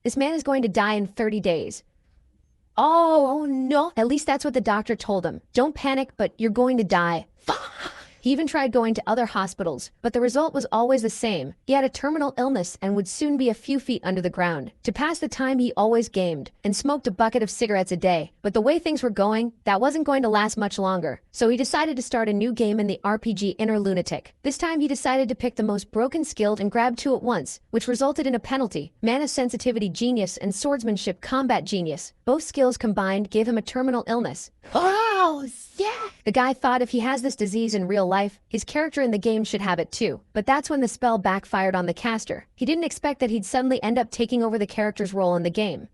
This man is going to die in 30 days. Oh no. At least that's what the doctor told him. Don't panic, but you're going to die. He even tried going to other hospitals, but the result was always the same. He had a terminal illness and would soon be a few feet under the ground. To pass the time, he always gamed and smoked a bucket of cigarettes a day. But the way things were going, that wasn't going to last much longer. So he decided to start a new game in the RPG Inner Lunatic. This time he decided to pick the most broken skilled and grab two at once, which resulted in a penalty: mana sensitivity genius and swordsmanship combat genius. Both skills combined gave him a terminal illness. Oh, yeah! The guy thought if he has this disease in real life, his character in the game should have it too. But that's when the spell backfired on the caster. He didn't expect that he'd suddenly end up taking over the character's role in the game.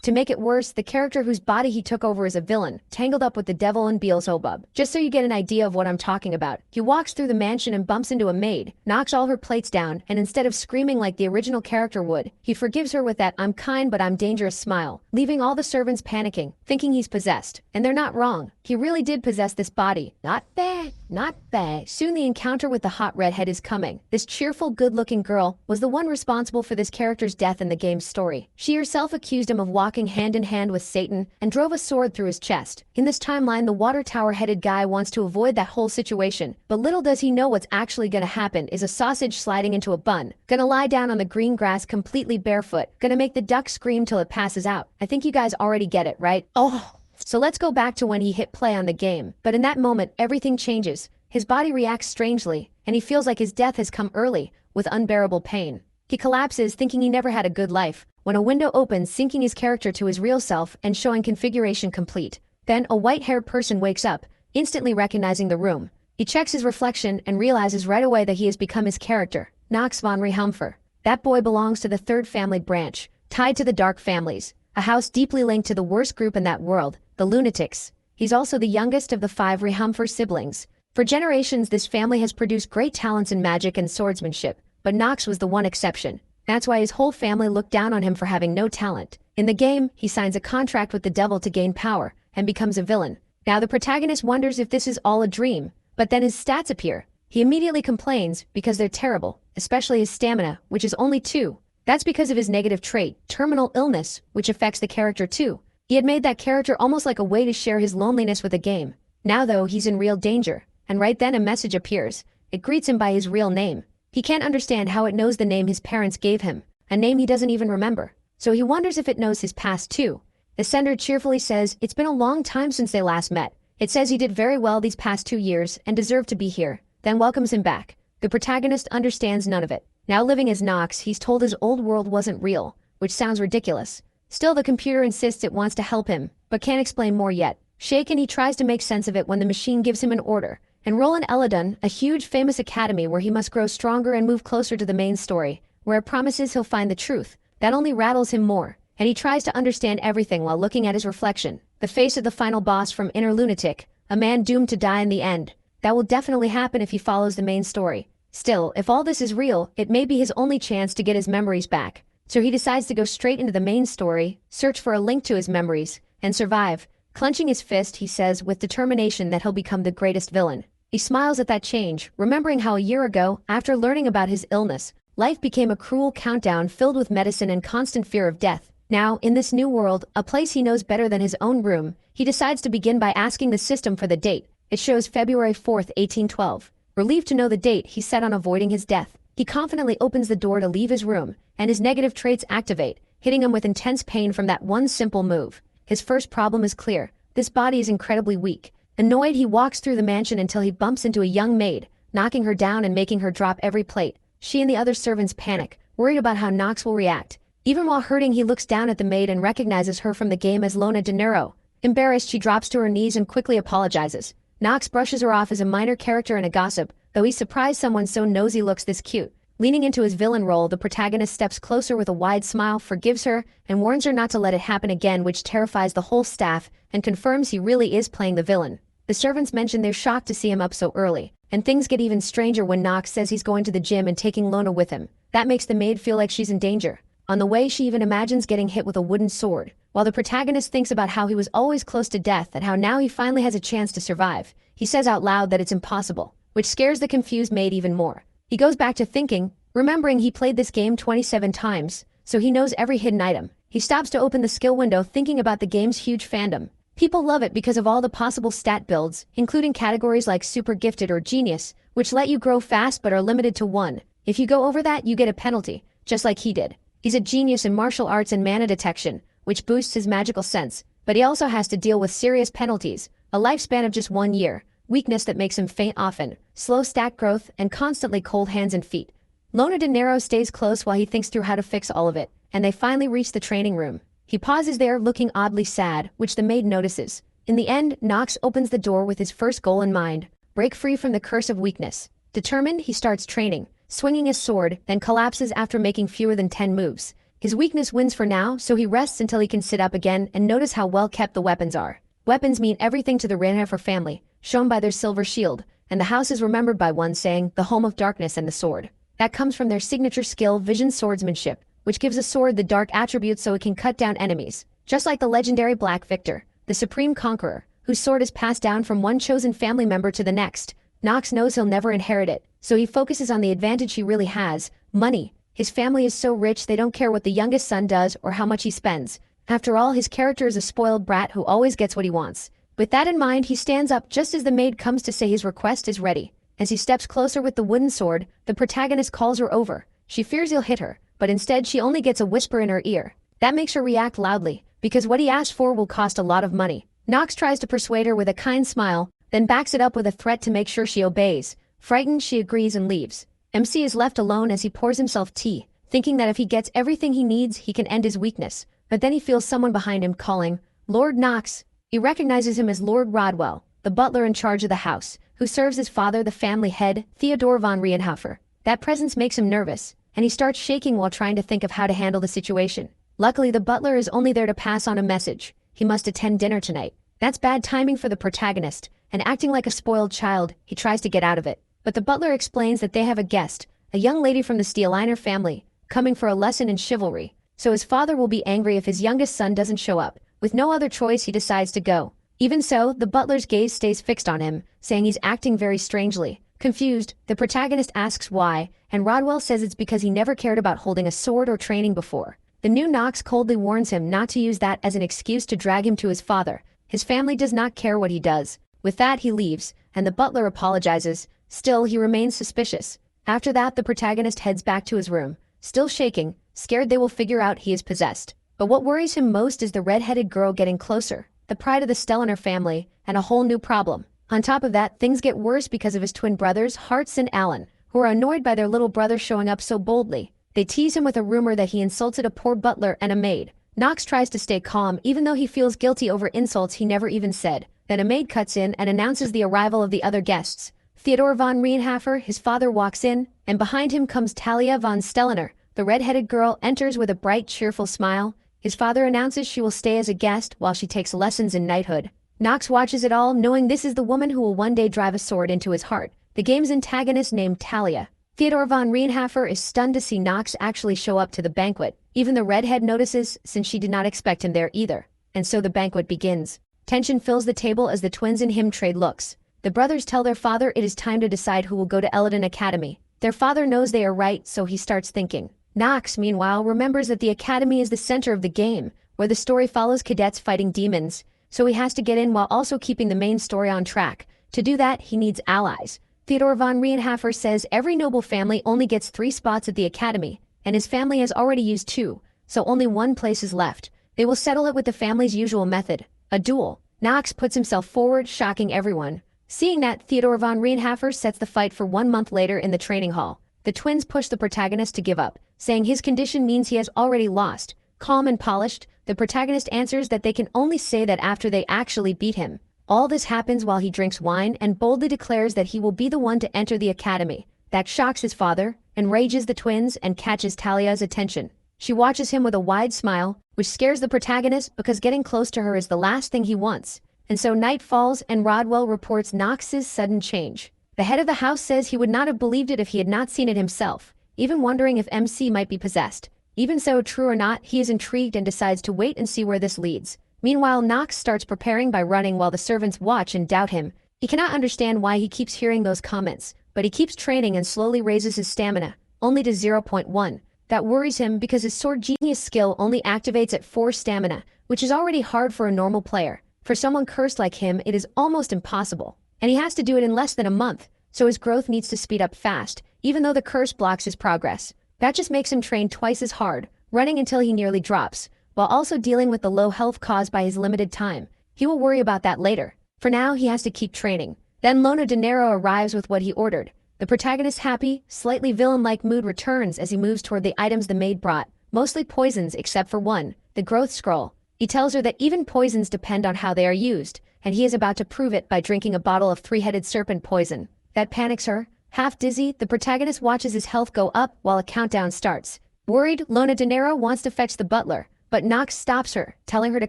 To make it worse, the character whose body he took over is a villain, tangled up with the devil and Beelzebub. Just so you get an idea of what I'm talking about, he walks through the mansion and bumps into a maid, knocks all her plates down, and instead of screaming like the original character would, he forgives her with that "I'm kind but I'm dangerous" smile, leaving all the servants panicking, thinking he's possessed. And they're not wrong. He really did possess this body. Not bad, not bad. Soon the encounter with the hot redhead is coming. This cheerful, good-looking girl was the one responsible for this character's death in the game's story. She herself accused him of walking hand in hand with Satan and drove a sword through his chest. In this timeline, the water tower-headed guy wants to avoid that whole situation, but little does he know what's actually gonna happen is a sausage sliding into a bun, gonna lie down on the green grass completely barefoot, gonna make the duck scream till it passes out. I think you guys already get it, right? Oh! So let's go back to when he hit play on the game. But in that moment, everything changes. His body reacts strangely, and he feels like his death has come early, with unbearable pain. He collapses, thinking he never had a good life, when a window opens, syncing his character to his real self and showing configuration complete. Then a white-haired person wakes up, instantly recognizing the room. He checks his reflection and realizes right away that he has become his character, Knox von Rehumfer. That boy belongs to the third family branch, tied to the Dark Families, a house deeply linked to the worst group in that world, the Lunatics. He's also the youngest of the 5 Rehumfer siblings. For generations, this family has produced great talents in magic and swordsmanship, but Knox was the one exception. That's why his whole family looked down on him for having no talent. In the game, he signs a contract with the devil to gain power, and becomes a villain. Now the protagonist wonders if this is all a dream, but then his stats appear. He immediately complains because they're terrible, especially his stamina, which is only 2. That's because of his negative trait, terminal illness, which affects the character too. He had made that character almost like a way to share his loneliness with a game. Now though, he's in real danger, and right then a message appears. It greets him by his real name. He can't understand how it knows the name his parents gave him, a name he doesn't even remember. So he wonders if it knows his past too. The sender cheerfully says it's been a long time since they last met. It says he did very well these past 2 years and deserved to be here, then welcomes him back. The protagonist understands none of it. Now living as Knox, he's told his old world wasn't real, which sounds ridiculous. Still, the computer insists it wants to help him, but can't explain more yet. Shaken, he tries to make sense of it when the machine gives him an order. Enroll in Eladon, a huge famous academy where he must grow stronger and move closer to the main story, where it promises he'll find the truth. That only rattles him more, and he tries to understand everything while looking at his reflection. The face of the final boss from Inner Lunatic, a man doomed to die in the end. That will definitely happen if he follows the main story. Still, if all this is real, it may be his only chance to get his memories back. So he decides to go straight into the main story, search for a link to his memories, and survive. Clenching his fist, he says with determination that he'll become the greatest villain. He smiles at that change, remembering how a year ago, after learning about his illness, life became a cruel countdown filled with medicine and constant fear of death. Now, in this new world, a place he knows better than his own room, he decides to begin by asking the system for the date. It shows February 4th, 1812. Relieved to know the date, he's set on avoiding his death. He confidently opens the door to leave his room, and his negative traits activate, hitting him with intense pain from that one simple move. His first problem is clear. This body is incredibly weak. Annoyed, he walks through the mansion until he bumps into a young maid, knocking her down and making her drop every plate. She and the other servants panic, worried about how Knox will react. Even while hurting, he looks down at the maid and recognizes her from the game as Lona De Niro. Embarrassed, she drops to her knees and quickly apologizes. Knox brushes her off as a minor character and a gossip, though he's surprised someone so nosy looks this cute. Leaning into his villain role, the protagonist steps closer with a wide smile, forgives her, and warns her not to let it happen again, which terrifies the whole staff and confirms he really is playing the villain. The servants mention they're shocked to see him up so early, and things get even stranger when Knox says he's going to the gym and taking Lona with him. That makes the maid feel like she's in danger. On the way, she even imagines getting hit with a wooden sword, while the protagonist thinks about how he was always close to death and how now he finally has a chance to survive. He says out loud that it's impossible, which scares the confused maid even more. He goes back to thinking, remembering he played this game 27 times, so he knows every hidden item. He stops to open the skill window thinking about the game's huge fandom. People love it because of all the possible stat builds, including categories like super gifted or genius, which let you grow fast but are limited to one. If you go over that, you get a penalty, just like he did. He's a genius in martial arts and mana detection, which boosts his magical sense, but he also has to deal with serious penalties, a lifespan of just 1 year, weakness that makes him faint often, slow stat growth, and constantly cold hands and feet. Lona De Niro stays close while he thinks through how to fix all of it, and they finally reach the training room. He pauses there looking oddly sad, which the maid notices. In the end, Nox opens the door with his first goal in mind: break free from the curse of weakness. Determined, he starts training, swinging his sword, then collapses after making fewer than 10 moves. His weakness wins for now, so he rests until he can sit up again and notice how well kept the weapons are. Weapons mean everything to the Reinheffer family, shown by their silver shield, and the house is remembered by one saying, the home of darkness and the sword. That comes from their signature skill, Vision Swordsmanship, which gives a sword the dark attributes so it can cut down enemies. Just like the legendary Black Victor, the supreme conqueror, whose sword is passed down from one chosen family member to the next. Nox knows he'll never inherit it, so he focuses on the advantage he really has: money. His family is so rich they don't care what the youngest son does or how much he spends. After all, his character is a spoiled brat who always gets what he wants. With that in mind, he stands up just as the maid comes to say his request is ready. As he steps closer with the wooden sword, the protagonist calls her over. She fears he'll hit her, but instead she only gets a whisper in her ear. That makes her react loudly, because what he asked for will cost a lot of money. Nox tries to persuade her with a kind smile, then backs it up with a threat to make sure she obeys. Frightened, she agrees and leaves. MC is left alone as he pours himself tea, thinking that if he gets everything he needs, he can end his weakness. But then he feels someone behind him calling, "Lord Nox." He recognizes him as Lord Rodwell, the butler in charge of the house, who serves his father, the family head, Theodore von Rienhofer. That presence makes him nervous, and he starts shaking while trying to think of how to handle the situation. Luckily, the butler is only there to pass on a message. He must attend dinner tonight. That's bad timing for the protagonist, and acting like a spoiled child, he tries to get out of it. But the butler explains that they have a guest, a young lady from the Steeliner family, coming for a lesson in chivalry. So his father will be angry if his youngest son doesn't show up. With no other choice, he decides to go. Even so, the butler's gaze stays fixed on him, saying he's acting very strangely. Confused, the protagonist asks why, and Rodwell says it's because he never cared about holding a sword or training before. The new Nox coldly warns him not to use that as an excuse to drag him to his father. His family does not care what he does. With that, he leaves, and the butler apologizes. Still, he remains suspicious. After that, the protagonist heads back to his room, still shaking, scared they will figure out he is possessed. But what worries him most is the red-headed girl getting closer, the pride of the Stelliner family, and a whole new problem. On top of that, things get worse because of his twin brothers, Hartz and Alan, who are annoyed by their little brother showing up so boldly. They tease him with a rumor that he insulted a poor butler and a maid. Nox tries to stay calm even though he feels guilty over insults he never even said. Then a maid cuts in and announces the arrival of the other guests. Theodore von Rienhofer, his father, walks in, and behind him comes Talia von Stelliner. The red-headed girl enters with a bright, cheerful smile. His father announces she will stay as a guest while she takes lessons in knighthood. Nox watches it all, knowing this is the woman who will one day drive a sword into his heart, the game's antagonist named Talia. Theodore von Rienhofer is stunned to see Nox actually show up to the banquet. Even the redhead notices, since she did not expect him there either. And so the banquet begins. Tension fills the table as the twins and him trade looks. The brothers tell their father it is time to decide who will go to Eladin Academy. Their father knows they are right, so he starts thinking. Nox, meanwhile, remembers that the academy is the center of the game, where the story follows cadets fighting demons, so he has to get in while also keeping the main story on track. To do that, he needs allies. Theodore von Rienhofer says every noble family only gets 3 spots at the academy, and his family has already used 2, so only 1 place is left. They will settle it with the family's usual method, a duel. Nox puts himself forward, shocking everyone. Seeing that, Theodore von Rienhofer sets the fight for 1 month later in the training hall. The twins push the protagonist to give up, saying his condition means he has already lost. Calm and polished, the protagonist answers that they can only say that after they actually beat him. All this happens while he drinks wine and boldly declares that he will be the one to enter the academy. That shocks his father, enrages the twins, and catches Talia's attention. She watches him with a wide smile, which scares the protagonist because getting close to her is the last thing he wants. And so night falls and Rodwell reports Nox's sudden change. The head of the house says he would not have believed it if he had not seen it himself, even wondering if MC might be possessed. Even so, true or not, he is intrigued and decides to wait and see where this leads. Meanwhile, Nox starts preparing by running while the servants watch and doubt him. He cannot understand why he keeps hearing those comments, but he keeps training and slowly raises his stamina, only to 0.1. That worries him because his sword genius skill only activates at 4 stamina, which is already hard for a normal player. For someone cursed like him, it is almost impossible. And he has to do it in less than a month, so his growth needs to speed up fast, even though the curse blocks his progress. That just makes him train twice as hard, running until he nearly drops, while also dealing with the low health caused by his limited time. He will worry about that later. For now, he has to keep training. Then Lona De Niro arrives with what he ordered. The protagonist's happy, slightly villain-like mood returns as he moves toward the items the maid brought, mostly poisons except for one, the growth scroll. He tells her that even poisons depend on how they are used, and he is about to prove it by drinking a bottle of 3-headed serpent poison. That panics her. Half dizzy, the protagonist watches his health go up while a countdown starts. Worried, Lona De Niro wants to fetch the butler, but Nox stops her, telling her to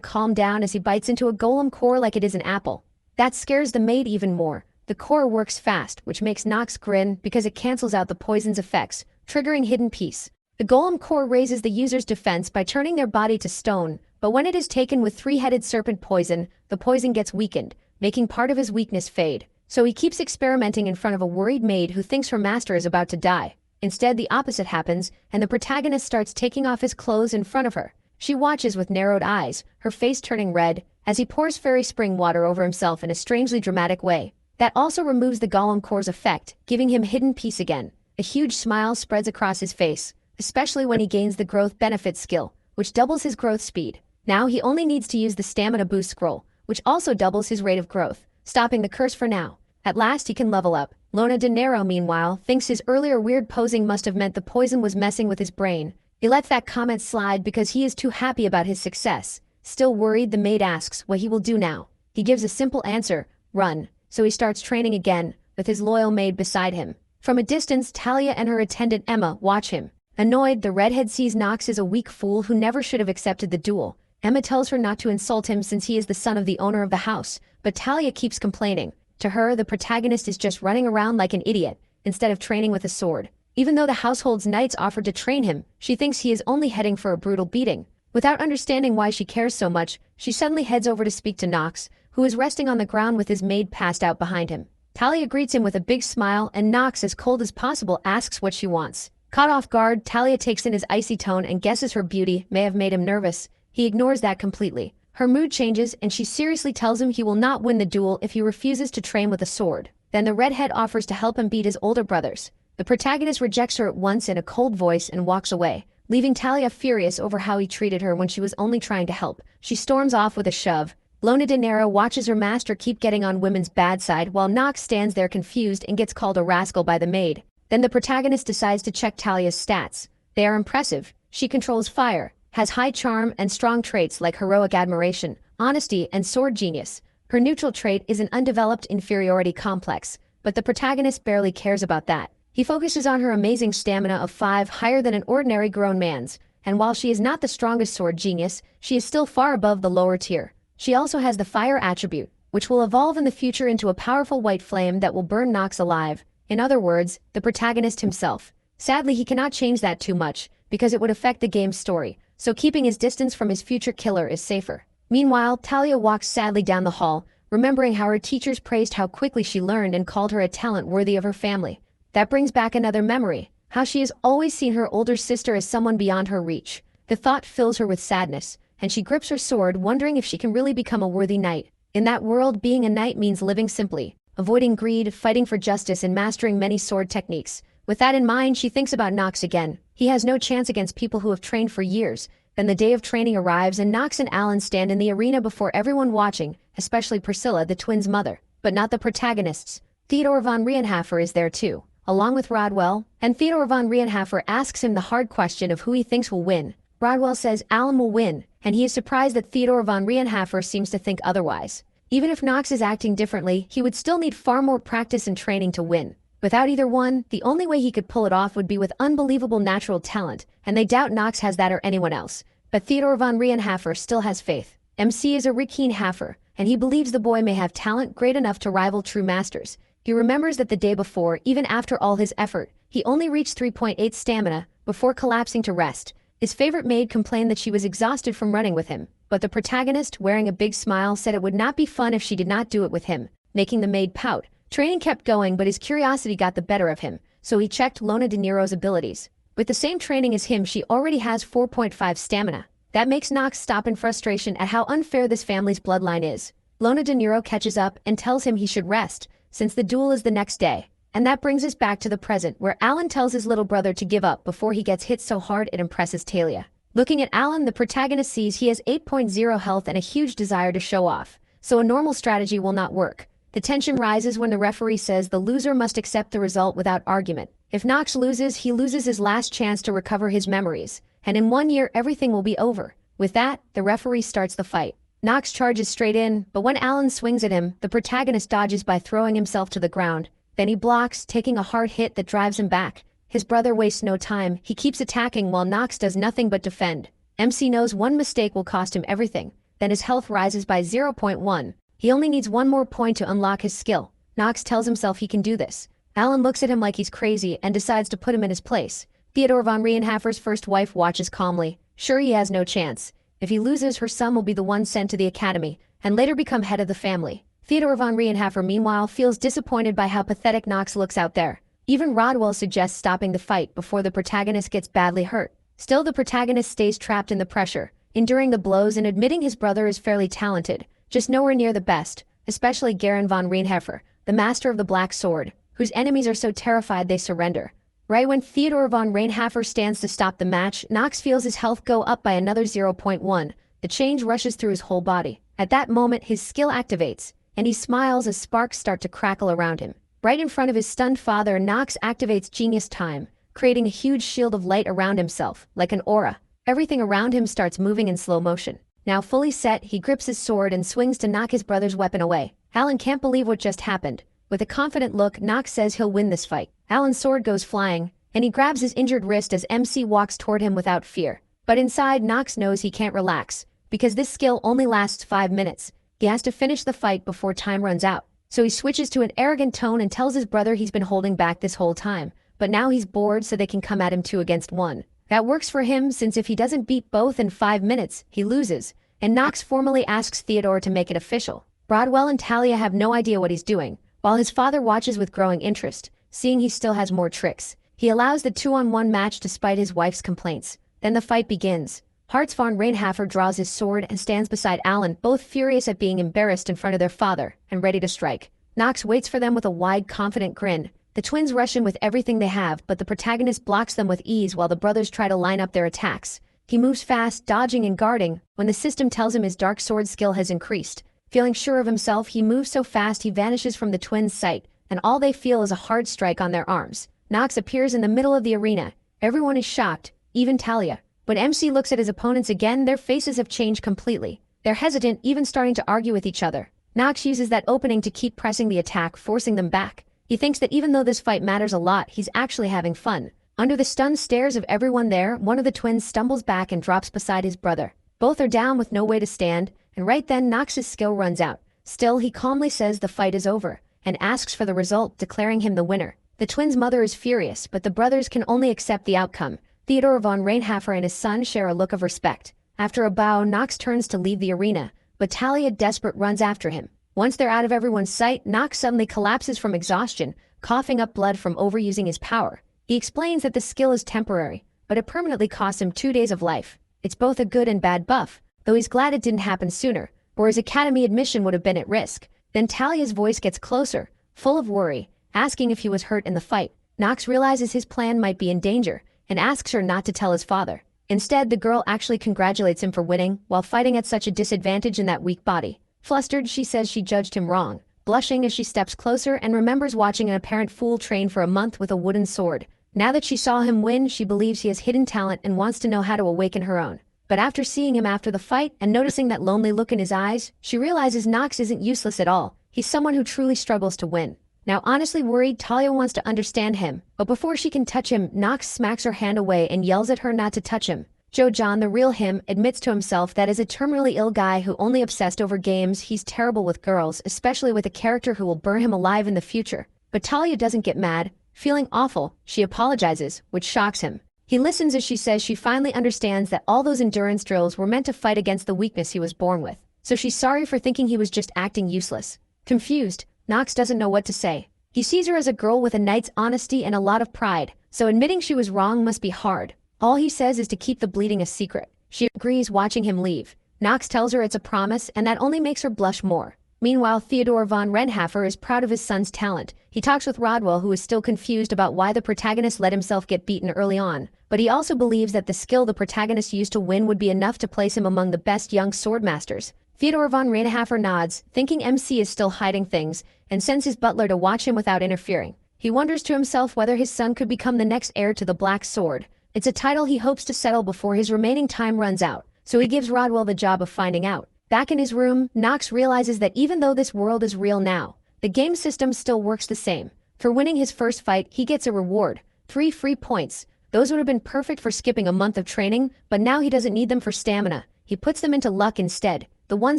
calm down as he bites into a golem core like it is an apple. That scares the maid even more. The core works fast, which makes Nox grin because it cancels out the poison's effects, triggering hidden peace. The golem core raises the user's defense by turning their body to stone, but when it is taken with 3-headed serpent poison, the poison gets weakened, making part of his weakness fade. So he keeps experimenting in front of a worried maid who thinks her master is about to die. Instead, the opposite happens, and the protagonist starts taking off his clothes in front of her. She watches with narrowed eyes, her face turning red, as he pours fairy spring water over himself in a strangely dramatic way. That also removes the golem core's effect, giving him hidden peace again. A huge smile spreads across his face, especially when he gains the growth benefit skill, which doubles his growth speed. Now he only needs to use the stamina boost scroll, which also doubles his rate of growth, stopping the curse for now. At last he can level up. Lona De Niro, meanwhile, thinks his earlier weird posing must have meant the poison was messing with his brain. He lets that comment slide because he is too happy about his success. Still worried, the maid asks what he will do now. He gives a simple answer, run. So he starts training again, with his loyal maid beside him. From a distance, Talia and her attendant Emma watch him. Annoyed, the redhead sees Nox as a weak fool who never should have accepted the duel. Emma tells her not to insult him since he is the son of the owner of the house, but Talia keeps complaining. To her, the protagonist is just running around like an idiot, instead of training with a sword. Even though the household's knights offered to train him, she thinks he is only heading for a brutal beating. Without understanding why she cares so much, she suddenly heads over to speak to Nox, who is resting on the ground with his maid passed out behind him. Talia greets him with a big smile, and Nox, as cold as possible, asks what she wants. Caught off guard, Talia takes in his icy tone and guesses her beauty may have made him nervous. He ignores that completely. Her mood changes, and she seriously tells him he will not win the duel if he refuses to train with a sword. Then the redhead offers to help him beat his older brothers. The protagonist rejects her at once in a cold voice and walks away, leaving Talia furious over how he treated her when she was only trying to help. She storms off with a shove. Lona De Niro watches her master keep getting on women's bad side while Nox stands there confused and gets called a rascal by the maid. Then the protagonist decides to check Talia's stats. They are impressive. She controls fire, has high charm and strong traits like heroic admiration, honesty, and sword genius. Her neutral trait is an undeveloped inferiority complex, but the protagonist barely cares about that. He focuses on her amazing stamina of 5, higher than an ordinary grown man's, and while she is not the strongest sword genius, she is still far above the lower tier. She also has the fire attribute, which will evolve in the future into a powerful white flame that will burn Nox alive. In other words, the protagonist himself. Sadly, he cannot change that too much, because it would affect the game's story, so keeping his distance from his future killer is safer. Meanwhile, Talia walks sadly down the hall, remembering how her teachers praised how quickly she learned and called her a talent worthy of her family. That brings back another memory, how she has always seen her older sister as someone beyond her reach. The thought fills her with sadness, and she grips her sword, wondering if she can really become a worthy knight. In that world, being a knight means living simply, avoiding greed, fighting for justice, and mastering many sword techniques. With that in mind, she thinks about Nox again. He has no chance against people who have trained for years. Then the day of training arrives and Nox and Alan stand in the arena before everyone watching, especially Priscilla, the twins' mother, but not the protagonists. Theodore von Rienhofer is there too, along with Rodwell, and Theodore von Rienhofer asks him the hard question of who he thinks will win. Rodwell says Alan will win, and he is surprised that Theodore von Rienhofer seems to think otherwise. Even if Nox is acting differently, he would still need far more practice and training to win. Without either one, the only way he could pull it off would be with unbelievable natural talent, and they doubt Nox has that or anyone else. But Theodore von Rienhofer still has faith. MC is a Rikeen Hafer, and he believes the boy may have talent great enough to rival true masters. He remembers that the day before, even after all his effort, he only reached 3.8 stamina before collapsing to rest. His favorite maid complained that she was exhausted from running with him, but the protagonist, wearing a big smile, said it would not be fun if she did not do it with him, making the maid pout. Training kept going, but his curiosity got the better of him, so he checked Lona De Niro's abilities. With the same training as him, she already has 4.5 stamina. That makes Nox stop in frustration at how unfair this family's bloodline is. Lona De Niro catches up and tells him he should rest, since the duel is the next day. And that brings us back to the present, where Alan tells his little brother to give up before he gets hit so hard it impresses Talia. Looking at Alan, the protagonist sees he has 8.0 health and a huge desire to show off, so a normal strategy will not work. The tension rises when the referee says the loser must accept the result without argument. If Nox loses, he loses his last chance to recover his memories, and in 1 year everything will be over. With that, the referee starts the fight. Nox charges straight in, but when Alan swings at him, the protagonist dodges by throwing himself to the ground. Then he blocks, taking a hard hit that drives him back. His brother wastes no time, he keeps attacking while Nox does nothing but defend. MC knows one mistake will cost him everything, then his health rises by 0.1. He only needs one more point to unlock his skill. Nox tells himself he can do this. Alan looks at him like he's crazy and decides to put him in his place. Theodore von Rienhaffer's first wife watches calmly, sure he has no chance. If he loses, her son will be the one sent to the academy, and later become head of the family. Theodore von Rienhaffer meanwhile feels disappointed by how pathetic Nox looks out there. Even Rodwell suggests stopping the fight before the protagonist gets badly hurt. Still, the protagonist stays trapped in the pressure, enduring the blows and admitting his brother is fairly talented, just nowhere near the best, especially Garen von Rienhaffer, the master of the Black Sword, whose enemies are so terrified they surrender. Right when Theodore von Rienhaffer stands to stop the match, Nox feels his health go up by another 0.1. The change rushes through his whole body. At that moment, his skill activates, and he smiles as sparks start to crackle around him. Right in front of his stunned father, Nox activates Genius Time, creating a huge shield of light around himself, like an aura. Everything around him starts moving in slow motion. Now fully set, he grips his sword and swings to knock his brother's weapon away. Alan can't believe what just happened. With a confident look, Nox says he'll win this fight. Alan's sword goes flying, and he grabs his injured wrist as MC walks toward him without fear. But inside, Nox knows he can't relax, because this skill only lasts 5 minutes. He has to finish the fight before time runs out. So he switches to an arrogant tone and tells his brother he's been holding back this whole time, but now he's bored so they can come at him 2 against 1. That works for him, since if he doesn't beat both in 5 minutes, he loses, and Nox formally asks Theodore to make it official. Broadwell and Talia have no idea what he's doing, while his father watches with growing interest, seeing he still has more tricks. He allows the 2-on-1 match despite his wife's complaints. Then the fight begins. Hartz von Rienhaffer draws his sword and stands beside Alan, both furious at being embarrassed in front of their father, and ready to strike. Nox waits for them with a wide, confident grin. The twins rush in with everything they have, but the protagonist blocks them with ease while the brothers try to line up their attacks. He moves fast, dodging and guarding, when the system tells him his dark sword skill has increased. Feeling sure of himself, he moves so fast he vanishes from the twins' sight, and all they feel is a hard strike on their arms. Nox appears in the middle of the arena. Everyone is shocked, even Talia. When MC looks at his opponents again, their faces have changed completely. They're hesitant, even starting to argue with each other. Nox uses that opening to keep pressing the attack, forcing them back. He thinks that even though this fight matters a lot, he's actually having fun. Under the stunned stares of everyone there, one of the twins stumbles back and drops beside his brother. Both are down with no way to stand, and right then Nox's skill runs out. Still, he calmly says the fight is over, and asks for the result, declaring him the winner. The twins' mother is furious, but the brothers can only accept the outcome. Theodore von Rienhaffer and his son share a look of respect. After a bow, Nox turns to leave the arena, but Talia, desperate, runs after him. Once they're out of everyone's sight, Nox suddenly collapses from exhaustion, coughing up blood from overusing his power. He explains that the skill is temporary, but it permanently costs him 2 days of life. It's both a good and bad buff, though he's glad it didn't happen sooner, or his academy admission would have been at risk. Then Talia's voice gets closer, full of worry, asking if he was hurt in the fight. Nox realizes his plan might be in danger, and asks her not to tell his father. Instead, the girl actually congratulates him for winning, while fighting at such a disadvantage in that weak body. Flustered, she says she judged him wrong, blushing as she steps closer and remembers watching an apparent fool train for a month with a wooden sword. Now that she saw him win, she believes he has hidden talent and wants to know how to awaken her own. But after seeing him after the fight and noticing that lonely look in his eyes, she realizes Nox isn't useless at all. He's someone who truly struggles to win. Now honestly worried, Talia wants to understand him, but before she can touch him, Nox smacks her hand away and yells at her not to touch him. Joe John, the real him, admits to himself that as a terminally ill guy who only obsessed over games, he's terrible with girls, especially with a character who will burn him alive in the future. But Talia doesn't get mad. Feeling awful, she apologizes, which shocks him. He listens as she says she finally understands that all those endurance drills were meant to fight against the weakness he was born with. So she's sorry for thinking he was just acting useless. Confused, Nox doesn't know what to say. He sees her as a girl with a knight's honesty and a lot of pride, so admitting she was wrong must be hard. All he says is to keep the bleeding a secret. She agrees, watching him leave. Knox tells her it's a promise, and that only makes her blush more. Meanwhile, Theodore von Renhafer is proud of his son's talent. He talks with Rodwell, who is still confused about why the protagonist let himself get beaten early on, but he also believes that the skill the protagonist used to win would be enough to place him among the best young swordmasters. Theodore von Renhafer nods, thinking MC is still hiding things, and sends his butler to watch him without interfering. He wonders to himself whether his son could become the next heir to the Black Sword. It's a title he hopes to settle before his remaining time runs out, so he gives Rodwell the job of finding out. Back in his room, Knox realizes that even though this world is real now, the game system still works the same. For winning his first fight, he gets a reward, 3 free points. Those would have been perfect for skipping a month of training, but now he doesn't need them for stamina. He puts them into luck instead, the one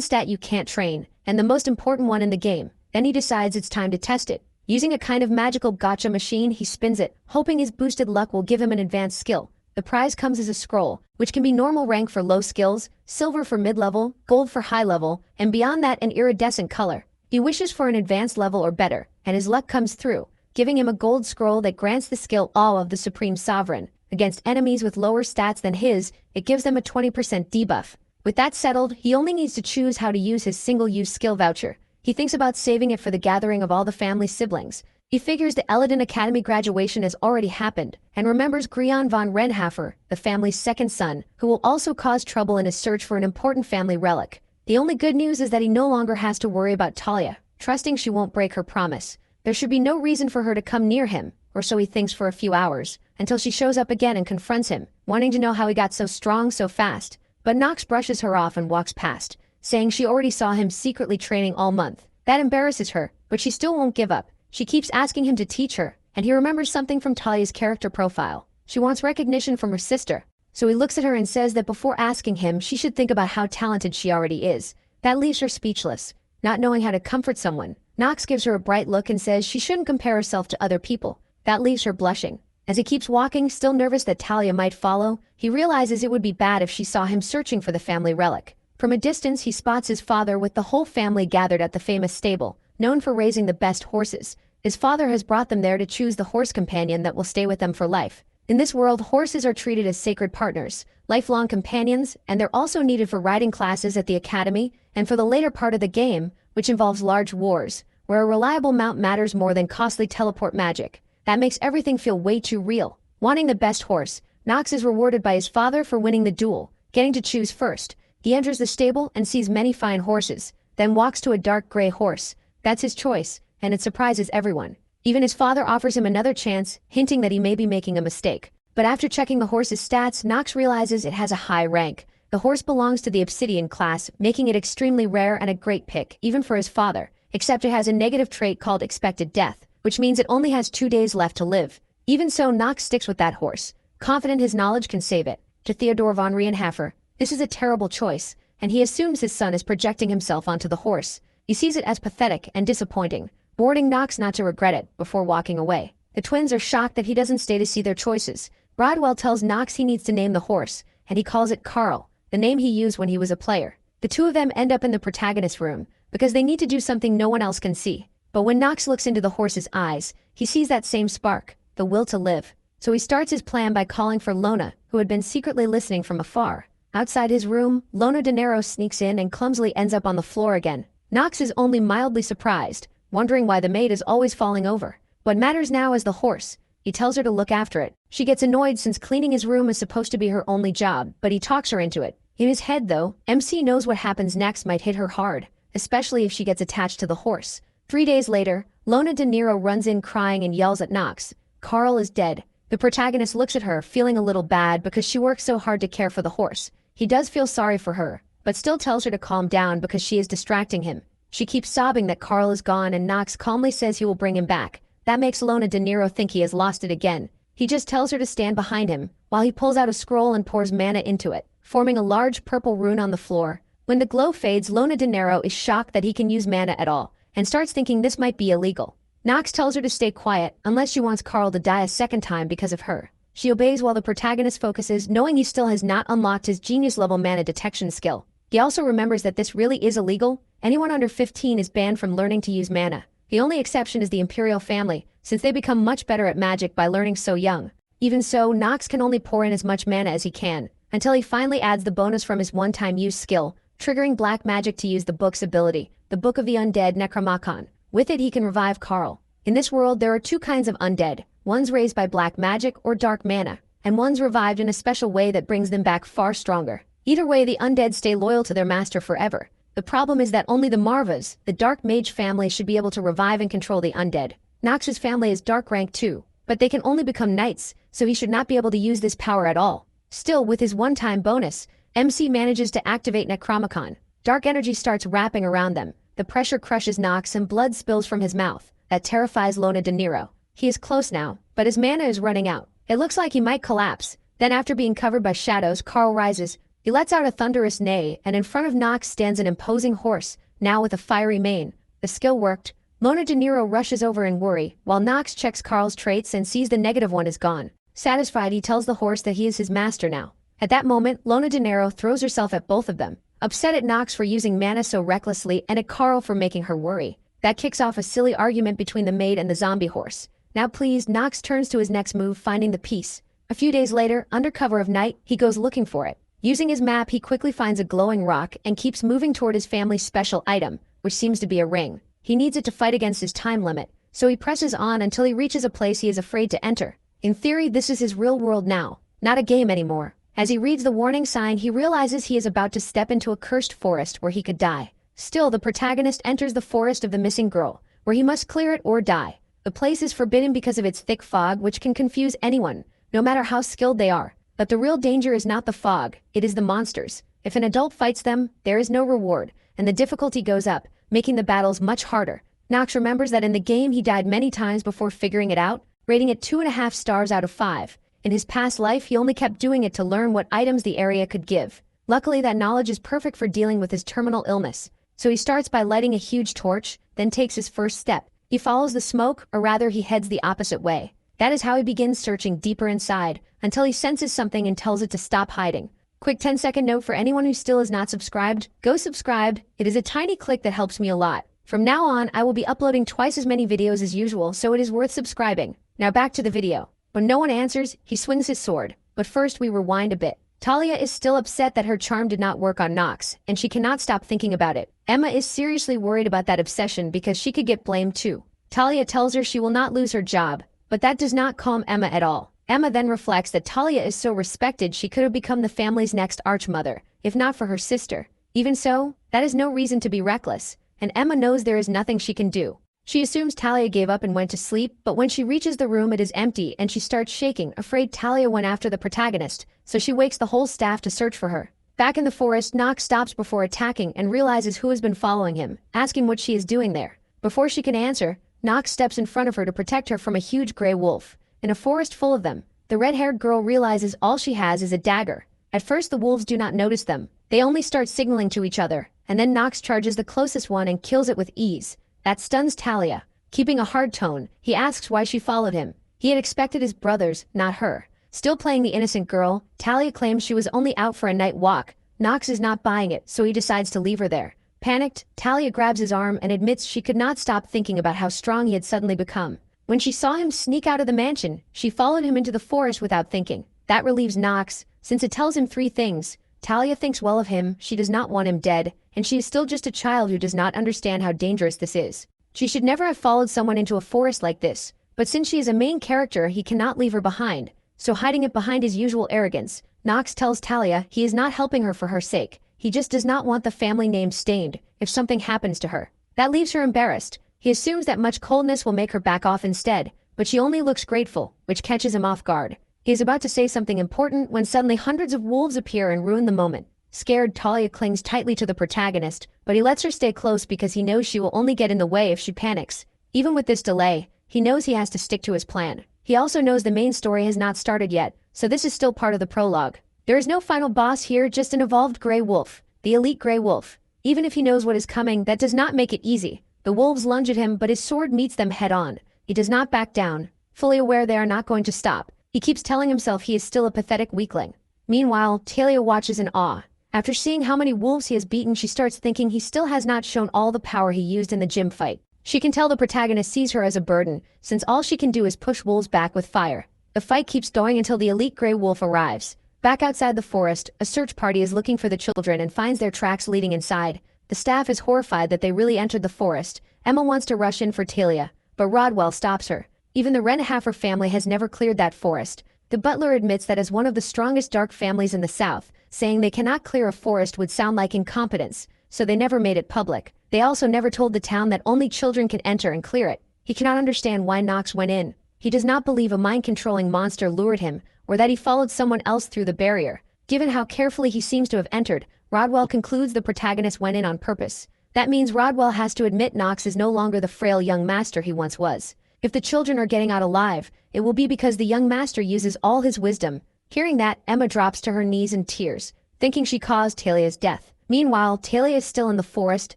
stat you can't train, and the most important one in the game. Then he decides it's time to test it. Using a kind of magical gotcha machine, he spins it, hoping his boosted luck will give him an advanced skill. The prize comes as a scroll, which can be normal rank for low skills, silver for mid-level, gold for high level, and beyond that an iridescent color. He wishes for an advanced level or better, and his luck comes through, giving him a gold scroll that grants the skill Awe of the Supreme Sovereign. Against enemies with lower stats than his, it gives them a 20% debuff. With that settled, he only needs to choose how to use his single-use skill voucher. He thinks about saving it for the gathering of all the family siblings. He figures the Eladin Academy graduation has already happened, and remembers Grion von Renhafer, the family's second son, who will also cause trouble in his search for an important family relic. The only good news is that he no longer has to worry about Talia, trusting she won't break her promise. There should be no reason for her to come near him, or so he thinks for a few hours, until she shows up again and confronts him, wanting to know how he got so strong so fast. But Knox brushes her off and walks past, saying she already saw him secretly training all month. That embarrasses her, but she still won't give up. She keeps asking him to teach her, and he remembers something from Talia's character profile. She wants recognition from her sister, so he looks at her and says that before asking him, she should think about how talented she already is. That leaves her speechless, not knowing how to comfort someone. Knox gives her a bright look and says she shouldn't compare herself to other people. That leaves her blushing. As he keeps walking, still nervous that Talia might follow, he realizes it would be bad if she saw him searching for the family relic. From a distance, he spots his father with the whole family gathered at the famous stable, known for raising the best horses. His father has brought them there to choose the horse companion that will stay with them for life. In this world, horses are treated as sacred partners, lifelong companions, and they're also needed for riding classes at the academy and for the later part of the game, which involves large wars, where a reliable mount matters more than costly teleport magic. That makes everything feel way too real. Wanting the best horse, Knox is rewarded by his father for winning the duel, getting to choose first. He enters the stable and sees many fine horses, then walks to a dark gray horse. That's his choice, and it surprises everyone. Even his father offers him another chance, hinting that he may be making a mistake. But after checking the horse's stats, Knox realizes it has a high rank. The horse belongs to the obsidian class, making it extremely rare and a great pick, even for his father, except it has a negative trait called expected death, which means it only has 2 days left to live. Even so, Knox sticks with that horse, confident his knowledge can save it. To Theodore von Renhafer, this is a terrible choice, and he assumes his son is projecting himself onto the horse. He sees it as pathetic and disappointing, warning Knox not to regret it before walking away. The twins are shocked that he doesn't stay to see their choices. Rodwell tells Knox he needs to name the horse, and he calls it Carl, the name he used when he was a player. The two of them end up in the protagonist's room, because they need to do something no one else can see. But when Knox looks into the horse's eyes, he sees that same spark, the will to live. So he starts his plan by calling for Lona, who had been secretly listening from afar. Outside his room, Lona De Niro sneaks in and clumsily ends up on the floor again. Knox is only mildly surprised, wondering why the maid is always falling over. What matters now is the horse. He tells her to look after it. She gets annoyed since cleaning his room is supposed to be her only job, but he talks her into it. In his head though, MC knows what happens next might hit her hard, especially if she gets attached to the horse. 3 days later, Lona De Niro runs in crying and yells at Knox. Carl is dead. The protagonist looks at her, feeling a little bad because she worked so hard to care for the horse. He does feel sorry for her, but still tells her to calm down because she is distracting him. She keeps sobbing that Carl is gone and Knox calmly says he will bring him back. That makes Lona De Niro think he has lost it again. He just tells her to stand behind him, while he pulls out a scroll and pours mana into it, forming a large purple rune on the floor. When the glow fades, Lona De Niro is shocked that he can use mana at all, and starts thinking this might be illegal. Knox tells her to stay quiet, unless she wants Carl to die a second time because of her. She obeys while the protagonist focuses, knowing he still has not unlocked his genius-level mana detection skill. He also remembers that this really is illegal. Anyone under 15 is banned from learning to use mana. The only exception is the Imperial family, since they become much better at magic by learning so young. Even so, Nox can only pour in as much mana as he can, until he finally adds the bonus from his one-time use skill, triggering black magic to use the book's ability, the Book of the Undead Necronomicon. With it he can revive Carl. In this world there are two kinds of undead, one's raised by black magic or dark mana, and one's revived in a special way that brings them back far stronger. Either way, the undead stay loyal to their master forever. The problem is that only the Marvas, the dark mage family, should be able to revive and control the undead. Nox's family is dark rank too, but they can only become knights, so he should not be able to use this power at all. Still, with his one-time bonus, MC manages to activate Necronomicon. Dark energy starts wrapping around them. The pressure crushes Nox and blood spills from his mouth. That terrifies Lona De Niro. He is close now, but his mana is running out. It looks like he might collapse. Then after being covered by shadows, Carl rises. He lets out a thunderous neigh, and in front of Nox stands an imposing horse, now with a fiery mane. The skill worked. Lona De Niro rushes over in worry, while Nox checks Carl's traits and sees the negative one is gone. Satisfied, he tells the horse that he is his master now. At that moment, Lona De Niro throws herself at both of them, upset at Nox for using mana so recklessly and at Carl for making her worry. That kicks off a silly argument between the maid and the zombie horse. Now pleased, Nox turns to his next move, finding the piece. A few days later, under cover of night, he goes looking for it. Using his map, he quickly finds a glowing rock and keeps moving toward his family's special item, which seems to be a ring. He needs it to fight against his time limit, so he presses on until he reaches a place he is afraid to enter. In theory, this is his real world now, not a game anymore. As he reads the warning sign, he realizes he is about to step into a cursed forest where he could die. Still, the protagonist enters the forest of the missing girl, where he must clear it or die. The place is forbidden because of its thick fog, which can confuse anyone, no matter how skilled they are. But the real danger is not the fog, it is the monsters. If an adult fights them, there is no reward, and the difficulty goes up, making the battles much harder. Nox remembers that in the game he died many times before figuring it out, rating it 2.5 stars out of 5. In his past life, he only kept doing it to learn what items the area could give. Luckily, that knowledge is perfect for dealing with his terminal illness. So he starts by lighting a huge torch, then takes his first step. He follows the smoke, or rather he heads the opposite way. That is how he begins searching deeper inside, until he senses something and tells it to stop hiding. Quick 10-second note for anyone who still is not subscribed, go subscribe. It is a tiny click that helps me a lot. From now on, I will be uploading twice as many videos as usual, so it is worth subscribing. Now back to the video. When no one answers, he swings his sword. But first we rewind a bit. Talia is still upset that her charm did not work on Nox, and she cannot stop thinking about it. Emma is seriously worried about that obsession because she could get blamed too. Talia tells her she will not lose her job, but that does not calm Emma at all. Emma then reflects that Talia is so respected she could have become the family's next archmother, if not for her sister. Even so, that is no reason to be reckless, and Emma knows there is nothing she can do. She assumes Talia gave up and went to sleep, but when she reaches the room it is empty and she starts shaking, afraid Talia went after the protagonist, so she wakes the whole staff to search for her. Back in the forest, Nox stops before attacking and realizes who has been following him, asking what she is doing there. Before she can answer, Nox steps in front of her to protect her from a huge gray wolf. In a forest full of them, the red-haired girl realizes all she has is a dagger. At first the wolves do not notice them. They only start signaling to each other, and then Nox charges the closest one and kills it with ease. That stuns Talia. Keeping a hard tone, he asks why she followed him. He had expected his brothers, not her. Still playing the innocent girl, Talia claims she was only out for a night walk. Nox is not buying it, so he decides to leave her there. Panicked, Talia grabs his arm and admits she could not stop thinking about how strong he had suddenly become. When she saw him sneak out of the mansion, she followed him into the forest without thinking. That relieves Nox, since it tells him 3 things. Talia thinks well of him, she does not want him dead, and she is still just a child who does not understand how dangerous this is. She should never have followed someone into a forest like this, but since she is a main character, he cannot leave her behind. So hiding it behind his usual arrogance, Nox tells Talia he is not helping her for her sake. He just does not want the family name stained if something happens to her. That leaves her embarrassed. He assumes that much coldness will make her back off instead, but she only looks grateful, which catches him off guard. He is about to say something important when suddenly hundreds of wolves appear and ruin the moment. Scared, Talia clings tightly to the protagonist, but he lets her stay close because he knows she will only get in the way if she panics. Even with this delay, he knows he has to stick to his plan. He also knows the main story has not started yet, so this is still part of the prologue. There is no final boss here, just an evolved gray wolf, the elite gray wolf. Even if he knows what is coming, that does not make it easy. The wolves lunge at him, but his sword meets them head on. He does not back down, fully aware they are not going to stop. He keeps telling himself he is still a pathetic weakling. Meanwhile, Talia watches in awe. After seeing how many wolves he has beaten, she starts thinking he still has not shown all the power he used in the gym fight. She can tell the protagonist sees her as a burden, since all she can do is push wolves back with fire. The fight keeps going until the elite gray wolf arrives. Back outside the forest, a search party is looking for the children and finds their tracks leading inside. The staff is horrified that they really entered the forest. Emma wants to rush in for Talia, but Rodwell stops her. Even the Rennehafer family has never cleared that forest. The butler admits that as one of the strongest dark families in the south, saying they cannot clear a forest would sound like incompetence, so they never made it public. They also never told the town that only children can enter and clear it. He cannot understand why Knox went in. He does not believe a mind-controlling monster lured him, or that he followed someone else through the barrier. Given how carefully he seems to have entered, Rodwell concludes the protagonist went in on purpose. That means Rodwell has to admit Knox is no longer the frail young master he once was. If the children are getting out alive, it will be because the young master uses all his wisdom. Hearing that, Emma drops to her knees in tears, thinking she caused Talia's death. Meanwhile, Talia is still in the forest,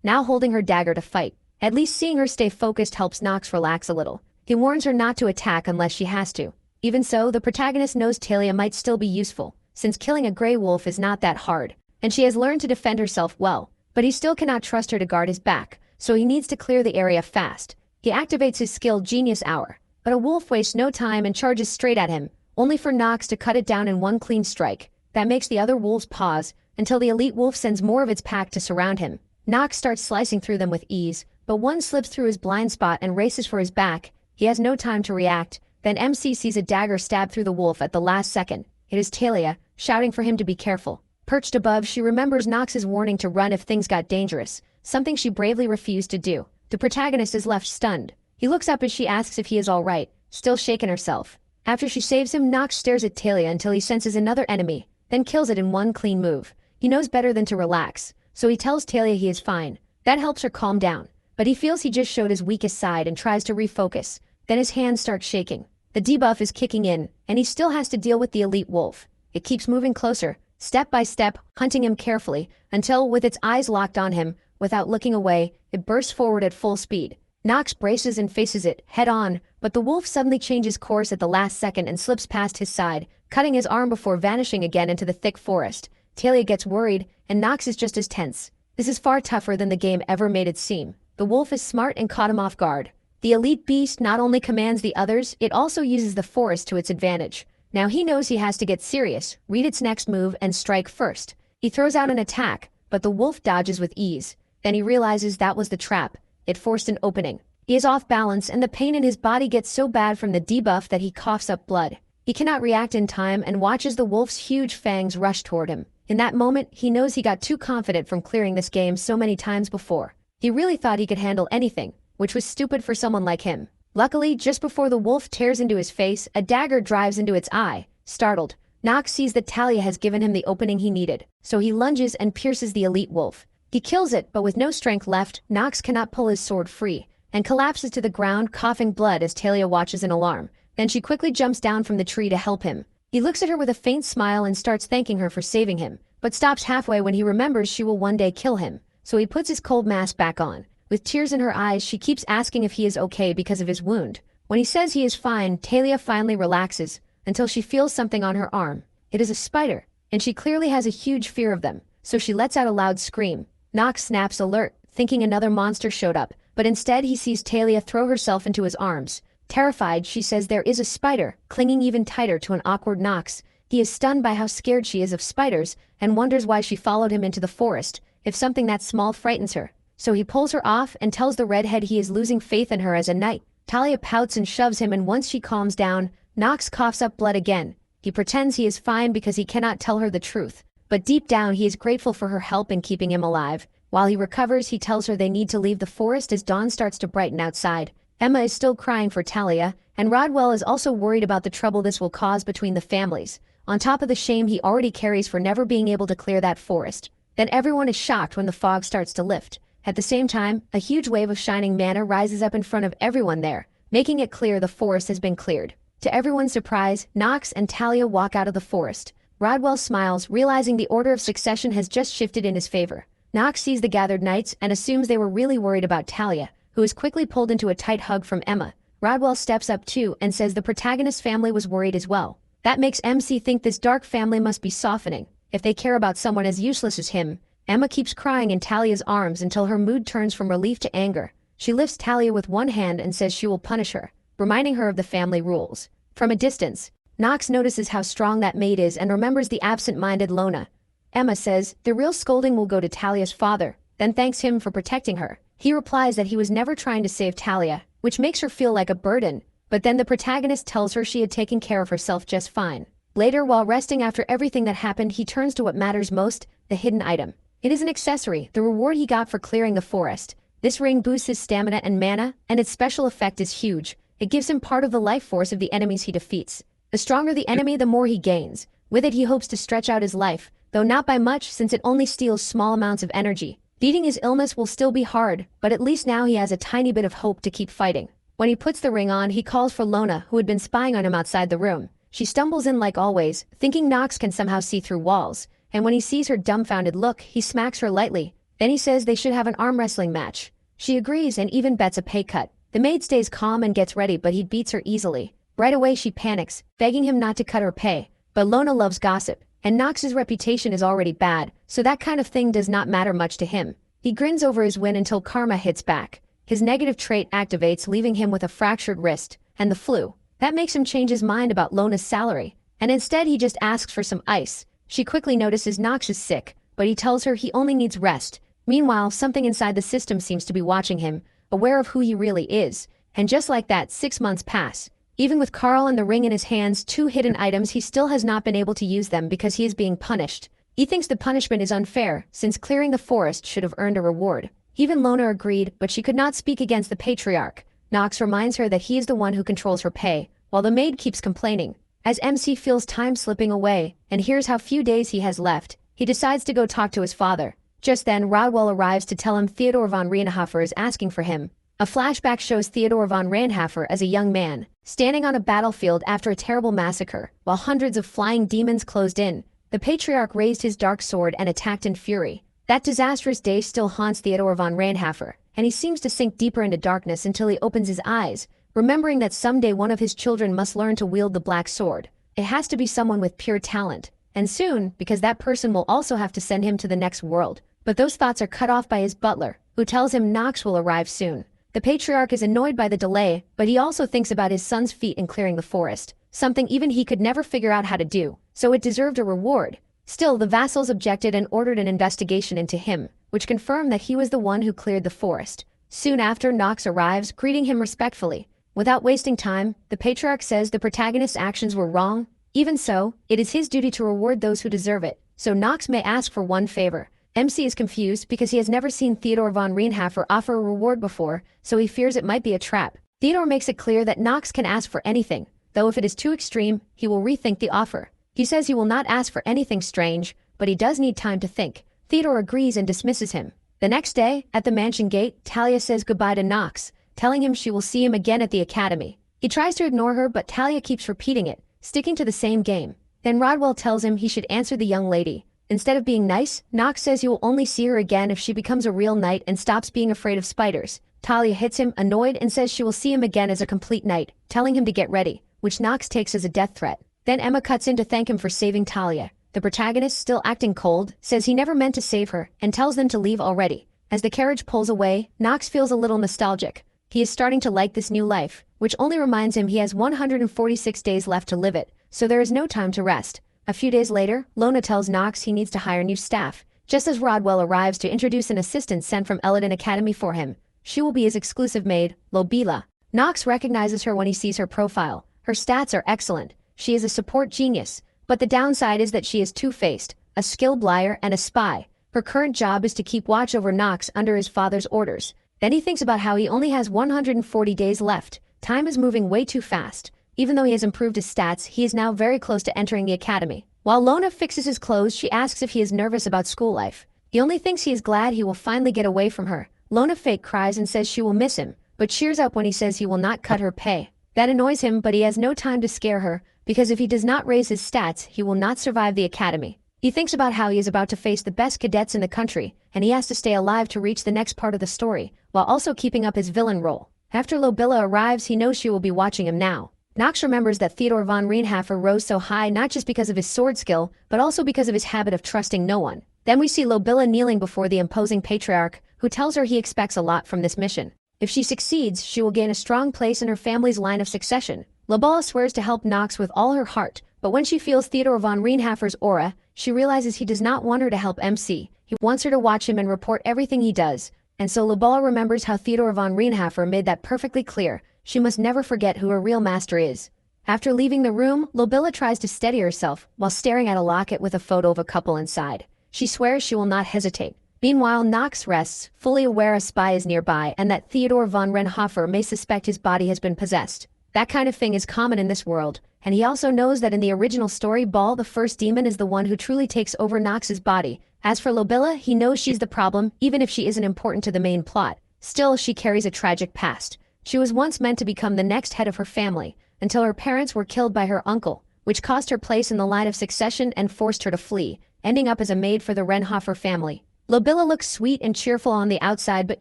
now holding her dagger to fight. At least seeing her stay focused helps Knox relax a little. He warns her not to attack unless she has to. Even so, the protagonist knows Talia might still be useful, since killing a gray wolf is not that hard, and she has learned to defend herself well. But he still cannot trust her to guard his back, so he needs to clear the area fast. He activates his skill Genius Hour, but a wolf wastes no time and charges straight at him, only for Knox to cut it down in one clean strike. That makes the other wolves pause, until the elite wolf sends more of its pack to surround him. Knox starts slicing through them with ease, but one slips through his blind spot and races for his back. He has no time to react. Then MC sees a dagger stab through the wolf at the last second. It is Talia, shouting for him to be careful. Perched above, she remembers Knox's warning to run if things got dangerous, something she bravely refused to do. The protagonist is left stunned. He looks up as she asks if he is all right, still shaken herself. After she saves him, Knox stares at Talia until he senses another enemy, then kills it in one clean move. He knows better than to relax, so he tells Talia he is fine. That helps her calm down, but he feels he just showed his weakest side and tries to refocus. Then his hands start shaking. The debuff is kicking in, and he still has to deal with the elite wolf. It keeps moving closer, step by step, hunting him carefully, until, with its eyes locked on him, without looking away, it bursts forward at full speed. Knox braces and faces it, head on, but the wolf suddenly changes course at the last second and slips past his side, cutting his arm before vanishing again into the thick forest. Talia gets worried, and Knox is just as tense. This is far tougher than the game ever made it seem. The wolf is smart and caught him off guard. The elite beast not only commands the others, it also uses the forest to its advantage. Now he knows he has to get serious, read its next move, and strike first. He throws out an attack, but the wolf dodges with ease. Then he realizes that was the trap. It forced an opening. He is off balance, and the pain in his body gets so bad from the debuff that he coughs up blood. He cannot react in time and watches the wolf's huge fangs rush toward him. In that moment, he knows he got too confident from clearing this game so many times before. He really thought he could handle anything, which was stupid for someone like him. Luckily, just before the wolf tears into his face, a dagger drives into its eye. Startled, Knox sees that Talia has given him the opening he needed, so he lunges and pierces the elite wolf. He kills it, but with no strength left, Knox cannot pull his sword free, and collapses to the ground, coughing blood as Talia watches in alarm. Then she quickly jumps down from the tree to help him. He looks at her with a faint smile and starts thanking her for saving him, but stops halfway when he remembers she will one day kill him, so he puts his cold mask back on. With tears in her eyes, she keeps asking if he is okay because of his wound. When he says he is fine, Talia finally relaxes, until she feels something on her arm. It is a spider, and she clearly has a huge fear of them, so she lets out a loud scream. Knox snaps alert, thinking another monster showed up, but instead he sees Talia throw herself into his arms. Terrified, she says there is a spider, clinging even tighter to an awkward Knox. He is stunned by how scared she is of spiders, and wonders why she followed him into the forest, if something that small frightens her. So he pulls her off and tells the redhead he is losing faith in her as a knight. Talia pouts and shoves him, and once she calms down, Knox coughs up blood again. He pretends he is fine because he cannot tell her the truth, but deep down he is grateful for her help in keeping him alive. While he recovers, he tells her they need to leave the forest as dawn starts to brighten outside. Emma is still crying for Talia, and Rodwell is also worried about the trouble this will cause between the families, on top of the shame he already carries for never being able to clear that forest. Then everyone is shocked when the fog starts to lift. At the same time, a huge wave of shining mana rises up in front of everyone there, making it clear the forest has been cleared. To everyone's surprise, Knox and Talia walk out of the forest. Rodwell smiles, realizing the order of succession has just shifted in his favor. Knox sees the gathered knights and assumes they were really worried about Talia, who is quickly pulled into a tight hug from Emma. Rodwell steps up too and says the protagonist's family was worried as well. That makes MC think this dark family must be softening, if they care about someone as useless as him. Emma keeps crying in Talia's arms until her mood turns from relief to anger. She lifts Talia with one hand and says she will punish her, reminding her of the family rules. From a distance, Knox notices how strong that maid is and remembers the absent-minded Lona. Emma says the real scolding will go to Talia's father, then thanks him for protecting her. He replies that he was never trying to save Talia, which makes her feel like a burden, but then the protagonist tells her she had taken care of herself just fine. Later, while resting after everything that happened, he turns to what matters most, the hidden item. It is an accessory, the reward he got for clearing the forest. This ring boosts his stamina and mana, and its special effect is huge. It gives him part of the life force of the enemies he defeats. The stronger the enemy, the more he gains. With it, he hopes to stretch out his life, though not by much since it only steals small amounts of energy. Beating his illness will still be hard, but at least now he has a tiny bit of hope to keep fighting. When he puts the ring on, he calls for Lona, who had been spying on him outside the room. She stumbles in like always, thinking Knox can somehow see through walls, and when he sees her dumbfounded look, he smacks her lightly. Then he says they should have an arm wrestling match. She agrees and even bets a pay cut. The maid stays calm and gets ready, but he beats her easily. Right away she panics, begging him not to cut her pay. But Lona loves gossip, and Knox's reputation is already bad, so that kind of thing does not matter much to him. He grins over his win until karma hits back. His negative trait activates, leaving him with a fractured wrist and the flu. That makes him change his mind about Lona's salary, and instead he just asks for some ice. She quickly notices Knox is sick, but he tells her he only needs rest. Meanwhile, something inside the system seems to be watching him, aware of who he really is. And just like that, 6 months pass. Even with Carl and the ring in his hands, 2 hidden items, he still has not been able to use them because he is being punished. He thinks the punishment is unfair, since clearing the forest should have earned a reward. Even Lona agreed, but she could not speak against the patriarch. Knox reminds her that he is the one who controls her pay, while the maid keeps complaining. As MC feels time slipping away, and hears how few days he has left, he decides to go talk to his father. Just then, Rodwell arrives to tell him Theodore von Rienhofer is asking for him. A flashback shows Theodore von Rienhofer as a young man, standing on a battlefield after a terrible massacre, while hundreds of flying demons closed in. The patriarch raised his dark sword and attacked in fury. That disastrous day still haunts Theodore von Rienhofer, and he seems to sink deeper into darkness until he opens his eyes, remembering that someday one of his children must learn to wield the black sword. It has to be someone with pure talent, and soon, because that person will also have to send him to the next world. But those thoughts are cut off by his butler, who tells him Knox will arrive soon. The patriarch is annoyed by the delay, but he also thinks about his son's feat in clearing the forest, something even he could never figure out how to do, so it deserved a reward. Still, the vassals objected and ordered an investigation into him, which confirmed that he was the one who cleared the forest. Soon after, Knox arrives, greeting him respectfully. Without wasting time, the patriarch says the protagonist's actions were wrong. Even so, it is his duty to reward those who deserve it, so Knox may ask for one favor. MC is confused because he has never seen Theodore von Rienhofer offer a reward before, so he fears it might be a trap. Theodore makes it clear that Knox can ask for anything, though if it is too extreme, he will rethink the offer. He says he will not ask for anything strange, but he does need time to think. Theodore agrees and dismisses him. The next day, at the mansion gate, Talia says goodbye to Knox, telling him she will see him again at the academy. He tries to ignore her, but Talia keeps repeating it, sticking to the same game. Then Rodwell tells him he should answer the young lady. Instead of being nice, Knox says he will only see her again if she becomes a real knight and stops being afraid of spiders. Talia hits him, annoyed, and says she will see him again as a complete knight, telling him to get ready, which Knox takes as a death threat. Then Emma cuts in to thank him for saving Talia. The protagonist, still acting cold, says he never meant to save her and tells them to leave already. As the carriage pulls away, Knox feels a little nostalgic. He is starting to like this new life, which only reminds him he has 146 days left to live it, so there is no time to rest. A few days later, Lona tells Knox he needs to hire new staff, just as Rodwell arrives to introduce an assistant sent from Eladin Academy for him. She will be his exclusive maid, Lobila. Knox recognizes her when he sees her profile. Her stats are excellent. She is a support genius, but the downside is that she is two-faced, a skilled liar and a spy. Her current job is to keep watch over Knox under his father's orders. Then he thinks about how he only has 140 days left. Time is moving way too fast. Even though he has improved his stats, he is now very close to entering the academy. While Lona fixes his clothes, she asks if he is nervous about school life. He only thinks he is glad he will finally get away from her. Lona fake cries and says she will miss him, but cheers up when he says he will not cut her pay. That annoys him, but he has no time to scare her, because if he does not raise his stats, he will not survive the academy. He thinks about how he is about to face the best cadets in the country, and he has to stay alive to reach the next part of the story, while also keeping up his villain role. After Lobila arrives, he knows she will be watching him now. Knox remembers that Theodore von Rienhofer rose so high not just because of his sword skill, but also because of his habit of trusting no one. Then we see Lobila kneeling before the imposing patriarch, who tells her he expects a lot from this mission. If she succeeds, she will gain a strong place in her family's line of succession. Lobella swears to help Nox with all her heart, but when she feels Theodore von Rienhaffer's aura, she realizes he does not want her to help MC. He wants her to watch him and report everything he does. And so Lobella remembers how Theodore von Rienhaffer made that perfectly clear. She must never forget who her real master is. After leaving the room, Lobella tries to steady herself while staring at a locket with a photo of a couple inside. She swears she will not hesitate. Meanwhile, Nox rests, fully aware a spy is nearby and that Theodore von Rienhaffer may suspect his body has been possessed. That kind of thing is common in this world, and he also knows that in the original story Ball the first demon is the one who truly takes over Nox's body. As for Lobella, he knows she's the problem, even if she isn't important to the main plot. Still, she carries a tragic past. She was once meant to become the next head of her family, until her parents were killed by her uncle, which cost her place in the line of succession and forced her to flee, ending up as a maid for the Rienhaffer family. Lobella looks sweet and cheerful on the outside, but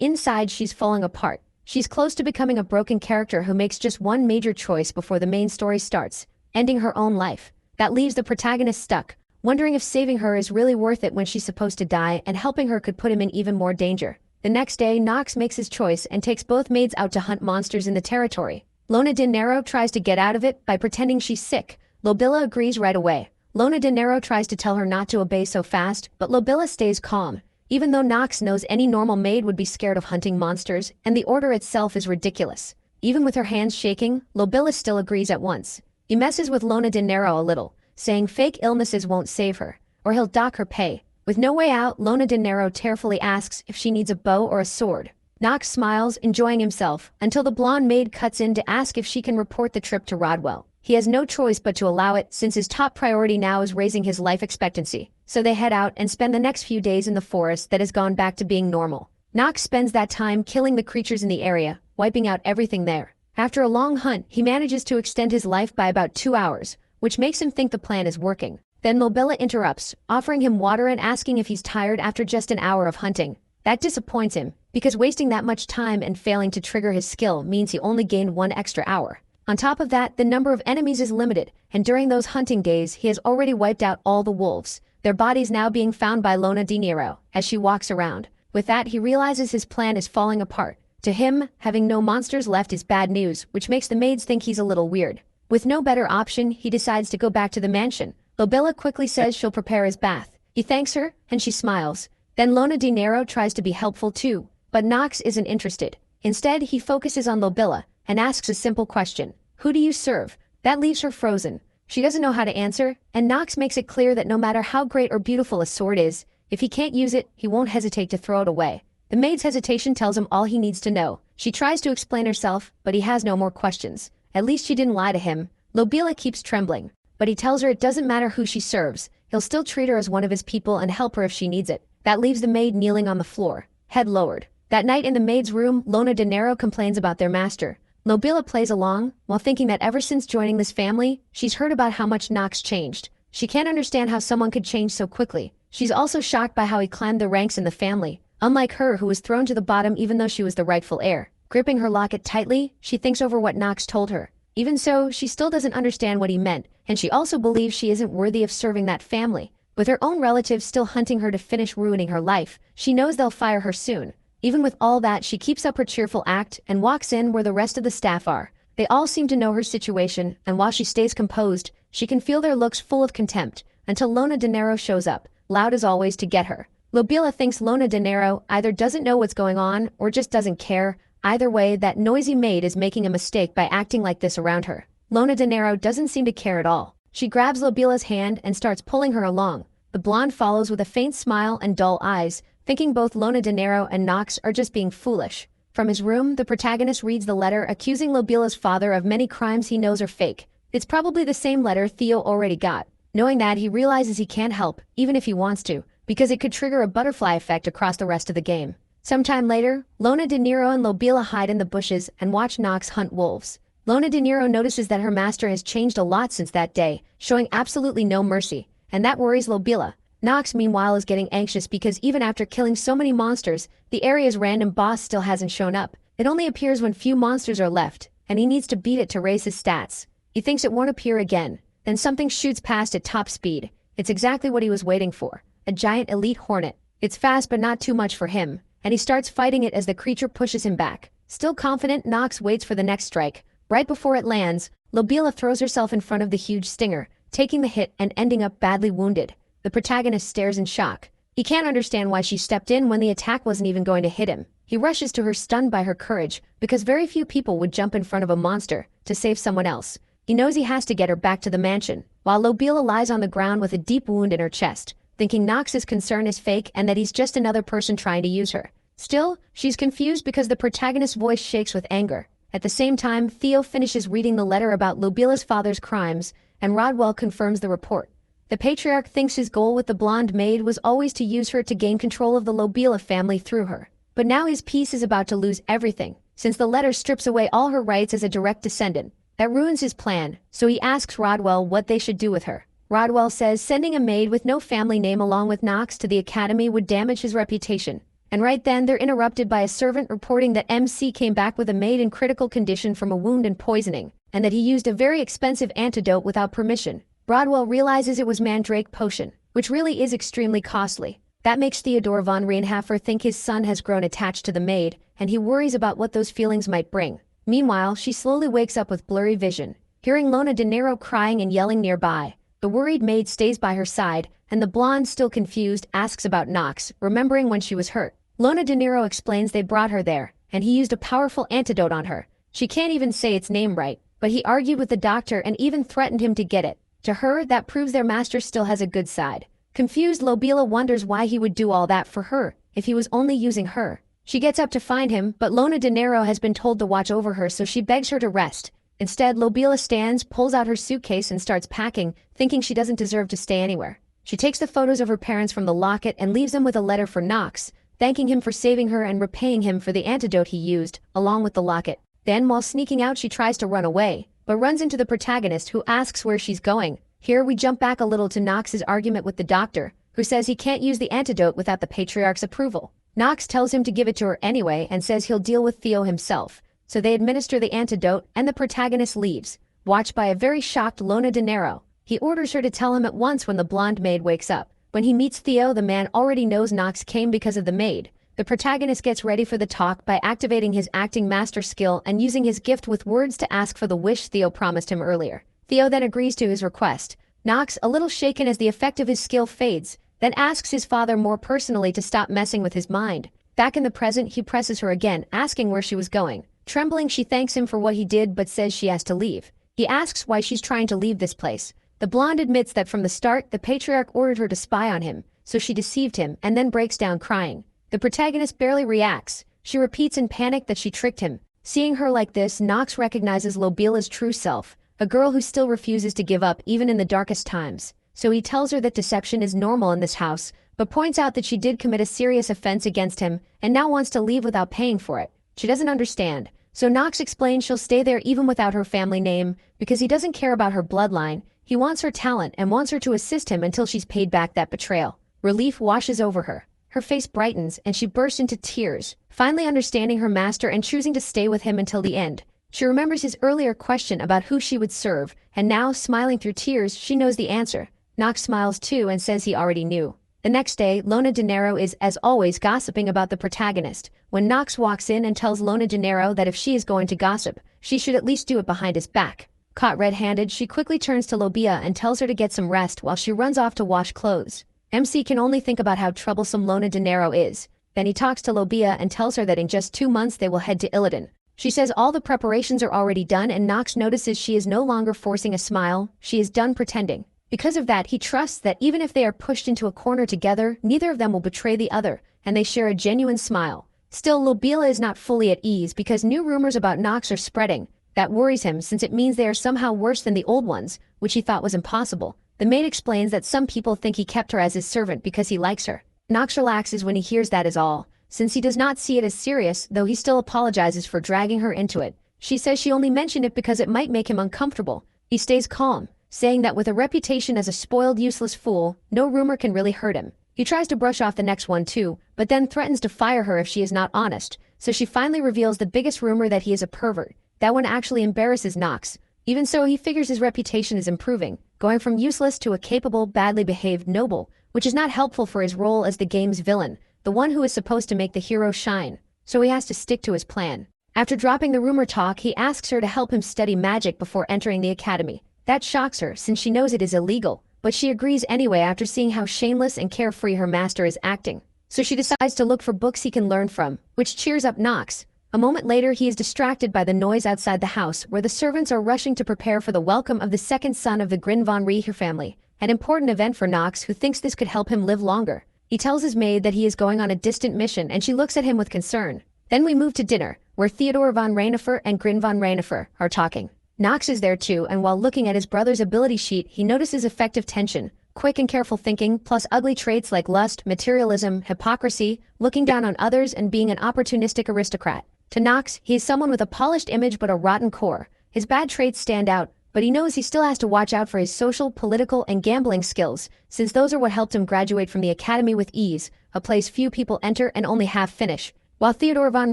inside she's falling apart. She's close to becoming a broken character who makes just one major choice before the main story starts, ending her own life. That leaves the protagonist stuck, wondering if saving her is really worth it when she's supposed to die, and helping her could put him in even more danger. The next day, Nox makes his choice and takes both maids out to hunt monsters in the territory. Lona de Nero tries to get out of it by pretending she's sick. Lobella agrees right away. Lona de Nero tries to tell her not to obey so fast, but Lobella stays calm. Even though Nox knows any normal maid would be scared of hunting monsters, and the order itself is ridiculous. Even with her hands shaking, Lobella still agrees at once. He messes with Lona de Nero a little, saying fake illnesses won't save her, or he'll dock her pay. With no way out, Lona de Nero tearfully asks if she needs a bow or a sword. Nox smiles, enjoying himself, until the blonde maid cuts in to ask if she can report the trip to Rodwell. He has no choice but to allow it, since his top priority now is raising his life expectancy. So they head out and spend the next few days in the forest that has gone back to being normal. Nox spends that time killing the creatures in the area, wiping out everything there. After a long hunt, he manages to extend his life by about 2 hours, which makes him think the plan is working. Then Lobella interrupts, offering him water and asking if he's tired after just an hour of hunting. That disappoints him, because wasting that much time and failing to trigger his skill means he only gained 1 extra hour. On top of that, the number of enemies is limited, and during those hunting days he has already wiped out all the wolves, their bodies now being found by Lona de Nero, as she walks around. With that, he realizes his plan is falling apart. To him, having no monsters left is bad news, which makes the maids think he's a little weird. With no better option, he decides to go back to the mansion. Lobella quickly says she'll prepare his bath. He thanks her, and she smiles. Then Lona de Nero tries to be helpful too, but Nox isn't interested. Instead, he focuses on Lobella and asks a simple question. Who do you serve? That leaves her frozen. She doesn't know how to answer, and Nox makes it clear that no matter how great or beautiful a sword is, if he can't use it, he won't hesitate to throw it away. The maid's hesitation tells him all he needs to know. She tries to explain herself, but he has no more questions. At least she didn't lie to him. Lobella keeps trembling, but he tells her it doesn't matter who she serves. He'll still treat her as one of his people and help her if she needs it. That leaves the maid kneeling on the floor, head lowered. That night in the maid's room, Lona de Nero complains about their master. Lobella plays along, while thinking that ever since joining this family, she's heard about how much Nox changed. She can't understand how someone could change so quickly. She's also shocked by how he climbed the ranks in the family, unlike her who was thrown to the bottom even though she was the rightful heir. Gripping her locket tightly, she thinks over what Nox told her. Even so, she still doesn't understand what he meant, and she also believes she isn't worthy of serving that family. With her own relatives still hunting her to finish ruining her life, she knows they'll fire her soon. Even with all that, she keeps up her cheerful act and walks in where the rest of the staff are. They all seem to know her situation, and while she stays composed, she can feel their looks full of contempt, until Lona de Nero shows up, loud as always to get her. Lobella thinks Lona de Nero either doesn't know what's going on or just doesn't care. Either way, that noisy maid is making a mistake by acting like this around her. Lona de Nero doesn't seem to care at all. She grabs Lobella's hand and starts pulling her along. The blonde follows with a faint smile and dull eyes, thinking both Lona de Nero and Nox are just being foolish. From his room, the protagonist reads the letter accusing Lobella's father of many crimes he knows are fake. It's probably the same letter Theo already got. Knowing that, he realizes he can't help, even if he wants to, because it could trigger a butterfly effect across the rest of the game. Sometime later, Lona de Nero and Lobella hide in the bushes and watch Nox hunt wolves. Lona de Nero notices that her master has changed a lot since that day, showing absolutely no mercy, and that worries Lobella. Nox, meanwhile, is getting anxious because even after killing so many monsters, the area's random boss still hasn't shown up. It only appears when few monsters are left, and he needs to beat it to raise his stats. He thinks it won't appear again. Then something shoots past at top speed. It's exactly what he was waiting for. A giant elite hornet. It's fast but not too much for him, and he starts fighting it as the creature pushes him back. Still confident, Nox waits for the next strike. Right before it lands, Lobela throws herself in front of the huge stinger, taking the hit and ending up badly wounded. The protagonist stares in shock. He can't understand why she stepped in when the attack wasn't even going to hit him. He rushes to her, stunned by her courage, because very few people would jump in front of a monster to save someone else. He knows he has to get her back to the mansion, while Lobela lies on the ground with a deep wound in her chest, thinking Nox's concern is fake and that he's just another person trying to use her. Still, she's confused because the protagonist's voice shakes with anger. At the same time, Theo finishes reading the letter about Lobela's father's crimes, and Rodwell confirms the report. The patriarch thinks his goal with the blonde maid was always to use her to gain control of the Lobela family through her. But now his peace is about to lose everything, since the letter strips away all her rights as a direct descendant. That ruins his plan, so he asks Rodwell what they should do with her. Rodwell says sending a maid with no family name along with Nox to the academy would damage his reputation. And right then they're interrupted by a servant reporting that MC came back with a maid in critical condition from a wound and poisoning, and that he used a very expensive antidote without permission. Rodwell realizes it was Mandrake potion, which really is extremely costly. That makes Theodore von Rienhofer think his son has grown attached to the maid, and he worries about what those feelings might bring. Meanwhile, she slowly wakes up with blurry vision, hearing Lona De Niro crying and yelling nearby. The worried maid stays by her side, and the blonde, still confused, asks about Nox, remembering when she was hurt. Lona De Niro explains they brought her there, and he used a powerful antidote on her. She can't even say its name right, but he argued with the doctor and even threatened him to get it. To her, that proves their master still has a good side. Confused, Lobela wonders why he would do all that for her, if he was only using her. She gets up to find him, but Lona De Niro has been told to watch over her, so she begs her to rest. Instead, Lobela stands, pulls out her suitcase and starts packing, thinking she doesn't deserve to stay anywhere. She takes the photos of her parents from the locket and leaves them with a letter for Nox, thanking him for saving her and repaying him for the antidote he used, along with the locket. Then, while sneaking out, she tries to run away, but runs into the protagonist, who asks where she's going. Here we jump back a little to Nox's argument with the doctor, who says he can't use the antidote without the patriarch's approval. Nox tells him to give it to her anyway and says he'll deal with Theo himself. So they administer the antidote and the protagonist leaves, watched by a very shocked Lona De Niro. He orders her to tell him at once when the blonde maid wakes up. When he meets Theo, the man already knows Nox came because of the maid. The protagonist gets ready for the talk by activating his acting master skill and using his gift with words to ask for the wish Theo promised him earlier. Theo then agrees to his request. Nox, a little shaken as the effect of his skill fades, then asks his father more personally to stop messing with his mind. Back in the present, he presses her again, asking where she was going. Trembling, she thanks him for what he did but says she has to leave. He asks why she's trying to leave this place. The blonde admits that from the start, the patriarch ordered her to spy on him, so she deceived him and then breaks down crying. The protagonist barely reacts. She repeats in panic that she tricked him. Seeing her like this, Nox recognizes Lobela's true self, a girl who still refuses to give up even in the darkest times. So he tells her that deception is normal in this house, but points out that she did commit a serious offense against him and now wants to leave without paying for it. She doesn't understand. So Nox explains she'll stay there even without her family name because he doesn't care about her bloodline. He wants her talent and wants her to assist him until she's paid back that betrayal. Relief washes over her. Her face brightens and she bursts into tears, finally understanding her master and choosing to stay with him until the end. She remembers his earlier question about who she would serve, and now, smiling through tears, she knows the answer. Nox smiles too and says he already knew. The next day, Lona De Niro is, as always, gossiping about the protagonist, when Nox walks in and tells Lona De Niro that if she is going to gossip, she should at least do it behind his back. Caught red-handed, she quickly turns to Lobela and tells her to get some rest while she runs off to wash clothes. MC can only think about how troublesome Lona De Niro is. Then he talks to Lobela and tells her that in just 2 months they will head to Illidan. She says all the preparations are already done and Nox notices she is no longer forcing a smile, she is done pretending. Because of that, he trusts that even if they are pushed into a corner together, neither of them will betray the other, and they share a genuine smile. Still, Lobela is not fully at ease because new rumors about Nox are spreading. That worries him since it means they are somehow worse than the old ones, which he thought was impossible. The maid explains that some people think he kept her as his servant because he likes her. Nox relaxes when he hears that is all, since he does not see it as serious, though he still apologizes for dragging her into it. She says she only mentioned it because it might make him uncomfortable. He stays calm, saying that with a reputation as a spoiled, useless fool, no rumor can really hurt him. He tries to brush off the next one too, but then threatens to fire her if she is not honest, so she finally reveals the biggest rumor that he is a pervert. That one actually embarrasses Nox. Even so, he figures his reputation is improving, going from useless to a capable, badly behaved noble, which is not helpful for his role as the game's villain, the one who is supposed to make the hero shine. So he has to stick to his plan. After dropping the rumor talk, he asks her to help him study magic before entering the academy. That shocks her since she knows it is illegal, but she agrees anyway after seeing how shameless and carefree her master is acting. So she decides to look for books he can learn from, which cheers up Nox. A moment later, he is distracted by the noise outside the house where the servants are rushing to prepare for the welcome of the second son of the Grin von Rieger family, an important event for Nox who thinks this could help him live longer. He tells his maid that he is going on a distant mission and she looks at him with concern. Then we move to dinner, where Theodore von Rieger and Grin von Rieger are talking. Nox is there too, and while looking at his brother's ability sheet, he notices effective tension, quick and careful thinking, plus ugly traits like lust, materialism, hypocrisy, looking down on others, and being an opportunistic aristocrat. To Nox, he is someone with a polished image but a rotten core. His bad traits stand out, but he knows he still has to watch out for his social, political, and gambling skills, since those are what helped him graduate from the academy with ease, a place few people enter and only half finish. While Theodore von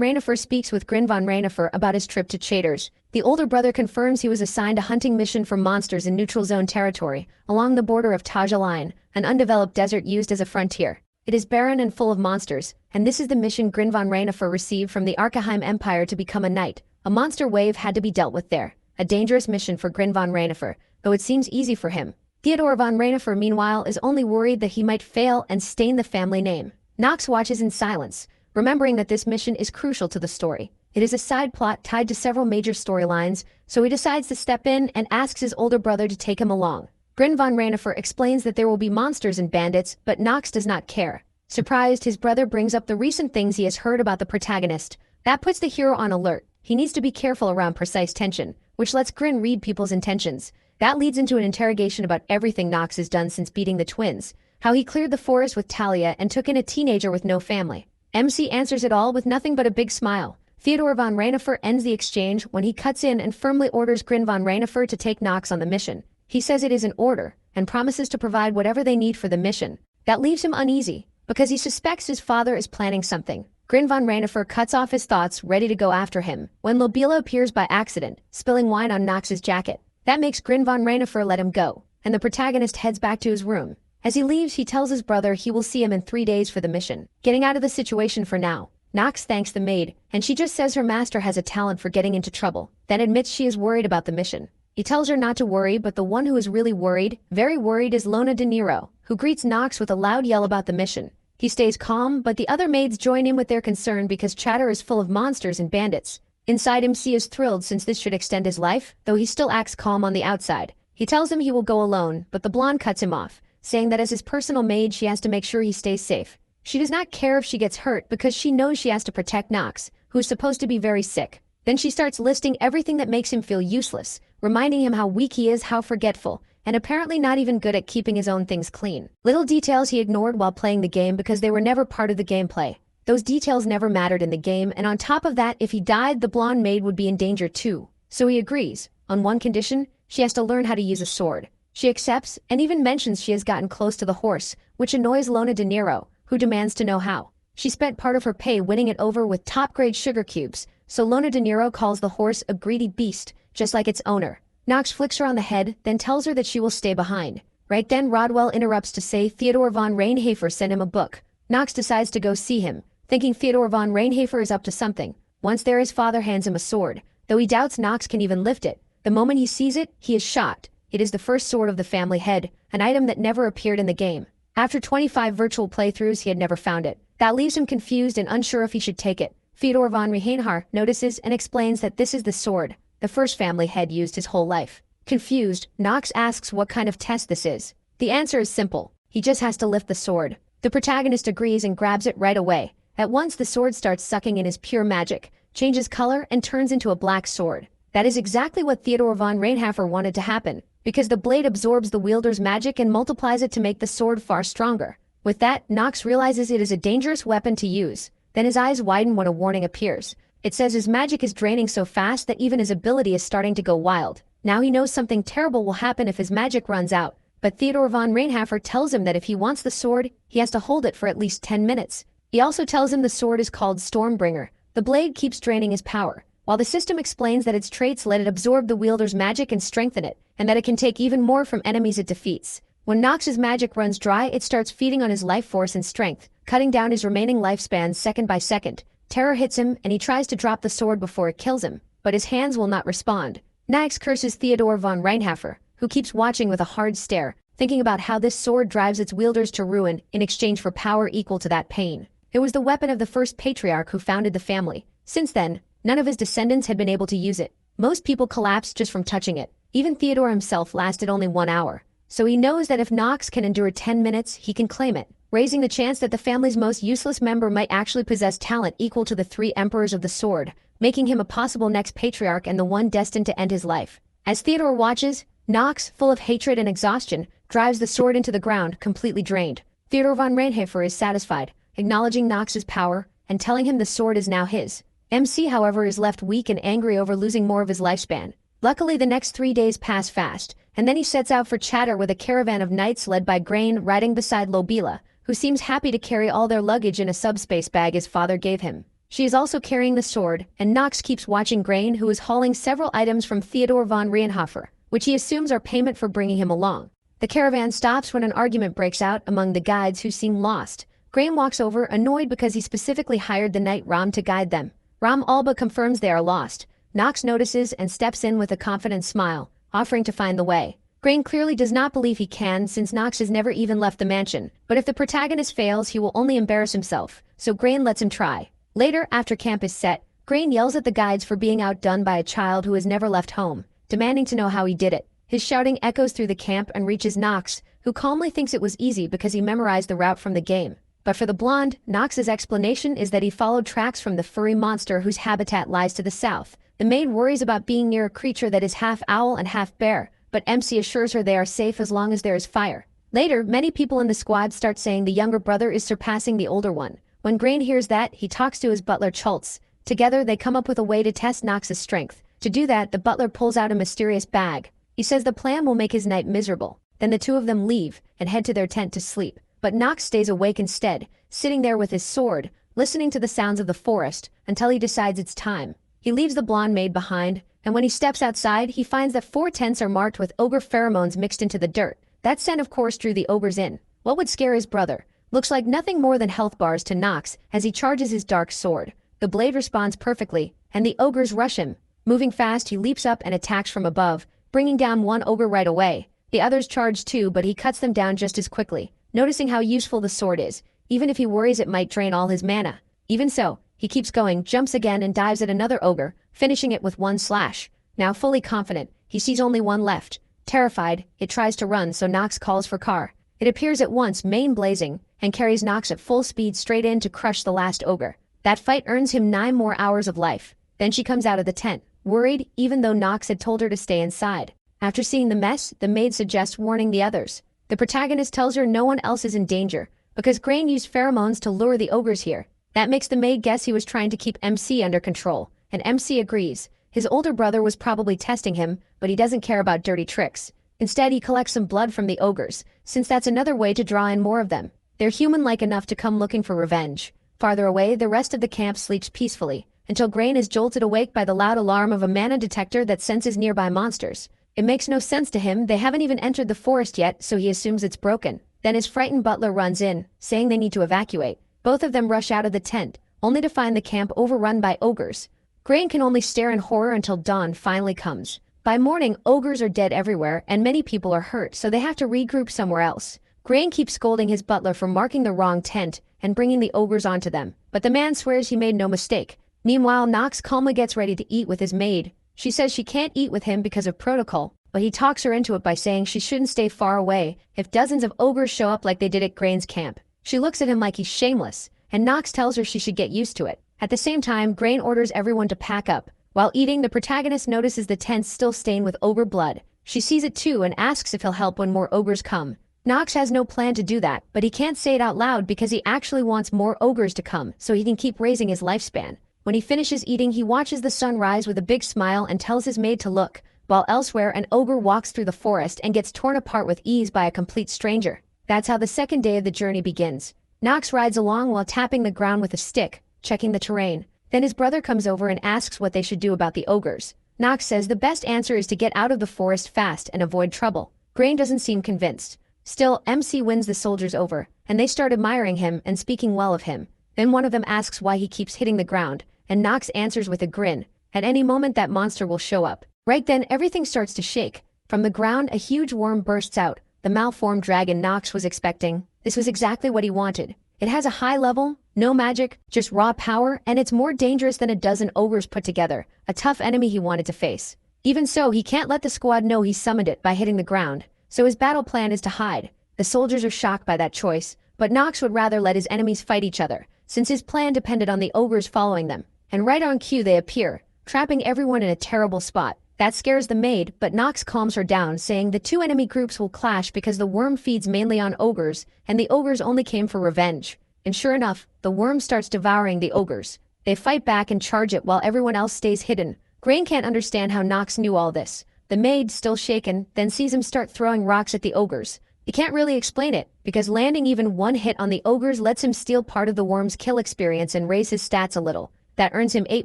Rieger speaks with Grin von Rieger about his trip to Chaders, the older brother confirms he was assigned a hunting mission for monsters in neutral zone territory, along the border of Tajaline, an undeveloped desert used as a frontier. It is barren and full of monsters, and this is the mission Grin von Rieger received from the Archeheim Empire to become a knight. A monster wave had to be dealt with there. A dangerous mission for Grin von Rieger, though it seems easy for him. Theodore von Rieger, meanwhile, is only worried that he might fail and stain the family name. Nox watches in silence, remembering that this mission is crucial to the story. It is a side plot tied to several major storylines, so he decides to step in and asks his older brother to take him along. Grin von Rieger explains that there will be monsters and bandits, but Nox does not care. Surprised, his brother brings up the recent things he has heard about the protagonist. That puts the hero on alert. He needs to be careful around precise tension, which lets Grin read people's intentions. That leads into an interrogation about everything Nox has done since beating the twins, how he cleared the forest with Talia and took in a teenager with no family. MC answers it all with nothing but a big smile. Theodore von Rieger ends the exchange when he cuts in and firmly orders Grin von Rieger to take Nox on the mission. He says it is an order, and promises to provide whatever they need for the mission. That leaves him uneasy, because he suspects his father is planning something. Grin von Rieger cuts off his thoughts, ready to go after him, when Lobila appears by accident, spilling wine on Nox's jacket. That makes Grin von Rieger let him go, and the protagonist heads back to his room. As he leaves, he tells his brother he will see him in 3 days for the mission, getting out of the situation for now. Nox thanks the maid, and she just says her master has a talent for getting into trouble, then admits she is worried about the mission. He tells her not to worry, but the one who is really worried, very worried, is Lona De Niro, who greets Nox with a loud yell about the mission. He stays calm, but the other maids join in with their concern because Chatter is full of monsters and bandits. Inside, MC is thrilled since this should extend his life, though he still acts calm on the outside. He tells him he will go alone, but the blonde cuts him off, saying that as his personal maid she has to make sure he stays safe. She does not care if she gets hurt because she knows she has to protect Nox, who is supposed to be very sick. Then she starts listing everything that makes him feel useless, reminding him how weak he is, how forgetful, and apparently not even good at keeping his own things clean. Little details he ignored while playing the game because they were never part of the gameplay. Those details never mattered in the game, and on top of that, if he died, the blonde maid would be in danger too. So he agrees, on one condition: she has to learn how to use a sword. She accepts, and even mentions she has gotten close to the horse, which annoys Lona De Niro, who demands to know how. She spent part of her pay winning it over with top-grade sugar cubes, so Lona De Niro calls the horse a greedy beast, just like its owner. Nox flicks her on the head, then tells her that she will stay behind. Right then, Rodwell interrupts to say Theodore von Rieger sent him a book. Nox decides to go see him, thinking Theodore von Rieger is up to something. Once there, his father hands him a sword, though he doubts Nox can even lift it. The moment he sees it, he is shocked. It is the first sword of the family head, an item that never appeared in the game. After 25 virtual playthroughs, he had never found it. That leaves him confused and unsure if he should take it. Theodore von Rieger notices and explains that this is the sword the first family head used his whole life. Confused, Nox asks what kind of test this is. The answer is simple: he just has to lift the sword. The protagonist agrees and grabs it right away. At once, the sword starts sucking in his pure magic, changes color, and turns into a black sword. That is exactly what Theodore von Rieger wanted to happen, because the blade absorbs the wielder's magic and multiplies it to make the sword far stronger. With that, Nox realizes it is a dangerous weapon to use. Then his eyes widen when a warning appears. It says his magic is draining so fast that even his ability is starting to go wild. Now he knows something terrible will happen if his magic runs out, but Theodore von Rieger tells him that if he wants the sword, he has to hold it for at least 10 minutes. He also tells him the sword is called Stormbringer. The blade keeps draining his power, while the system explains that its traits let it absorb the wielder's magic and strengthen it, and that it can take even more from enemies it defeats. When Nox's magic runs dry, it starts feeding on his life force and strength, cutting down his remaining lifespan second by second. Terror hits him and he tries to drop the sword before it kills him, but his hands will not respond. Nix curses Theodore von Reinhofer, who keeps watching with a hard stare, thinking about how this sword drives its wielders to ruin in exchange for power equal to that pain. It was the weapon of the first patriarch who founded the family. Since then, none of his descendants had been able to use it. Most people collapsed just from touching it. Even Theodore himself lasted only 1 hour. So he knows that if Nox can endure 10 minutes, he can claim it, raising the chance that the family's most useless member might actually possess talent equal to the 3 emperors of the sword, making him a possible next patriarch and the one destined to end his life. As Theodore watches, Nox, full of hatred and exhaustion, drives the sword into the ground, completely drained. Theodore von Reinhofer is satisfied, acknowledging Nox's power and telling him the sword is now his. MC, however, is left weak and angry over losing more of his lifespan. Luckily, the next 3 days pass fast, and then he sets out for Chatter with a caravan of knights led by Grain riding beside Lobila, who seems happy to carry all their luggage in a subspace bag his father gave him. She is also carrying the sword, and Nox keeps watching Grain, who is hauling several items from Theodore von Reinhofer, which he assumes are payment for bringing him along. The caravan stops when an argument breaks out among the guides who seem lost. Grain walks over, annoyed because he specifically hired the knight Ram to guide them. Ram all but confirms they are lost. Nox notices and steps in with a confident smile, offering to find the way. Grain clearly does not believe he can since Nox has never even left the mansion, but if the protagonist fails he will only embarrass himself, so Grain lets him try. Later, after camp is set, Grain yells at the guides for being outdone by a child who has never left home, demanding to know how he did it. His shouting echoes through the camp and reaches Nox, who calmly thinks it was easy because he memorized the route from the game. But for the blonde, Nox's explanation is that he followed tracks from the furry monster whose habitat lies to the south. The maid worries about being near a creature that is half owl and half bear, but MC assures her they are safe as long as there is fire. Later, many people in the squad start saying the younger brother is surpassing the older one. When Grain hears that, he talks to his butler Schultz. Together, they come up with a way to test Nox's strength. To do that, the butler pulls out a mysterious bag. He says the plan will make his night miserable. Then the two of them leave and head to their tent to sleep. But Nox stays awake instead, sitting there with his sword, listening to the sounds of the forest until he decides it's time. He leaves the blonde maid behind, and when he steps outside, he finds that 4 tents are marked with ogre pheromones mixed into the dirt. That scent of course drew the ogres in. What would scare his brother? Looks like nothing more than health bars to Nox as he charges his dark sword. The blade responds perfectly, and the ogres rush him. Moving fast, he leaps up and attacks from above, bringing down one ogre right away. The others charge too, but he cuts them down just as quickly, noticing how useful the sword is, even if he worries it might drain all his mana. Even so, he keeps going, jumps again and dives at another ogre, finishing it with 1 slash. Now fully confident, he sees only one left. Terrified, it tries to run, so Nox calls for Car. It appears at once, mane blazing, and carries Nox at full speed straight in to crush the last ogre. That fight earns him 9 more hours of life. Then she comes out of the tent, worried even though Nox had told her to stay inside. After seeing the mess, the maid suggests warning the others. The protagonist tells her no one else is in danger, because Grain used pheromones to lure the ogres here. That makes the maid guess he was trying to keep MC under control, and MC agrees. His older brother was probably testing him, but he doesn't care about dirty tricks. Instead, he collects some blood from the ogres, since that's another way to draw in more of them. They're human-like enough to come looking for revenge. Farther away, the rest of the camp sleeps peacefully, until Grain is jolted awake by the loud alarm of a mana detector that senses nearby monsters. It makes no sense to him, they haven't even entered the forest yet, so he assumes it's broken. Then his frightened butler runs in, saying they need to evacuate. Both of them rush out of the tent, only to find the camp overrun by ogres. Grain can only stare in horror until dawn finally comes. By morning, ogres are dead everywhere, and many people are hurt, so they have to regroup somewhere else. Grain keeps scolding his butler for marking the wrong tent and bringing the ogres onto them, but the man swears he made no mistake. Meanwhile, Nox calmly gets ready to eat with his maid. She says she can't eat with him because of protocol, but he talks her into it by saying she shouldn't stay far away if dozens of ogres show up like they did at Grain's camp. She looks at him like he's shameless, and Nox tells her she should get used to it. At the same time, Grain orders everyone to pack up. While eating, the protagonist notices the tents still stained with ogre blood. She sees it too and asks if he'll help when more ogres come. Nox has no plan to do that, but he can't say it out loud because he actually wants more ogres to come so he can keep raising his lifespan. When he finishes eating, he watches the sun rise with a big smile and tells his maid to look, while elsewhere an ogre walks through the forest and gets torn apart with ease by a complete stranger. That's how the second day of the journey begins. Nox rides along while tapping the ground with a stick, checking the terrain. Then his brother comes over and asks what they should do about the ogres. Nox says the best answer is to get out of the forest fast and avoid trouble. Grain doesn't seem convinced. Still, MC wins the soldiers over, and they start admiring him and speaking well of him. Then one of them asks why he keeps hitting the ground, and Nox answers with a grin. At any moment that monster will show up. Right then everything starts to shake. From the ground a huge worm bursts out, the malformed dragon Nox was expecting. This was exactly what he wanted. It has a high level, no magic, just raw power, and it's more dangerous than a dozen ogres put together, a tough enemy he wanted to face. Even so, he can't let the squad know he summoned it by hitting the ground, so his battle plan is to hide. The soldiers are shocked by that choice, but Nox would rather let his enemies fight each other, since his plan depended on the ogres following them. And right on cue they appear, trapping everyone in a terrible spot. That scares the maid, but Nox calms her down, saying the two enemy groups will clash because the worm feeds mainly on ogres, and the ogres only came for revenge. And sure enough, the worm starts devouring the ogres. They fight back and charge it while everyone else stays hidden. Grain can't understand how Nox knew all this. The maid, still shaken, then sees him start throwing rocks at the ogres. He can't really explain it, because landing even one hit on the ogres lets him steal part of the worm's kill experience and raise his stats a little. That earns him 8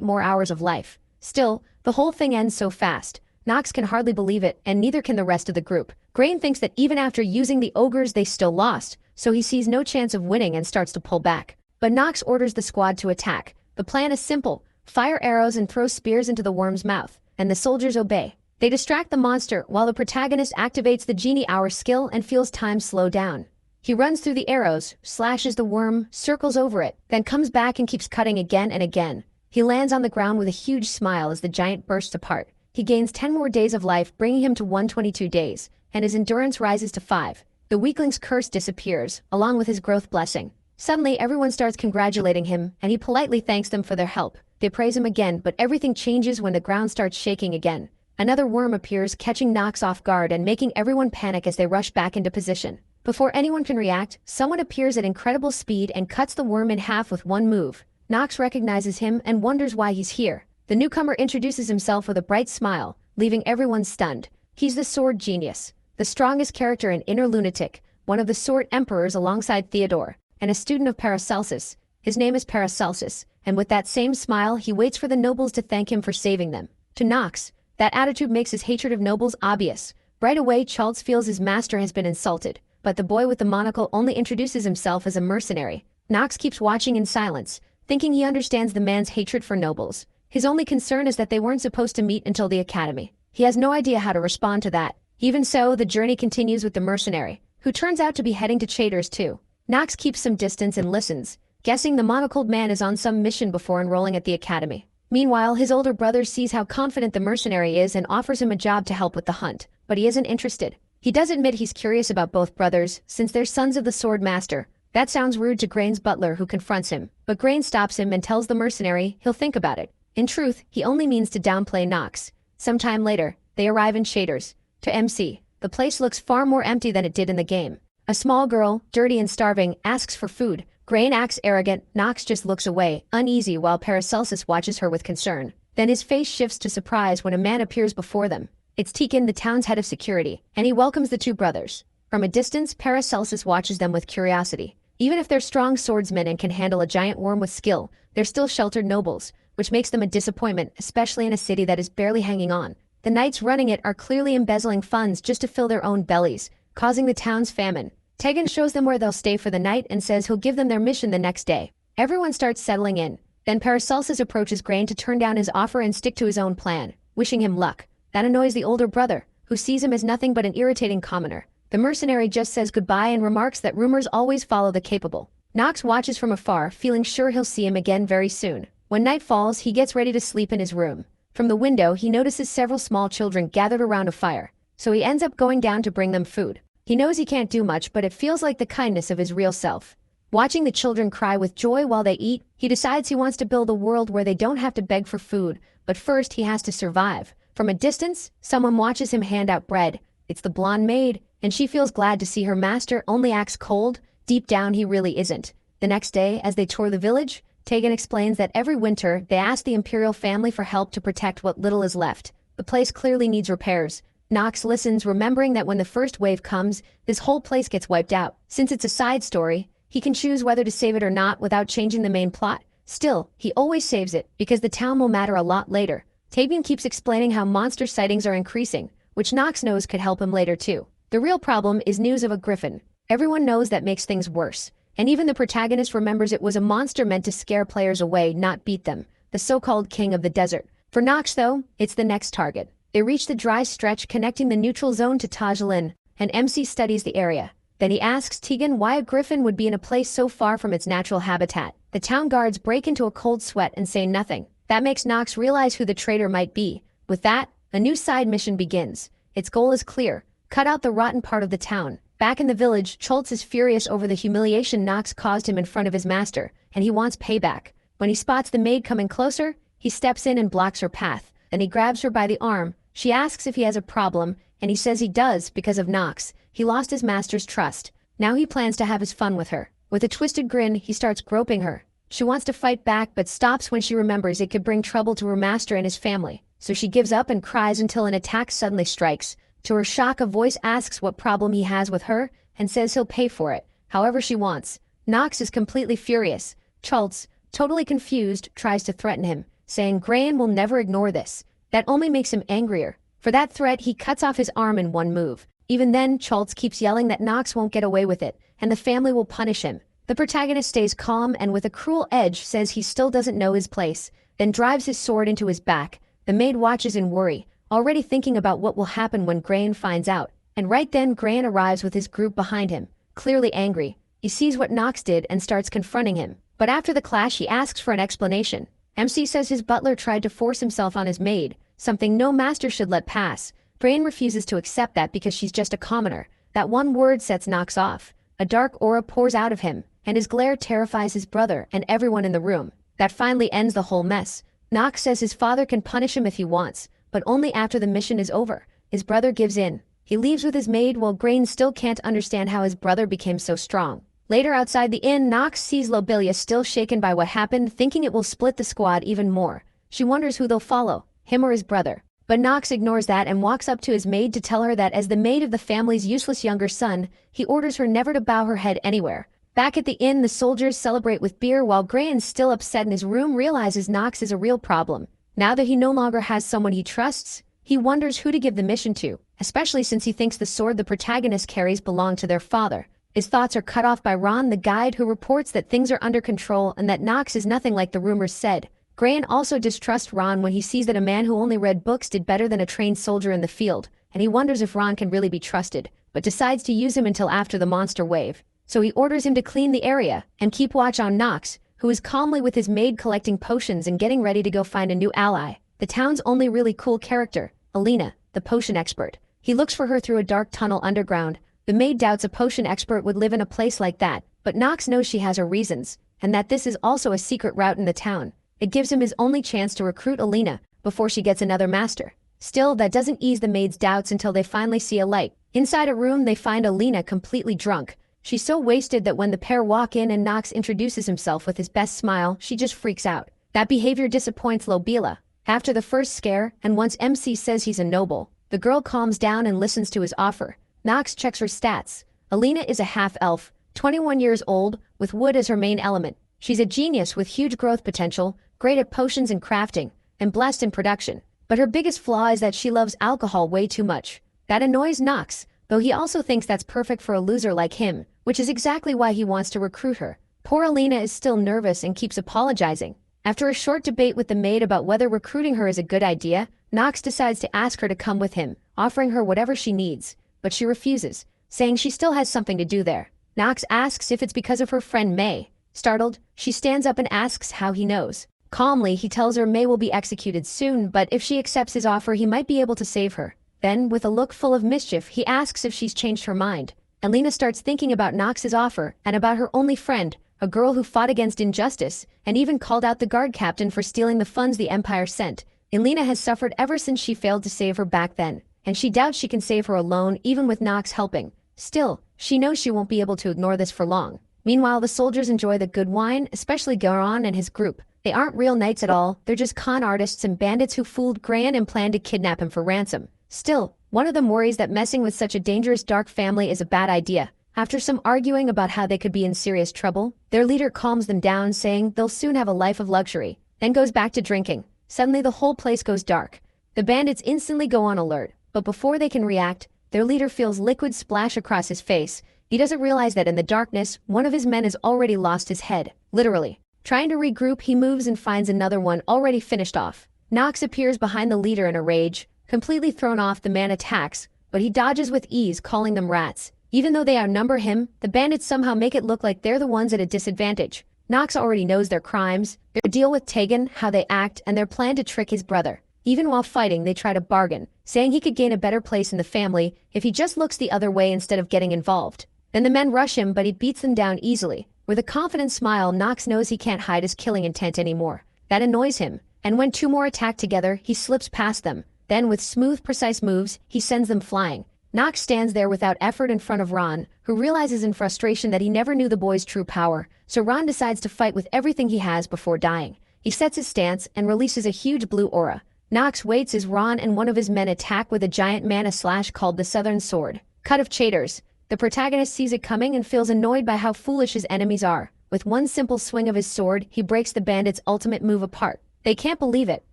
more hours of life. Still, the whole thing ends so fast. Nox can hardly believe it, and neither can the rest of the group. Grain thinks that even after using the ogres they still lost, so he sees no chance of winning and starts to pull back. But Nox orders the squad to attack. The plan is simple: fire arrows and throw spears into the worm's mouth, and the soldiers obey. They distract the monster while the protagonist activates the genie hour skill and feels time slow down. He runs through the arrows, slashes the worm, circles over it, then comes back and keeps cutting again and again. He lands on the ground with a huge smile as the giant bursts apart. He gains 10 more days of life, bringing him to 122 days, and his endurance rises to 5. The weakling's curse disappears, along with his growth blessing. Suddenly, everyone starts congratulating him, and he politely thanks them for their help. They praise him again, but everything changes when the ground starts shaking again. Another worm appears, catching Nox off guard and making everyone panic as they rush back into position. Before anyone can react, someone appears at incredible speed and cuts the worm in half with one move. Nox recognizes him and wonders why he's here. The newcomer introduces himself with a bright smile, leaving everyone stunned. He's the Sword Genius, the strongest character in Inner Lunatic, one of the Sword Emperors alongside Theodore, and a student of Paracelsus. His name is Paracelsus, and with that same smile he waits for the nobles to thank him for saving them. To Nox, that attitude makes his hatred of nobles obvious. Right away Chaltz feels his master has been insulted, but the boy with the monocle only introduces himself as a mercenary. Nox keeps watching in silence, thinking he understands the man's hatred for nobles. His only concern is that they weren't supposed to meet until the academy. He has no idea how to respond to that. Even so, the journey continues with the mercenary, who turns out to be heading to Chaders too. Nox keeps some distance and listens, guessing the monocled man is on some mission before enrolling at the academy. Meanwhile, his older brother sees how confident the mercenary is and offers him a job to help with the hunt, but he isn't interested. He does admit he's curious about both brothers, since they're sons of the sword master. That sounds rude to Grain's butler, who confronts him, but Grain stops him and tells the mercenary he'll think about it. In truth, he only means to downplay Nox. Sometime later, they arrive in Chaders. To MC, the place looks far more empty than it did in the game. A small girl, dirty and starving, asks for food. Grain acts arrogant, Nox just looks away, uneasy, while Paracelsus watches her with concern. Then his face shifts to surprise when a man appears before them. It's Tikin, the town's head of security, and he welcomes the two brothers. From a distance, Paracelsus watches them with curiosity. Even if they're strong swordsmen and can handle a giant worm with skill, they're still sheltered nobles, which makes them a disappointment, especially in a city that is barely hanging on. The knights running it are clearly embezzling funds just to fill their own bellies, causing the town's famine. Tegan shows them where they'll stay for the night and says he'll give them their mission the next day. Everyone starts settling in. Then Paracelsus approaches Grain to turn down his offer and stick to his own plan, wishing him luck. That annoys the older brother, who sees him as nothing but an irritating commoner. The mercenary just says goodbye and remarks that rumors always follow the capable. Nox watches from afar, feeling sure he'll see him again very soon. When night falls, he gets ready to sleep in his room. From the window, he notices several small children gathered around a fire, so he ends up going down to bring them food. He knows he can't do much, but it feels like the kindness of his real self. Watching the children cry with joy while they eat, he decides he wants to build a world where they don't have to beg for food, but first he has to survive. From a distance, someone watches him hand out bread. It's the blonde maid, and she feels glad to see her master only acts cold. Deep down, he really isn't. The next day, as they tour the village, Tegan explains that every winter they ask the imperial family for help to protect what little is left. The place clearly needs repairs. Nox listens, remembering that when the first wave comes, this whole place gets wiped out. Since it's a side story, he can choose whether to save it or not without changing the main plot. Still, he always saves it, because the town will matter a lot later. Tegan keeps explaining how monster sightings are increasing, which Nox knows could help him later too. The real problem is news of a griffin. Everyone knows that makes things worse. And even the protagonist remembers it was a monster meant to scare players away, not beat them. The so-called king of the desert. For Nox, though, it's the next target. They reach the dry stretch connecting the neutral zone to Tajlin, and MC studies the area. Then he asks Tegan why a griffin would be in a place so far from its natural habitat. The town guards break into a cold sweat and say nothing. That makes Nox realize who the traitor might be. With that, a new side mission begins. Its goal is clear. Cut out the rotten part of the town. Back in the village, Schultz is furious over the humiliation Nox caused him in front of his master, and he wants payback. When he spots the maid coming closer, he steps in and blocks her path. Then he grabs her by the arm. She asks if he has a problem, and he says he does because of Nox. He lost his master's trust. Now he plans to have his fun with her. With a twisted grin, he starts groping her. She wants to fight back but stops when she remembers it could bring trouble to her master and his family. So she gives up and cries until an attack suddenly strikes. To her shock, a voice asks what problem he has with her and says he'll pay for it, however she wants. Nox is completely furious. Schultz, totally confused, tries to threaten him, saying Graham will never ignore this. That only makes him angrier. For that threat, he cuts off his arm in one move. Even then, Schultz keeps yelling that Nox won't get away with it, and the family will punish him. The protagonist stays calm and with a cruel edge says he still doesn't know his place, then drives his sword into his back. The maid watches in worry, already thinking about what will happen when Gran finds out. And right then Gran arrives with his group behind him, clearly angry. He sees what Nox did and starts confronting him. But after the clash, he asks for an explanation. MC says his butler tried to force himself on his maid, something no master should let pass. Gran refuses to accept that because she's just a commoner. That one word sets Nox off. A dark aura pours out of him, and his glare terrifies his brother and everyone in the room. That finally ends the whole mess. Nox says his father can punish him if he wants, but only after the mission is over. His brother gives in. He leaves with his maid while Grain still can't understand how his brother became so strong. Later outside the inn, Nox sees Lobelia still shaken by what happened, thinking it will split the squad even more. She wonders who they'll follow, him or his brother. But Nox ignores that and walks up to his maid to tell her that as the maid of the family's useless younger son, he orders her never to bow her head anywhere. Back at the inn, the soldiers celebrate with beer while Grain, still upset in his room, realizes Nox is a real problem. Now that he no longer has someone he trusts, he wonders who to give the mission to, especially since he thinks the sword the protagonist carries belonged to their father. His thoughts are cut off by Ron, the guide, who reports that things are under control and that Nox is nothing like the rumors said. Gran also distrusts Ron when he sees that a man who only read books did better than a trained soldier in the field, and he wonders if Ron can really be trusted, but decides to use him until after the monster wave. So he orders him to clean the area and keep watch on Nox, who is calmly with his maid collecting potions and getting ready to go find a new ally. The town's only really cool character, Alina, the potion expert. He looks for her through a dark tunnel underground. The maid doubts a potion expert would live in a place like that, but Nox knows she has her reasons, and that this is also a secret route in the town. It gives him his only chance to recruit Alina before she gets another master. Still, that doesn't ease the maid's doubts until they finally see a light. Inside a room, they find Alina completely drunk. She's so wasted that when the pair walk in and Nox introduces himself with his best smile, she just freaks out. That behavior disappoints Lobelia. After the first scare, and once MC says he's a noble, the girl calms down and listens to his offer. Nox checks her stats. Alina is a half-elf, 21 years old, with wood as her main element. She's a genius with huge growth potential, great at potions and crafting, and blessed in production. But her biggest flaw is that she loves alcohol way too much. That annoys Nox, though he also thinks that's perfect for a loser like him, which is exactly why he wants to recruit her. Poor Alina is still nervous and keeps apologizing. After a short debate with the maid about whether recruiting her is a good idea, Nox decides to ask her to come with him, offering her whatever she needs. But she refuses, saying she still has something to do there. Nox asks if it's because of her friend May. Startled, she stands up and asks how he knows. Calmly, he tells her May will be executed soon, but if she accepts his offer, he might be able to save her. Then, with a look full of mischief, he asks if she's changed her mind. Alina starts thinking about Nox's offer and about her only friend, a girl who fought against injustice and even called out the guard captain for stealing the funds the Empire sent. Alina has suffered ever since she failed to save her back then, and she doubts she can save her alone even with Nox helping. Still, she knows she won't be able to ignore this for long. Meanwhile, the soldiers enjoy the good wine, especially Garon and his group. They aren't real knights at all, they're just con artists and bandits who fooled Gran and planned to kidnap him for ransom. Still, one of them worries that messing with such a dangerous dark family is a bad idea. After some arguing about how they could be in serious trouble, their leader calms them down, saying they'll soon have a life of luxury, then goes back to drinking. Suddenly the whole place goes dark. The bandits instantly go on alert, but before they can react, their leader feels liquid splash across his face. He doesn't realize that in the darkness, one of his men has already lost his head, literally. Trying to regroup, he moves and finds another one already finished off. Nox appears behind the leader in a rage. Completely thrown off, the man attacks, but he dodges with ease, calling them rats. Even though they outnumber him, the bandits somehow make it look like they're the ones at a disadvantage. Nox already knows their crimes, their deal with Tegan, how they act, and their plan to trick his brother. Even while fighting, they try to bargain, saying he could gain a better place in the family if he just looks the other way instead of getting involved. Then the men rush him, but he beats them down easily. With a confident smile, Nox knows he can't hide his killing intent anymore. That annoys him, and when two more attack together, he slips past them. Then with smooth, precise moves, he sends them flying. Nox stands there without effort in front of Ron, who realizes in frustration that he never knew the boy's true power, so Ron decides to fight with everything he has before dying. He sets his stance and releases a huge blue aura. Nox waits as Ron and one of his men attack with a giant mana slash called the Southern Sword. Cut of Traitors. The protagonist sees it coming and feels annoyed by how foolish his enemies are. With one simple swing of his sword, he breaks the bandits' ultimate move apart. They can't believe it,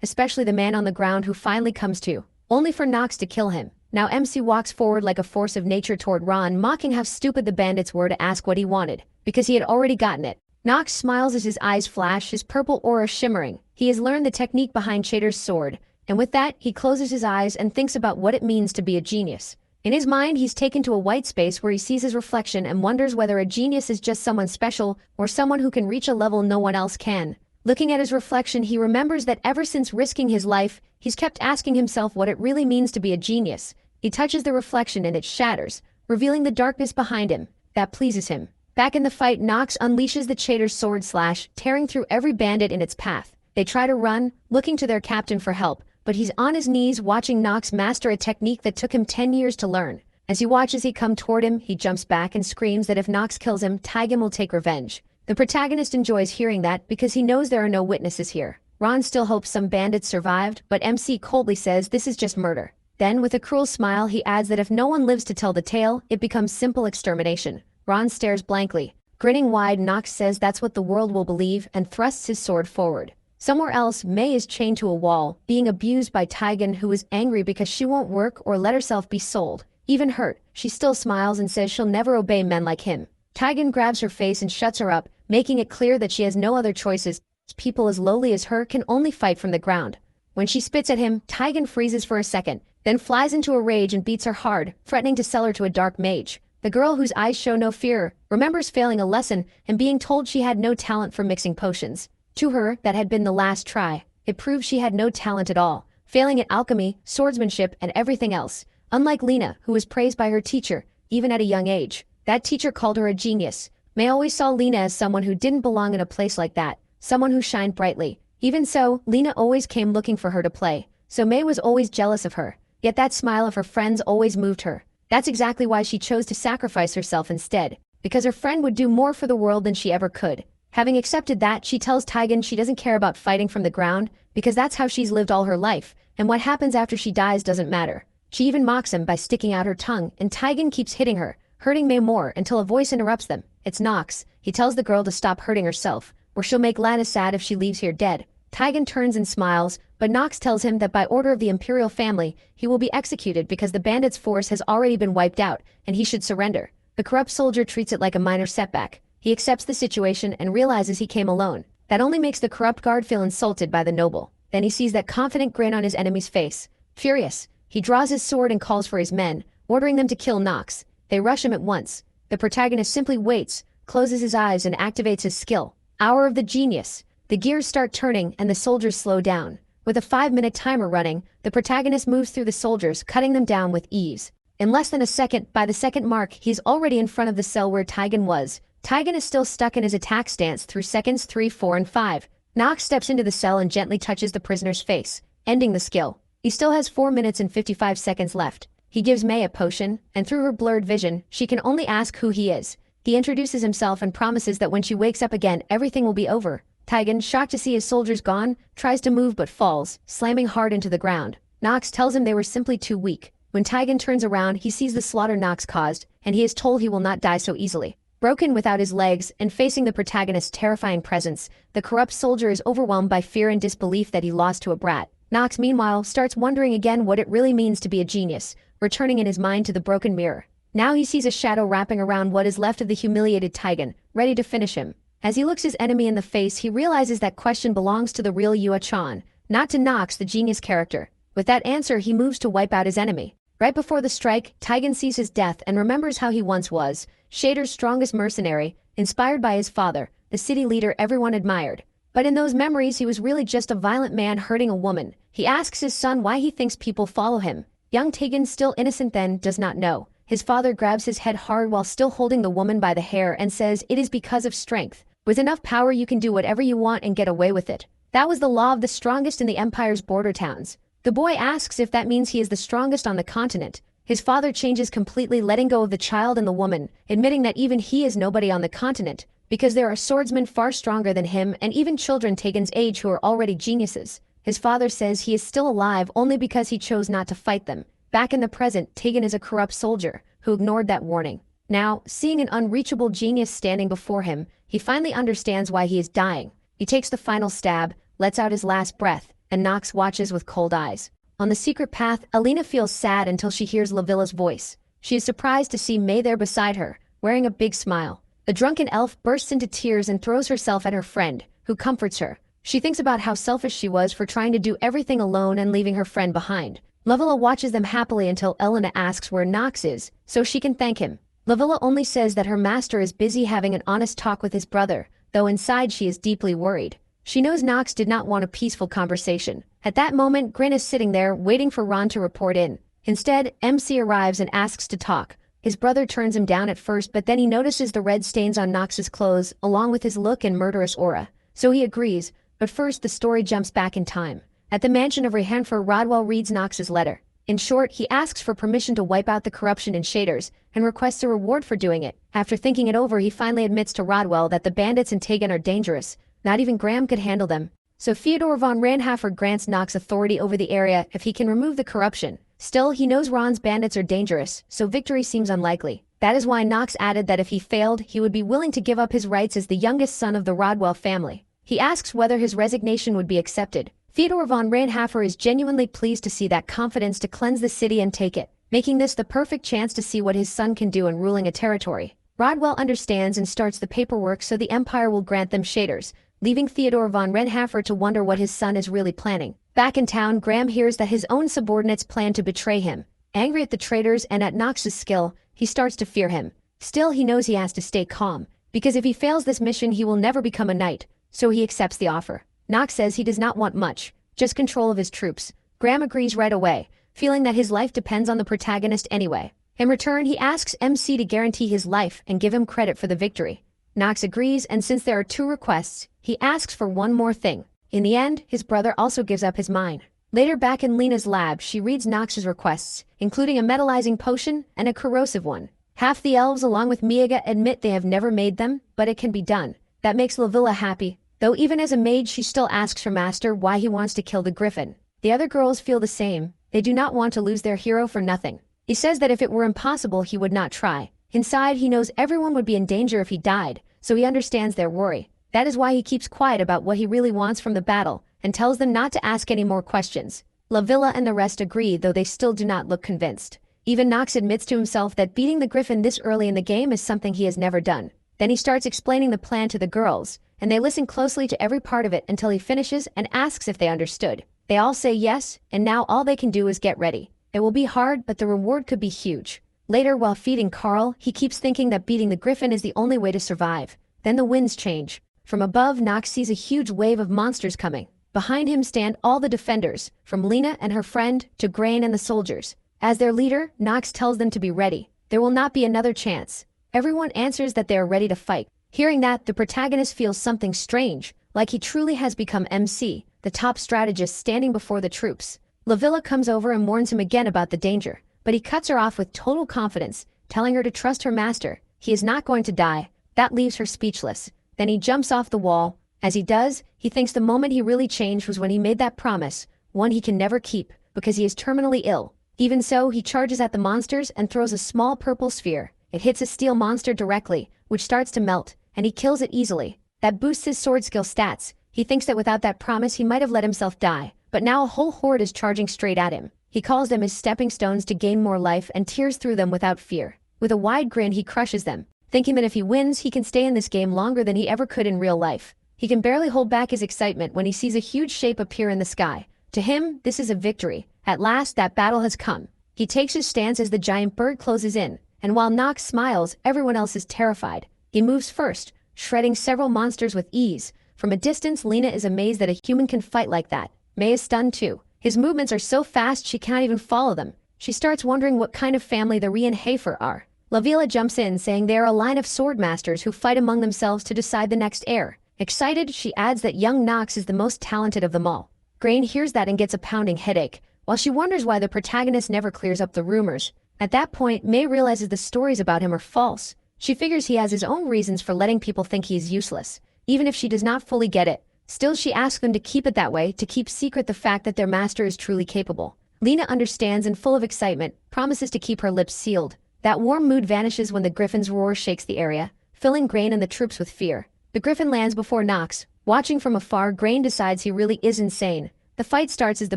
especially the man on the ground who finally comes to, only for Nox to kill him. Now MC walks forward like a force of nature toward Ron, mocking how stupid the bandits were to ask what he wanted, because he had already gotten it. Nox smiles as his eyes flash, his purple aura shimmering. He has learned the technique behind Traitor's sword, and with that, he closes his eyes and thinks about what it means to be a genius. In his mind, he's taken to a white space where he sees his reflection and wonders whether a genius is just someone special or someone who can reach a level no one else can. Looking at his reflection, he remembers that ever since risking his life, he's kept asking himself what it really means to be a genius. He touches the reflection and it shatters, revealing the darkness behind him. That pleases him. Back in the fight, Nox unleashes the Traitor's sword slash, tearing through every bandit in its path. They try to run, looking to their captain for help, but he's on his knees watching Nox master a technique that took him 10 years to learn. As he watches he come toward him, he jumps back and screams that if Nox kills him, Tegan will take revenge. The protagonist enjoys hearing that because he knows there are no witnesses here. Ron still hopes some bandits survived, but MC coldly says this is just murder. Then, with a cruel smile, he adds that if no one lives to tell the tale, it becomes simple extermination. Ron stares blankly. Grinning wide, Nox says that's what the world will believe and thrusts his sword forward. Somewhere else, May is chained to a wall, being abused by Tegan, who is angry because she won't work or let herself be sold. Even hurt, she still smiles and says she'll never obey men like him. Tegan grabs her face and shuts her up, making it clear that she has no other choices. People as lowly as her can only fight from the ground. When she spits at him, Tegan freezes for a second, then flies into a rage and beats her hard, threatening to sell her to a dark mage. The girl, whose eyes show no fear, remembers failing a lesson and being told she had no talent for mixing potions. To her, that had been the last try. It proved she had no talent at all, failing at alchemy, swordsmanship, and everything else. Unlike Lena, who was praised by her teacher, even at a young age. That teacher called her a genius. May always saw Lena as someone who didn't belong in a place like that, someone who shined brightly. Even so, Lena always came looking for her to play, so May was always jealous of her. Yet that smile of her friend's always moved her. That's exactly why she chose to sacrifice herself instead, because her friend would do more for the world than she ever could. Having accepted that, she tells Tegan she doesn't care about fighting from the ground, because that's how she's lived all her life, and what happens after she dies doesn't matter. She even mocks him by sticking out her tongue, and Tegan keeps hitting her, hurting May more until a voice interrupts them. It's Nox. He tells the girl to stop hurting herself, or she'll make Lana sad if she leaves here dead. Tegan turns and smiles, but Nox tells him that by order of the Imperial family, he will be executed because the bandits' force has already been wiped out, and he should surrender. The corrupt soldier treats it like a minor setback. He accepts the situation and realizes he came alone. That only makes the corrupt guard feel insulted by the noble. Then he sees that confident grin on his enemy's face. Furious, he draws his sword and calls for his men, ordering them to kill Nox. They rush him at once. The protagonist simply waits, closes his eyes and activates his skill. Hour of the Genius. The gears start turning and the soldiers slow down. With a 5-minute timer running, the protagonist moves through the soldiers, cutting them down with ease. In less than a second, by the second mark, he's already in front of the cell where Tegan was. Tegan is still stuck in his attack stance through seconds 3, 4, and 5. Nox steps into the cell and gently touches the prisoner's face, ending the skill. He still has 4 minutes and 55 seconds left. He gives May a potion, and through her blurred vision, she can only ask who he is. He introduces himself and promises that when she wakes up again, everything will be over. Tegan, shocked to see his soldiers gone, tries to move but falls, slamming hard into the ground. Nox tells him they were simply too weak. When Tegan turns around, he sees the slaughter Nox caused, and he is told he will not die so easily. Broken without his legs and facing the protagonist's terrifying presence, the corrupt soldier is overwhelmed by fear and disbelief that he lost to a brat. Nox, meanwhile, starts wondering again what it really means to be a genius, returning in his mind to the broken mirror. Now he sees a shadow wrapping around what is left of the humiliated Taigen, ready to finish him. As he looks his enemy in the face, he realizes that question belongs to the real Yua-chan, not to Nox, the genius character. With that answer, he moves to wipe out his enemy. Right before the strike, Taigen sees his death and remembers how he once was, Shader's strongest mercenary, inspired by his father, the city leader everyone admired. But in those memories, he was really just a violent man hurting a woman. He asks his son why he thinks people follow him. Young Taigen, still innocent then, does not know. His father grabs his head hard while still holding the woman by the hair and says, "It is because of strength. With enough power you can do whatever you want and get away with it." That was the law of the strongest in the empire's border towns. The boy asks if that means he is the strongest on the continent. His father changes completely, letting go of the child and the woman, admitting that even he is nobody on the continent, because there are swordsmen far stronger than him and even children Taigen's age who are already geniuses. His father says he is still alive only because he chose not to fight them. Back in the present, Taigen is a corrupt soldier who ignored that warning. Now, seeing an unreachable genius standing before him, he finally understands why he is dying. He takes the final stab, lets out his last breath, and Nox watches with cold eyes. On the secret path, Alina feels sad until she hears Lavilla's voice. She is surprised to see May there beside her, wearing a big smile. The drunken elf bursts into tears and throws herself at her friend, who comforts her. She thinks about how selfish she was for trying to do everything alone and leaving her friend behind. Lavilla watches them happily until Elena asks where Nox is, so she can thank him. Lavilla only says that her master is busy having an honest talk with his brother, though inside she is deeply worried. She knows Nox did not want a peaceful conversation. At that moment, Grin is sitting there waiting for Ron to report in. Instead, MC arrives and asks to talk. His brother turns him down at first, but then he notices the red stains on Nox's clothes along with his look and murderous aura. So he agrees, but first the story jumps back in time. At the mansion of Rehanfer, Rodwell reads Nox's letter. In short, he asks for permission to wipe out the corruption in Shaders and requests a reward for doing it. After thinking it over, he finally admits to Rodwell that the bandits in Taigen are dangerous. Not even Graham could handle them. So Theodore von Ranhafer grants Nox authority over the area if he can remove the corruption. Still, he knows Ron's bandits are dangerous, so victory seems unlikely. That is why Nox added that if he failed, he would be willing to give up his rights as the youngest son of the Rodwell family. He asks whether his resignation would be accepted. Theodore von Ranhafer is genuinely pleased to see that confidence to cleanse the city and take it, making this the perfect chance to see what his son can do in ruling a territory. Rodwell understands and starts the paperwork so the Empire will grant them Shaders, leaving Theodore von Ranhafer to wonder what his son is really planning. Back in town, Graham hears that his own subordinates plan to betray him. Angry at the traitors and at Nox's skill, he starts to fear him. Still, he knows he has to stay calm, because if he fails this mission he will never become a knight, so he accepts the offer. Nox says he does not want much, just control of his troops. Graham agrees right away, feeling that his life depends on the protagonist anyway. In return, he asks MC to guarantee his life and give him credit for the victory. Nox agrees, and since there are 2 requests, he asks for one more thing. In the end, his brother also gives up his mine. Later, back in Lena's lab, she reads Nox's requests, including a metallizing potion and a corrosive one. Half the elves along with Miaga admit they have never made them, but it can be done. That makes Lavilla happy, though even as a maid she still asks her master why he wants to kill the griffin. The other girls feel the same. They do not want to lose their hero for nothing. He says that if it were impossible he would not try. Inside, he knows everyone would be in danger if he died, so he understands their worry. That is why he keeps quiet about what he really wants from the battle, and tells them not to ask any more questions. Lavilla and the rest agree, though they still do not look convinced. Even Nox admits to himself that beating the griffin this early in the game is something he has never done. Then he starts explaining the plan to the girls, and they listen closely to every part of it until he finishes and asks if they understood. They all say yes, and now all they can do is get ready. It will be hard, but the reward could be huge. Later, while feeding Carl, he keeps thinking that beating the griffin is the only way to survive. Then the winds change. From above, Nox sees a huge wave of monsters coming. Behind him stand all the defenders, from Lena and her friend to Grain and the soldiers. As their leader, Nox tells them to be ready. There will not be another chance. Everyone answers that they are ready to fight. Hearing that, the protagonist feels something strange, like he truly has become MC, the top strategist standing before the troops. Lavilla comes over and warns him again about the danger, but he cuts her off with total confidence, telling her to trust her master. He is not going to die. That leaves her speechless. Then he jumps off the wall. As he does, he thinks the moment he really changed was when he made that promise, one he can never keep, because he is terminally ill. Even so, he charges at the monsters and throws a small purple sphere. It hits a steel monster directly, which starts to melt, and he kills it easily. That boosts his sword skill stats. He thinks that without that promise he might have let himself die, but now a whole horde is charging straight at him. He calls them his stepping stones to gain more life and tears through them without fear. With a wide grin, he crushes them, thinking that if he wins, he can stay in this game longer than he ever could in real life. He can barely hold back his excitement when he sees a huge shape appear in the sky. To him, this is a victory. At last, that battle has come. He takes his stance as the giant bird closes in, and while Nox smiles, everyone else is terrified. He moves first, shredding several monsters with ease. From a distance, Lena is amazed that a human can fight like that. May is stunned too. His movements are so fast she can't even follow them. She starts wondering what kind of family the Rienhafer are. Lavila jumps in, saying they are a line of swordmasters who fight among themselves to decide the next heir. Excited, she adds that young Nox is the most talented of them all. Grain hears that and gets a pounding headache, while she wonders why the protagonist never clears up the rumors. At that point, May realizes the stories about him are false. She figures he has his own reasons for letting people think he is useless. Even if she does not fully get it, still she asks them to keep it that way, to keep secret the fact that their master is truly capable. Lena understands and, full of excitement, promises to keep her lips sealed. That warm mood vanishes when the griffin's roar shakes the area, filling Grain and the troops with fear. The griffin lands before Nox. Watching from afar, Grain decides he really is insane. The fight starts as the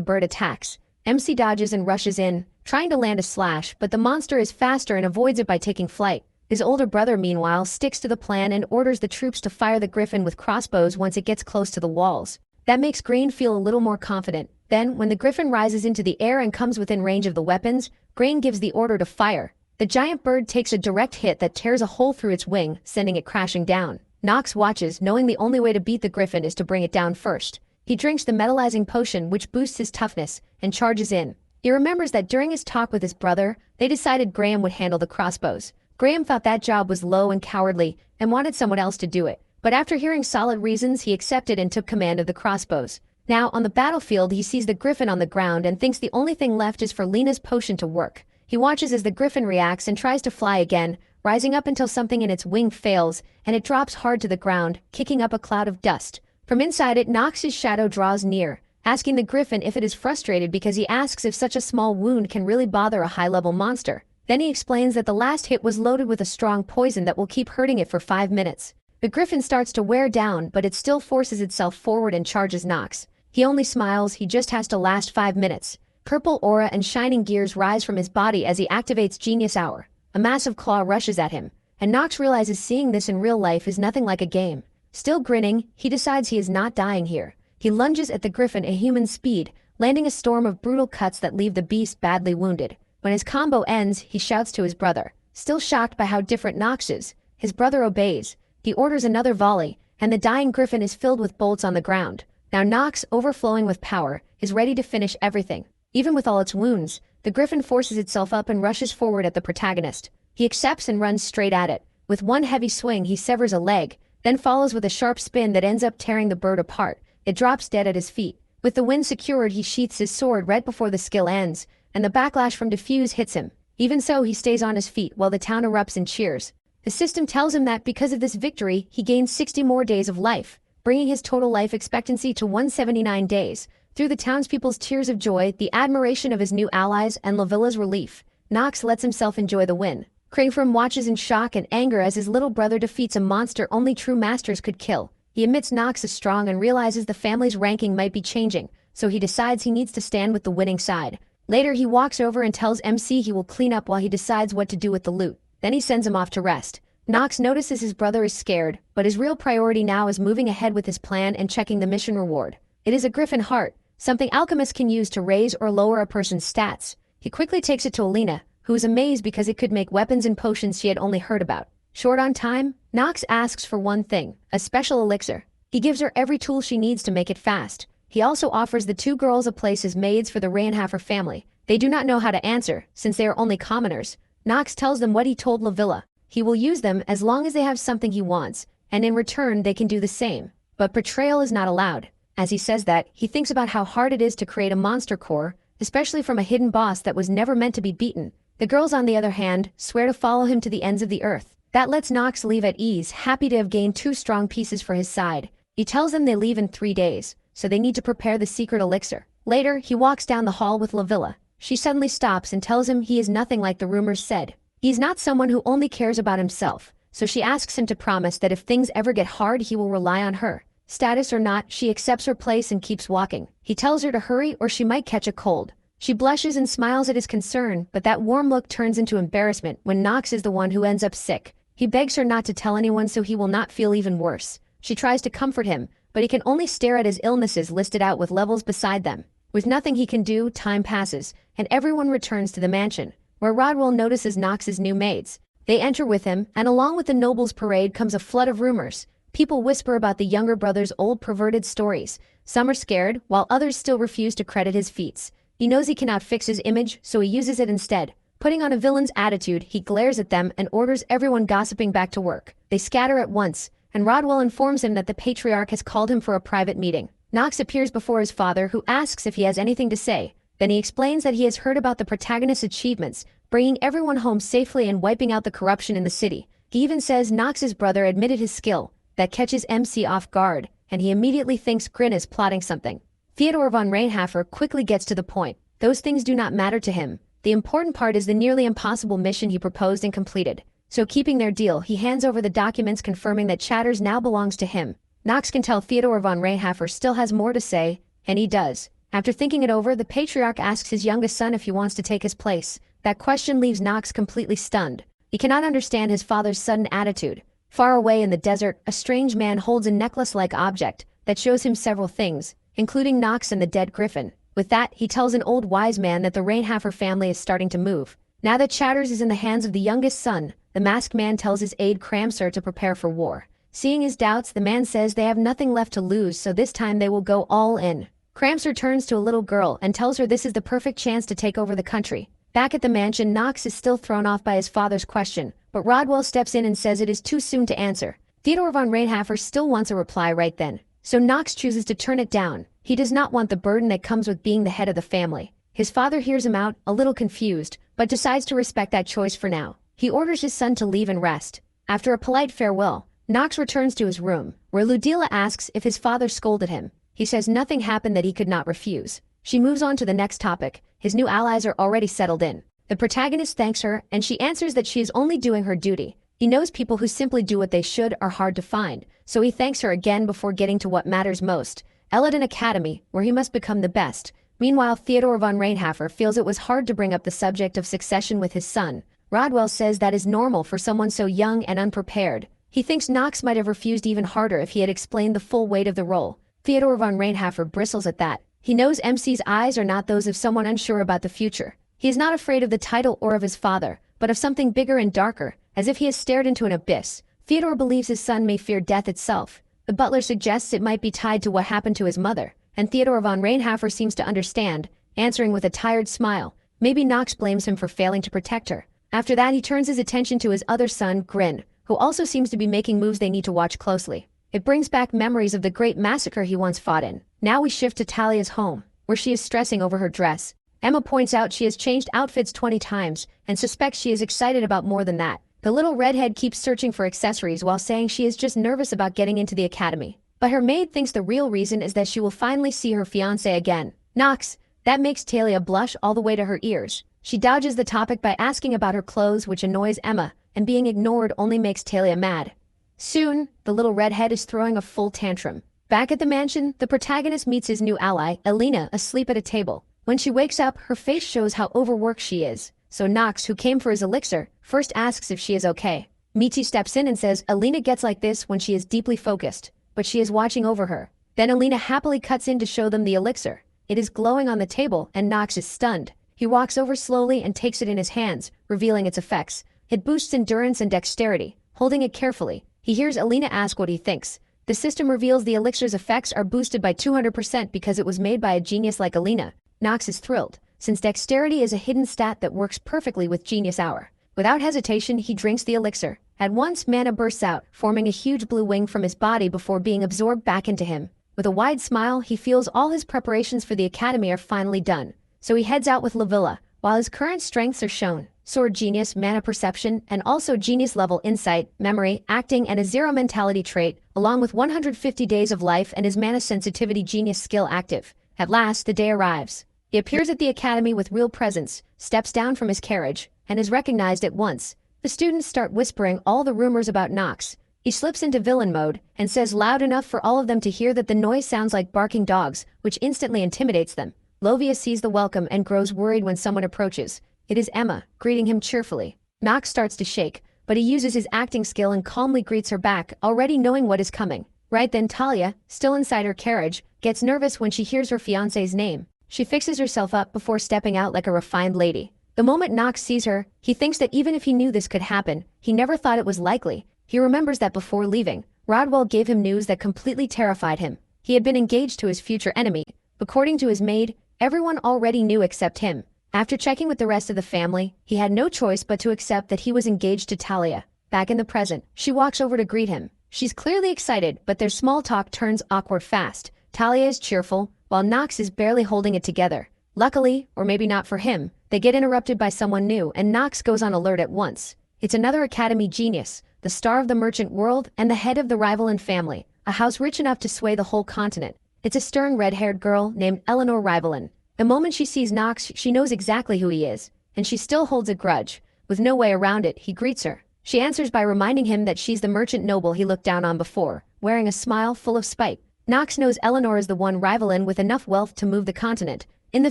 bird attacks. MC dodges and rushes in, trying to land a slash, but the monster is faster and avoids it by taking flight. His older brother, meanwhile, sticks to the plan and orders the troops to fire the griffin with crossbows once it gets close to the walls. That makes Grain feel a little more confident. Then, when the griffin rises into the air and comes within range of the weapons, Grain gives the order to fire. The giant bird takes a direct hit that tears a hole through its wing, sending it crashing down. Nox watches, knowing the only way to beat the griffin is to bring it down first. He drinks the metallizing potion, which boosts his toughness, and charges in. He remembers that during his talk with his brother, they decided Graham would handle the crossbows. Graham thought that job was low and cowardly, and wanted someone else to do it. But after hearing solid reasons, he accepted and took command of the crossbows. Now, on the battlefield, he sees the griffin on the ground and thinks the only thing left is for Lena's potion to work. He watches as the griffin reacts and tries to fly again, rising up until something in its wing fails, and it drops hard to the ground, kicking up a cloud of dust. From inside it, Nox's shadow draws near, asking the griffin if it is frustrated because he asks if such a small wound can really bother a high-level monster. Then he explains that the last hit was loaded with a strong poison that will keep hurting it for 5 minutes. The griffin starts to wear down, but it still forces itself forward and charges Nox. He only smiles, he just has to last 5 minutes. Purple aura and shining gears rise from his body as he activates Genius Hour. A massive claw rushes at him, and Nox realizes seeing this in real life is nothing like a game. Still grinning, he decides he is not dying here. He lunges at the griffin at human speed, landing a storm of brutal cuts that leave the beast badly wounded. When his combo ends, he shouts to his brother. Still shocked by how different Nox is, his brother obeys. He orders another volley, and the dying griffin is filled with bolts on the ground. Now Nox, overflowing with power, is ready to finish everything. Even with all its wounds, the griffin forces itself up and rushes forward at the protagonist. He accepts and runs straight at it. With one heavy swing, he severs a leg, then follows with a sharp spin that ends up tearing the bird apart. It drops dead at his feet. With the wind secured, he sheaths his sword right before the skill ends, and the backlash from Diffuse hits him. Even so, he stays on his feet while the town erupts in cheers. The system tells him that because of this victory, he gains 60 more days of life, bringing his total life expectancy to 179 days. Through the townspeople's tears of joy, the admiration of his new allies, and Lavilla's relief, Nox lets himself enjoy the win. Craigfrom watches in shock and anger as his little brother defeats a monster only true masters could kill. He admits Nox is strong and realizes the family's ranking might be changing, so he decides he needs to stand with the winning side. Later, he walks over and tells MC he will clean up while he decides what to do with the loot. Then he sends him off to rest. Nox notices his brother is scared, but his real priority now is moving ahead with his plan and checking the mission reward. It is a griffin heart, something alchemists can use to raise or lower a person's stats. He quickly takes it to Alina, who is amazed because it could make weapons and potions she had only heard about. Short on time, Nox asks for one thing, a special elixir. He gives her every tool she needs to make it fast. He also offers the 2 girls a place as maids for the Rehnhafer family. They do not know how to answer, since they are only commoners. Nox tells them what he told Lavilla. He will use them as long as they have something he wants, and in return they can do the same. But betrayal is not allowed. As he says that, he thinks about how hard it is to create a monster core, especially from a hidden boss that was never meant to be beaten. The girls, on the other hand, swear to follow him to the ends of the earth. That lets Nox leave at ease, happy to have gained 2 strong pieces for his side. He tells them they leave in 3 days, so they need to prepare the secret elixir. Later, he walks down the hall with Lavilla. She suddenly stops and tells him he is nothing like the rumors said. He's not someone who only cares about himself, so she asks him to promise that if things ever get hard, he will rely on her. Status or not, she accepts her place and keeps walking. He tells her to hurry or she might catch a cold. She blushes and smiles at his concern, but that warm look turns into embarrassment when Nox is the one who ends up sick. He begs her not to tell anyone so he will not feel even worse. She tries to comfort him, but he can only stare at his illnesses listed out with levels beside them. With nothing he can do, time passes, and everyone returns to the mansion, where Rodwell notices Nox's new maids. They enter with him, and along with the nobles' parade comes a flood of rumors. People whisper about the younger brother's old perverted stories. Some are scared, while others still refuse to credit his feats. He knows he cannot fix his image, so he uses it instead. Putting on a villain's attitude, he glares at them and orders everyone gossiping back to work. They scatter at once, and Rodwell informs him that the patriarch has called him for a private meeting. Nox appears before his father, who asks if he has anything to say. Then he explains that he has heard about the protagonist's achievements, bringing everyone home safely and wiping out the corruption in the city. He even says Nox's brother admitted his skill. That catches MC off guard, and he immediately thinks Grin is plotting something. Theodore von Reinhafer quickly gets to the point. Those things do not matter to him. The important part is the nearly impossible mission he proposed and completed. So keeping their deal, he hands over the documents confirming that Chatters now belongs to him. Nox can tell Theodore von Reinhafer still has more to say, and he does. After thinking it over, the patriarch asks his youngest son if he wants to take his place. That question leaves Nox completely stunned. He cannot understand his father's sudden attitude. Far away in the desert, a strange man holds a necklace-like object that shows him several things, including Nox and the dead griffin. With that, he tells an old wise man that the Reinhafer family is starting to move. Now that Chatters is in the hands of the youngest son, the masked man tells his aide Cramsir to prepare for war. Seeing his doubts, the man says they have nothing left to lose, so this time they will go all in. Cramsir turns to a little girl and tells her this is the perfect chance to take over the country. Back at the mansion, Nox is still thrown off by his father's question, but Rodwell steps in and says it is too soon to answer. Theodore von Reinhafer still wants a reply right then, so Nox chooses to turn it down. He does not want the burden that comes with being the head of the family. His father hears him out, a little confused, but decides to respect that choice for now. He orders his son to leave and rest. After a polite farewell, Nox returns to his room, where Ludila asks if his father scolded him. He says nothing happened that he could not refuse. She moves on to the next topic. His new allies are already settled in. The protagonist thanks her, and she answers that she is only doing her duty. He knows people who simply do what they should are hard to find, so he thanks her again before getting to what matters most. Eladin Academy, where he must become the best. Meanwhile, Theodore von Reinhafer feels it was hard to bring up the subject of succession with his son. Rodwell says that is normal for someone so young and unprepared. He thinks Nox might have refused even harder if he had explained the full weight of the role. Theodore von Reinhafer bristles at that. He knows MC's eyes are not those of someone unsure about the future. He is not afraid of the title or of his father, but of something bigger and darker, as if he has stared into an abyss. Theodore believes his son may fear death itself. The butler suggests it might be tied to what happened to his mother, and Theodore von Reinhafer seems to understand, answering with a tired smile. Maybe Nox blames him for failing to protect her. After that, he turns his attention to his other son, Grin, who also seems to be making moves they need to watch closely. It brings back memories of the great massacre he once fought in. Now we shift to Talia's home, where she is stressing over her dress. Emma points out she has changed outfits 20 times, and suspects she is excited about more than that. The little redhead keeps searching for accessories while saying she is just nervous about getting into the academy. But her maid thinks the real reason is that she will finally see her fiancé again. Nox, that makes Talia blush all the way to her ears. She dodges the topic by asking about her clothes, which annoys Emma, and being ignored only makes Talia mad. Soon, the little redhead is throwing a full tantrum. Back at the mansion, the protagonist meets his new ally, Alina, asleep at a table. When she wakes up, her face shows how overworked she is. So Nox, who came for his elixir, first asks if she is okay. Michi steps in and says Alina gets like this when she is deeply focused, but she is watching over her. Then Alina happily cuts in to show them the elixir. It is glowing on the table, and Nox is stunned. He walks over slowly and takes it in his hands, revealing its effects. It boosts endurance and dexterity. Holding it carefully, he hears Alina ask what he thinks. The system reveals the elixir's effects are boosted by 200% because it was made by a genius like Alina. Nox is thrilled, since dexterity is a hidden stat that works perfectly with Genius Hour. Without hesitation, he drinks the elixir. At once, mana bursts out, forming a huge blue wing from his body before being absorbed back into him. With a wide smile, he feels all his preparations for the academy are finally done. So he heads out with Lavilla, while his current strengths are shown. Sword Genius, Mana Perception, and also Genius level Insight, Memory, Acting, and a Zero Mentality trait, along with 150 days of life and his Mana Sensitivity Genius skill active. At last, the day arrives. He appears at the academy with real presence, steps down from his carriage, and is recognized at once. The students start whispering all the rumors about Nox. He slips into villain mode and says loud enough for all of them to hear that the noise sounds like barking dogs, which instantly intimidates them. Lovia sees the welcome and grows worried when someone approaches. It is Emma, greeting him cheerfully. Nox starts to shake, but he uses his acting skill and calmly greets her back, already knowing what is coming. Right then Talia, still inside her carriage, gets nervous when she hears her fiancé's name. She fixes herself up before stepping out like a refined lady. The moment Nox sees her, he thinks that even if he knew this could happen, he never thought it was likely. He remembers that before leaving, Rodwell gave him news that completely terrified him. He had been engaged to his future enemy. According to his maid, everyone already knew except him. After checking with the rest of the family, he had no choice but to accept that he was engaged to Talia. Back in the present, she walks over to greet him. She's clearly excited, but their small talk turns awkward fast. Talia is cheerful, while Nox is barely holding it together. Luckily, or maybe not for him, they get interrupted by someone new and Nox goes on alert at once. It's another Academy genius, the star of the merchant world and the head of the Rivalan family, a house rich enough to sway the whole continent. It's a stern red-haired girl named Eleanor Rivalan. The moment she sees Nox, she knows exactly who he is, and she still holds a grudge. With no way around it, he greets her. She answers by reminding him that she's the merchant noble he looked down on before, wearing a smile full of spite. Nox knows Eleanor is the one Rivalan with enough wealth to move the continent. In the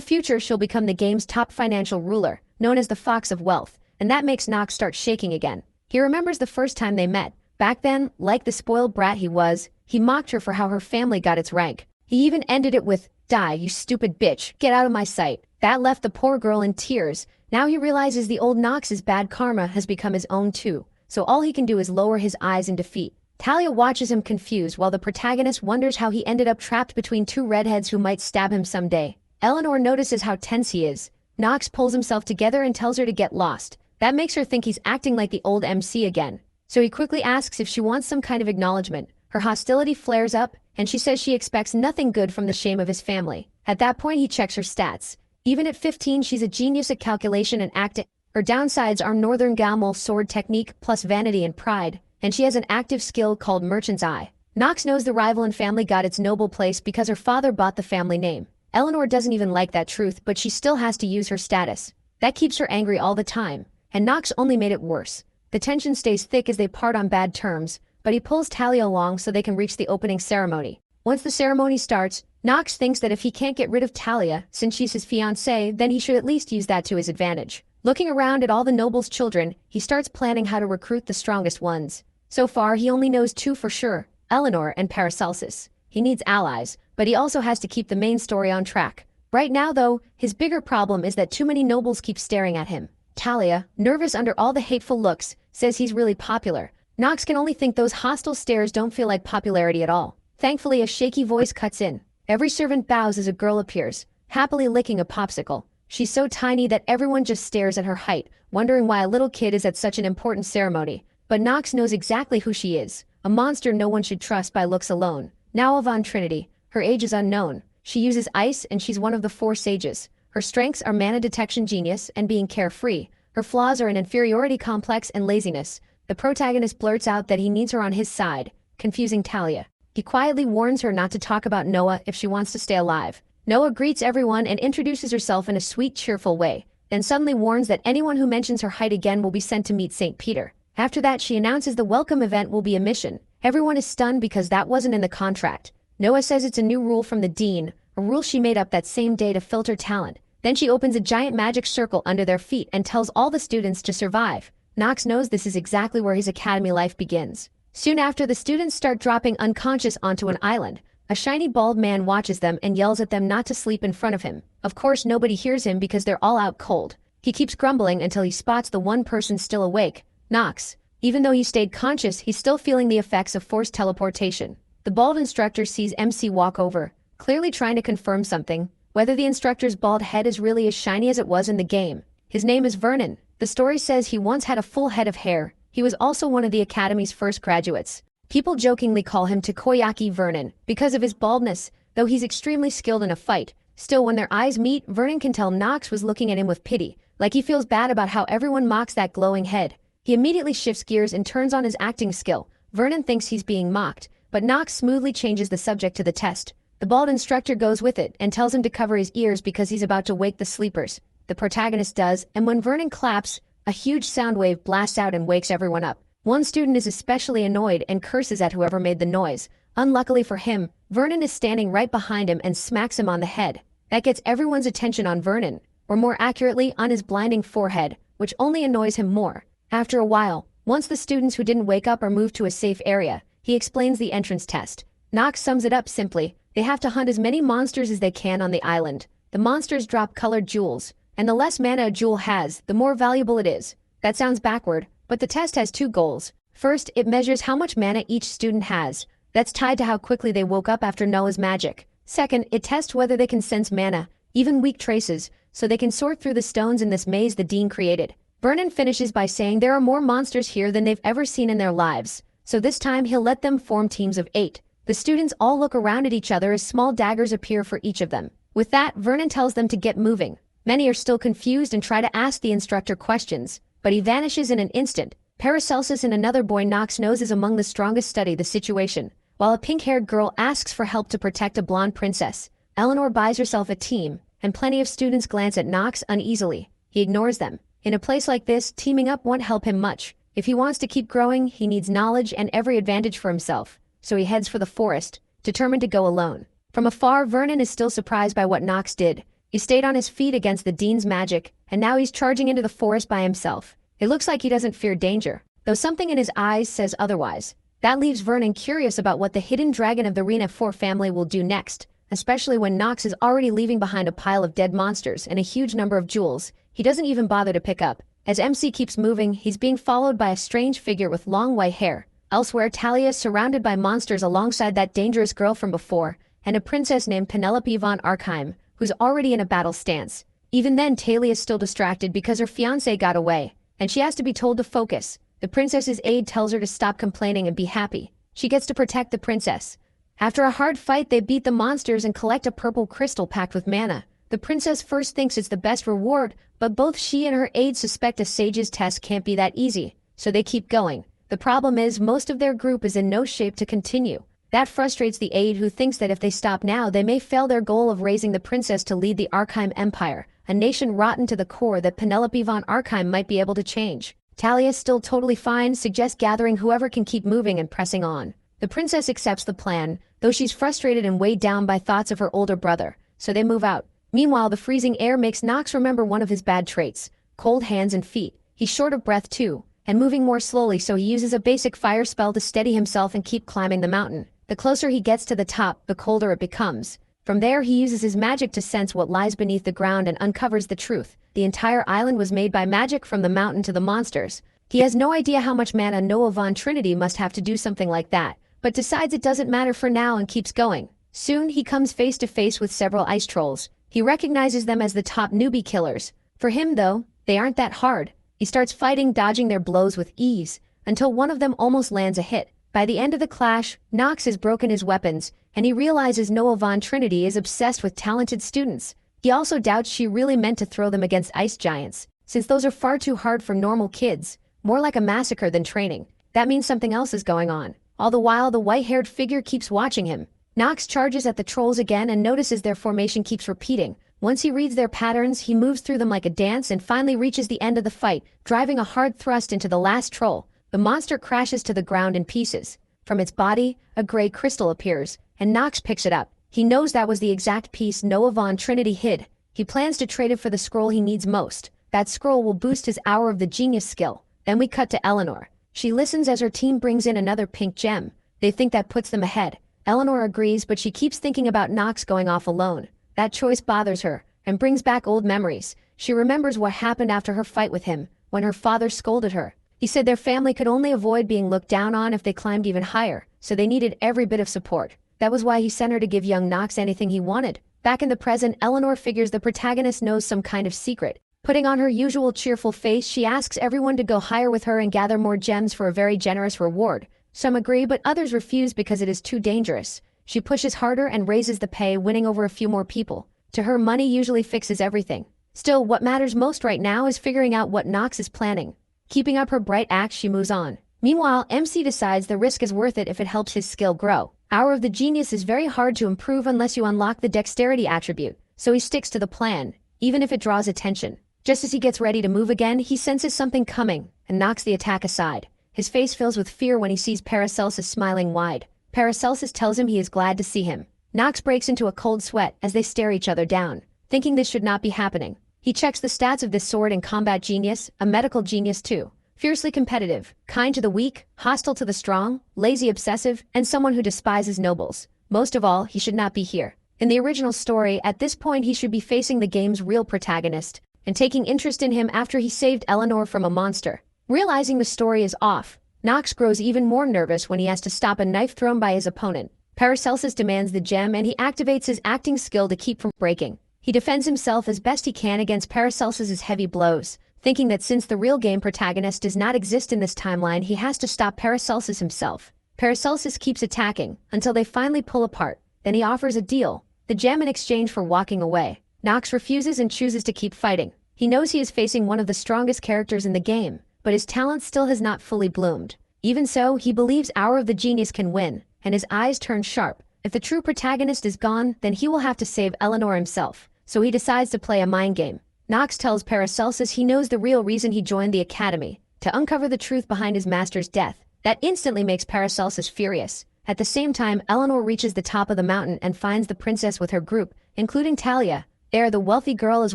future, she'll become the game's top financial ruler, known as the Fox of Wealth, and that makes Nox start shaking again. He remembers the first time they met. Back then, like the spoiled brat he was, he mocked her for how her family got its rank. He even ended it with, "Die, you stupid bitch, get out of my sight." That left the poor girl in tears. Now he realizes the old Nox's bad karma has become his own too, so all he can do is lower his eyes in defeat. Talia watches him confused while the protagonist wonders how he ended up trapped between two redheads who might stab him someday. Eleanor notices how tense he is. Nox pulls himself together and tells her to get lost. That makes her think he's acting like the old MC again. So he quickly asks if she wants some kind of acknowledgement. Her hostility flares up, and she says she expects nothing good from the shame of his family. At that point he checks her stats. Even at 15 she's a genius at calculation and acting. Her downsides are Northern Gamal sword technique plus vanity and pride, and she has an active skill called Merchant's Eye. Nox knows the Rivalan family got its noble place because her father bought the family name. Eleanor doesn't even like that truth, but she still has to use her status. That keeps her angry all the time, and Nox only made it worse. The tension stays thick as they part on bad terms, but he pulls Talia along so they can reach the opening ceremony. Once the ceremony starts, Nox thinks that if he can't get rid of Talia, since she's his fiancée, then he should at least use that to his advantage. Looking around at all the nobles' children, he starts planning how to recruit the strongest ones. So far, he only knows two for sure, Eleanor and Paracelsus. He needs allies, but he also has to keep the main story on track. Right now, though, his bigger problem is that too many nobles keep staring at him. Talia, nervous under all the hateful looks, says he's really popular. Nox can only think those hostile stares don't feel like popularity at all. Thankfully, a shaky voice cuts in. Every servant bows as a girl appears, happily licking a popsicle. She's so tiny that everyone just stares at her height, wondering why a little kid is at such an important ceremony. But Nox knows exactly who she is, a monster no one should trust by looks alone. Now Von Trinity. Her age is unknown. She uses ice and she's one of the 4 sages. Her strengths are mana detection genius and being carefree. Her flaws are an inferiority complex and laziness. The protagonist blurts out that he needs her on his side, confusing Talia. He quietly warns her not to talk about Noah if she wants to stay alive. Noah greets everyone and introduces herself in a sweet, cheerful way, then suddenly warns that anyone who mentions her height again will be sent to meet St. Peter. After that, she announces the welcome event will be a mission. Everyone is stunned because that wasn't in the contract. Noah says it's a new rule from the dean, a rule she made up that same day to filter talent. Then she opens a giant magic circle under their feet and tells all the students to survive. Nox knows this is exactly where his academy life begins. Soon after, the students start dropping unconscious onto an island. A shiny bald man watches them and yells at them not to sleep in front of him. Of course, nobody hears him because they're all out cold. He keeps grumbling until he spots the one person still awake, Nox. Even though he stayed conscious, he's still feeling the effects of forced teleportation. The bald instructor sees MC walk over, clearly trying to confirm something, whether the instructor's bald head is really as shiny as it was in the game. His name is Vernon. The story says he once had a full head of hair. He was also one of the Academy's first graduates. People jokingly call him Takoyaki Vernon because of his baldness, though he's extremely skilled in a fight. Still, when their eyes meet, Vernon can tell Nox was looking at him with pity, like he feels bad about how everyone mocks that glowing head. He immediately shifts gears and turns on his acting skill. Vernon thinks he's being mocked, but Nox smoothly changes the subject to the test. The bald instructor goes with it and tells him to cover his ears because he's about to wake the sleepers. The protagonist does, and when Vernon claps, a huge sound wave blasts out and wakes everyone up. One student is especially annoyed and curses at whoever made the noise. Unluckily for him, Vernon is standing right behind him and smacks him on the head. That gets everyone's attention on Vernon, or more accurately, on his blinding forehead, which only annoys him more. After a while, once the students who didn't wake up are moved to a safe area, he explains the entrance test. Nox sums it up simply: they have to hunt as many monsters as they can on the island. The monsters drop colored jewels, and the less mana a jewel has, the more valuable it is. That sounds backward, but the test has two goals. First, it measures how much mana each student has. That's tied to how quickly they woke up after Noah's magic. Second, it tests whether they can sense mana, even weak traces, so they can sort through the stones in this maze the dean created. Vernon finishes by saying there are more monsters here than they've ever seen in their lives, so this time he'll let them form teams of 8. The students all look around at each other as small daggers appear for each of them. With that, Vernon tells them to get moving. Many are still confused and try to ask the instructor questions, but he vanishes in an instant. Paracelsus and another boy Nox knows is among the strongest study the situation. While a pink-haired girl asks for help to protect a blonde princess, Eleanor buys herself a team, and plenty of students glance at Nox uneasily. He ignores them. In a place like this, teaming up won't help him much. If he wants to keep growing, he needs knowledge and every advantage for himself. So he heads for the forest, determined to go alone. From afar, Vernon is still surprised by what Nox did. He stayed on his feet against the dean's magic, and now he's charging into the forest by himself. It looks like he doesn't fear danger, though something in his eyes says otherwise. That leaves Vernon curious about what the hidden dragon of the Rena 4 family will do next, especially when Nox is already leaving behind a pile of dead monsters and a huge number of jewels he doesn't even bother to pick up. As MC keeps moving, he's being followed by a strange figure with long white hair. Elsewhere, Talia is surrounded by monsters alongside that dangerous girl from before, and a princess named Penelope von Arkheim, who's already in a battle stance. Even then, Talia is still distracted because her fiancé got away, and she has to be told to focus. The princess's aide tells her to stop complaining and be happy. She gets to protect the princess. After a hard fight, they beat the monsters and collect a purple crystal packed with mana. The princess first thinks it's the best reward, but both she and her aide suspect a sage's test can't be that easy, so they keep going. The problem is, most of their group is in no shape to continue. That frustrates the aide, who thinks that if they stop now, they may fail their goal of raising the princess to lead the Arkheim Empire, a nation rotten to the core that Penelope von Arkheim might be able to change. Talia, still totally fine, suggests gathering whoever can keep moving and pressing on. The princess accepts the plan, though she's frustrated and weighed down by thoughts of her older brother, so they move out. Meanwhile, the freezing air makes Nox remember one of his bad traits: cold hands and feet. He's short of breath too, and moving more slowly, so he uses a basic fire spell to steady himself and keep climbing the mountain. The closer he gets to the top, the colder it becomes. From there, he uses his magic to sense what lies beneath the ground and uncovers the truth. The entire island was made by magic, from the mountain to the monsters. He has no idea how much mana Noah Von Trinity must have to do something like that, but decides it doesn't matter for now and keeps going. Soon, he comes face to face with several ice trolls. He recognizes them as the top newbie killers. For him, though, they aren't that hard. He starts fighting, dodging their blows with ease, until one of them almost lands a hit. By the end of the clash, Nox has broken his weapons, and he realizes Noah Von Trinity is obsessed with talented students. He also doubts she really meant to throw them against ice giants, since those are far too hard for normal kids, more like a massacre than training. That means something else is going on. All the while, the white-haired figure keeps watching him. Nox charges at the trolls again and notices their formation keeps repeating. Once he reads their patterns, he moves through them like a dance and finally reaches the end of the fight, driving a hard thrust into the last troll. The monster crashes to the ground in pieces. From its body, a gray crystal appears, and Nox picks it up. He knows that was the exact piece Noah Von Trinity hid. He plans to trade it for the scroll he needs most. That scroll will boost his Hour of the Genius skill. Then we cut to Eleanor. She listens as her team brings in another pink gem. They think that puts them ahead. Eleanor agrees, but she keeps thinking about Nox going off alone. That choice bothers her, and brings back old memories. She remembers what happened after her fight with him, when her father scolded her. He said their family could only avoid being looked down on if they climbed even higher, so they needed every bit of support. That was why he sent her to give young Nox anything he wanted. Back in the present, Eleanor figures the protagonist knows some kind of secret. Putting on her usual cheerful face, she asks everyone to go higher with her and gather more gems for a very generous reward. Some agree, but others refuse because it is too dangerous. She pushes harder and raises the pay, winning over a few more people. To her, money usually fixes everything. Still, what matters most right now is figuring out what Nox is planning. Keeping up her bright act, she moves on. Meanwhile, MC decides the risk is worth it if it helps his skill grow. Hour of the Genius is very hard to improve unless you unlock the dexterity attribute, so he sticks to the plan, even if it draws attention. Just as he gets ready to move again, he senses something coming and knocks the attack aside. His face fills with fear when he sees Paracelsus smiling wide. Paracelsus tells him he is glad to see him. Nox breaks into a cold sweat as they stare each other down, thinking this should not be happening. He checks the stats of this sword and combat genius, a medical genius too. Fiercely competitive, kind to the weak, hostile to the strong, lazy obsessive, and someone who despises nobles. Most of all, he should not be here. In the original story, at this point he should be facing the game's real protagonist, and taking interest in him after he saved Eleanor from a monster. Realizing the story is off, Nox grows even more nervous when he has to stop a knife thrown by his opponent. Paracelsus demands the gem and he activates his acting skill to keep from breaking. He defends himself as best he can against Paracelsus's heavy blows, thinking that since the real game protagonist does not exist in this timeline, he has to stop Paracelsus himself. Paracelsus keeps attacking until they finally pull apart. Then he offers a deal, the gem in exchange for walking away. Nox refuses and chooses to keep fighting. He knows he is facing one of the strongest characters in the game, but his talent still has not fully bloomed. Even so, he believes Hour of the Genius can win, and his eyes turn sharp. If the true protagonist is gone, then he will have to save Eleanor himself, so he decides to play a mind game. Nox tells Paracelsus he knows the real reason he joined the academy, to uncover the truth behind his master's death. That instantly makes Paracelsus furious. At the same time, Eleanor reaches the top of the mountain and finds the princess with her group, including Talia. There, the wealthy girl is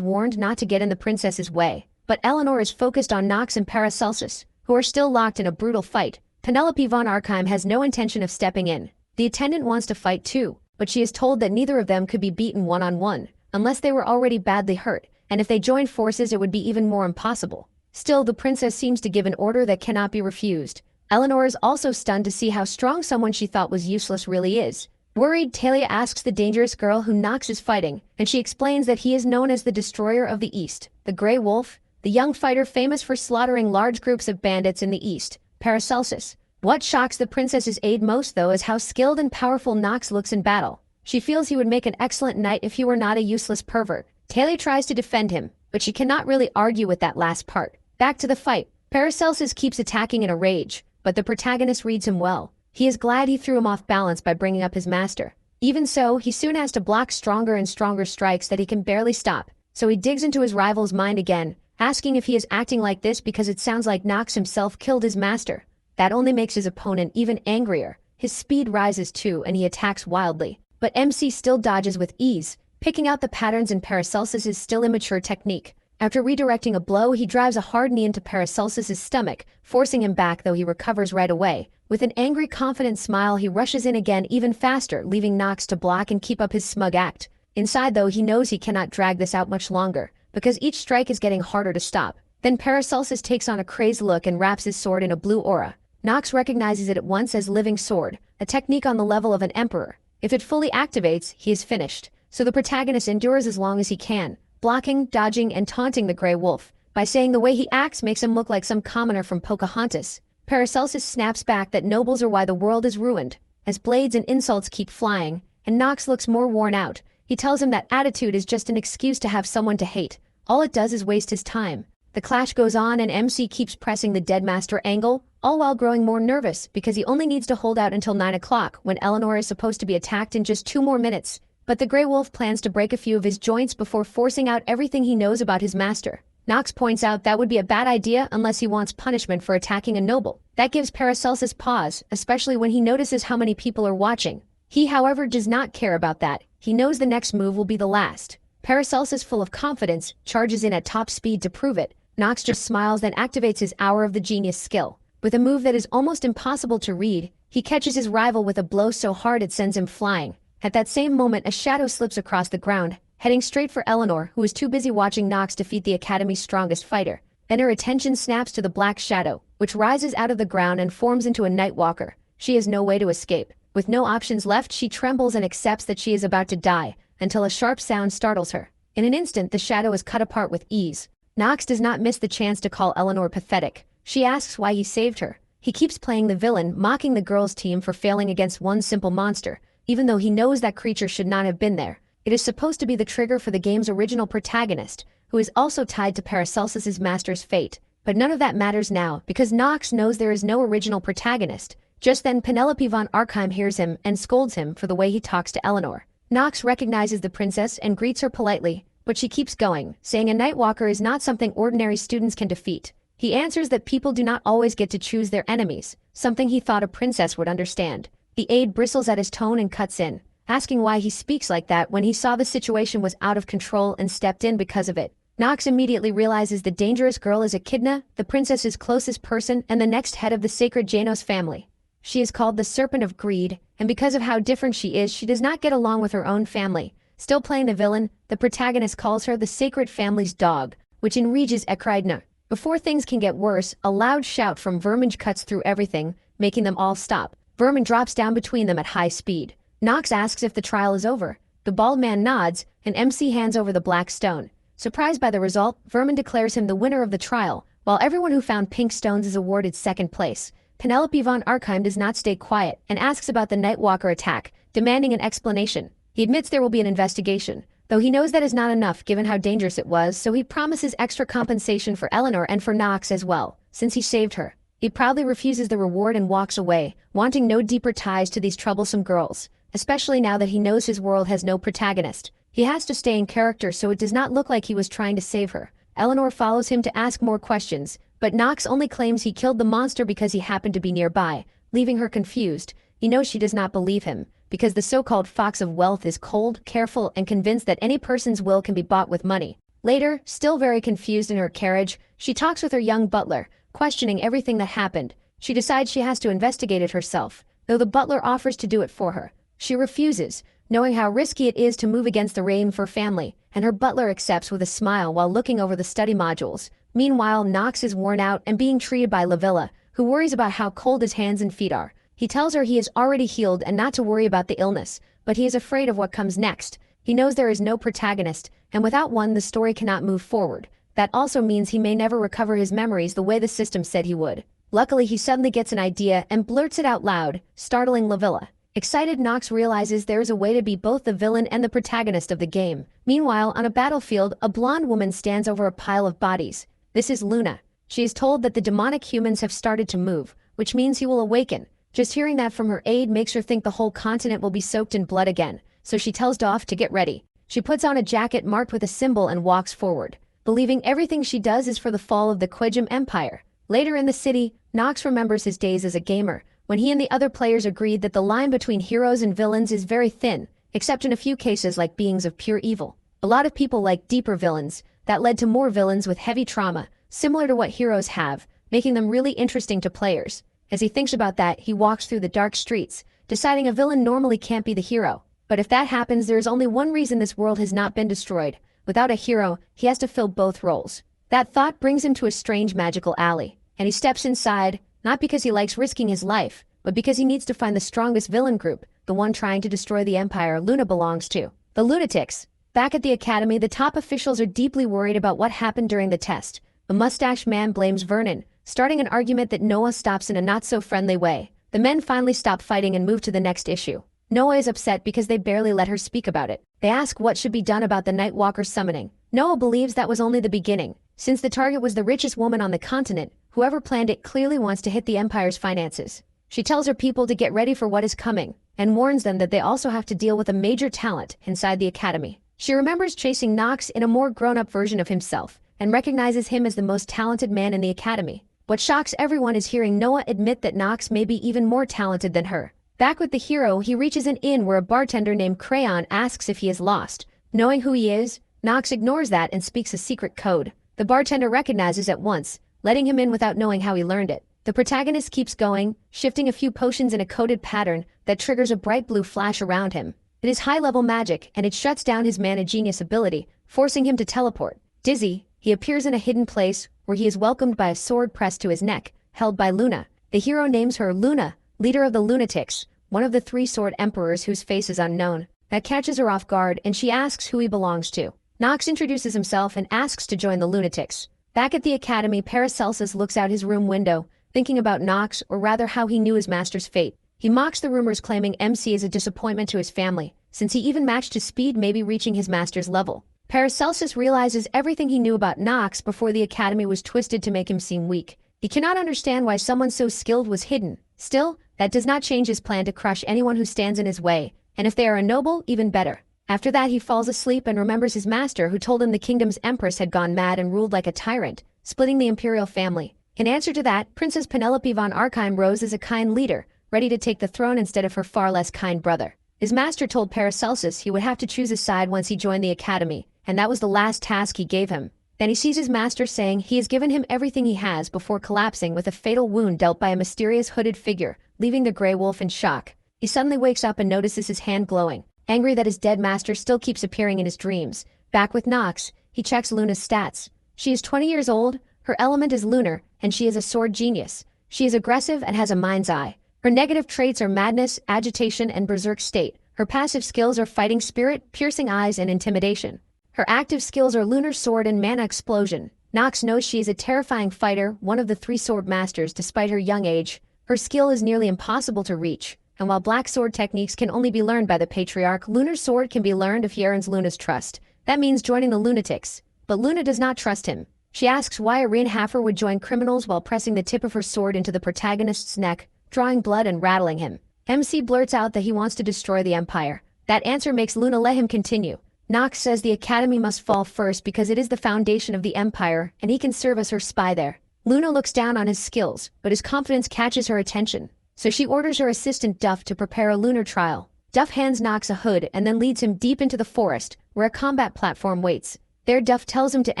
warned not to get in the princess's way, but Eleanor is focused on Nox and Paracelsus, who are still locked in a brutal fight. Penelope von Arkham has no intention of stepping in. The attendant wants to fight too, but she is told that neither of them could be beaten one-on-one, unless they were already badly hurt, and if they joined forces it would be even more impossible. Still, the princess seems to give an order that cannot be refused. Eleanor is also stunned to see how strong someone she thought was useless really is. Worried, Talia asks the dangerous girl who Nox is fighting, and she explains that he is known as the Destroyer of the East, the Grey Wolf, the young fighter famous for slaughtering large groups of bandits in the East, Paracelsus. What shocks the princess's aide most though is how skilled and powerful Nox looks in battle. She feels he would make an excellent knight if he were not a useless pervert. Talia tries to defend him, but she cannot really argue with that last part. Back to the fight. Paracelsus keeps attacking in a rage, but the protagonist reads him well. He is glad he threw him off balance by bringing up his master. Even so, he soon has to block stronger and stronger strikes that he can barely stop, so he digs into his rival's mind again, asking if he is acting like this because it sounds like Nox himself killed his master. That only makes his opponent even angrier. His speed rises too and he attacks wildly, but MC still dodges with ease, picking out the patterns in Paracelsus's still immature technique. After redirecting a blow, he drives a hard knee into Paracelsus's stomach, forcing him back though he recovers right away. With an angry, confident smile, he rushes in again even faster, leaving Nox to block and keep up his smug act. Inside though, he knows he cannot drag this out much longer, because each strike is getting harder to stop. Then Paracelsus takes on a crazed look and wraps his sword in a blue aura. Nox recognizes it at once as Living Sword, a technique on the level of an emperor. If it fully activates, he is finished, so the protagonist endures as long as he can, blocking, dodging, and taunting the Grey Wolf, by saying the way he acts makes him look like some commoner from Pocahontas. Paracelsus snaps back that nobles are why the world is ruined, as blades and insults keep flying, and Nox looks more worn out. He tells him that attitude is just an excuse to have someone to hate. All it does is waste his time. The clash goes on and MC keeps pressing the Dead Master angle, all while growing more nervous because he only needs to hold out until 9 o'clock when Eleanor is supposed to be attacked in just 2 more minutes. But the Grey Wolf plans to break a few of his joints before forcing out everything he knows about his master. Nox points out that would be a bad idea unless he wants punishment for attacking a noble. That gives Paracelsus pause, especially when he notices how many people are watching. He, however, does not care about that. He knows the next move will be the last. Paracelsus, full of confidence, charges in at top speed to prove it. Nox just smiles then activates his Hour of the Genius skill. With a move that is almost impossible to read, he catches his rival with a blow so hard it sends him flying. At that same moment, a shadow slips across the ground, heading straight for Eleanor, who is too busy watching Nox defeat the Academy's strongest fighter. Then her attention snaps to the black shadow, which rises out of the ground and forms into a night walker. She has no way to escape. With no options left, she trembles and accepts that she is about to die, until a sharp sound startles her. In an instant, the shadow is cut apart with ease. Nox does not miss the chance to call Eleanor pathetic. She asks why he saved her. He keeps playing the villain, mocking the girls' team for failing against one simple monster, even though he knows that creature should not have been there. It is supposed to be the trigger for the game's original protagonist, who is also tied to Paracelsus's master's fate. But none of that matters now, because Nox knows there is no original protagonist. Just then Penelope von Arkham hears him and scolds him for the way he talks to Eleanor. Nox recognizes the princess and greets her politely, but she keeps going, saying a Nightwalker is not something ordinary students can defeat. He answers that people do not always get to choose their enemies, something he thought a princess would understand. The aide bristles at his tone and cuts in. asking why he speaks like that when he saw the situation was out of control and stepped in because of it. Nox immediately realizes the dangerous girl is Echidna, the princess's closest person and the next head of the sacred Janos family. She is called the Serpent of Greed, and because of how different she is, she does not get along with her own family. Still playing the villain, the protagonist calls her the sacred family's dog, which enrages Echidna. Before things can get worse, a loud shout from Vermin cuts through everything, making them all stop. Vermin drops down between them at high speed. Nox asks if the trial is over. The bald man nods, and MC hands over the black stone. Surprised by the result, Vermin declares him the winner of the trial, while everyone who found pink stones is awarded second place. Penelope von Archheim does not stay quiet and asks about the Nightwalker attack, demanding an explanation. He admits there will be an investigation, though he knows that is not enough given how dangerous it was, so he promises extra compensation for Eleanor and for Nox as well, since he saved her. He proudly refuses the reward and walks away, wanting no deeper ties to these troublesome girls, especially now that he knows his world has no protagonist. He has to stay in character so it does not look like he was trying to save her. Eleanor follows him to ask more questions, but Nox only claims he killed the monster because he happened to be nearby, leaving her confused. He knows she does not believe him, because the so-called fox of wealth is cold, careful, and convinced that any person's will can be bought with money. Later, still very confused in her carriage, she talks with her young butler, questioning everything that happened. She decides she has to investigate it herself, though the butler offers to do it for her. She refuses, knowing how risky it is to move against the Rainfur family, and her butler accepts with a smile while looking over the study modules. Meanwhile, Nox is worn out and being treated by Lavilla, who worries about how cold his hands and feet are. He tells her he is already healed and not to worry about the illness, but he is afraid of what comes next. He knows there is no protagonist, and without one the story cannot move forward. That also means he may never recover his memories the way the system said he would. Luckily, he suddenly gets an idea and blurts it out loud, startling Lavilla. Excited, Nox realizes there is a way to be both the villain and the protagonist of the game. Meanwhile, on a battlefield, a blonde woman stands over a pile of bodies. This is Luna. She is told that the demonic humans have started to move, which means he will awaken. Just hearing that from her aide makes her think the whole continent will be soaked in blood again, so she tells Doph to get ready. She puts on a jacket marked with a symbol and walks forward, believing everything she does is for the fall of the Quejim Empire. Later in the city, Nox remembers his days as a gamer, when he and the other players agreed that the line between heroes and villains is very thin, except in a few cases like beings of pure evil. A lot of people like deeper villains, that led to more villains with heavy trauma, similar to what heroes have, making them really interesting to players. As he thinks about that, he walks through the dark streets, deciding a villain normally can't be the hero. But if that happens, there is only one reason this world has not been destroyed. Without a hero, he has to fill both roles. That thought brings him to a strange magical alley, and he steps inside, not because he likes risking his life, but because he needs to find the strongest villain group, the one trying to destroy the empire Luna belongs to. The Lunatics. Back at the academy, the top officials are deeply worried about what happened during the test. The mustache man blames Vernon, starting an argument that Noah stops in a not-so-friendly way. The men finally stop fighting and move to the next issue. Noah is upset because they barely let her speak about it. They ask what should be done about the Nightwalker summoning. Noah believes that was only the beginning. Since the target was the richest woman on the continent, whoever planned it clearly wants to hit the Empire's finances. She tells her people to get ready for what is coming, and warns them that they also have to deal with a major talent inside the academy. She remembers chasing Nox in a more grown-up version of himself, and recognizes him as the most talented man in the academy. What shocks everyone is hearing Noah admit that Nox may be even more talented than her. Back with the hero, he reaches an inn where a bartender named Crayon asks if he is lost. Knowing who he is, Nox ignores that and speaks a secret code. The bartender recognizes at once, letting him in without knowing how he learned it. The protagonist keeps going, shifting a few potions in a coded pattern that triggers a bright blue flash around him. It is high-level magic, and it shuts down his mana genius ability, forcing him to teleport. Dizzy, he appears in a hidden place, where he is welcomed by a sword pressed to his neck, held by Luna. The hero names her Luna, leader of the Lunatics, one of the 3 sword emperors whose face is unknown. That catches her off guard, and she asks who he belongs to. Nox introduces himself and asks to join the Lunatics. Back at the academy, Paracelsus looks out his room window, thinking about Nox, or rather how he knew his master's fate. He mocks the rumors claiming MC is a disappointment to his family, since he even matched his speed, maybe reaching his master's level. Paracelsus realizes everything he knew about Nox before the academy was twisted to make him seem weak. He cannot understand why someone so skilled was hidden. Still, that does not change his plan to crush anyone who stands in his way, and if they are a noble, even better. After that, he falls asleep and remembers his master who told him the kingdom's empress had gone mad and ruled like a tyrant, splitting the imperial family. In answer to that, Princess Penelope von Archheim rose as a kind leader, ready to take the throne instead of her far less kind brother. His master told Paracelsus he would have to choose a side once he joined the academy, and that was the last task he gave him. Then he sees his master saying he has given him everything he has before collapsing with a fatal wound dealt by a mysterious hooded figure, leaving the Grey Wolf in shock. He suddenly wakes up and notices his hand glowing. Angry that his dead master still keeps appearing in his dreams. Back with Nox, he checks Luna's stats. She is 20 years old, her element is lunar, and she is a sword genius. She is aggressive and has a mind's eye. Her negative traits are madness, agitation, and berserk state. Her passive skills are fighting spirit, piercing eyes, and intimidation. Her active skills are lunar sword and mana explosion. Nox knows she is a terrifying fighter, one of the 3 sword masters despite her young age. Her skill is nearly impossible to reach. And while black sword techniques can only be learned by the patriarch, lunar sword can be learned if he earns Luna's trust. That means joining the lunatics. But Luna does not trust him. She asks why a Reinhaffer would join criminals while pressing the tip of her sword into the protagonist's neck, drawing blood and rattling him. MC blurts out that he wants to destroy the Empire. That answer makes Luna let him continue. Nox says the Academy must fall first because it is the foundation of the Empire, and he can serve as her spy there. Luna looks down on his skills, but his confidence catches her attention. So she orders her assistant Duff to prepare a lunar trial. Duff hands Nox a hood and then leads him deep into the forest, where a combat platform waits. There Duff tells him to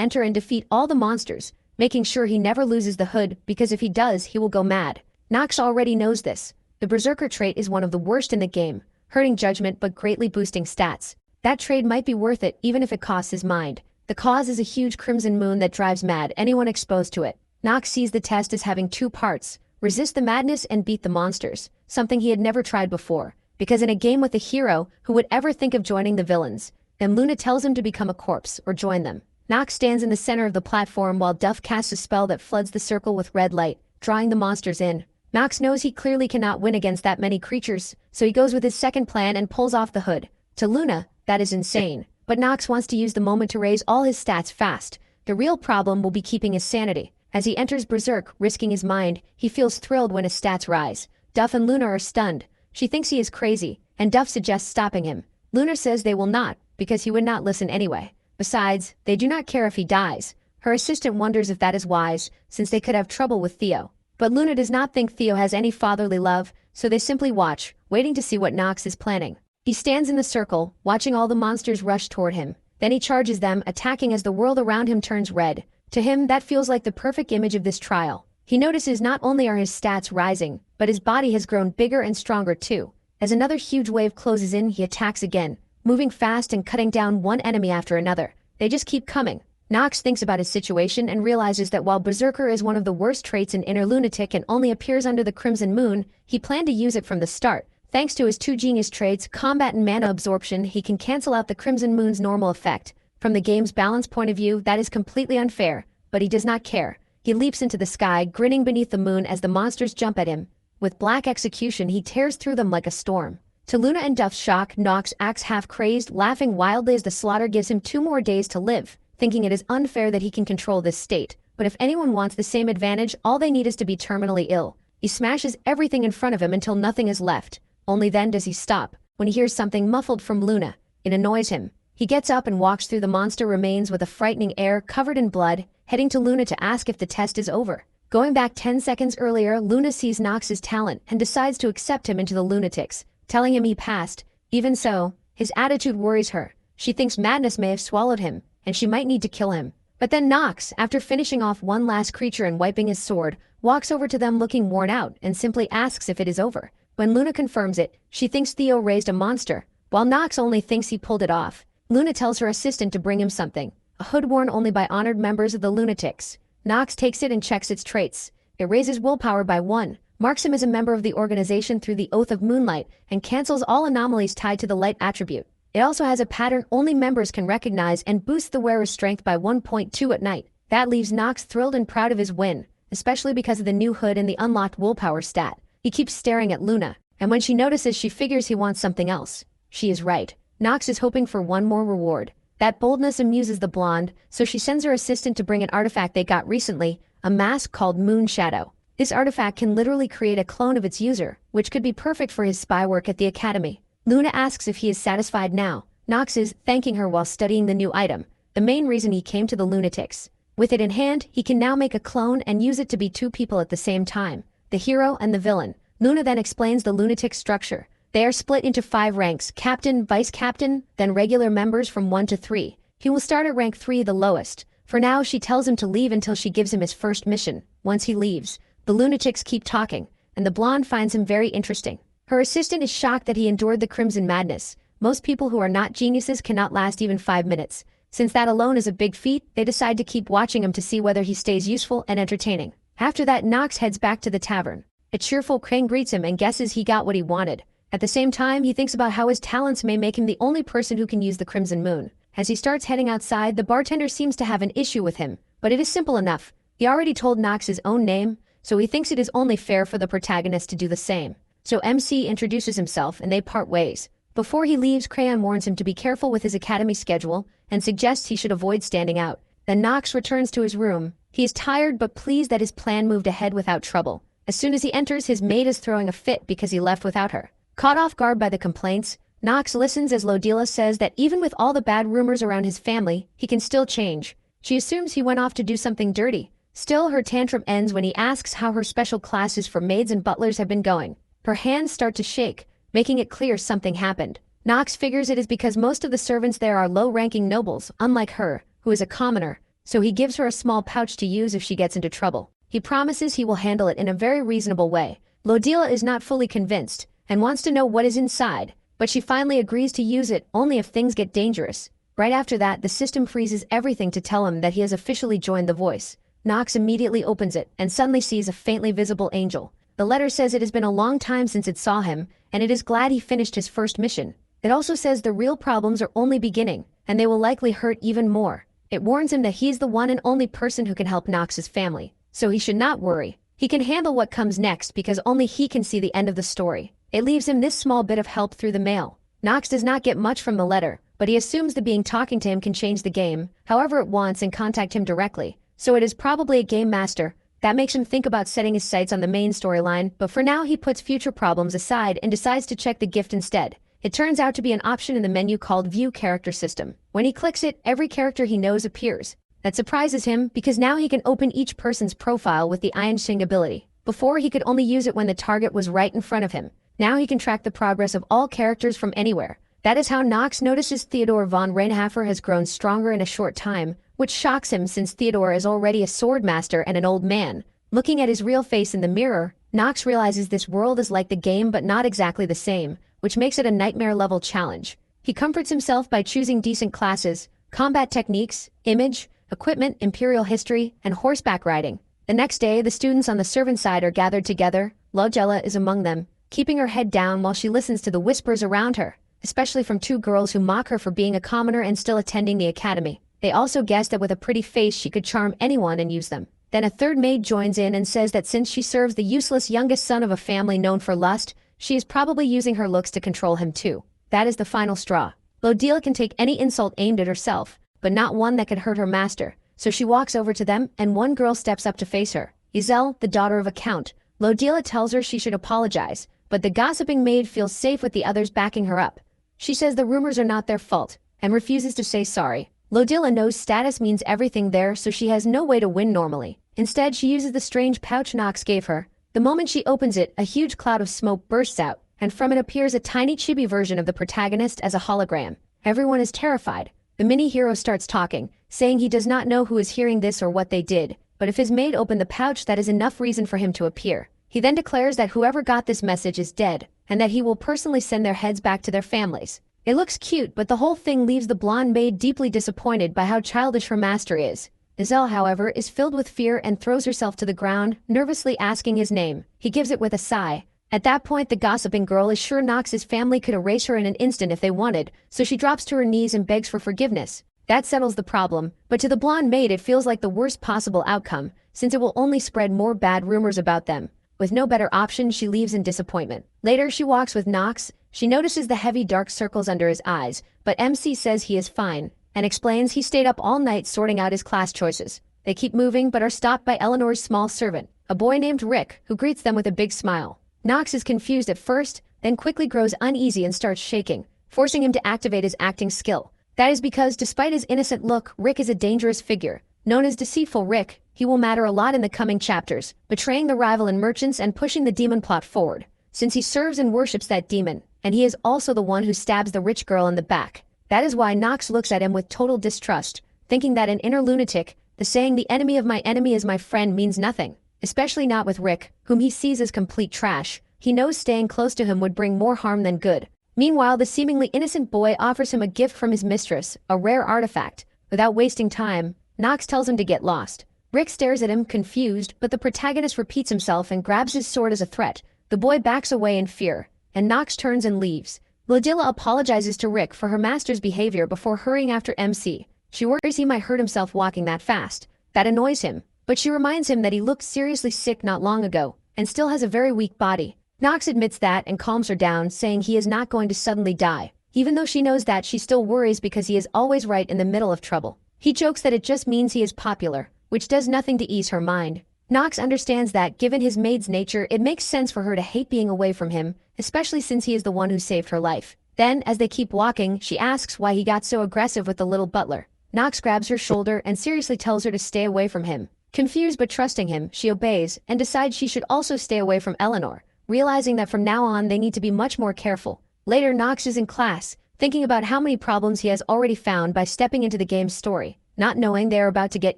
enter and defeat all the monsters, making sure he never loses the hood because if he does, he will go mad. Nox already knows this. The Berserker trait is one of the worst in the game, hurting judgment but greatly boosting stats. That trade might be worth it even if it costs his mind. The cause is a huge crimson moon that drives mad anyone exposed to it. Nox sees the test as having 2 parts. Resist the madness and beat the monsters, something he had never tried before, because in a game with a hero, who would ever think of joining the villains? Then Luna tells him to become a corpse, or join them. Nox stands in the center of the platform while Duff casts a spell that floods the circle with red light, drawing the monsters in. Nox knows he clearly cannot win against that many creatures, so he goes with his second plan and pulls off the hood. To Luna, that is insane. But Nox wants to use the moment to raise all his stats fast. The real problem will be keeping his sanity. As he enters Berserk, risking his mind, he feels thrilled when his stats rise. Duff and Luna are stunned. She thinks he is crazy, and Duff suggests stopping him. Luna says they will not, because he would not listen anyway. Besides, they do not care if he dies. Her assistant wonders if that is wise, since they could have trouble with Theo. But Luna does not think Theo has any fatherly love, so they simply watch, waiting to see what Nox is planning. He stands in the circle, watching all the monsters rush toward him. Then he charges them, attacking as the world around him turns red. To him, that feels like the perfect image of this trial. He notices not only are his stats rising, but his body has grown bigger and stronger too. As another huge wave closes in, he attacks again, moving fast and cutting down one enemy after another. They just keep coming. Nox thinks about his situation and realizes that while Berserker is one of the worst traits in Inner Lunatic and only appears under the Crimson Moon, he planned to use it from the start. Thanks to his 2 genius traits, combat and mana absorption, he can cancel out the Crimson Moon's normal effect. From the game's balance point of view, that is completely unfair, but he does not care. He leaps into the sky, grinning beneath the moon as the monsters jump at him. With black execution, he tears through them like a storm. To Luna and Duff's shock, Nox acts half-crazed, laughing wildly as the slaughter gives him 2 more days to live, thinking it is unfair that he can control this state. But if anyone wants the same advantage, all they need is to be terminally ill. He smashes everything in front of him until nothing is left. Only then does he stop, when he hears something muffled from Luna. It annoys him. He gets up and walks through the monster remains with a frightening air, covered in blood, heading to Luna to ask if the test is over. Going back 10 seconds earlier, Luna sees Nox's talent and decides to accept him into the lunatics, telling him he passed. Even so, his attitude worries her. She thinks madness may have swallowed him, and she might need to kill him. But then Nox, after finishing off one last creature and wiping his sword, walks over to them looking worn out and simply asks if it is over. When Luna confirms it, she thinks Theo raised a monster, while Nox only thinks he pulled it off. Luna tells her assistant to bring him something, a hood worn only by honored members of the lunatics. Nox takes it and checks its traits. It raises willpower by 1, marks him as a member of the organization through the Oath of Moonlight, and cancels all anomalies tied to the light attribute. It also has a pattern only members can recognize and boosts the wearer's strength by 1.2 at night. That leaves Nox thrilled and proud of his win, especially because of the new hood and the unlocked willpower stat. He keeps staring at Luna, and when she notices, she figures he wants something else. She is right. Nox is hoping for one more reward. That boldness amuses the blonde, so she sends her assistant to bring an artifact they got recently, a mask called Moon Shadow. This artifact can literally create a clone of its user, which could be perfect for his spy work at the academy. Luna asks if he is satisfied now. Nox is, thanking her while studying the new item, the main reason he came to the lunatics. With it in hand, he can now make a clone and use it to be 2 people at the same time, the hero and the villain. Luna then explains the lunatic structure. They are split into 5 ranks: captain, vice captain, then regular members from 1 to 3. He will start at rank 3, the lowest. For now, she tells him to leave until she gives him his first mission. Once he leaves, the lunatics keep talking, and the blonde finds him very interesting. Her assistant is shocked that he endured the crimson madness. Most people who are not geniuses cannot last even 5 minutes. Since that alone is a big feat, they decide to keep watching him to see whether he stays useful and entertaining. After that, Knox heads back to the tavern. A cheerful Crane greets him and guesses he got what he wanted. At the same time, he thinks about how his talents may make him the only person who can use the Crimson Moon. As he starts heading outside, the bartender seems to have an issue with him, but it is simple enough. He already told Knox his own name, so he thinks it is only fair for the protagonist to do the same. So MC introduces himself and they part ways. Before he leaves, Crayon warns him to be careful with his academy schedule and suggests he should avoid standing out. Then Knox returns to his room. He is tired but pleased that his plan moved ahead without trouble. As soon as he enters, his maid is throwing a fit because he left without her. Caught off guard by the complaints, Knox listens as Lodila says that even with all the bad rumors around his family, he can still change. She assumes he went off to do something dirty. Still, her tantrum ends when he asks how her special classes for maids and butlers have been going. Her hands start to shake, making it clear something happened. Knox figures it is because most of the servants there are low-ranking nobles, unlike her, who is a commoner, so he gives her a small pouch to use if she gets into trouble. He promises he will handle it in a very reasonable way. Lodila is not fully convinced and wants to know what is inside, but she finally agrees to use it only if things get dangerous. Right after that, the system freezes everything to tell him that he has officially joined the voice. Knox immediately opens it and suddenly sees a faintly visible angel. The letter says it has been a long time since it saw him, and it is glad he finished his first mission. It also says the real problems are only beginning, and they will likely hurt even more. It warns him that he's the one and only person who can help Knox's family, so he should not worry. He can handle what comes next because only he can see the end of the story. It leaves him this small bit of help through the mail. Knox does not get much from the letter, but he assumes the being talking to him can change the game however it wants and contact him directly, so it is probably a game master. That makes him think about setting his sights on the main storyline, but for now he puts future problems aside and decides to check the gift instead. It turns out to be an option in the menu called View Character System. When he clicks it, every character he knows appears. That surprises him because now he can open each person's profile with the Einstein ability. Before, he could only use it when the target was right in front of him. Now he can track the progress of all characters from anywhere. That is how Knox notices Theodore von Reinhafer has grown stronger in a short time, which shocks him since Theodore is already a sword master and an old man. Looking at his real face in the mirror, Knox realizes this world is like the game but not exactly the same, which makes it a nightmare-level challenge. He comforts himself by choosing decent classes, combat techniques, image, equipment, imperial history, and horseback riding. The next day, the students on the servant side are gathered together. Logella is among them, keeping her head down while she listens to the whispers around her, especially from 2 girls who mock her for being a commoner and still attending the academy. They also guess that with a pretty face she could charm anyone and use them. Then a third maid joins in and says that since she serves the useless youngest son of a family known for lust, she is probably using her looks to control him too. That is the final straw. Lodila can take any insult aimed at herself, but not one that could hurt her master, so she walks over to them and one girl steps up to face her. Iselle, the daughter of a count. Lodila tells her she should apologize, but the gossiping maid feels safe with the others backing her up. She says the rumors are not their fault, and refuses to say sorry. Lodila knows status means everything there, so she has no way to win normally. Instead, she uses the strange pouch Knox gave her. The moment she opens it, a huge cloud of smoke bursts out, and from it appears a tiny chibi version of the protagonist as a hologram. Everyone is terrified. The mini-hero starts talking, saying he does not know who is hearing this or what they did, but if his maid opened the pouch, that is enough reason for him to appear. He then declares that whoever got this message is dead, and that he will personally send their heads back to their families. It looks cute, but the whole thing leaves the blonde maid deeply disappointed by how childish her master is. Iselle, however, is filled with fear and throws herself to the ground, nervously asking his name. He gives it with a sigh. At that point, the gossiping girl is sure Knox's family could erase her in an instant if they wanted, so she drops to her knees and begs for forgiveness. That settles the problem, but to the blonde maid it feels like the worst possible outcome, since it will only spread more bad rumors about them. With no better option, she leaves in disappointment. Later, she walks with Knox. She notices the heavy dark circles under his eyes, but MC says he is fine, and explains he stayed up all night sorting out his class choices. They keep moving but are stopped by Eleanor's small servant, a boy named Rick, who greets them with a big smile. Knox is confused at first, then quickly grows uneasy and starts shaking, forcing him to activate his acting skill. That is because, despite his innocent look, Rick is a dangerous figure. Known as Deceitful Rick, he will matter a lot in the coming chapters, betraying the rival and merchants and pushing the demon plot forward. Since he serves and worships that demon, and he is also the one who stabs the rich girl in the back. That is why Nox looks at him with total distrust, thinking that an inner lunatic, the saying the enemy of my enemy is my friend means nothing, especially not with Rick, whom he sees as complete trash. He knows staying close to him would bring more harm than good. Meanwhile, the seemingly innocent boy offers him a gift from his mistress, a rare artifact. Without wasting time, Nox tells him to get lost. Rick stares at him, confused, but the protagonist repeats himself and grabs his sword as a threat. The boy backs away in fear, and Nox turns and leaves. Lodilla apologizes to Rick for her master's behavior before hurrying after MC. She worries he might hurt himself walking that fast. That annoys him, but she reminds him that he looked seriously sick not long ago, and still has a very weak body. Nox admits that and calms her down, saying he is not going to suddenly die. Even though she knows that, she still worries because he is always right in the middle of trouble. He jokes that it just means he is popular, which does nothing to ease her mind. Nox understands that, given his maid's nature, it makes sense for her to hate being away from him, especially since he is the one who saved her life. Then, as they keep walking, she asks why he got so aggressive with the little butler. Nox grabs her shoulder and seriously tells her to stay away from him. Confused but trusting him, she obeys and decides she should also stay away from Eleanor, realizing that from now on they need to be much more careful. Later, Nox is in class, thinking about how many problems he has already found by stepping into the game's story, not knowing they are about to get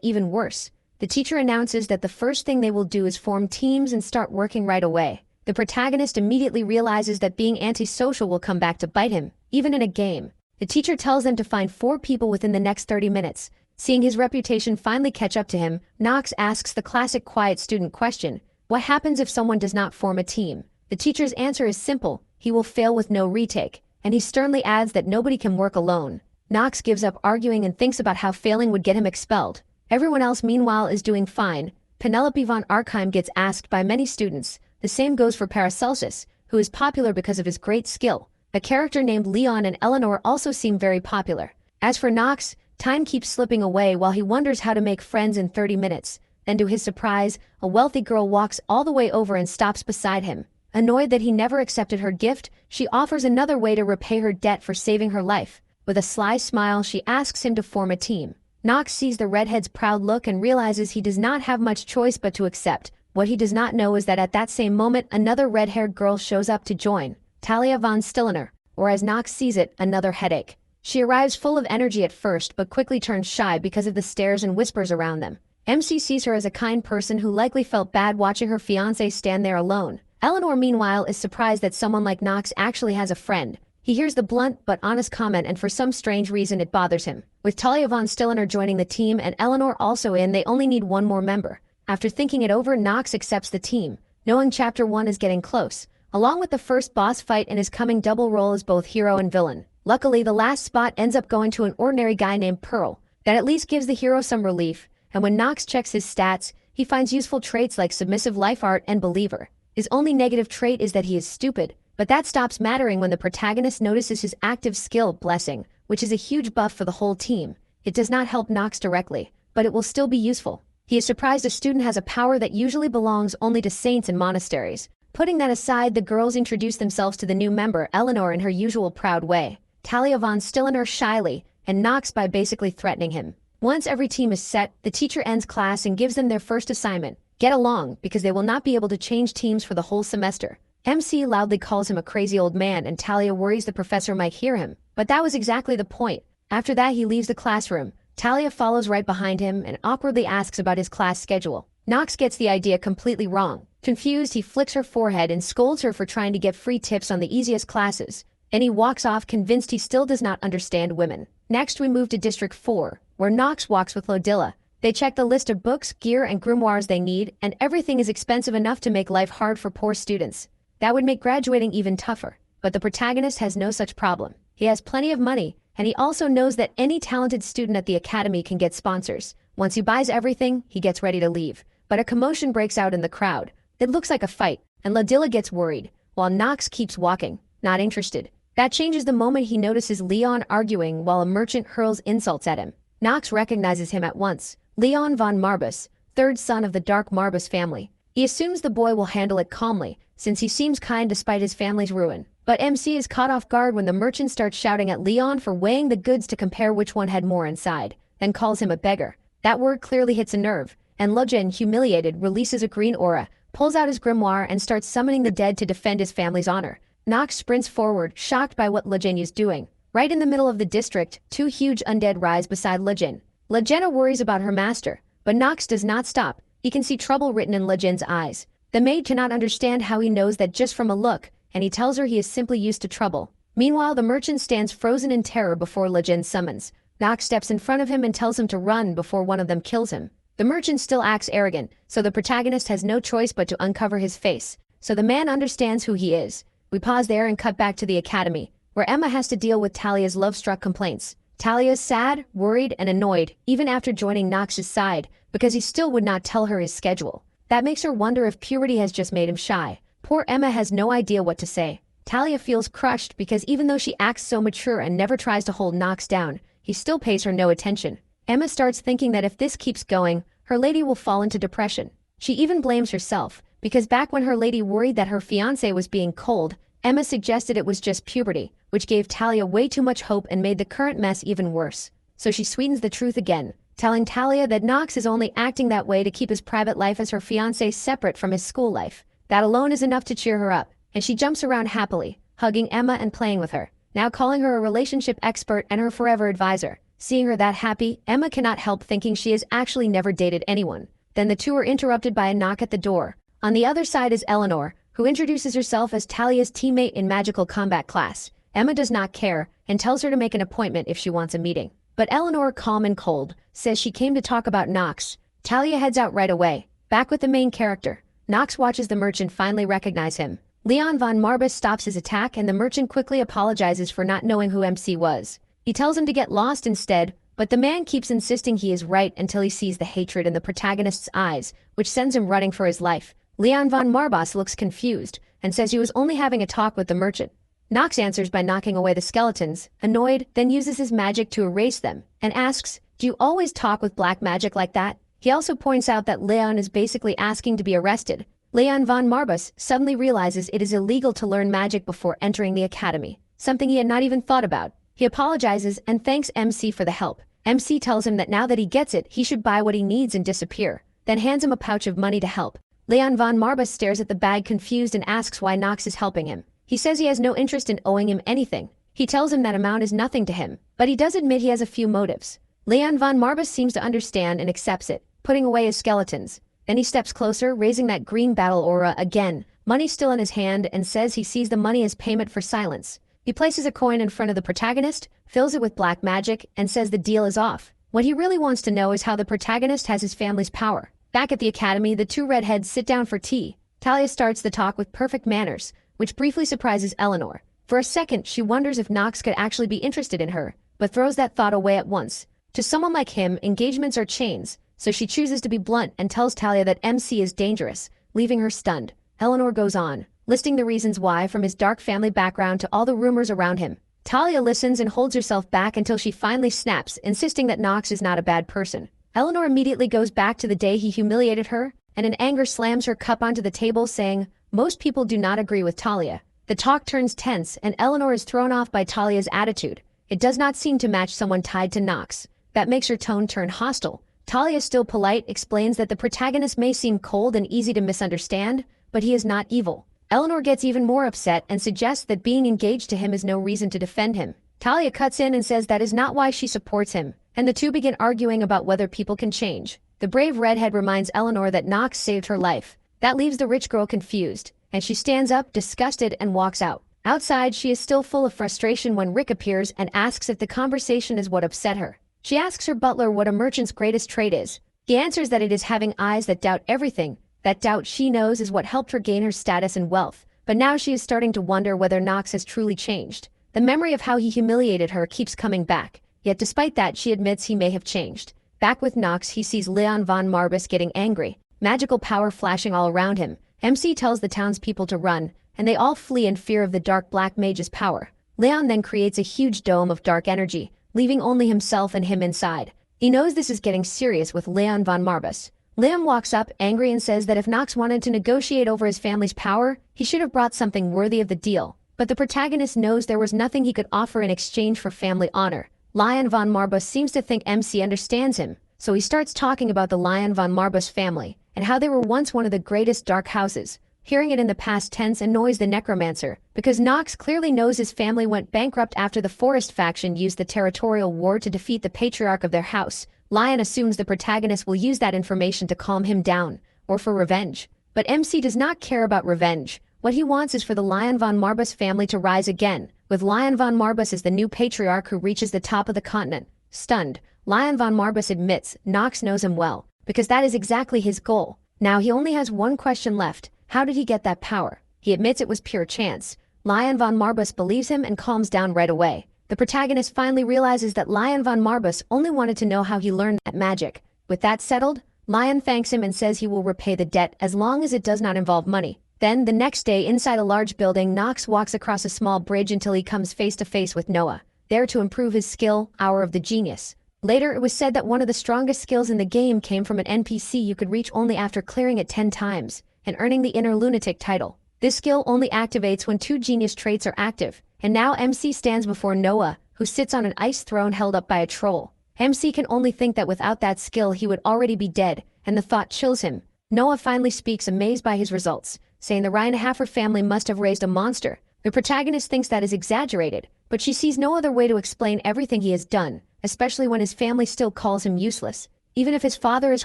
even worse. The teacher announces that the first thing they will do is form teams and start working right away. The protagonist immediately realizes that being antisocial will come back to bite him, even in a game. The teacher tells them to find 4 people within the next 30 minutes. Seeing his reputation finally catch up to him, Nox asks the classic quiet student question: what happens if someone does not form a team? The teacher's answer is simple: he will fail with no retake, and he sternly adds that nobody can work alone. Nox gives up arguing and thinks about how failing would get him expelled. Everyone else meanwhile is doing fine. Penelope von Archheim gets asked by many students. The same goes for Paracelsus, who is popular because of his great skill. A character named Leon and Eleanor also seem very popular. As for Nox, time keeps slipping away while he wonders how to make friends in 30 minutes. Then to his surprise, a wealthy girl walks all the way over and stops beside him. Annoyed that he never accepted her gift, she offers another way to repay her debt for saving her life. With a sly smile, she asks him to form a team. Nox sees the redhead's proud look and realizes he does not have much choice but to accept. What he does not know is that at that same moment, another red-haired girl shows up to join, Talia von Stillener, or as Nox sees it, another headache. She arrives full of energy at first but quickly turns shy because of the stares and whispers around them. MC sees her as a kind person who likely felt bad watching her fiancé stand there alone. Eleanor meanwhile is surprised that someone like Nox actually has a friend. He hears the blunt but honest comment and for some strange reason it bothers him. With Talia von Stillener joining the team and Eleanor also in, they only need one more member. After thinking it over, Nox accepts the team, knowing Chapter 1 is getting close, along with the first boss fight and his coming double role as both hero and villain. Luckily, the last spot ends up going to an ordinary guy named Pearl. That at least gives the hero some relief, and when Nox checks his stats, he finds useful traits like submissive life art and believer. His only negative trait is that he is stupid, but that stops mattering when the protagonist notices his active skill, Blessing, which is a huge buff for the whole team. It does not help Nox directly, but it will still be useful. He is surprised a student has a power that usually belongs only to saints and monasteries. Putting that aside, the girls introduce themselves to the new member, Eleanor, in her usual proud way, Talia von Stillener shyly, and Nox by basically threatening him. Once every team is set, the teacher ends class and gives them their first assignment: get along, because they will not be able to change teams for the whole semester. MC loudly calls him a crazy old man and Talia worries the professor might hear him, but that was exactly the point. After that, he leaves the classroom. Talia follows right behind him and awkwardly asks about his class schedule. Nox gets the idea completely wrong. Confused, he flicks her forehead and scolds her for trying to get free tips on the easiest classes. And he walks off convinced he still does not understand women. Next, we move to District 4, where Nox walks with Lodilla. They check the list of books, gear, and grimoires they need, and everything is expensive enough to make life hard for poor students. That would make graduating even tougher. But the protagonist has no such problem. He has plenty of money, and he also knows that any talented student at the academy can get sponsors. Once he buys everything, he gets ready to leave. But a commotion breaks out in the crowd. It looks like a fight, and Lodilla gets worried, while Nox keeps walking, not interested. That changes the moment he notices Leon arguing while a merchant hurls insults at him. Nox recognizes him at once. Leon von Marbus, third son of the Dark Marbus family. He assumes the boy will handle it calmly, since he seems kind despite his family's ruin. But MC is caught off guard when the merchant starts shouting at Leon for weighing the goods to compare which one had more inside, then calls him a beggar. That word clearly hits a nerve, and Lojin, humiliated, releases a green aura, pulls out his grimoire and starts summoning the dead to defend his family's honor. Nox sprints forward, shocked by what Lejin is doing. Right in the middle of the district, two huge undead rise beside Lejin. Lejena worries about her master, but Nox does not stop. He can see trouble written in Lejin's eyes. The maid cannot understand how he knows that just from a look, and he tells her he is simply used to trouble. Meanwhile, the merchant stands frozen in terror before Lejin's summons. Nox steps in front of him and tells him to run before one of them kills him. The merchant still acts arrogant, so the protagonist has no choice but to uncover his face, so the man understands who he is. We pause there and cut back to the academy, where Emma has to deal with Talia's love-struck complaints. Talia is sad, worried, and annoyed, even after joining Nox's side, because he still would not tell her his schedule. That makes her wonder if puberty has just made him shy. Poor Emma has no idea what to say. Talia feels crushed because even though she acts so mature and never tries to hold Nox down, he still pays her no attention. Emma starts thinking that if this keeps going, her lady will fall into depression. She even blames herself, because back when her lady worried that her fiancé was being cold, Emma suggested it was just puberty, which gave Talia way too much hope and made the current mess even worse. So she sweetens the truth again, telling Talia that Nox is only acting that way to keep his private life as her fiancé separate from his school life. That alone is enough to cheer her up, and she jumps around happily, hugging Emma and playing with her, now calling her a relationship expert and her forever advisor. Seeing her that happy, Emma cannot help thinking she has actually never dated anyone. Then the two are interrupted by a knock at the door. On the other side is Eleanor, who introduces herself as Talia's teammate in magical combat class. Emma does not care and tells her to make an appointment if she wants a meeting. But Eleanor, calm and cold, says she came to talk about Nox. Talia heads out right away. Back with the main character. Nox watches the merchant finally recognize him. Leon von Marbus stops his attack and the merchant quickly apologizes for not knowing who MC was. He tells him to get lost instead, but the man keeps insisting he is right until he sees the hatred in the protagonist's eyes, which sends him running for his life. Leon von Marbus looks confused and says he was only having a talk with the merchant. Nox answers by knocking away the skeletons, annoyed, then uses his magic to erase them, and asks, "Do you always talk with black magic like that?" He also points out that Leon is basically asking to be arrested. Leon von Marbus suddenly realizes it is illegal to learn magic before entering the academy, something he had not even thought about. He apologizes and thanks MC for the help. MC tells him that now that he gets it, he should buy what he needs and disappear, then hands him a pouch of money to help. Leon von Marbus stares at the bag confused and asks why Nox is helping him. He says he has no interest in owing him anything. He tells him that amount is nothing to him, but he does admit he has a few motives. Leon von Marbus seems to understand and accepts it, putting away his skeletons. Then he steps closer, raising that green battle aura again, money still in his hand, and says he sees the money as payment for silence. He places a coin in front of the protagonist, fills it with black magic, and says the deal is off. What he really wants to know is how the protagonist has his family's power. Back at the academy, the two redheads sit down for tea. Talia starts the talk with perfect manners, which briefly surprises Eleanor. For a second, she wonders if Nox could actually be interested in her, but throws that thought away at once. To someone like him, engagements are chains, so she chooses to be blunt and tells Talia that MC is dangerous, leaving her stunned. Eleanor goes on, listing the reasons why, from his dark family background to all the rumors around him. Talia listens and holds herself back until she finally snaps, insisting that Nox is not a bad person. Eleanor immediately goes back to the day he humiliated her, and in anger slams her cup onto the table, saying, "Most people do not agree with Talia." The talk turns tense, and Eleanor is thrown off by Talia's attitude. It does not seem to match someone tied to Nox. That makes her tone turn hostile. Talia, still polite, explains that the protagonist may seem cold and easy to misunderstand, but he is not evil. Eleanor gets even more upset and suggests that being engaged to him is no reason to defend him. Talia cuts in and says that is not why she supports him, and the two begin arguing about whether people can change. The brave redhead reminds Eleanor that Nox saved her life. That leaves the rich girl confused, and she stands up, disgusted, and walks out. Outside, she is still full of frustration when Rick appears and asks if the conversation is what upset her. She asks her butler what a merchant's greatest trait is. He answers that it is having eyes that doubt everything. That doubt, she knows, is what helped her gain her status and wealth. But now she is starting to wonder whether Nox has truly changed. The memory of how he humiliated her keeps coming back. Yet despite that, she admits he may have changed. Back with Nox, he sees Leon von Marbus getting angry, magical power flashing all around him. MC tells the townspeople to run, and they all flee in fear of the dark black mage's power. Leon then creates a huge dome of dark energy, leaving only himself and him inside. He knows this is getting serious with Leon von Marbus. Leon walks up, angry, and says that if Nox wanted to negotiate over his family's power, he should have brought something worthy of the deal. But the protagonist knows there was nothing he could offer in exchange for family honor. Leon von Marbus seems to think MC understands him, so he starts talking about the Leon von Marbus family, and how they were once one of the greatest dark houses. Hearing it in the past tense annoys the necromancer, because Nox clearly knows his family went bankrupt after the Forest faction used the territorial war to defeat the patriarch of their house. Lion assumes the protagonist will use that information to calm him down, or for revenge. But MC does not care about revenge. What he wants is for the Lion von Marbus family to rise again, with Lion von Marbus as the new patriarch who reaches the top of the continent. Stunned, Lion von Marbus admits Nox knows him well, because that is exactly his goal. Now he only has one question left. How did he get that power? He admits it was pure chance. Lion von Marbus believes him and calms down right away. The protagonist finally realizes that Lion von Marbus only wanted to know how he learned that magic. With that settled, Lion thanks him and says he will repay the debt as long as it does not involve money. Then, the next day inside a large building, Nox walks across a small bridge until he comes face to face with Noah, there to improve his skill, Hour of the Genius. Later, it was said that one of the strongest skills in the game came from an NPC you could reach only after clearing it 10 times. And earning the Inner Lunatic title. This skill only activates when 2 genius traits are active, and now MC stands before Noah, who sits on an ice throne held up by a troll. MC can only think that without that skill he would already be dead, and the thought chills him. Noah finally speaks, amazed by his results, saying the Reinhafer family must have raised a monster. The protagonist thinks that is exaggerated, but she sees no other way to explain everything he has done, especially when his family still calls him useless. Even if his father is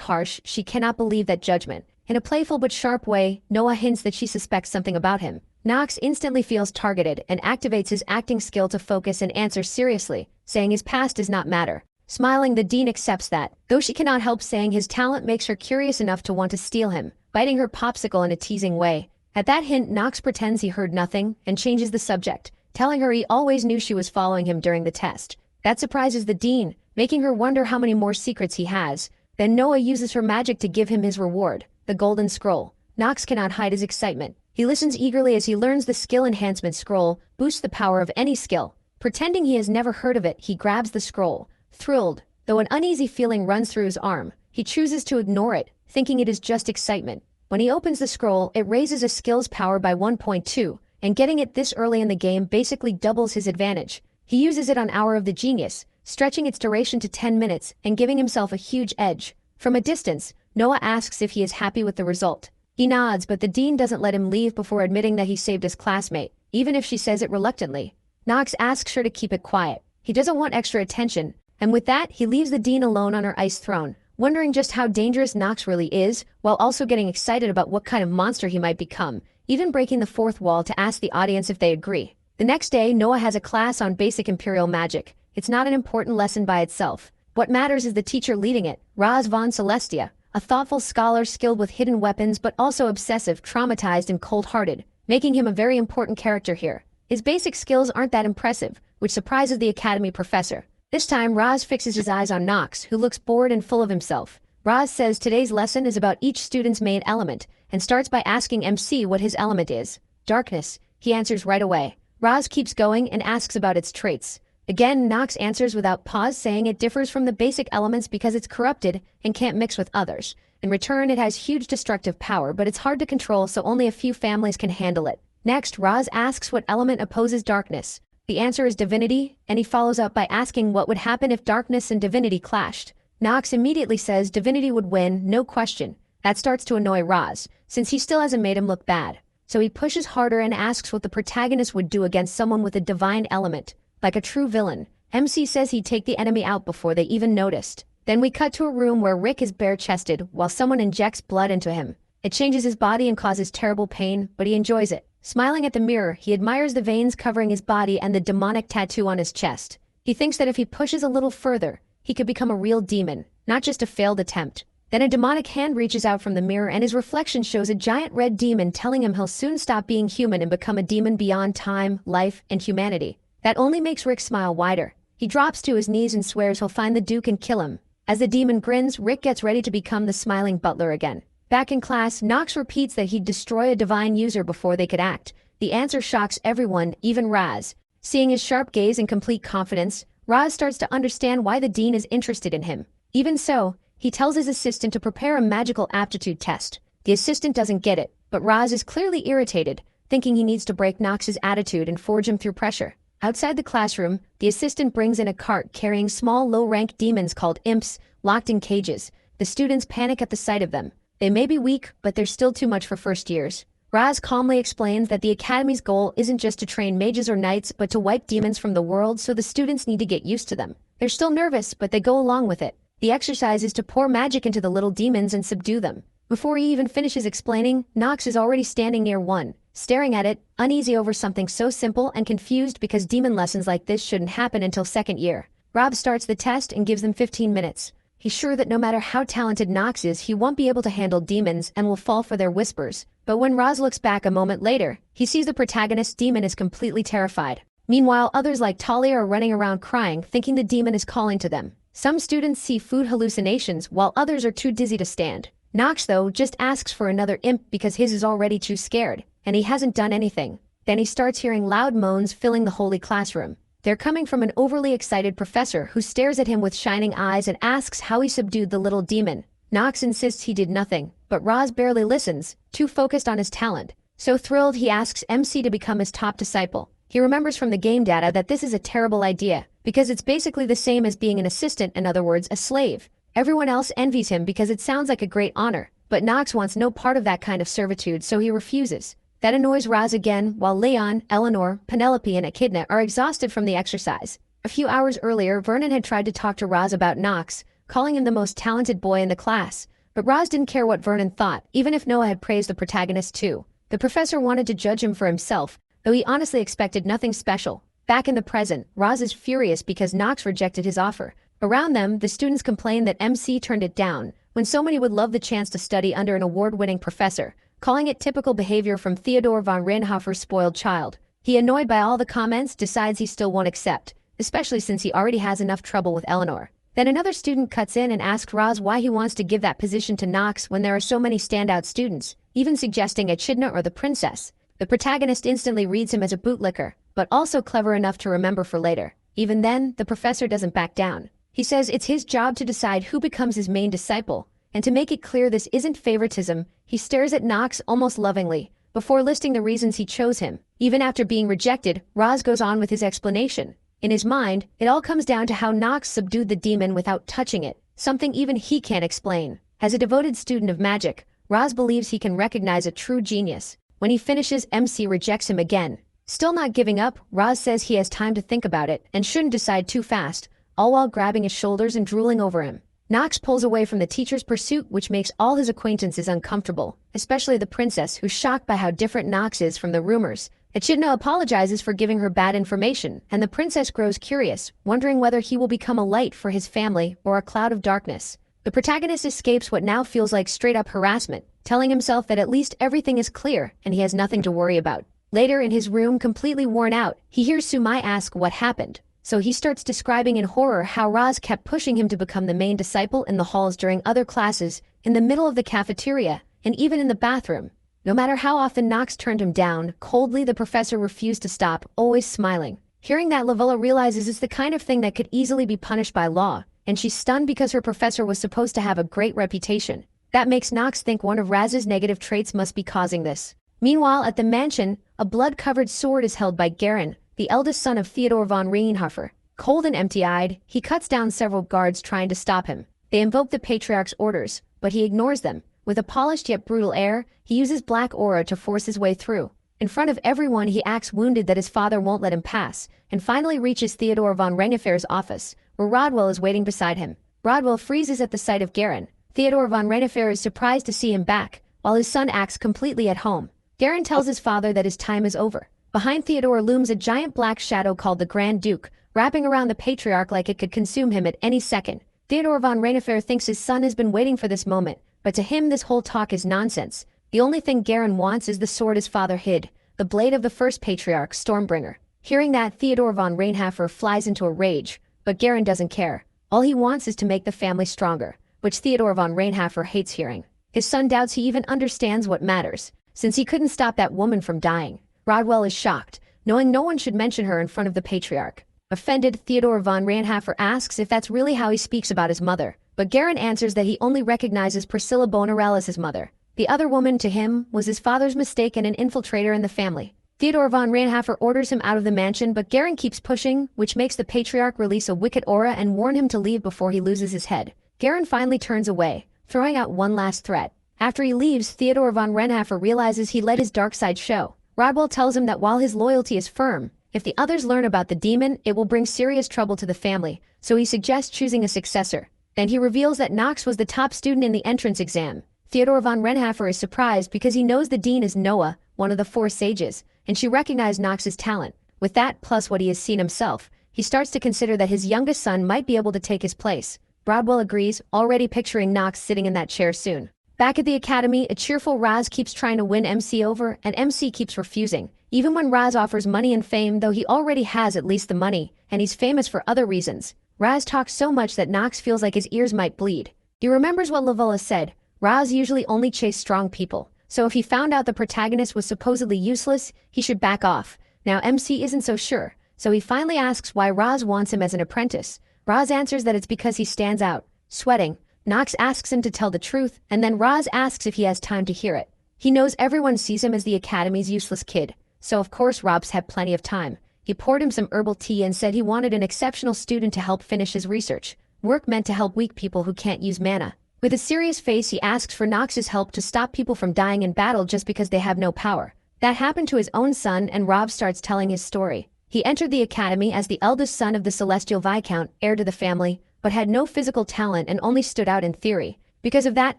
harsh, she cannot believe that judgment. In a playful but sharp way, Noah hints that she suspects something about him. Nox instantly feels targeted and activates his acting skill to focus and answer seriously, saying his past does not matter. Smiling, the dean accepts that, though she cannot help saying his talent makes her curious enough to want to steal him, biting her popsicle in a teasing way. At that hint, Nox pretends he heard nothing and changes the subject, telling her he always knew she was following him during the test. That surprises the dean, making her wonder how many more secrets he has. Then Noah uses her magic to give him his reward. The Golden Scroll. Nox cannot hide his excitement. He listens eagerly as he learns the skill enhancement scroll boosts the power of any skill. Pretending he has never heard of it, he grabs the scroll. Thrilled, though an uneasy feeling runs through his arm, he chooses to ignore it, thinking it is just excitement. When he opens the scroll, it raises his skill's power by 1.2, and getting it this early in the game basically doubles his advantage. He uses it on Hour of the Genius, stretching its duration to 10 minutes and giving himself a huge edge. From a distance, Noah asks if he is happy with the result. He nods, but the dean doesn't let him leave before admitting that he saved his classmate, even if she says it reluctantly. Nox asks her to keep it quiet. He doesn't want extra attention, and with that, he leaves the dean alone on her ice throne, wondering just how dangerous Nox really is, while also getting excited about what kind of monster he might become, even breaking the fourth wall to ask the audience if they agree. The next day, Noah has a class on basic imperial magic. It's not an important lesson by itself. What matters is the teacher leading it, Raz von Celestia, a thoughtful scholar skilled with hidden weapons but also obsessive, traumatized, and cold-hearted, making him a very important character here. His basic skills aren't that impressive, which surprises the academy professor. This time, Raz fixes his eyes on Nox, who looks bored and full of himself. Raz says today's lesson is about each student's main element, and starts by asking MC what his element is. Darkness, he answers right away. Raz keeps going and asks about its traits. Again, Nox answers without pause, saying it differs from the basic elements because it's corrupted and can't mix with others. In return, it has huge destructive power, but it's hard to control, so only a few families can handle it. Next, Raz asks what element opposes darkness. The answer is divinity, and he follows up by asking what would happen if darkness and divinity clashed. Nox immediately says divinity would win, no question. That starts to annoy Raz, since he still hasn't made him look bad. So he pushes harder and asks what the protagonist would do against someone with a divine element. Like a true villain, MC says he'd take the enemy out before they even noticed. Then we cut to a room where Rick is bare-chested while someone injects blood into him. It changes his body and causes terrible pain, but he enjoys it. Smiling at the mirror, he admires the veins covering his body and the demonic tattoo on his chest. He thinks that if he pushes a little further, he could become a real demon, not just a failed attempt. Then a demonic hand reaches out from the mirror and his reflection shows a giant red demon telling him he'll soon stop being human and become a demon beyond time, life, and humanity. That only makes Rick smile wider. He drops to his knees and swears he'll find the Duke and kill him. As the demon grins, Rick gets ready to become the smiling butler again. Back in class, Nox repeats that he'd destroy a divine user before they could act. The answer shocks everyone, even Raz. Seeing his sharp gaze and complete confidence, Raz starts to understand why the dean is interested in him. Even so, he tells his assistant to prepare a magical aptitude test. The assistant doesn't get it, but Raz is clearly irritated, thinking he needs to break Nox's attitude and forge him through pressure. Outside the classroom, the assistant brings in a cart carrying small low-rank demons called imps, locked in cages. The students panic at the sight of them. They may be weak, but they're still too much for first years. Raz calmly explains that the Academy's goal isn't just to train mages or knights but to wipe demons from the world, so the students need to get used to them. They're still nervous, but they go along with it. The exercise is to pour magic into the little demons and subdue them. Before he even finishes explaining, Nox is already standing near one, staring at it, uneasy over something so simple and confused because demon lessons like this shouldn't happen until second year. Rob starts the test and gives them 15 minutes. He's sure that no matter how talented Nox is, he won't be able to handle demons and will fall for their whispers. But when Roz looks back a moment later, he sees the protagonist's demon is completely terrified. Meanwhile, others like Talia are running around crying, thinking the demon is calling to them. Some students see food hallucinations, while others are too dizzy to stand. Nox, though, just asks for another imp because his is already too scared, and he hasn't done anything. Then he starts hearing loud moans filling the holy classroom. They're coming from an overly excited professor who stares at him with shining eyes and asks how he subdued the little demon. Nox insists he did nothing, but Roz barely listens, too focused on his talent. So thrilled, he asks MC to become his top disciple. He remembers from the game data that this is a terrible idea, because it's basically the same as being an assistant, in other words, a slave. Everyone else envies him because it sounds like a great honor, but Nox wants no part of that kind of servitude, so he refuses. That annoys Roz again, while Leon, Eleanor, Penelope, and Echidna are exhausted from the exercise. A few hours earlier, Vernon had tried to talk to Roz about Nox, calling him the most talented boy in the class. But Roz didn't care what Vernon thought, even if Noah had praised the protagonist too. The professor wanted to judge him for himself, though he honestly expected nothing special. Back in the present, Roz is furious because Nox rejected his offer. Around them, the students complain that MC turned it down, when so many would love the chance to study under an award-winning professor, calling it typical behavior from Theodore von Rienhofer's spoiled child. He, annoyed by all the comments, decides he still won't accept, especially since he already has enough trouble with Eleanor. Then another student cuts in and asks Roz why he wants to give that position to Nox when there are so many standout students, even suggesting Echidna or the princess. The protagonist instantly reads him as a bootlicker, but also clever enough to remember for later. Even then, the professor doesn't back down. He says it's his job to decide who becomes his main disciple, and to make it clear this isn't favoritism, he stares at Nox almost lovingly, before listing the reasons he chose him. Even after being rejected, Roz goes on with his explanation. In his mind, it all comes down to how Nox subdued the demon without touching it, something even he can't explain. As a devoted student of magic, Roz believes he can recognize a true genius. When he finishes, MC rejects him again. Still not giving up, Roz says he has time to think about it and shouldn't decide too fast, all while grabbing his shoulders and drooling over him. Nox pulls away from the teacher's pursuit, which makes all his acquaintances uncomfortable, especially the princess, who's shocked by how different Nox is from the rumors. Echidna apologizes for giving her bad information, and the princess grows curious, wondering whether he will become a light for his family or a cloud of darkness. The protagonist escapes what now feels like straight-up harassment, telling himself that at least everything is clear and he has nothing to worry about. Later, in his room, completely worn out, he hears Sumai ask what happened. So he starts describing in horror how Roz kept pushing him to become the main disciple in the halls during other classes, in the middle of the cafeteria, and even in the bathroom. No matter how often Nox turned him down, coldly the professor refused to stop, always smiling. Hearing that, Lavella realizes it's the kind of thing that could easily be punished by law, and she's stunned because her professor was supposed to have a great reputation. That makes Nox think one of Raz's negative traits must be causing this. Meanwhile, at the mansion, a blood-covered sword is held by Garen, the eldest son of Theodore von Rienhofer. Cold and empty-eyed, he cuts down several guards trying to stop him. They invoke the Patriarch's orders, but he ignores them. With a polished yet brutal air, he uses black aura to force his way through. In front of everyone, he acts wounded that his father won't let him pass, and finally reaches Theodore von Rienhofer's office, where Rodwell is waiting beside him. Rodwell freezes at the sight of Garen. Theodore von Rienhofer is surprised to see him back, while his son acts completely at home. Garen tells his father that his time is over. Behind Theodore looms a giant black shadow called the Grand Duke, wrapping around the Patriarch like it could consume him at any second. Theodore von Rienhofer thinks his son has been waiting for this moment, but to him this whole talk is nonsense. The only thing Garen wants is the sword his father hid, the blade of the first Patriarch, Stormbringer. Hearing that, Theodore von Rienhofer flies into a rage, but Garen doesn't care. All he wants is to make the family stronger, which Theodore von Rienhofer hates hearing. His son doubts he even understands what matters, since he couldn't stop that woman from dying. Rodwell is shocked, knowing no one should mention her in front of the Patriarch. Offended, Theodore von Rienhofer asks if that's really how he speaks about his mother, but Garen answers that he only recognizes Priscilla Bonarel as his mother. The other woman, to him, was his father's mistake and an infiltrator in the family. Theodore von Rienhofer orders him out of the mansion, but Garen keeps pushing, which makes the Patriarch release a wicked aura and warn him to leave before he loses his head. Garen finally turns away, throwing out one last threat. After he leaves, Theodore von Renhaffer realizes he let his dark side show. Rodwell tells him that while his loyalty is firm, if the others learn about the demon, it will bring serious trouble to the family, so he suggests choosing a successor. Then he reveals that Knox was the top student in the entrance exam. Theodore von Renhaffer is surprised because he knows the dean is Noah, one of the four sages, and she recognized Knox's talent. With that, plus what he has seen himself, he starts to consider that his youngest son might be able to take his place. Rodwell agrees, already picturing Knox sitting in that chair soon. Back at the academy, a cheerful Raz keeps trying to win MC over, and MC keeps refusing. Even when Raz offers money and fame, though he already has at least the money, and he's famous for other reasons. Raz talks so much that Knox feels like his ears might bleed. He remembers what Lavella said, Raz usually only chased strong people, so if he found out the protagonist was supposedly useless, he should back off. Now MC isn't so sure, so he finally asks why Raz wants him as an apprentice. Raz answers that it's because he stands out. Sweating, Knox asks him to tell the truth, and then Raz asks if he has time to hear it. He knows everyone sees him as the academy's useless kid, so of course Rob's had plenty of time. He poured him some herbal tea and said he wanted an exceptional student to help finish his research, work meant to help weak people who can't use mana. With a serious face, he asks for Knox's help to stop people from dying in battle just because they have no power. That happened to his own son, and Rob starts telling his story. He entered the academy as the eldest son of the Celestial Viscount, heir to the family, but had no physical talent and only stood out in theory. Because of that,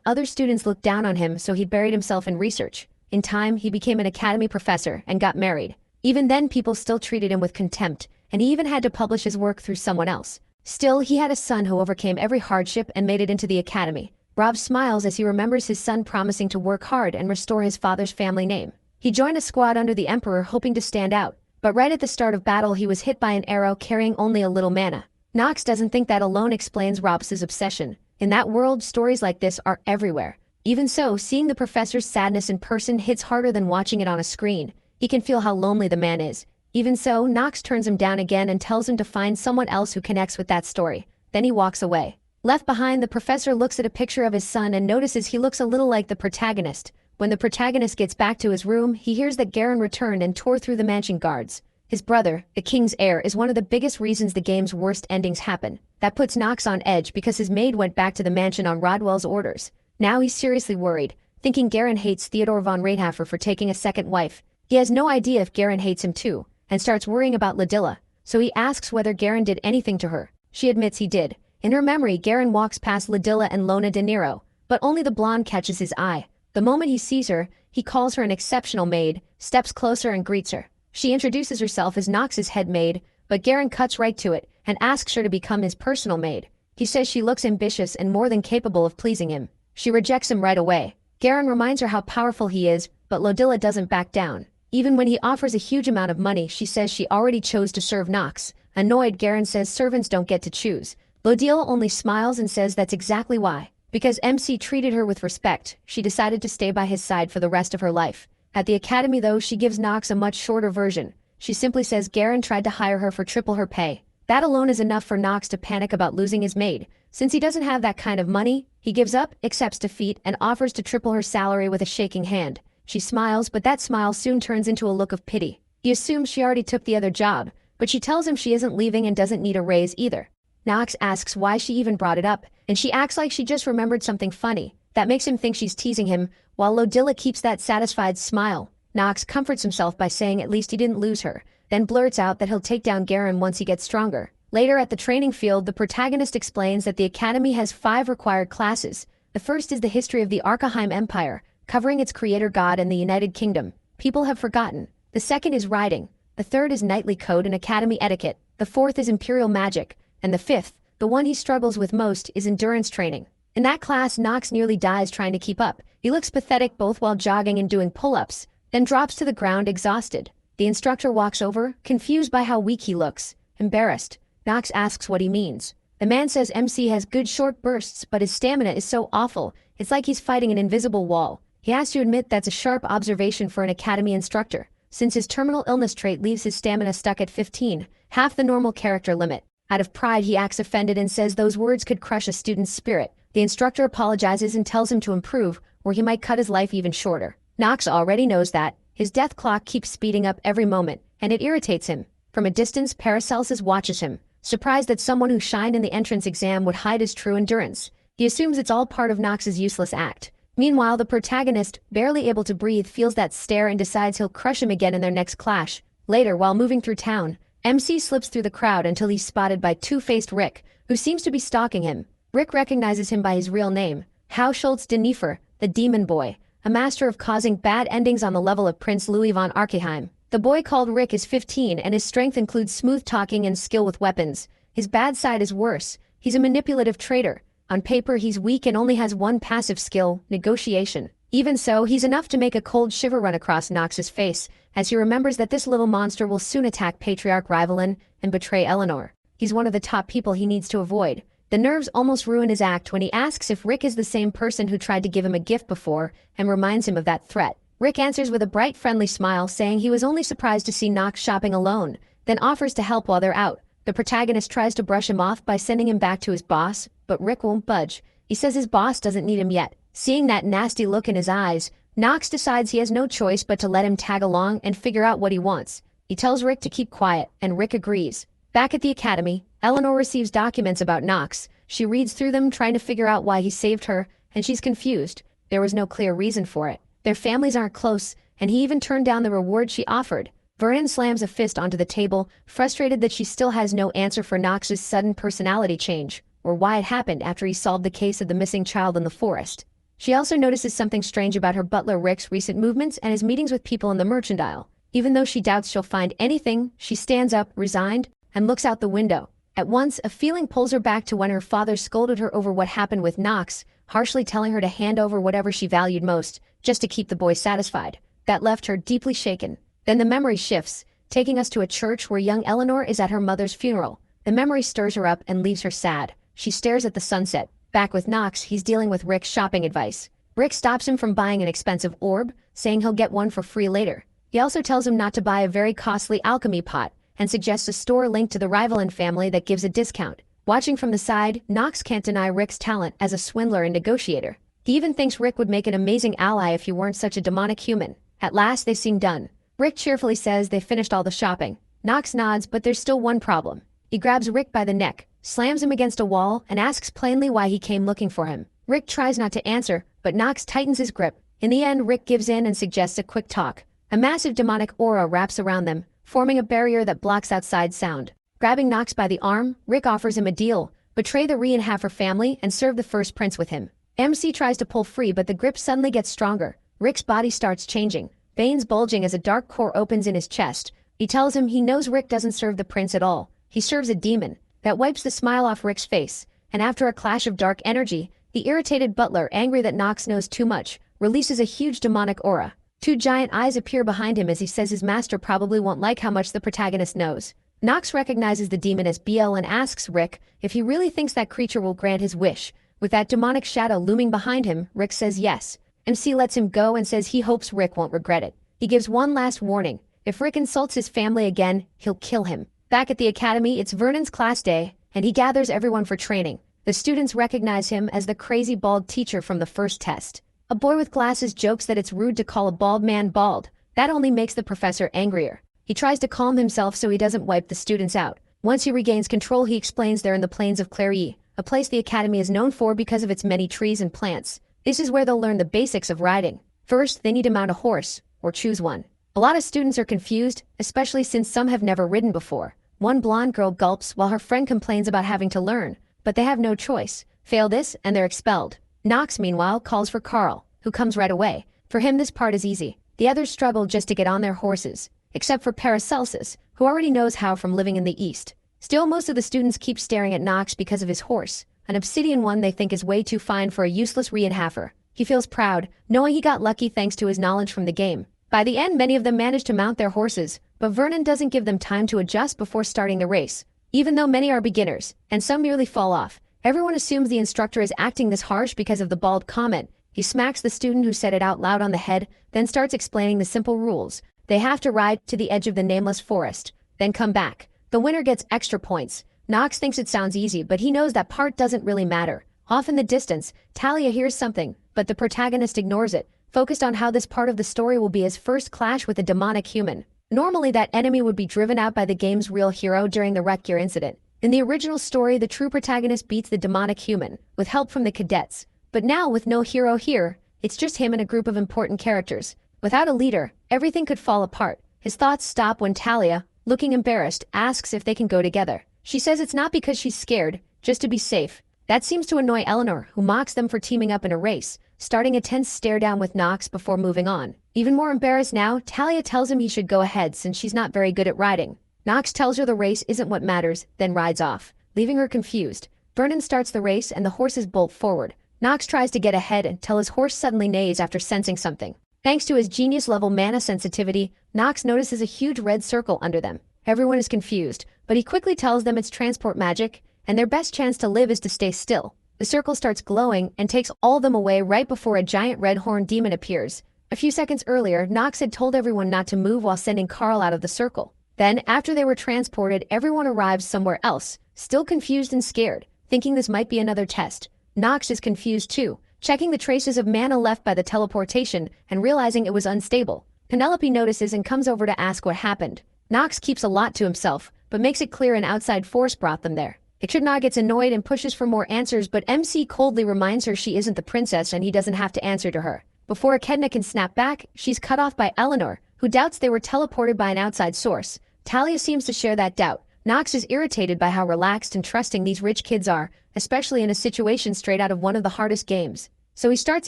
other students looked down on him, so he buried himself in research. In time, he became an academy professor and got married. Even then, people still treated him with contempt, and he even had to publish his work through someone else. Still, he had a son who overcame every hardship and made it into the academy. Rob smiles as he remembers his son promising to work hard and restore his father's family name. He joined a squad under the Emperor hoping to stand out, but right at the start of battle he was hit by an arrow carrying only a little mana. Knox doesn't think that alone explains Rob's obsession. In that world, stories like this are everywhere. Even so, seeing the professor's sadness in person hits harder than watching it on a screen. He can feel how lonely the man is. Even so, Knox turns him down again and tells him to find someone else who connects with that story. Then he walks away. Left behind, the professor looks at a picture of his son and notices he looks a little like the protagonist. When the protagonist gets back to his room, he hears that Garen returned and tore through the mansion guards. His brother, the king's heir, is one of the biggest reasons the game's worst endings happen. That puts Knox on edge because his maid went back to the mansion on Rodwell's orders. Now he's seriously worried, thinking Garen hates Theodore von Renhaffer for taking a second wife. He has no idea if Garen hates him too, and starts worrying about Ladilla, so he asks whether Garen did anything to her. She admits he did. In her memory, Garen walks past Ladilla and Lona De Niro, but only the blonde catches his eye. The moment he sees her, he calls her an exceptional maid, steps closer and greets her. She introduces herself as Knox's head maid, but Garen cuts right to it and asks her to become his personal maid. He says she looks ambitious and more than capable of pleasing him. She rejects him right away. Garen reminds her how powerful he is, but Lodilla doesn't back down. Even when he offers a huge amount of money, she says she already chose to serve Knox. Annoyed, Garen says servants don't get to choose. Lodilla only smiles and says that's exactly why. Because MC treated her with respect, she decided to stay by his side for the rest of her life. At the academy though, she gives Knox a much shorter version. She simply says Garen tried to hire her for triple her pay. That alone is enough for Knox to panic about losing his maid. Since he doesn't have that kind of money, he gives up, accepts defeat, and offers to triple her salary with a shaking hand. She smiles, but that smile soon turns into a look of pity. He assumes she already took the other job, but she tells him she isn't leaving and doesn't need a raise either. Knox asks why she even brought it up, and she acts like she just remembered something funny. That makes him think she's teasing him, while Lodilla keeps that satisfied smile. Knox comforts himself by saying at least he didn't lose her, then blurts out that he'll take down Garen once he gets stronger. Later at the training field, the protagonist explains that the academy has 5 required classes. The first is the history of the Arkaheim Empire, covering its creator god and the United Kingdom. People have forgotten. The second is riding. The third is knightly code and academy etiquette. The fourth is imperial magic. And the fifth, the one he struggles with most, is endurance training. In that class, Knox nearly dies trying to keep up. He looks pathetic both while jogging and doing pull-ups, then drops to the ground exhausted. The instructor walks over, confused by how weak he looks. Embarrassed, Knox asks what he means. The man says MC has good short bursts, but his stamina is so awful, it's like he's fighting an invisible wall. He has to admit that's a sharp observation for an academy instructor, since his terminal illness trait leaves his stamina stuck at 15, half the normal character limit. Out of pride, he acts offended and says those words could crush a student's spirit. The instructor apologizes and tells him to improve, or he might cut his life even shorter. Knox already knows that. His death clock keeps speeding up every moment, and it irritates him. From a distance, Paracelsus watches him, surprised that someone who shined in the entrance exam would hide his true endurance. He assumes it's all part of Knox's useless act. Meanwhile, the protagonist, barely able to breathe, feels that stare and decides he'll crush him again in their next clash. Later, while moving through town, MC slips through the crowd until he's spotted by two-faced Rick, who seems to be stalking him. Rick recognizes him by his real name, Schultz de Nefer, the Demon Boy, a master of causing bad endings on the level of Prince Louis von Archeheim. The boy called Rick is 15 and his strength includes smooth talking and skill with weapons. His bad side is worse. He's a manipulative traitor. On paper he's weak and only has one passive skill, negotiation. Even so, he's enough to make a cold shiver run across Nox's face, as he remembers that this little monster will soon attack Patriarch Rivalin and betray Eleanor. He's one of the top people he needs to avoid. The nerves almost ruin his act when he asks if Rick is the same person who tried to give him a gift before and reminds him of that threat. Rick answers with a bright, friendly smile, saying he was only surprised to see Nox shopping alone, then offers to help while they're out. The protagonist tries to brush him off by sending him back to his boss, but Rick won't budge. He says his boss doesn't need him yet. Seeing that nasty look in his eyes, Nox decides he has no choice but to let him tag along and figure out what he wants. He tells Rick to keep quiet, and Rick agrees. Back at the academy, Eleanor receives documents about Nox. She reads through them trying to figure out why he saved her, and she's confused. There was no clear reason for it. Their families aren't close, and he even turned down the reward she offered. Vernon slams a fist onto the table, frustrated that she still has no answer for Nox's sudden personality change, or why it happened after he solved the case of the missing child in the forest. She also notices something strange about her butler Rick's recent movements and his meetings with people in the merchandise. Even though she doubts she'll find anything, she stands up, resigned, and looks out the window. At once, a feeling pulls her back to when her father scolded her over what happened with Nox, harshly telling her to hand over whatever she valued most, just to keep the boy satisfied. That left her deeply shaken. Then the memory shifts, taking us to a church where young Eleanor is at her mother's funeral. The memory stirs her up and leaves her sad. She stares at the sunset. Back with Nox, he's dealing with Rick's shopping advice. Rick stops him from buying an expensive orb, saying he'll get one for free later. He also tells him not to buy a very costly alchemy pot, and suggests a store linked to the Rivalin family that gives a discount. Watching from the side, Nox can't deny Rick's talent as a swindler and negotiator. He even thinks Rick would make an amazing ally if he weren't such a demonic human. At last, they seem done. Rick cheerfully says they finished all the shopping. Nox nods, but there's still one problem. He grabs Rick by the neck, slams him against a wall, and asks plainly why he came looking for him. Rick tries not to answer, but Nox tightens his grip. In the end, Rick gives in and suggests a quick talk. A massive demonic aura wraps around them, forming a barrier that blocks outside sound. Grabbing Nox by the arm, Rick offers him a deal: betray the Reinhafer family and serve the first prince with him. MC tries to pull free, but the grip suddenly gets stronger. Rick's body starts changing, veins bulging as a dark core opens in his chest. He tells him he knows Rick doesn't serve the prince at all. He serves a demon. That wipes the smile off Rick's face, and after a clash of dark energy, the irritated butler, angry that Nox knows too much, releases a huge demonic aura. Two giant eyes appear behind him as he says his master probably won't like how much the protagonist knows. Nox recognizes the demon as BL and asks Rick if he really thinks that creature will grant his wish. With that demonic shadow looming behind him, Rick says yes. MC lets him go and says he hopes Rick won't regret it. He gives one last warning: if Rick insults his family again, he'll kill him. Back at the academy, it's Vernon's class day, and he gathers everyone for training. The students recognize him as the crazy bald teacher from the first test. A boy with glasses jokes that it's rude to call a bald man bald. That only makes the professor angrier. He tries to calm himself so he doesn't wipe the students out. Once he regains control, he explains they're in the plains of Clary, a place the academy is known for because of its many trees and plants. This is where they'll learn the basics of riding. First, they need to mount a horse, or choose one. A lot of students are confused, especially since some have never ridden before. One blonde girl gulps while her friend complains about having to learn, but they have no choice. Fail this, and they're expelled. Nox, meanwhile, calls for Carl, who comes right away. For him, this part is easy. The others struggle just to get on their horses, except for Paracelsus, who already knows how from living in the East. Still, most of the students keep staring at Nox because of his horse, an obsidian one they think is way too fine for a useless Reinhafer. He feels proud, knowing he got lucky thanks to his knowledge from the game. By the end, many of them manage to mount their horses, but Vernon doesn't give them time to adjust before starting the race. Even though many are beginners, and some merely fall off, everyone assumes the instructor is acting this harsh because of the bald comment. He smacks the student who said it out loud on the head, then starts explaining the simple rules. They have to ride to the edge of the nameless forest, then come back. The winner gets extra points. Nox thinks it sounds easy, but he knows that part doesn't really matter. Off in the distance, Talia hears something, but the protagonist ignores it, focused on how this part of the story will be his first clash with a demonic human. Normally that enemy would be driven out by the game's real hero during the Wreck-Gear incident. In the original story, the true protagonist beats the demonic human, with help from the cadets. But now, with no hero here, It's just him and a group of important characters. Without a leader, everything could fall apart. His thoughts stop when Talia, looking embarrassed, asks if they can go together. She says it's not because she's scared, just to be safe. That seems to annoy Eleanor, who mocks them for teaming up in a race, starting a tense stare-down with Knox before moving on. Even more embarrassed now, Talia tells him he should go ahead since she's not very good at riding. Knox tells her the race isn't what matters, then rides off, leaving her confused. Vernon starts the race and the horses bolt forward. Knox tries to get ahead until his horse suddenly neighs after sensing something. Thanks to his genius-level mana sensitivity, Knox notices a huge red circle under them. Everyone is confused, but he quickly tells them it's transport magic, and their best chance to live is to stay still. The circle starts glowing and takes all of them away right before a giant red-horned demon appears. A few seconds earlier, Knox had told everyone not to move while sending Carl out of the circle. Then, after they were transported, everyone arrives somewhere else, still confused and scared, thinking this might be another test. Knox is confused too, checking the traces of mana left by the teleportation and realizing it was unstable. Penelope notices and comes over to ask what happened. Knox keeps a lot to himself, but makes it clear an outside force brought them there. Echidna gets annoyed and pushes for more answers, but MC coldly reminds her she isn't the princess and he doesn't have to answer to her. Before Echidna can snap back, she's cut off by Eleanor, who doubts they were teleported by an outside source. Talia seems to share that doubt. Knox is irritated by how relaxed and trusting these rich kids are, especially in a situation straight out of one of the hardest games. So he starts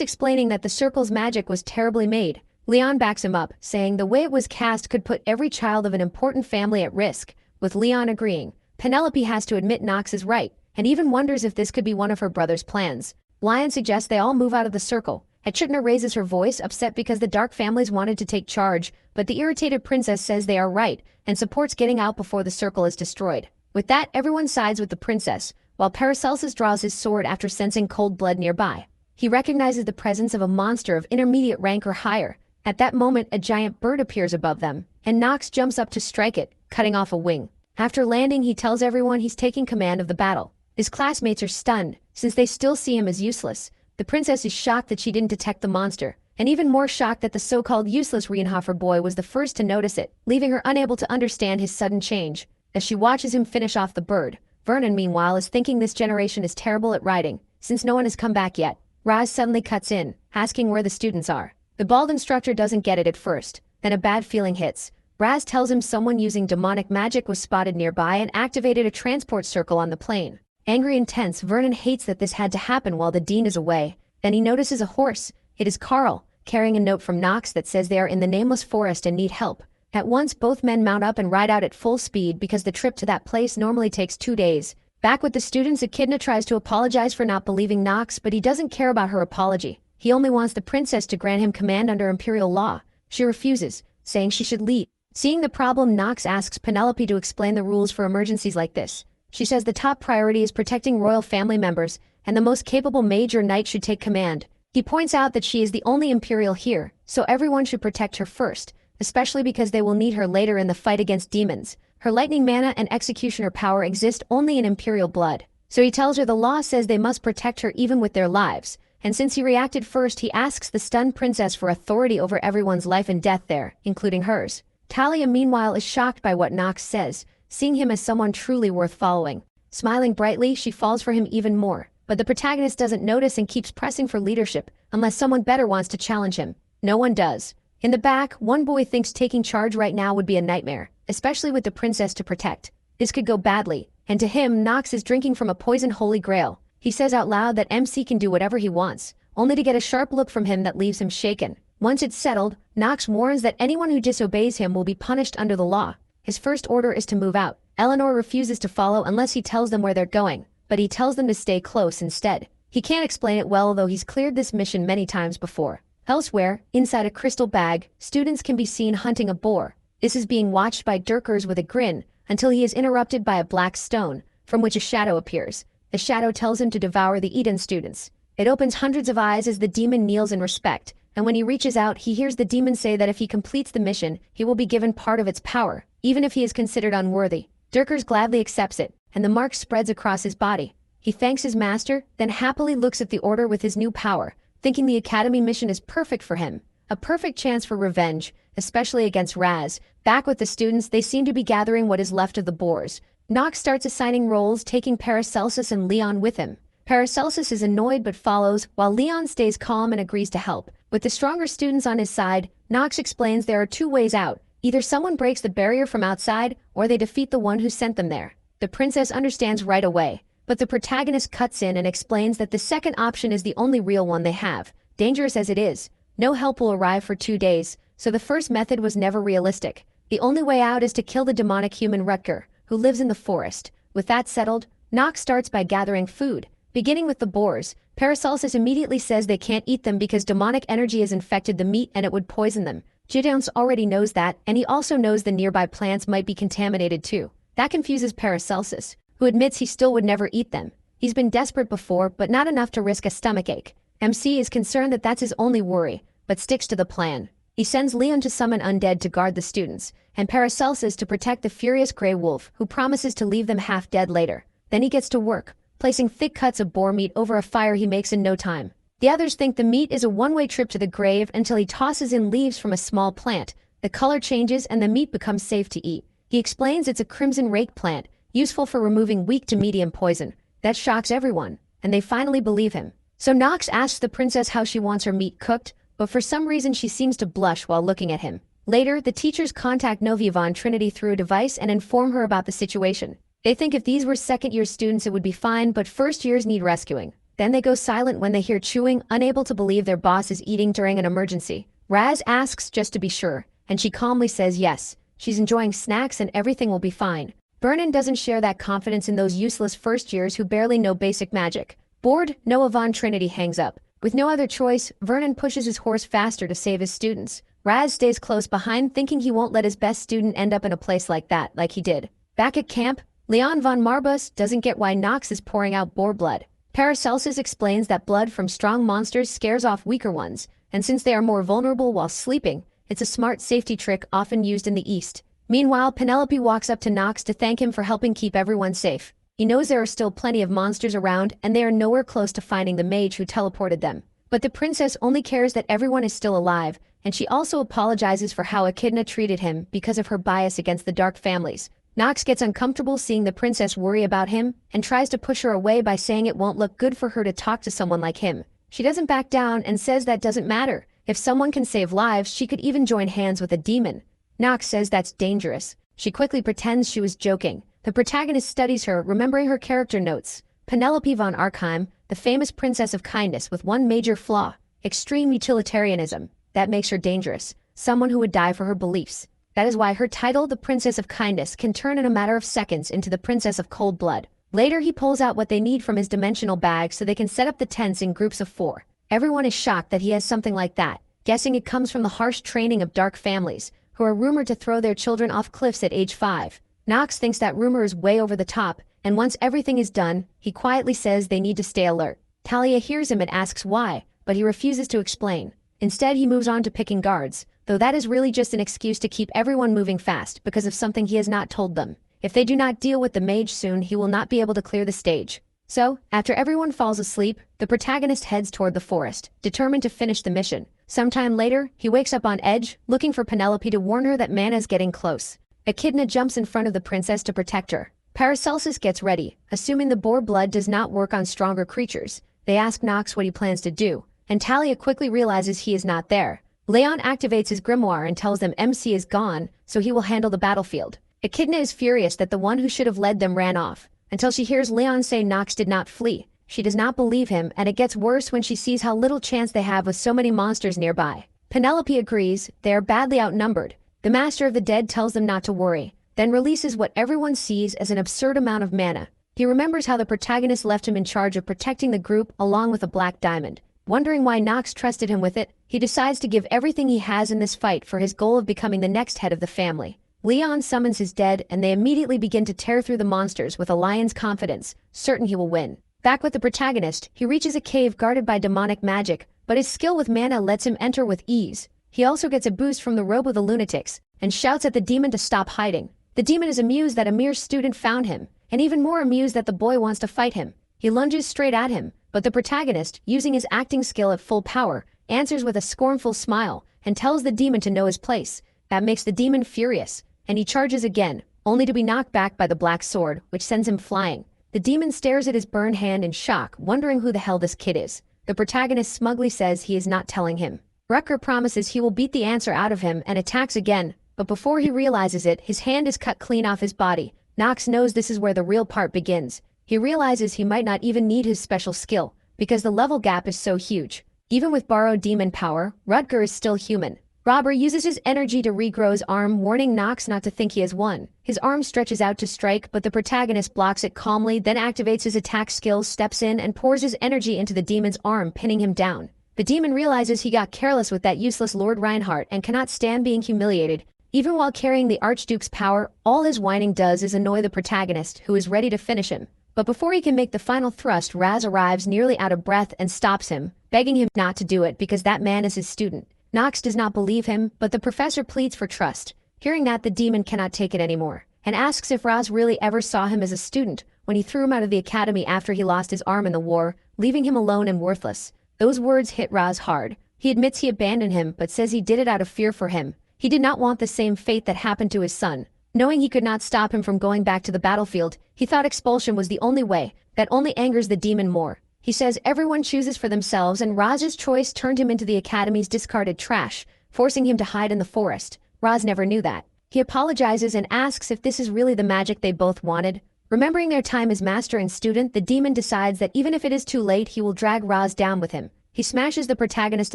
explaining that the circle's magic was terribly made. Leon backs him up, saying the way it was cast could put every child of an important family at risk, with Leon agreeing. Penelope has to admit Knox is right, and even wonders if this could be one of her brother's plans. Lion suggests they all move out of the circle. Echidna raises her voice, upset because the Dark families wanted to take charge, but the irritated princess says they are right, and supports getting out before the circle is destroyed. With that, everyone sides with the princess, while Paracelsus draws his sword after sensing cold blood nearby. He recognizes the presence of a monster of intermediate rank or higher. At that moment, a giant bird appears above them, and Knox jumps up to strike it, cutting off a wing. After landing, he tells everyone he's taking command of the battle. His classmates are stunned, since they still see him as useless. The princess is shocked that she didn't detect the monster, and even more shocked that the so-called useless Rienhofer boy was the first to notice it, leaving her unable to understand his sudden change. As she watches him finish off the bird, Vernon, meanwhile, is thinking this generation is terrible at riding, since no one has come back yet. Raz suddenly cuts in, asking where the students are. The bald instructor doesn't get it at first, then a bad feeling hits. Raz tells him someone using demonic magic was spotted nearby and activated a transport circle on the plane. Angry and tense, Vernon hates that this had to happen while the dean is away. Then he notices a horse. It is Carl, carrying a note from Knox that says they are in the nameless forest and need help. At once, both men mount up and ride out at full speed because the trip to that place normally takes 2 days. Back with the students, Echidna tries to apologize for not believing Knox, but he doesn't care about her apology. He only wants the princess to grant him command under imperial law. She refuses, saying she should lead. Seeing the problem, Knox asks Penelope to explain the rules for emergencies like this. She says the top priority is protecting royal family members, and the most capable mage or knight should take command. He points out that she is the only imperial here, so everyone should protect her first, especially because they will need her later in the fight against demons. Her lightning mana and executioner power exist only in imperial blood. So he tells her the law says they must protect her even with their lives. And since he reacted first, he asks the stunned princess for authority over everyone's life and death there, including hers. Talia, meanwhile, is shocked by what Knox says, seeing him as someone truly worth following. Smiling brightly, she falls for him even more. But the protagonist doesn't notice and keeps pressing for leadership, unless someone better wants to challenge him. No one does. In the back, one boy thinks taking charge right now would be a nightmare, especially with the princess to protect. This could go badly, and to him, Knox is drinking from a poisoned holy grail. He says out loud that MC can do whatever he wants, only to get a sharp look from him that leaves him shaken. Once it's settled, Knox warns that anyone who disobeys him will be punished under the law. His first order is to move out. Eleanor refuses to follow unless he tells them where they're going, but he tells them to stay close instead. He can't explain it well, though he's cleared this mission many times before. Elsewhere, inside a crystal bag, students can be seen hunting a boar. This is being watched by Dirkers with a grin, until he is interrupted by a black stone, from which a shadow appears. The shadow tells him to devour the Eden students. It opens hundreds of eyes as the demon kneels in respect, and when he reaches out, he hears the demon say that if he completes the mission, he will be given part of its power, even if he is considered unworthy. Dirkers gladly accepts it, and the mark spreads across his body. He thanks his master, then happily looks at the order with his new power, thinking the academy mission is perfect for him. A perfect chance for revenge, especially against Raz. Back with the students, they seem to be gathering what is left of the boars. Knox starts assigning roles, taking Paracelsus and Leon with him. Paracelsus is annoyed but follows, while Leon stays calm and agrees to help. With the stronger students on his side, Knox explains there are two ways out. Either someone breaks the barrier from outside, or they defeat the one who sent them there. The princess understands right away, but the protagonist cuts in and explains that the second option is the only real one they have. Dangerous as it is, no help will arrive for 2 days, so the first method was never realistic. The only way out is to kill the demonic human Rutger, who lives in the forest. With that settled, Knox starts by gathering food. Beginning with the boars, Paracelsus immediately says they can't eat them because demonic energy has infected the meat and it would poison them. Gideon's already knows that, and he also knows the nearby plants might be contaminated too. That confuses Paracelsus, who admits he still would never eat them. He's been desperate before, but not enough to risk a stomachache. MC is concerned that that's his only worry, but sticks to the plan. He sends Leon to summon undead to guard the students, and Paracelsus to protect the furious Grey Wolf, who promises to leave them half dead later. Then he gets to work, placing thick cuts of boar meat over a fire he makes in no time. The others think the meat is a one-way trip to the grave until he tosses in leaves from a small plant. The color changes and the meat becomes safe to eat. He explains it's a crimson rake plant, useful for removing weak to medium poison. That shocks everyone, and they finally believe him. So Knox asks the princess how she wants her meat cooked, but for some reason she seems to blush while looking at him. Later, the teachers contact Novia Von Trinity through a device and inform her about the situation. They think if these were second-year students it would be fine, but first-years need rescuing. Then they go silent when they hear chewing, unable to believe their boss is eating during an emergency. Raz asks just to be sure, and she calmly says yes. She's enjoying snacks and everything will be fine. Vernon doesn't share that confidence in those useless first-years who barely know basic magic. Bored, Noah Von Trinity hangs up. With no other choice, Vernon pushes his horse faster to save his students. Raz stays close behind, thinking he won't let his best student end up in a place like that, like he did. Back at camp, Leon von Marbus doesn't get why Knox is pouring out boar blood. Paracelsus explains that blood from strong monsters scares off weaker ones, and since they are more vulnerable while sleeping, it's a smart safety trick often used in the East. Meanwhile, Penelope walks up to Knox to thank him for helping keep everyone safe. He knows there are still plenty of monsters around, and they are nowhere close to finding the mage who teleported them. But the princess only cares that everyone is still alive, and she also apologizes for how Echidna treated him because of her bias against the dark families. Knox gets uncomfortable seeing the princess worry about him and tries to push her away by saying it won't look good for her to talk to someone like him. She doesn't back down and says that doesn't matter. If someone can save lives, she could even join hands with a demon. Knox says that's dangerous. She quickly pretends she was joking. The protagonist studies her, remembering her character notes. Penelope von Arckheim, the famous princess of kindness with one major flaw: extreme utilitarianism. That makes her dangerous. Someone who would die for her beliefs. That is why her title, the Princess of Kindness, can turn in a matter of seconds into the Princess of Cold Blood. Later, he pulls out what they need from his dimensional bag so they can set up the tents in groups of 4. Everyone is shocked that he has something like that, guessing it comes from the harsh training of dark families, who are rumored to throw their children off cliffs at age 5. Knox thinks that rumor is way over the top, and once everything is done, he quietly says they need to stay alert. Talia hears him and asks why, but he refuses to explain. Instead, he moves on to picking guards, though that is really just an excuse to keep everyone moving fast because of something he has not told them. If they do not deal with the mage soon, he will not be able to clear the stage. So, after everyone falls asleep, the protagonist heads toward the forest, determined to finish the mission. Sometime later, he wakes up on edge, looking for Penelope to warn her that Mana is getting close. Echidna jumps in front of the princess to protect her. Paracelsus gets ready, assuming the boar blood does not work on stronger creatures. They ask Knox what he plans to do, and Talia quickly realizes he is not there. Leon activates his grimoire and tells them MC is gone, so he will handle the battlefield. Echidna is furious that the one who should have led them ran off, until she hears Leon say Knox did not flee. She does not believe him, and it gets worse when she sees how little chance they have with so many monsters nearby. Penelope agrees, they are badly outnumbered. The Master of the Dead tells them not to worry, then releases what everyone sees as an absurd amount of mana. He remembers how the protagonist left him in charge of protecting the group along with a black diamond. Wondering why Knox trusted him with it, he decides to give everything he has in this fight for his goal of becoming the next head of the family. Leon summons his dead, and they immediately begin to tear through the monsters with a lion's confidence, certain he will win. Back with the protagonist, he reaches a cave guarded by demonic magic, but his skill with mana lets him enter with ease. He also gets a boost from the robe of the lunatics, and shouts at the demon to stop hiding. The demon is amused that a mere student found him, and even more amused that the boy wants to fight him. He lunges straight at him, but the protagonist, using his acting skill at full power, answers with a scornful smile and tells the demon to know his place. That makes the demon furious, and he charges again, only to be knocked back by the black sword, which sends him flying. The demon stares at his burned hand in shock, wondering who the hell this kid is. The protagonist smugly says he is not telling him. Rucker promises he will beat the answer out of him and attacks again, but before he realizes it, his hand is cut clean off his body. Nox knows this is where the real part begins. He realizes he might not even need his special skill, because the level gap is so huge. Even with borrowed demon power, Rutger is still human. Robber uses his energy to regrow his arm, warning Nox not to think he has won. His arm stretches out to strike, but the protagonist blocks it calmly, then activates his attack skills, steps in, and pours his energy into the demon's arm, pinning him down. The demon realizes he got careless with that useless Lord Reinhardt and cannot stand being humiliated. Even while carrying the Archduke's power, all his whining does is annoy the protagonist, who is ready to finish him. But before he can make the final thrust, Raz arrives nearly out of breath and stops him, begging him not to do it because that man is his student. Nox does not believe him, but the professor pleads for trust. Hearing that, the demon cannot take it anymore, and asks if Raz really ever saw him as a student when he threw him out of the academy after he lost his arm in the war, leaving him alone and worthless. Those words hit Raz hard. He admits he abandoned him, but says he did it out of fear for him. He did not want the same fate that happened to his son. Knowing he could not stop him from going back to the battlefield, he thought expulsion was the only way. That only angers the demon more. He says everyone chooses for themselves, and Raz's choice turned him into the academy's discarded trash, forcing him to hide in the forest. Raz never knew that. He apologizes and asks if this is really the magic they both wanted. Remembering their time as master and student, the demon decides that even if it is too late, he will drag Raz down with him. He smashes the protagonist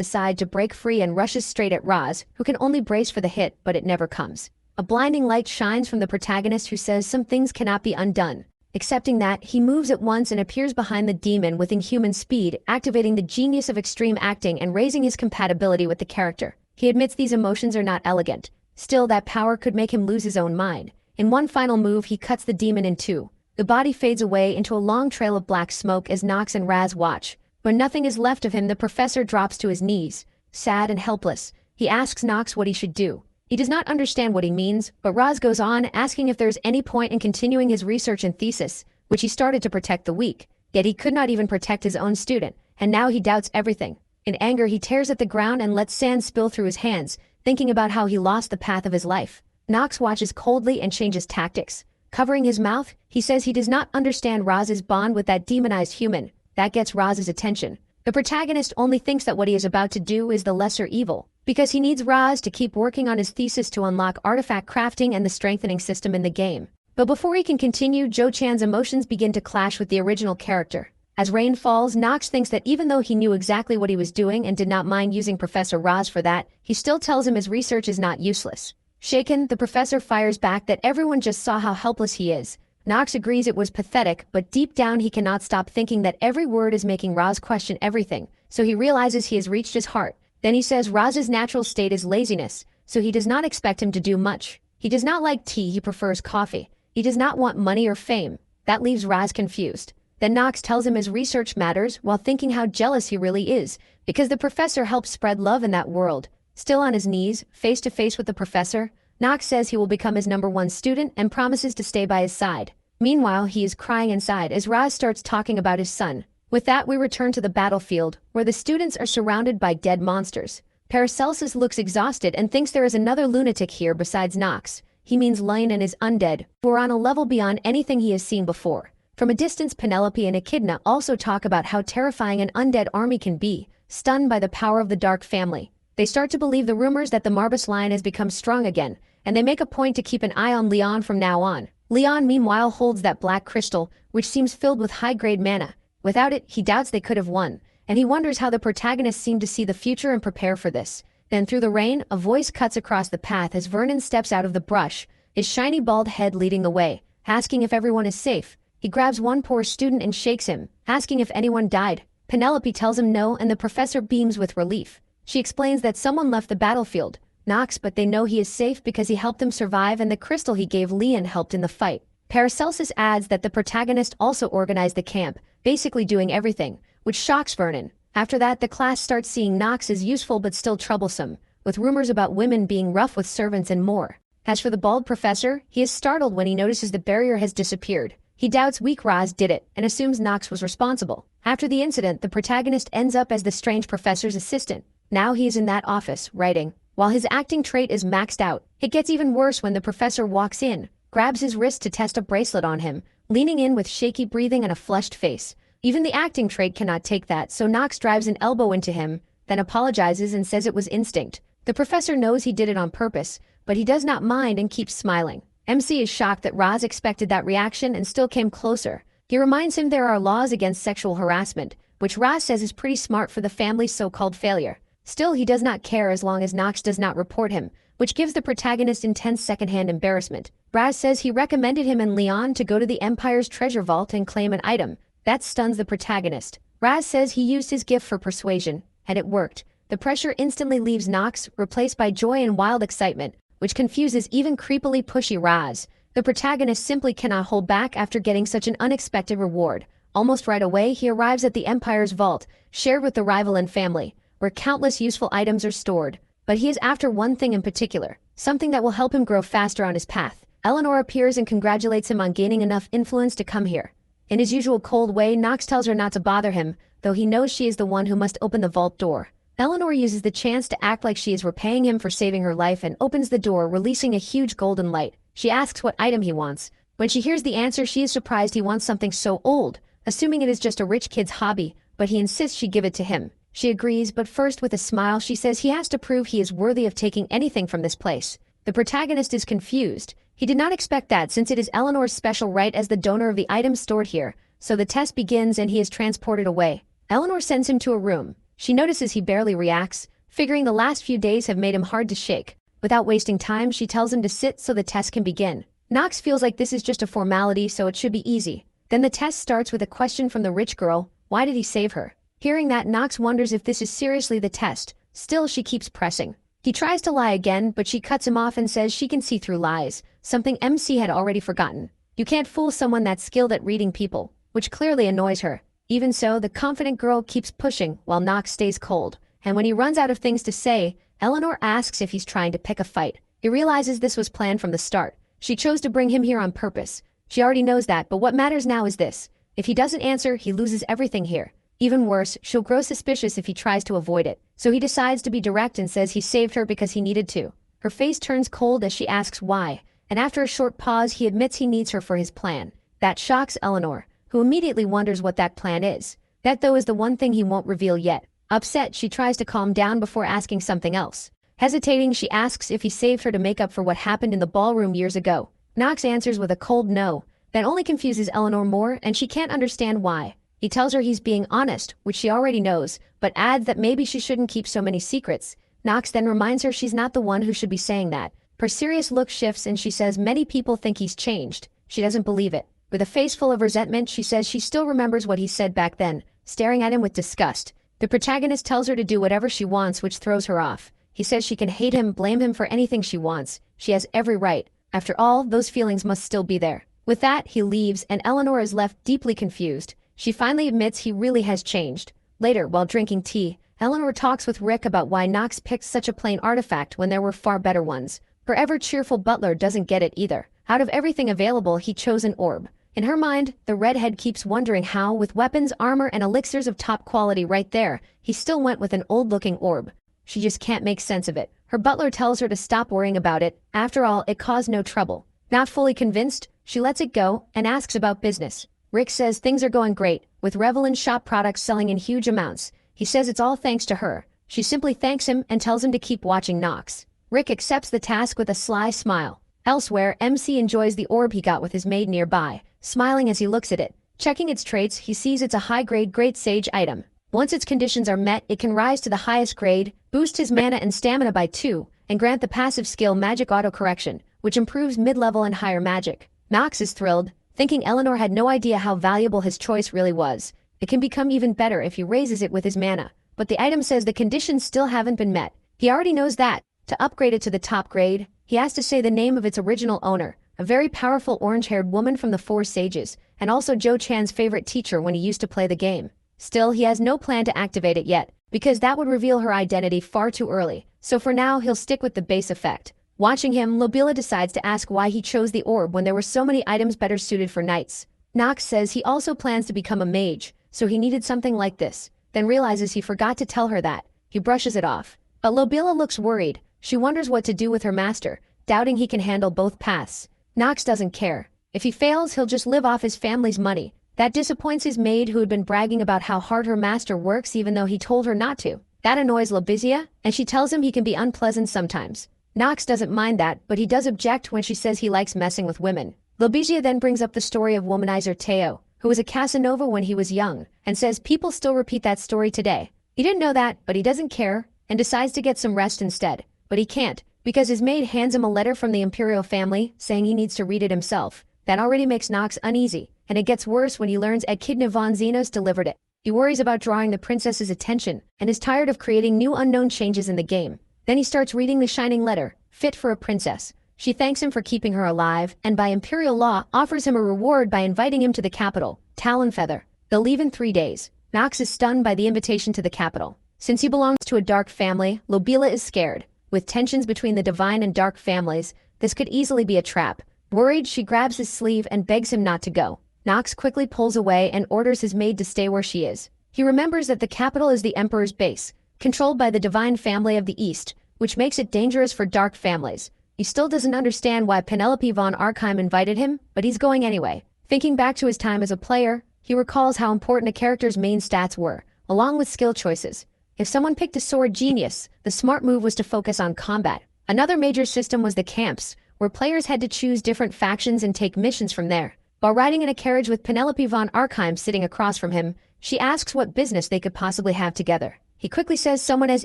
aside to break free and rushes straight at Raz, who can only brace for the hit, but it never comes. A blinding light shines from the protagonist, who says some things cannot be undone. Accepting that, he moves at once and appears behind the demon with inhuman speed, activating the genius of extreme acting and raising his compatibility with the character. He admits these emotions are not elegant. Still, that power could make him lose his own mind. In one final move, he cuts the demon in two. The body fades away into a long trail of black smoke as Nox and Raz watch. When nothing is left of him, the professor drops to his knees, sad and helpless. He asks Nox what he should do. He does not understand what he means, but Raz goes on, asking if there is any point in continuing his research and thesis, which he started to protect the weak. Yet he could not even protect his own student, and now he doubts everything. In anger, he tears at the ground and lets sand spill through his hands, thinking about how he lost the path of his life. Nox watches coldly and changes tactics. Covering his mouth, he says he does not understand Raz's bond with that demonized human. That gets Raz's attention. The protagonist only thinks that what he is about to do is the lesser evil, because he needs Raz to keep working on his thesis to unlock artifact crafting and the strengthening system in the game. But before he can continue, Jo Chan's emotions begin to clash with the original character. As rain falls, Nox thinks that even though he knew exactly what he was doing and did not mind using Professor Raz for that, he still tells him his research is not useless. Shaken, the professor fires back that everyone just saw how helpless he is. Nox agrees it was pathetic, but deep down he cannot stop thinking that every word is making Raz question everything, so he realizes he has reached his heart. Then he says Raz's natural state is laziness, so he does not expect him to do much. He does not like tea, he prefers coffee. He does not want money or fame. That leaves Raz confused. Then Nox tells him his research matters while thinking how jealous he really is, because the professor helps spread love in that world. Still on his knees, face to face with the professor, Nox says he will become his #1 student and promises to stay by his side. Meanwhile, he is crying inside as Raz starts talking about his son. With that, we return to the battlefield, where the students are surrounded by dead monsters. Paracelsus looks exhausted and thinks there is another lunatic here besides Nox. He means Lane and his undead, who are on a level beyond anything he has seen before. From a distance, Penelope and Echidna also talk about how terrifying an undead army can be, stunned by the power of the Dark family. They start to believe the rumors that the Marbus line has become strong again, and they make a point to keep an eye on Leon from now on. Leon, meanwhile, holds that black crystal, which seems filled with high-grade mana. Without it, he doubts they could have won, and he wonders how the protagonists seem to see the future and prepare for this. Then through the rain, a voice cuts across the path as Vernon steps out of the brush, his shiny bald head leading the way, asking if everyone is safe. He grabs one poor student and shakes him, asking if anyone died. Penelope tells him no, and the professor beams with relief. She explains that someone left the battlefield, Nox, but they know he is safe because he helped them survive and the crystal he gave Leon helped in the fight. Paracelsus adds that the protagonist also organized the camp, basically doing everything, which shocks Vernon. After that, the class starts seeing Nox as useful but still troublesome, with rumors about women being rough with servants and more. As for the bald professor, he is startled when he notices the barrier has disappeared. He doubts weak Raz did it and assumes Nox was responsible. After the incident, the protagonist ends up as the strange professor's assistant. Now he is in that office, writing. While his acting trait is maxed out, it gets even worse when the professor walks in, grabs his wrist to test a bracelet on him, leaning in with shaky breathing and a flushed face. Even the acting trait cannot take that, so Knox drives an elbow into him, then apologizes and says it was instinct. The professor knows he did it on purpose, but he does not mind and keeps smiling. MC is shocked that Roz expected that reaction and still came closer. He reminds him there are laws against sexual harassment, which Roz says is pretty smart for the family's so-called failure. Still, he does not care as long as Knox does not report him, which gives the protagonist intense secondhand embarrassment. Raz says he recommended him and Leon to go to the Empire's treasure vault and claim an item. That stuns the protagonist. Raz says he used his gift for persuasion, and it worked. The pressure instantly leaves Knox, replaced by joy and wild excitement, which confuses even creepily pushy Raz. The protagonist simply cannot hold back after getting such an unexpected reward. Almost right away, he arrives at the Empire's vault, shared with the Rivalan family, where countless useful items are stored. But he is after one thing in particular, something that will help him grow faster on his path. Eleanor appears and congratulates him on gaining enough influence to come here. In his usual cold way, Knox tells her not to bother him, though he knows she is the one who must open the vault door. Eleanor uses the chance to act like she is repaying him for saving her life and opens the door, releasing a huge golden light. She asks what item he wants. When she hears the answer, she is surprised he wants something so old, assuming it is just a rich kid's hobby, but he insists she give it to him. She agrees, but first with a smile she says he has to prove he is worthy of taking anything from this place. The protagonist is confused. He did not expect that, since it is Eleanor's special right as the donor of the items stored here, so the test begins and he is transported away. Eleanor sends him to a room. She notices he barely reacts, figuring the last few days have made him hard to shake. Without wasting time, she tells him to sit so the test can begin. Knox feels like this is just a formality, so it should be easy. Then the test starts with a question from the rich girl: why did he save her? Hearing that, Knox wonders if this is seriously the test. Still, she keeps pressing. He tries to lie again, but she cuts him off and says she can see through lies, something MC had already forgotten. You can't fool someone that's skilled at reading people, which clearly annoys her. Even so, the confident girl keeps pushing while Knox stays cold, and when he runs out of things to say, Eleanor asks if he's trying to pick a fight. He realizes this was planned from the start. She chose to bring him here on purpose. She already knows that, but what matters now is this. If he doesn't answer, he loses everything here. Even worse, she'll grow suspicious if he tries to avoid it. So he decides to be direct and says he saved her because he needed to. Her face turns cold as she asks why, and after a short pause he admits he needs her for his plan. That shocks Eleanor, who immediately wonders what that plan is. That though is the one thing he won't reveal yet. Upset, she tries to calm down before asking something else. Hesitating, she asks if he saved her to make up for what happened in the ballroom years ago. Knox answers with a cold no. That only confuses Eleanor more, and she can't understand why. He tells her he's being honest, which she already knows, but adds that maybe she shouldn't keep so many secrets. Knox then reminds her she's not the one who should be saying that. Her serious look shifts and she says many people think he's changed. She doesn't believe it. With a face full of resentment, she says she still remembers what he said back then, staring at him with disgust. The protagonist tells her to do whatever she wants, which throws her off. He says she can hate him, blame him for anything she wants. She has every right. After all, those feelings must still be there. With that, he leaves, and Eleanor is left deeply confused. She finally admits he really has changed. Later, while drinking tea, Eleanor talks with Rick about why Knox picked such a plain artifact when there were far better ones. Her ever-cheerful butler doesn't get it either. Out of everything available, he chose an orb. In her mind, the redhead keeps wondering how, with weapons, armor, and elixirs of top quality right there, he still went with an old-looking orb. She just can't make sense of it. Her butler tells her to stop worrying about it. After all, it caused no trouble. Not fully convinced, she lets it go and asks about business. Rick says things are going great, with Revelin's shop products selling in huge amounts. He says it's all thanks to her. She simply thanks him and tells him to keep watching Knox. Rick accepts the task with a sly smile. Elsewhere, MC enjoys the orb he got with his maid nearby, smiling as he looks at it. Checking its traits, he sees it's a high-grade Great Sage item. Once its conditions are met, it can rise to the highest grade, boost his mana and stamina by 2, and grant the passive skill Magic Autocorrection, which improves mid-level and higher magic. Knox is thrilled, thinking Eleanor had no idea how valuable his choice really was. It can become even better if he raises it with his mana, but the item says the conditions still haven't been met. He already knows that. To upgrade it to the top grade, he has to say the name of its original owner, a very powerful orange-haired woman from the Four Sages, and also Joe Chan's favorite teacher when he used to play the game. Still, he has no plan to activate it yet, because that would reveal her identity far too early, so for now he'll stick with the base effect. Watching him, Lobila decides to ask why he chose the orb when there were so many items better suited for knights. Knox says he also plans to become a mage, so he needed something like this, then realizes he forgot to tell her that. He brushes it off. But Lobila looks worried. She wonders what to do with her master, doubting he can handle both paths. Knox doesn't care. If he fails, he'll just live off his family's money. That disappoints his maid, who had been bragging about how hard her master works even though he told her not to. That annoys Labizia, and she tells him he can be unpleasant sometimes. Nox doesn't mind that, but he does object when she says he likes messing with women. Labizia then brings up the story of womanizer Teo, who was a Casanova when he was young, and says people still repeat that story today. He didn't know that, but he doesn't care, and decides to get some rest instead. But he can't, because his maid hands him a letter from the imperial family, saying he needs to read it himself. That already makes Nox uneasy, and it gets worse when he learns Echidna von Zenos delivered it. He worries about drawing the princess's attention, and is tired of creating new unknown changes in the game. Then he starts reading the shining letter, fit for a princess. She thanks him for keeping her alive, and by imperial law offers him a reward by inviting him to the capital, Talonfeather. They'll leave in 3 days. Nox is stunned by the invitation to the capital. Since he belongs to a dark family, Lobila is scared. With tensions between the divine and dark families, this could easily be a trap. Worried, she grabs his sleeve and begs him not to go. Nox quickly pulls away and orders his maid to stay where she is. He remembers that the capital is the Emperor's base, controlled by the divine family of the East, which makes it dangerous for dark families. He still doesn't understand why Penelope von Archheim invited him, but he's going anyway. Thinking back to his time as a player, he recalls how important a character's main stats were, along with skill choices. If someone picked a sword genius, the smart move was to focus on combat. Another major system was the camps, where players had to choose different factions and take missions from there. While riding in a carriage with Penelope von Archheim sitting across from him, she asks what business they could possibly have together. He quickly says someone as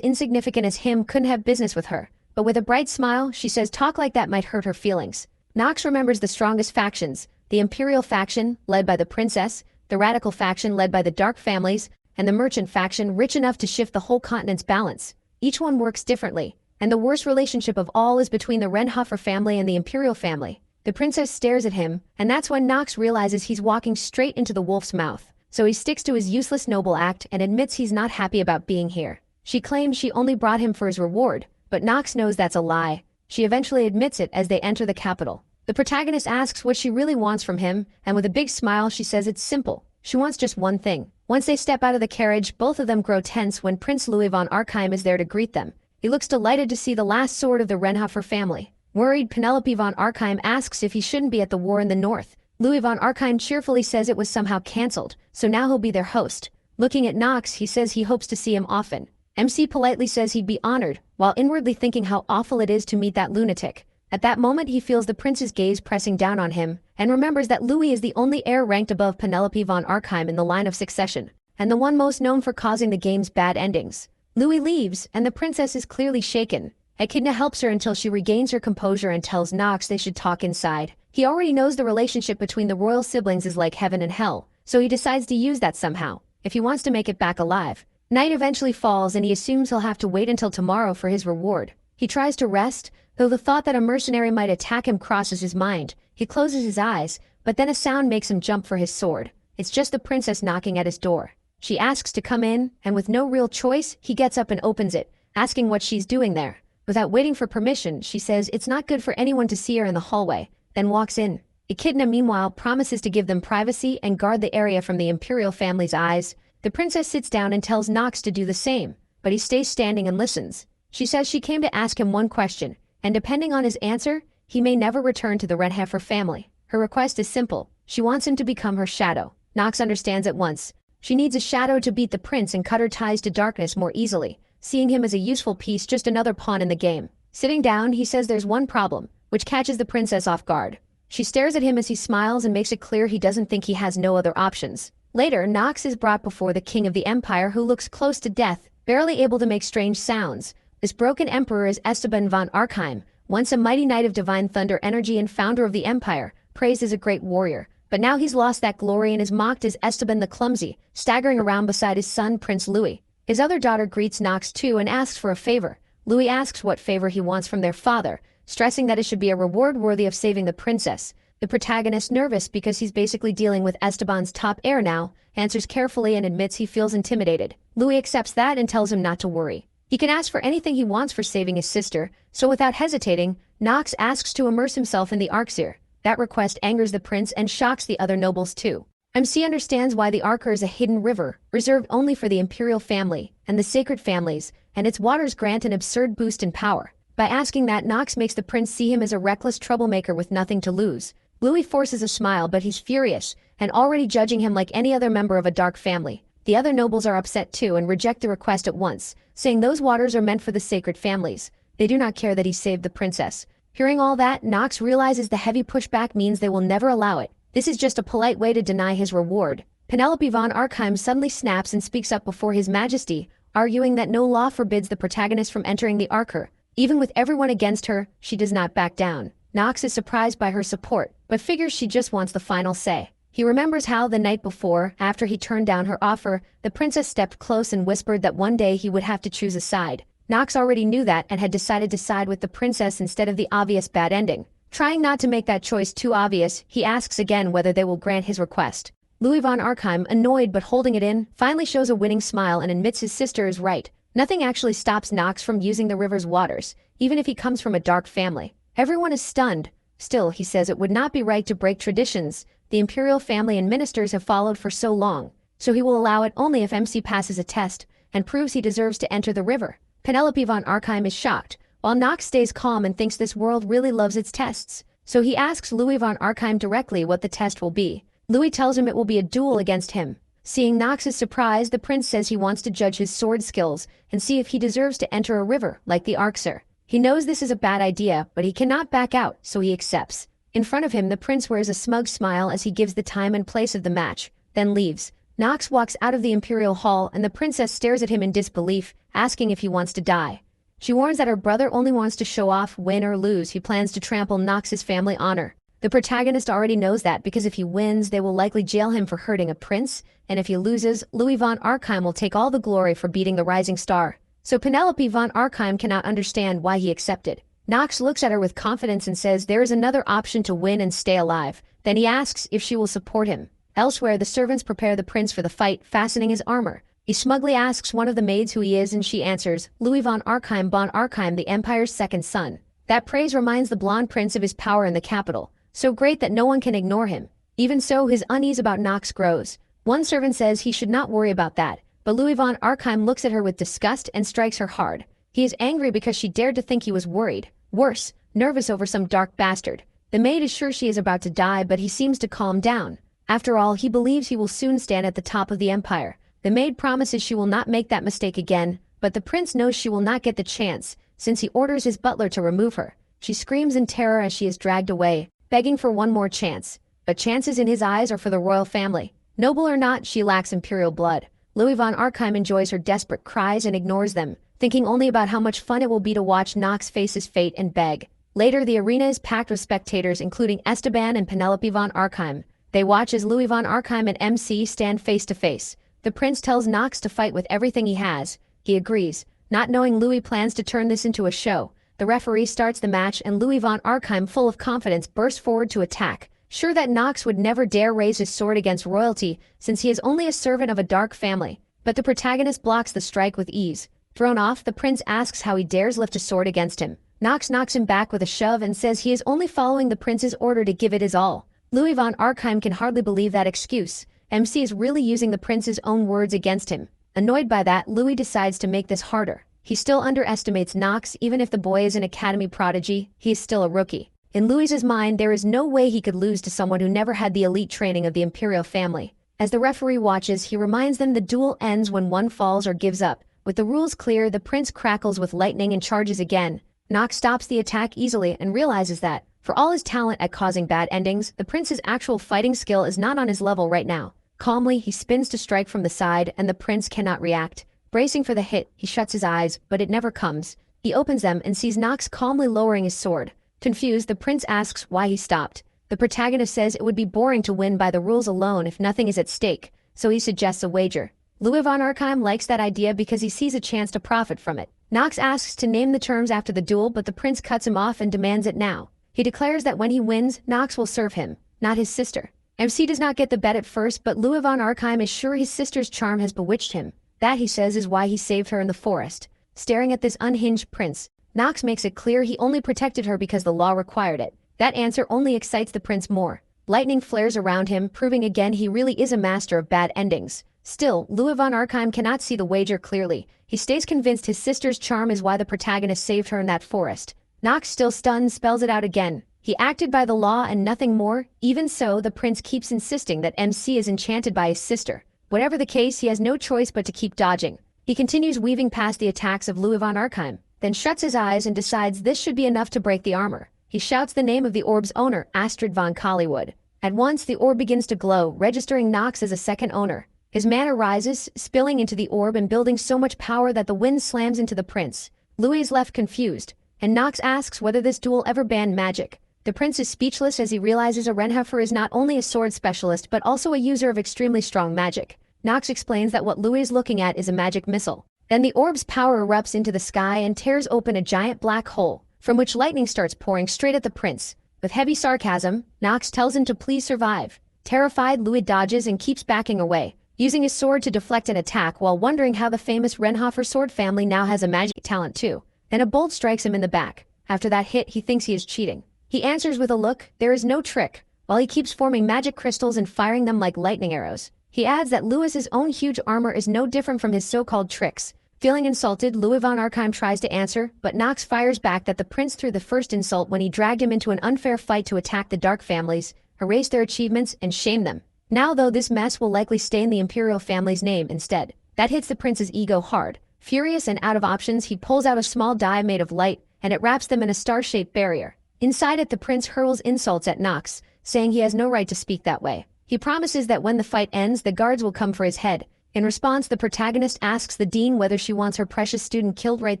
insignificant as him couldn't have business with her, but with a bright smile, she says talk like that might hurt her feelings. Nox remembers the strongest factions, the Imperial faction, led by the princess, the Radical faction led by the Dark families, and the Merchant faction rich enough to shift the whole continent's balance. Each one works differently, and the worst relationship of all is between the Renhofer family and the Imperial family. The princess stares at him, and that's when Nox realizes he's walking straight into the wolf's mouth. So he sticks to his useless noble act and admits he's not happy about being here. She claims she only brought him for his reward, but Nox knows that's a lie. She eventually admits it as they enter the capital. The protagonist asks what she really wants from him, and with a big smile she says it's simple. She wants just one thing. Once they step out of the carriage, both of them grow tense when Prince Louis von Archheim is there to greet them. He looks delighted to see the last sword of the Renhofer family. Worried, Penelope von Archheim asks if he shouldn't be at the war in the north. Louis von Archheim cheerfully says it was somehow cancelled, so now he'll be their host. Looking at Nox, he says he hopes to see him often. MC politely says he'd be honored, while inwardly thinking how awful it is to meet that lunatic. At that moment he feels the prince's gaze pressing down on him, and remembers that Louis is the only heir ranked above Penelope von Archheim in the line of succession, and the one most known for causing the game's bad endings. Louis leaves, and the princess is clearly shaken. Echidna helps her until she regains her composure and tells Nox they should talk inside. He already knows the relationship between the royal siblings is like heaven and hell, so he decides to use that somehow, if he wants to make it back alive. Night eventually falls and he assumes he'll have to wait until tomorrow for his reward. He tries to rest, though the thought that a mercenary might attack him crosses his mind. He closes his eyes, but then a sound makes him jump for his sword. It's just the princess knocking at his door. She asks to come in, and with no real choice, he gets up and opens it, asking what she's doing there. Without waiting for permission, she says it's not good for anyone to see her in the hallway, then walks in. Echidna meanwhile promises to give them privacy and guard the area from the imperial family's eyes. The princess sits down and tells Nox to do the same, but he stays standing and listens. She says she came to ask him one question, and depending on his answer, he may never return to the Renhofer family. Her request is simple. She wants him to become her shadow. Nox understands at once. She needs a shadow to beat the prince and cut her ties to darkness more easily, seeing him as a useful piece, just another pawn in the game. Sitting down, he says there's one problem, which catches the princess off guard. She stares at him as he smiles and makes it clear he doesn't think he has no other options. Later, Nox is brought before the king of the empire, who looks close to death, barely able to make strange sounds. This broken emperor is Esteban von Archheim, once a mighty knight of divine thunder energy and founder of the empire, praised as a great warrior. But now he's lost that glory and is mocked as Esteban the Clumsy, staggering around beside his son Prince Louis. His other daughter greets Nox too and asks for a favor. Louis asks what favor he wants from their father, stressing that it should be a reward worthy of saving the princess. The protagonist, nervous because he's basically dealing with Esteban's top heir now, answers carefully and admits he feels intimidated. Louis accepts that and tells him not to worry. He can ask for anything he wants for saving his sister, so without hesitating, Nox asks to immerse himself in the Arxir. That request angers the prince and shocks the other nobles too. MC understands why the Arxir is a hidden river, reserved only for the imperial family and the sacred families, and its waters grant an absurd boost in power. By asking that, Nox makes the prince see him as a reckless troublemaker with nothing to lose. Louis forces a smile, but he's furious, and already judging him like any other member of a dark family. The other nobles are upset too and reject the request at once, saying those waters are meant for the sacred families. They do not care that he saved the princess. Hearing all that, Knox realizes the heavy pushback means they will never allow it. This is just a polite way to deny his reward. Penelope von Archheim suddenly snaps and speaks up before His Majesty, arguing that no law forbids the protagonist from entering the Archer. Even with everyone against her, she does not back down. Knox is surprised by her support, but figures she just wants the final say. He remembers how the night before, after he turned down her offer, the princess stepped close and whispered that one day he would have to choose a side. Knox already knew that and had decided to side with the princess instead of the obvious bad ending. Trying not to make that choice too obvious, he asks again whether they will grant his request. Louis von Archheim, annoyed but holding it in, finally shows a winning smile and admits his sister is right. Nothing actually stops Knox from using the river's waters, even if he comes from a dark family. Everyone is stunned. Still, he says it would not be right to break traditions the imperial family and ministers have followed for so long, so he will allow it only if MC passes a test and proves he deserves to enter the river. Penelope von Archheim is shocked, while Knox stays calm and thinks this world really loves its tests. So he asks Louis von Archheim directly what the test will be. Louis tells him it will be a duel against him. Seeing Knox's surprise, the prince says he wants to judge his sword skills and see if he deserves to enter a river like the Arxer. He knows this is a bad idea, but he cannot back out, so he accepts. In front of him, the prince wears a smug smile as he gives the time and place of the match, then leaves. Knox walks out of the imperial hall and the princess stares at him in disbelief, asking if he wants to die. She warns that her brother only wants to show off. Win or lose, he plans to trample Knox's family honor. The protagonist already knows that because if he wins, they will likely jail him for hurting a prince, and if he loses, Louis von Archheim will take all the glory for beating the rising star. So Penelope von Archheim cannot understand why he accepted. Knox looks at her with confidence and says there is another option to win and stay alive. Then he asks if she will support him. Elsewhere, the servants prepare the prince for the fight, fastening his armor. He smugly asks one of the maids who he is and she answers, Louis von Archheim, the Empire's second son. That praise reminds the blonde prince of his power in the capital, so great that no one can ignore him. Even so, his unease about Knox grows. One servant says he should not worry about that, but Louis von Archheim looks at her with disgust and strikes her hard. He is angry because she dared to think he was worried. Worse, nervous over some dark bastard. The maid is sure she is about to die, but he seems to calm down. After all, he believes he will soon stand at the top of the empire. The maid promises she will not make that mistake again, but the prince knows she will not get the chance, since he orders his butler to remove her. She screams in terror as she is dragged away, begging for one more chance. But chances in his eyes are for the royal family. Noble or not, she lacks imperial blood. Louis von Archheim enjoys her desperate cries and ignores them, thinking only about how much fun it will be to watch Knox face his fate and beg. Later, the arena is packed with spectators including Esteban and Penelope von Archheim. They watch as Louis von Archheim and MC stand face to face. The prince tells Knox to fight with everything he has. He agrees, not knowing Louis plans to turn this into a show. The referee starts the match and Louis von Archheim, full of confidence, bursts forward to attack, sure that Knox would never dare raise his sword against royalty since he is only a servant of a dark family. But the protagonist blocks the strike with ease. Thrown off, the prince asks how he dares lift a sword against him. Knox knocks him back with a shove and says he is only following the prince's order to give it his all. Louis von Archheim can hardly believe that excuse. MC is really using the prince's own words against him. Annoyed by that, Louis decides to make this harder. He still underestimates Knox. Even if the boy is an academy prodigy, he is still a rookie. In Louis's mind, there is no way he could lose to someone who never had the elite training of the imperial family. As the referee watches, he reminds them the duel ends when one falls or gives up. With the rules clear, the prince crackles with lightning and charges again. Knox stops the attack easily and realizes that, for all his talent at causing bad endings, the prince's actual fighting skill is not on his level right now. Calmly, he spins to strike from the side and the prince cannot react. Bracing for the hit, he shuts his eyes, but it never comes. He opens them and sees Knox calmly lowering his sword. Confused, the prince asks why he stopped. The protagonist says it would be boring to win by the rules alone if nothing is at stake, so he suggests a wager. Louis von Archheim likes that idea because he sees a chance to profit from it. Knox asks to name the terms after the duel, but the prince cuts him off and demands it now. He declares that when he wins, Knox will serve him, not his sister. MC does not get the bet at first, but Louis von Archheim is sure his sister's charm has bewitched him. That, he says, is why he saved her in the forest. Staring at this unhinged prince, Knox makes it clear he only protected her because the law required it. That answer only excites the prince more. Lightning flares around him, proving again he really is a master of bad endings. Still, Louis von Archheim cannot see the wager clearly. He stays convinced his sister's charm is why the protagonist saved her in that forest. Knox, still stunned, spells it out again. He acted by the law and nothing more. Even so, the prince keeps insisting that MC is enchanted by his sister. Whatever the case, he has no choice but to keep dodging. He continues weaving past the attacks of Louis von Arkheim, then shuts his eyes and decides this should be enough to break the armor. He shouts the name of the orb's owner, Astrid von Collywood. At once, the orb begins to glow, registering Nox as a second owner. His mana rises, spilling into the orb and building so much power that the wind slams into the prince. Louis is left confused, and Nox asks whether this duel ever banned magic. The prince is speechless as he realizes a Renheffer is not only a sword specialist but also a user of extremely strong magic. Nox explains that what Louis is looking at is a magic missile. Then the orb's power erupts into the sky and tears open a giant black hole, from which lightning starts pouring straight at the prince. With heavy sarcasm, Nox tells him to please survive. Terrified, Louis dodges and keeps backing away, using his sword to deflect an attack while wondering how the famous Renhofer sword family now has a magic talent too. Then a bolt strikes him in the back. After that hit, he thinks he is cheating. He answers with a look, there is no trick, while he keeps forming magic crystals and firing them like lightning arrows. He adds that Louis's own huge armor is no different from his so-called tricks. Feeling insulted, Louis von Arkheim tries to answer, but Nox fires back that the prince threw the first insult when he dragged him into an unfair fight to attack the dark families, erase their achievements, and shame them. Now though, this mess will likely stay in the imperial family's name instead. That hits the prince's ego hard. Furious and out of options, he pulls out a small die made of light, and it wraps them in a star-shaped barrier. Inside it, the prince hurls insults at Nox, saying he has no right to speak that way. He promises that when the fight ends, the guards will come for his head. In response, the protagonist asks the dean whether she wants her precious student killed right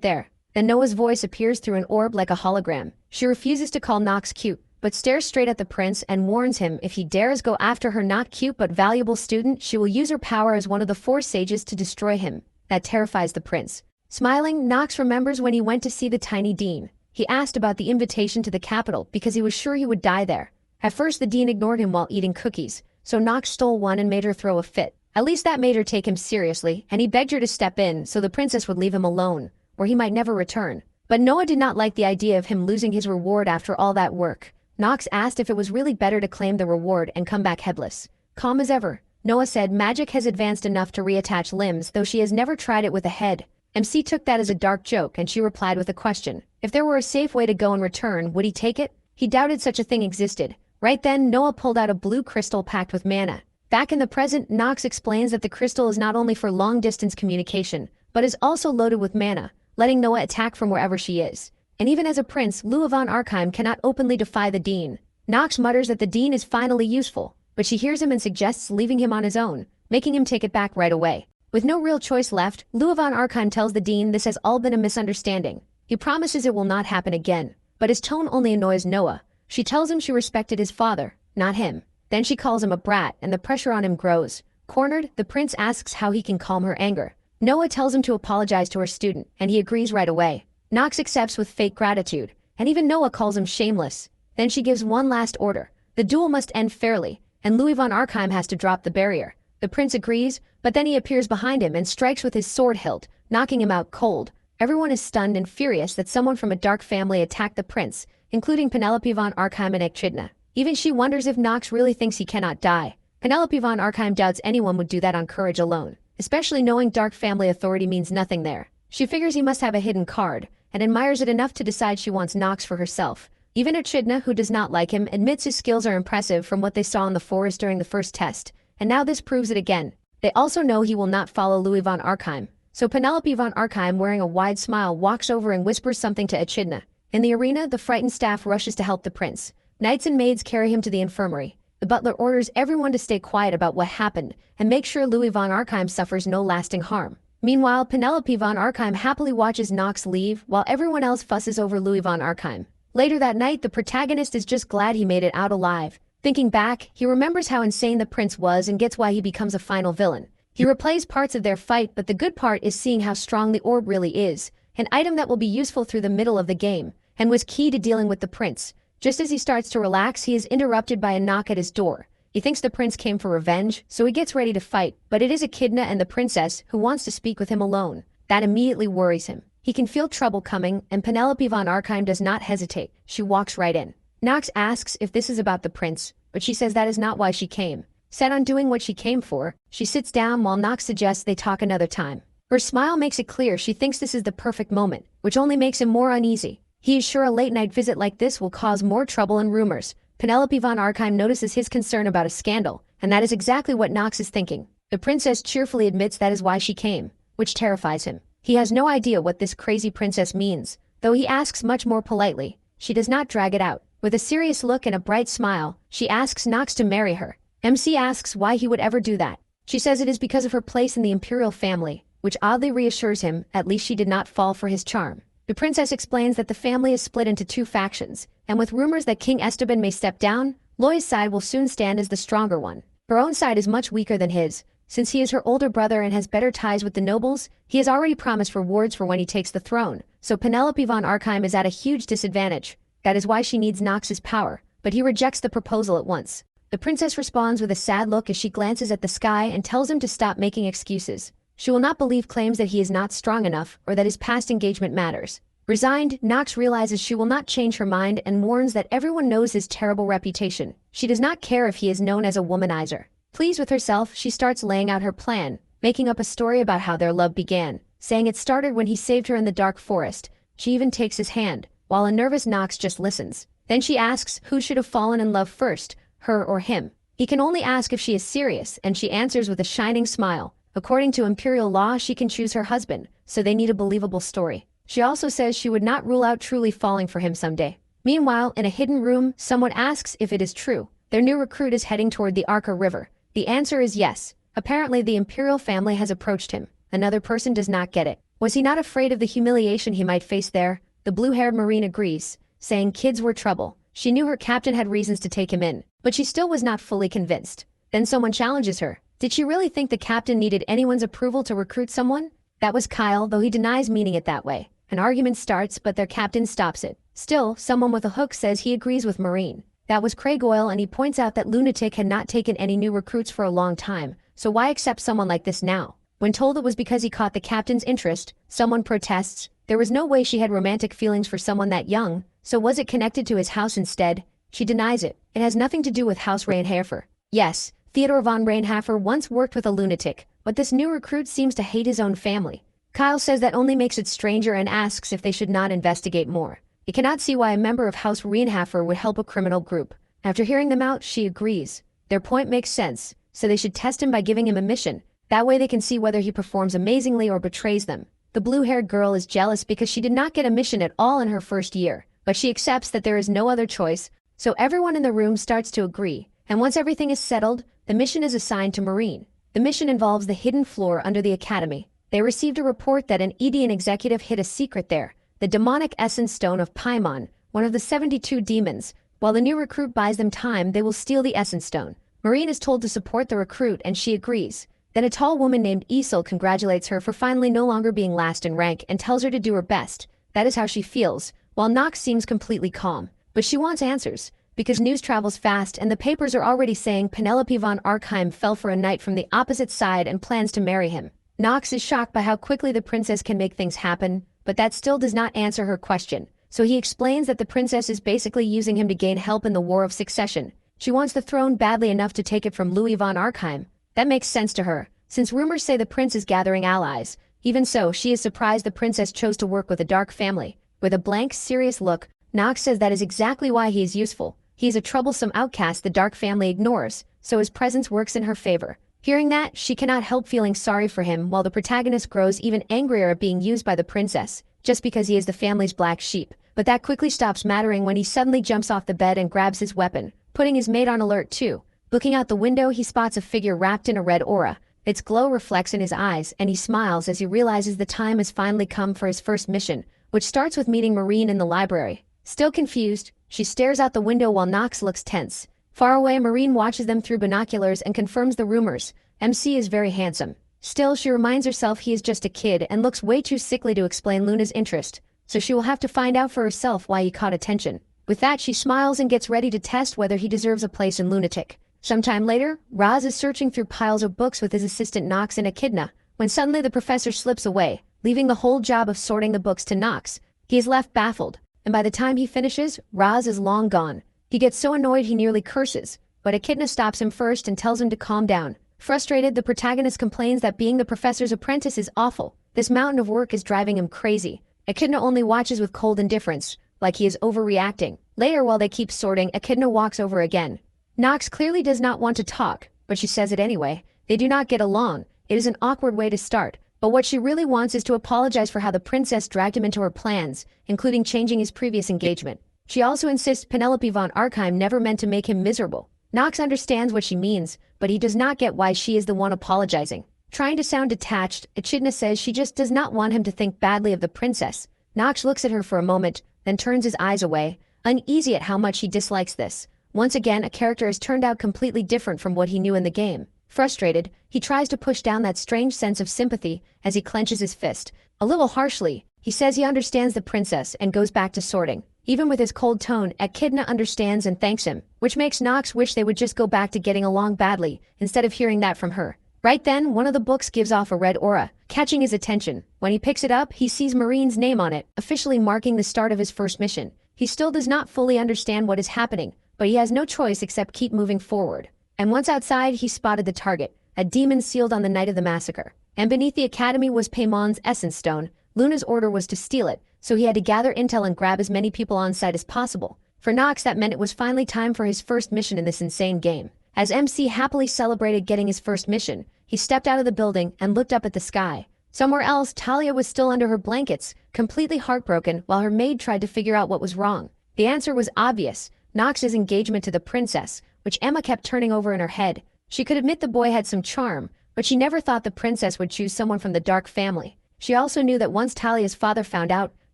there. Then Noah's voice appears through an orb like a hologram. She refuses to call Nox cute, but stares straight at the prince and warns him if he dares go after her not cute but valuable student, she will use her power as one of the four sages to destroy him. That terrifies the prince. Smiling, Nox remembers when he went to see the tiny dean. He asked about the invitation to the capital because he was sure he would die there. At first, the dean ignored him while eating cookies, so Nox stole one and made her throw a fit. At least that made her take him seriously, and he begged her to step in so the princess would leave him alone, or he might never return. But Noah did not like the idea of him losing his reward after all that work. Nox asked if it was really better to claim the reward and come back headless. Calm as ever, Noah said magic has advanced enough to reattach limbs, though she has never tried it with a head. MC took that as a dark joke, and she replied with a question. If there were a safe way to go and return, would he take it? He doubted such a thing existed. Right then, Noah pulled out a blue crystal packed with mana. Back in the present, Nox explains that the crystal is not only for long-distance communication, but is also loaded with mana, letting Noah attack from wherever she is. And even as a prince, Louis von Arkheim cannot openly defy the dean. Nox mutters that the dean is finally useful, but she hears him and suggests leaving him on his own, making him take it back right away. With no real choice left, Louis von Arkheim tells the dean this has all been a misunderstanding. He promises it will not happen again, but his tone only annoys Noah. She tells him she respected his father, not him. Then she calls him a brat, and the pressure on him grows. Cornered, the prince asks how he can calm her anger. Noah tells him to apologize to her student, and he agrees right away. Nox accepts with fake gratitude, and even Noah calls him shameless. Then she gives one last order. The duel must end fairly, and Louis von Arkheim has to drop the barrier. The prince agrees, but then he appears behind him and strikes with his sword hilt, knocking him out cold. Everyone is stunned and furious that someone from a dark family attacked the prince, including Penelope von Arkheim and Echidna. Even she wonders if Nox really thinks he cannot die. Penelope von Arkheim doubts anyone would do that on courage alone, especially knowing dark family authority means nothing there. She figures he must have a hidden card, and admires it enough to decide she wants Nox for herself. Even Echidna, who does not like him, admits his skills are impressive from what they saw in the forest during the first test, and now this proves it again. They also know he will not follow Louis von Arkheim. So Penelope von Arkheim, wearing a wide smile, walks over and whispers something to Echidna. In the arena, the frightened staff rushes to help the prince. Knights and maids carry him to the infirmary. The butler orders everyone to stay quiet about what happened and make sure Louis von Arkheim suffers no lasting harm. Meanwhile, Penelope von Arkheim happily watches Nox leave while everyone else fusses over Louis von Arkheim. Later that night, the protagonist is just glad he made it out alive. Thinking back, he remembers how insane the prince was and gets why he becomes a final villain. He replays parts of their fight, but the good part is seeing how strong the orb really is, an item that will be useful through the middle of the game, and was key to dealing with the prince. Just as he starts to relax, he is interrupted by a knock at his door. He thinks the prince came for revenge, so he gets ready to fight, but it is Echidna and the princess who wants to speak with him alone. That immediately worries him. He can feel trouble coming, and Penelope von Arkheim does not hesitate. She walks right in. Nox asks if this is about the prince, but she says that is not why she came. Set on doing what she came for, she sits down while Nox suggests they talk another time. Her smile makes it clear she thinks this is the perfect moment, which only makes him more uneasy. He is sure a late-night visit like this will cause more trouble and rumors. Penelope von Arkham notices his concern about a scandal, and that is exactly what Knox is thinking. The princess cheerfully admits that is why she came, which terrifies him. He has no idea what this crazy princess means, though he asks much more politely. She does not drag it out. With a serious look and a bright smile, she asks Knox to marry her. MC asks why he would ever do that. She says it is because of her place in the imperial family, which oddly reassures him at least she did not fall for his charm. The princess explains that the family is split into two factions, and with rumors that King Esteban may step down, Loy's side will soon stand as the stronger one. Her own side is much weaker than his. Since he is her older brother and has better ties with the nobles, he has already promised rewards for when he takes the throne, so Penelope von Arkham is at a huge disadvantage. That is why she needs Knox's power, but he rejects the proposal at once. The princess responds with a sad look as she glances at the sky and tells him to stop making excuses. She will not believe claims that he is not strong enough or that his past engagement matters. Resigned, Knox realizes she will not change her mind and warns that everyone knows his terrible reputation. She does not care if he is known as a womanizer. Pleased with herself, she starts laying out her plan, making up a story about how their love began, saying it started when he saved her in the dark forest. She even takes his hand, while a nervous Knox just listens. Then she asks who should have fallen in love first, her or him. He can only ask if she is serious, and she answers with a shining smile. According to imperial law, she can choose her husband, so they need a believable story. She also says she would not rule out truly falling for him someday. Meanwhile, in a hidden room, someone asks if it is true. Their new recruit is heading toward the Arca River. The answer is yes. Apparently the imperial family has approached him. Another person does not get it. Was he not afraid of the humiliation he might face there? The blue-haired Marine agrees, saying kids were trouble. She knew her captain had reasons to take him in, but she still was not fully convinced. Then someone challenges her. Did she really think the captain needed anyone's approval to recruit someone? That was Kyle, though he denies meaning it that way. An argument starts, but their captain stops it. Still, someone with a hook says he agrees with Marine. That was Craig Oil, and he points out that Lunatic had not taken any new recruits for a long time, so why accept someone like this now? When told it was because he caught the captain's interest, someone protests. There was no way she had romantic feelings for someone that young, so was it connected to his house instead? She denies it. It has nothing to do with House Rainhafer. Yes, Theodore von Rainhafer once worked with a lunatic, but this new recruit seems to hate his own family. Kyle says that only makes it stranger and asks if they should not investigate more. He cannot see why a member of House Rainhafer would help a criminal group. After hearing them out, she agrees. Their point makes sense, so they should test him by giving him a mission. That way they can see whether he performs amazingly or betrays them. The blue-haired girl is jealous because she did not get a mission at all in her first year, but she accepts that there is no other choice, so everyone in the room starts to agree, and once everything is settled, the mission is assigned to Marine. The mission involves the hidden floor under the academy. They received a report that an Edian executive hid a secret there, the demonic essence stone of Paimon, one of the 72 demons. While the new recruit buys them time, they will steal the essence stone. Marine is told to support the recruit and she agrees. Then a tall woman named Isel congratulates her for finally no longer being last in rank and tells her to do her best. That is how she feels, while Knox seems completely calm. But she wants answers, because news travels fast and the papers are already saying Penelope von Arkham fell for a knight from the opposite side and plans to marry him. Knox is shocked by how quickly the princess can make things happen, but that still does not answer her question. So he explains that the princess is basically using him to gain help in the War of Succession. She wants the throne badly enough to take it from Louis von Arkham. That makes sense to her, since rumors say the prince is gathering allies. Even so, she is surprised the princess chose to work with a dark family. With a blank, serious look, Knox says that is exactly why he is useful. He is a troublesome outcast the dark family ignores, so his presence works in her favor. Hearing that, she cannot help feeling sorry for him while the protagonist grows even angrier at being used by the princess, just because he is the family's black sheep. But that quickly stops mattering when he suddenly jumps off the bed and grabs his weapon, putting his mate on alert too. Looking out the window, he spots a figure wrapped in a red aura. Its glow reflects in his eyes, and he smiles as he realizes the time has finally come for his first mission, which starts with meeting Marine in the library. Still confused, she stares out the window while Knox looks tense. Far away, Marine watches them through binoculars and confirms the rumors. MC is very handsome. Still, she reminds herself he is just a kid and looks way too sickly to explain Luna's interest, so she will have to find out for herself why he caught attention. With that, she smiles and gets ready to test whether he deserves a place in Lunatic. Sometime later, Raz is searching through piles of books with his assistant Knox and Echidna, when suddenly the professor slips away, leaving the whole job of sorting the books to Knox. He is left baffled, and by the time he finishes, Raz is long gone. He gets so annoyed he nearly curses, but Echidna stops him first and tells him to calm down. Frustrated, the protagonist complains that being the professor's apprentice is awful. This mountain of work is driving him crazy. Echidna only watches with cold indifference, like he is overreacting. Later, while they keep sorting, Echidna walks over again. Nox clearly does not want to talk, but she says it anyway. They do not get along. It is an awkward way to start, but what she really wants is to apologize for how the princess dragged him into her plans, including changing his previous engagement. She also insists Penelope von Archheim never meant to make him miserable. Nox understands what she means, but he does not get why she is the one apologizing. Trying to sound detached, Echidna says she just does not want him to think badly of the princess. Nox looks at her for a moment, then turns his eyes away, uneasy at how much he dislikes this. Once again, a character has turned out completely different from what he knew in the game. Frustrated, he tries to push down that strange sense of sympathy as he clenches his fist. A little harshly, he says he understands the princess and goes back to sorting. Even with his cold tone, Echidna understands and thanks him, which makes Nox wish they would just go back to getting along badly, instead of hearing that from her. Right then, one of the books gives off a red aura, catching his attention. When he picks it up, he sees Marine's name on it, officially marking the start of his first mission. He still does not fully understand what is happening, but he has no choice except keep moving forward. And once outside, he spotted the target, a demon sealed on the night of the massacre. And beneath the academy was Paimon's essence stone. Luna's order was to steal it, so he had to gather intel and grab as many people on site as possible. For Nox, that meant it was finally time for his first mission in this insane game. As MC happily celebrated getting his first mission, he stepped out of the building and looked up at the sky. Somewhere else, Talia was still under her blankets, completely heartbroken, while her maid tried to figure out what was wrong. The answer was obvious: Nox's engagement to the princess, which Emma kept turning over in her head. She could admit the boy had some charm, but she never thought the princess would choose someone from the dark family. She also knew that once Talia's father found out,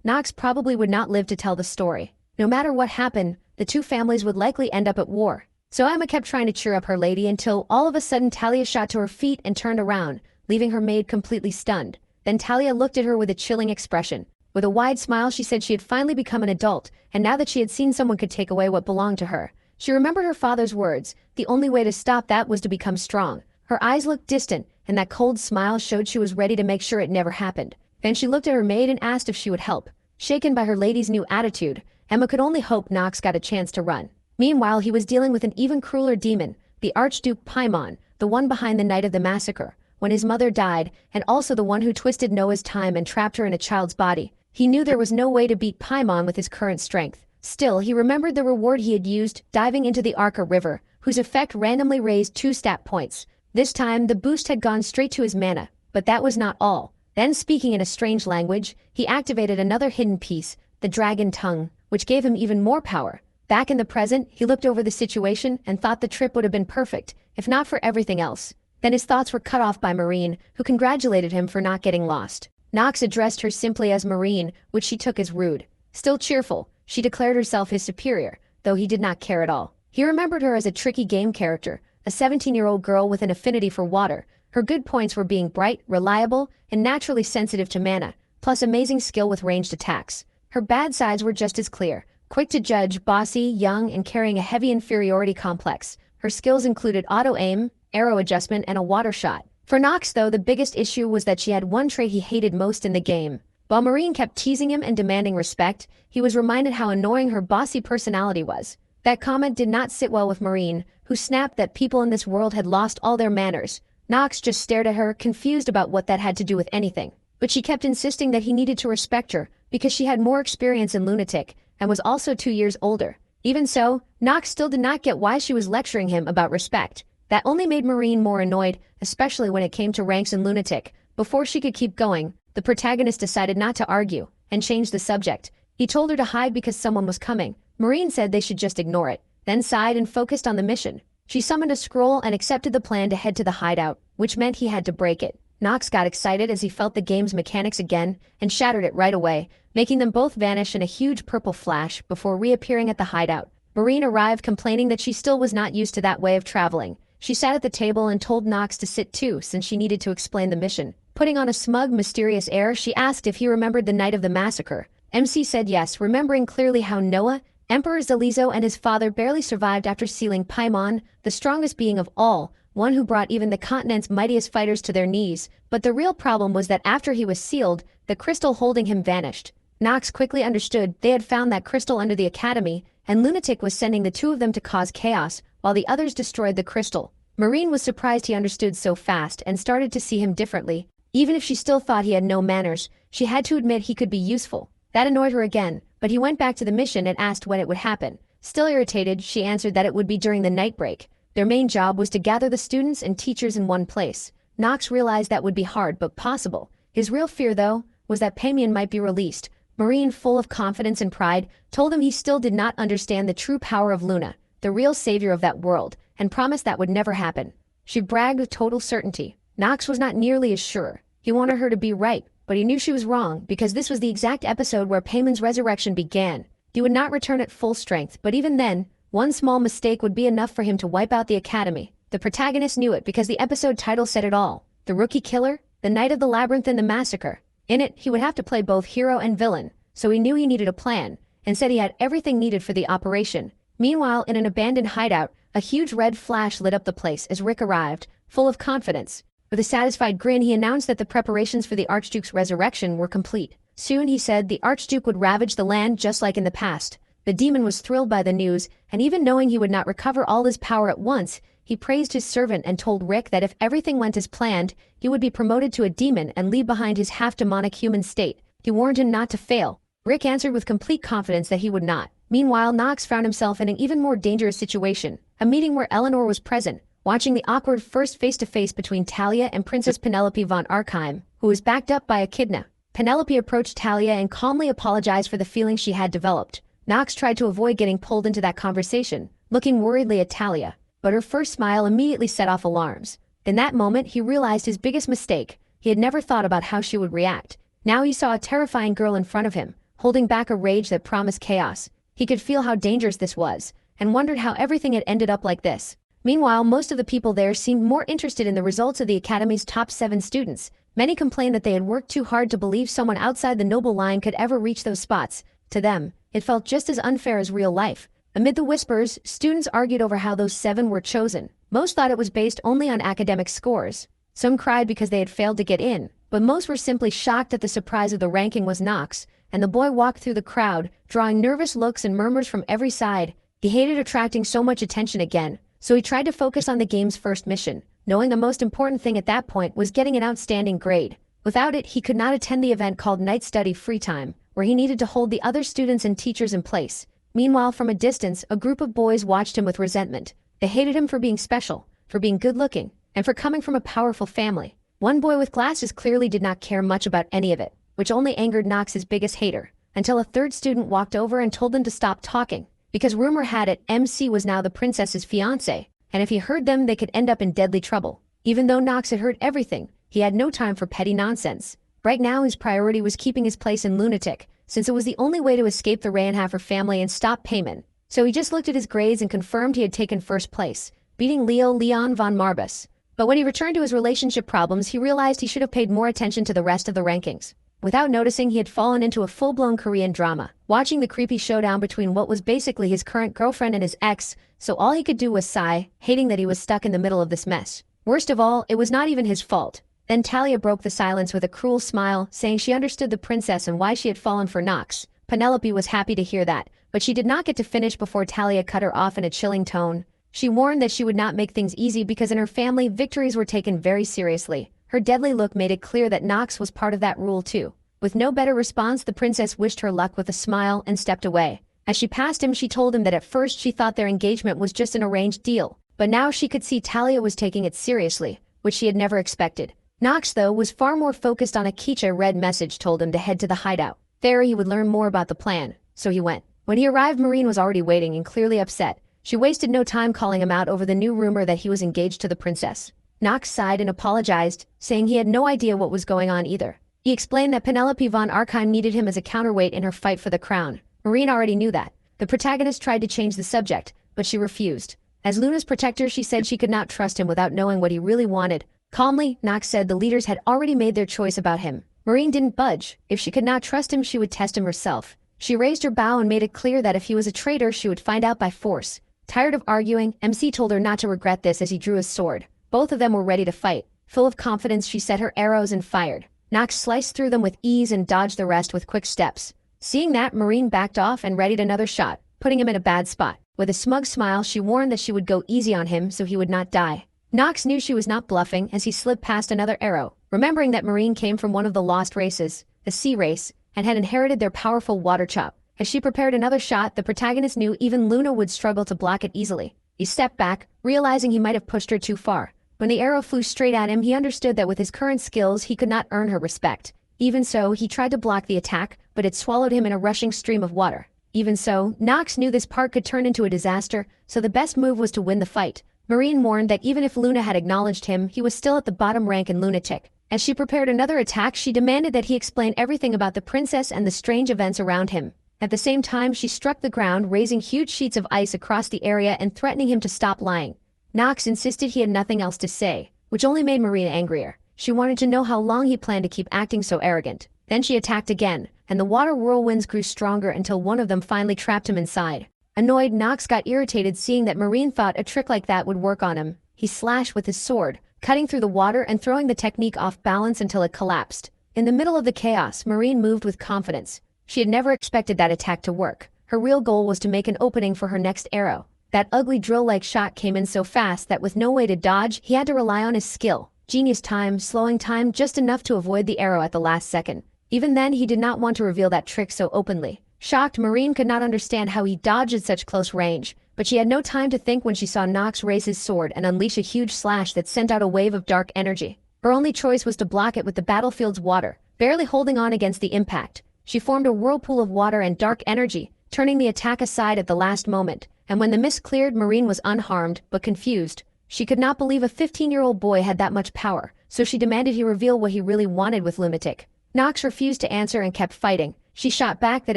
Nox probably would not live to tell the story. No matter what happened, the two families would likely end up at war. So Emma kept trying to cheer up her lady until all of a sudden Talia shot to her feet and turned around, leaving her maid completely stunned. Then Talia looked at her with a chilling expression. With a wide smile, she said she had finally become an adult, and now that she had seen someone could take away what belonged to her. She remembered her father's words: the only way to stop that was to become strong. Her eyes looked distant, and that cold smile showed she was ready to make sure it never happened. Then she looked at her maid and asked if she would help. Shaken by her lady's new attitude, Emma could only hope Nox got a chance to run. Meanwhile, he was dealing with an even crueler demon, the Archduke Paimon, the one behind the night of the massacre, when his mother died, and also the one who twisted Noah's time and trapped her in a child's body. He knew there was no way to beat Paimon with his current strength. Still, he remembered the reward he had used, diving into the Arca River, whose effect randomly raised 2 stat points. This time, the boost had gone straight to his mana, but that was not all. Then, speaking in a strange language, he activated another hidden piece, the Dragon Tongue, which gave him even more power. Back in the present, he looked over the situation and thought the trip would have been perfect, if not for everything else. Then his thoughts were cut off by Marine, who congratulated him for not getting lost. Nox addressed her simply as Marine, which she took as rude. Still cheerful, she declared herself his superior, though he did not care at all. He remembered her as a tricky game character, a 17-year-old girl with an affinity for water. Her good points were being bright, reliable, and naturally sensitive to mana, plus amazing skill with ranged attacks. Her bad sides were just as clear: quick to judge, bossy, young, and carrying a heavy inferiority complex. Her skills included auto-aim, arrow adjustment, and a water shot. For Nox, though, the biggest issue was that she had one trait he hated most in the game. While Marine kept teasing him and demanding respect, he was reminded how annoying her bossy personality was. That comment did not sit well with Marine, who snapped that people in this world had lost all their manners. Nox just stared at her, confused about what that had to do with anything. But she kept insisting that he needed to respect her, because she had more experience in Lunatic, and was also 2 years older. Even so, Nox still did not get why she was lecturing him about respect. That only made Marine more annoyed, especially when it came to ranks in Lunatic. Before she could keep going, the protagonist decided not to argue, and changed the subject. He told her to hide because someone was coming. Marine said they should just ignore it, then sighed and focused on the mission. She summoned a scroll and accepted the plan to head to the hideout, which meant he had to break it. Nox got excited as he felt the game's mechanics again, and shattered it right away, making them both vanish in a huge purple flash before reappearing at the hideout. Marine arrived, complaining that she still was not used to that way of traveling. She sat at the table and told Nox to sit too, since she needed to explain the mission. Putting on a smug, mysterious air, she asked if he remembered the night of the massacre. MC said yes, remembering clearly how Noah, Emperor Zalizo, and his father barely survived after sealing Paimon, the strongest being of all, one who brought even the continent's mightiest fighters to their knees. But the real problem was that after he was sealed, the crystal holding him vanished. Nox quickly understood they had found that crystal under the academy, and Lunatic was sending the two of them to cause chaos, while the others destroyed the crystal. Marine was surprised he understood so fast and started to see him differently. Even if she still thought he had no manners, she had to admit he could be useful. That annoyed her again, but he went back to the mission and asked when it would happen. Still irritated, she answered that it would be during the night break. Their main job was to gather the students and teachers in one place. Nox realized that would be hard but possible. His real fear, though, was that Pamian might be released. Marine, full of confidence and pride, told him he still did not understand the true power of Luna, the real savior of that world, and promised that would never happen. She bragged with total certainty. Nox was not nearly as sure. He wanted her to be right, but he knew she was wrong because this was the exact episode where Payman's resurrection began. He would not return at full strength, but even then, one small mistake would be enough for him to wipe out the academy. The protagonist knew it because the episode title said it all. The Rookie Killer, the Night of the Labyrinth and the Massacre. In it, he would have to play both hero and villain, so he knew he needed a plan, and said he had everything needed for the operation. Meanwhile, in an abandoned hideout, a huge red flash lit up the place as Rick arrived, full of confidence. With a satisfied grin, he announced that the preparations for the Archduke's resurrection were complete. Soon, he said, the Archduke would ravage the land just like in the past. The demon was thrilled by the news, and even knowing he would not recover all his power at once, he praised his servant and told Rick that if everything went as planned, he would be promoted to a demon and leave behind his half-demonic human state. He warned him not to fail. Rick answered with complete confidence that he would not. Meanwhile, Nox found himself in an even more dangerous situation, a meeting where Eleanor was present, watching the awkward first face-to-face between Talia and Princess Penelope von Arkheim, who was backed up by Echidna. Penelope approached Talia and calmly apologized for the feelings she had developed. Nox tried to avoid getting pulled into that conversation, looking worriedly at Talia, but her first smile immediately set off alarms. In that moment, he realized his biggest mistake. He had never thought about how she would react. Now he saw a terrifying girl in front of him, holding back a rage that promised chaos. He could feel how dangerous this was, and wondered how everything had ended up like this. Meanwhile, most of the people there seemed more interested in the results of the Academy's top 7 students. Many complained that they had worked too hard to believe someone outside the noble line could ever reach those spots. To them, it felt just as unfair as real life. Amid the whispers, students argued over how those 7 were chosen. Most thought it was based only on academic scores. Some cried because they had failed to get in, but most were simply shocked that the surprise of the ranking was Nox, and the boy walked through the crowd, drawing nervous looks and murmurs from every side. He hated attracting so much attention again, so he tried to focus on the game's first mission, knowing the most important thing at that point was getting an outstanding grade. Without it, he could not attend the event called Night Study Free Time, where he needed to hold the other students and teachers in place. Meanwhile, from a distance, a group of boys watched him with resentment. They hated him for being special, for being good-looking, and for coming from a powerful family. One boy with glasses clearly did not care much about any of it, which only angered Nox's biggest hater, until a third student walked over and told them to stop talking, because rumor had it MC was now the princess's fiancé, and if he heard them they could end up in deadly trouble. Even though Nox had heard everything, he had no time for petty nonsense. Right now his priority was keeping his place in Lunatic, since it was the only way to escape the Reinhaffer family and stop payment. So he just looked at his grades and confirmed he had taken first place, beating Leon von Marbus. But when he returned to his relationship problems, he realized he should have paid more attention to the rest of the rankings. Without noticing, he had fallen into a full-blown Korean drama, watching the creepy showdown between what was basically his current girlfriend and his ex, so all he could do was sigh, hating that he was stuck in the middle of this mess. Worst of all, it was not even his fault. Then Talia broke the silence with a cruel smile, saying she understood the princess and why she had fallen for Nox. Penelope was happy to hear that, but she did not get to finish before Talia cut her off in a chilling tone. She warned that she would not make things easy because in her family, victories were taken very seriously. Her deadly look made it clear that Nox was part of that rule too. With no better response, the princess wished her luck with a smile and stepped away. As she passed him, she told him that at first she thought their engagement was just an arranged deal, but now she could see Talia was taking it seriously, which she had never expected. Nox, though, was far more focused on a red message told him to head to the hideout. There he would learn more about the plan, so he went. When he arrived, Marine was already waiting and clearly upset. She wasted no time calling him out over the new rumor that he was engaged to the princess. Nox sighed and apologized, saying he had no idea what was going on either. He explained that Penelope von Arkheim needed him as a counterweight in her fight for the crown. Marine already knew that. The protagonist tried to change the subject, but she refused. As Luna's protector, she said she could not trust him without knowing what he really wanted. Calmly, Nox said the leaders had already made their choice about him. Marine didn't budge. If she could not trust him, she would test him herself. She raised her bow and made it clear that if he was a traitor, she would find out by force. Tired of arguing, MC told her not to regret this as he drew his sword. Both of them were ready to fight. Full of confidence, she set her arrows and fired. Nox sliced through them with ease and dodged the rest with quick steps. Seeing that, Marine backed off and readied another shot, putting him in a bad spot. With a smug smile, she warned that she would go easy on him so he would not die. Nox knew she was not bluffing as he slid past another arrow, remembering that Marine came from one of the lost races, the sea race, and had inherited their powerful water chop. As she prepared another shot, the protagonist knew even Luna would struggle to block it easily. He stepped back, realizing he might have pushed her too far. When the arrow flew straight at him, he understood that with his current skills, he could not earn her respect. Even so, he tried to block the attack, but it swallowed him in a rushing stream of water. Even so, Nox knew this part could turn into a disaster, so the best move was to win the fight. Marine warned that even if Luna had acknowledged him, he was still at the bottom rank in lunatic. As she prepared another attack, she demanded that he explain everything about the princess and the strange events around him. At the same time, she struck the ground, raising huge sheets of ice across the area and threatening him to stop lying. Nox insisted he had nothing else to say, which only made Marine angrier. She wanted to know how long he planned to keep acting so arrogant. Then she attacked again, and the water whirlwinds grew stronger until one of them finally trapped him inside. Annoyed, Nox got irritated seeing that Marine thought a trick like that would work on him. He slashed with his sword, cutting through the water and throwing the technique off balance until it collapsed. In the middle of the chaos, Marine moved with confidence. She had never expected that attack to work. Her real goal was to make an opening for her next arrow. That ugly drill-like shot came in so fast that with no way to dodge, he had to rely on his skill. Genius time, slowing time just enough to avoid the arrow at the last second. Even then, he did not want to reveal that trick so openly. Shocked, Marine could not understand how he dodged at such close range, but she had no time to think when she saw Nox raise his sword and unleash a huge slash that sent out a wave of dark energy. Her only choice was to block it with the battlefield's water, barely holding on against the impact. She formed a whirlpool of water and dark energy, turning the attack aside at the last moment, and when the mist cleared, Marine was unharmed, but confused. She could not believe a 15-year-old boy had that much power, so she demanded he reveal what he really wanted with Lunatic. Nox refused to answer and kept fighting. She shot back that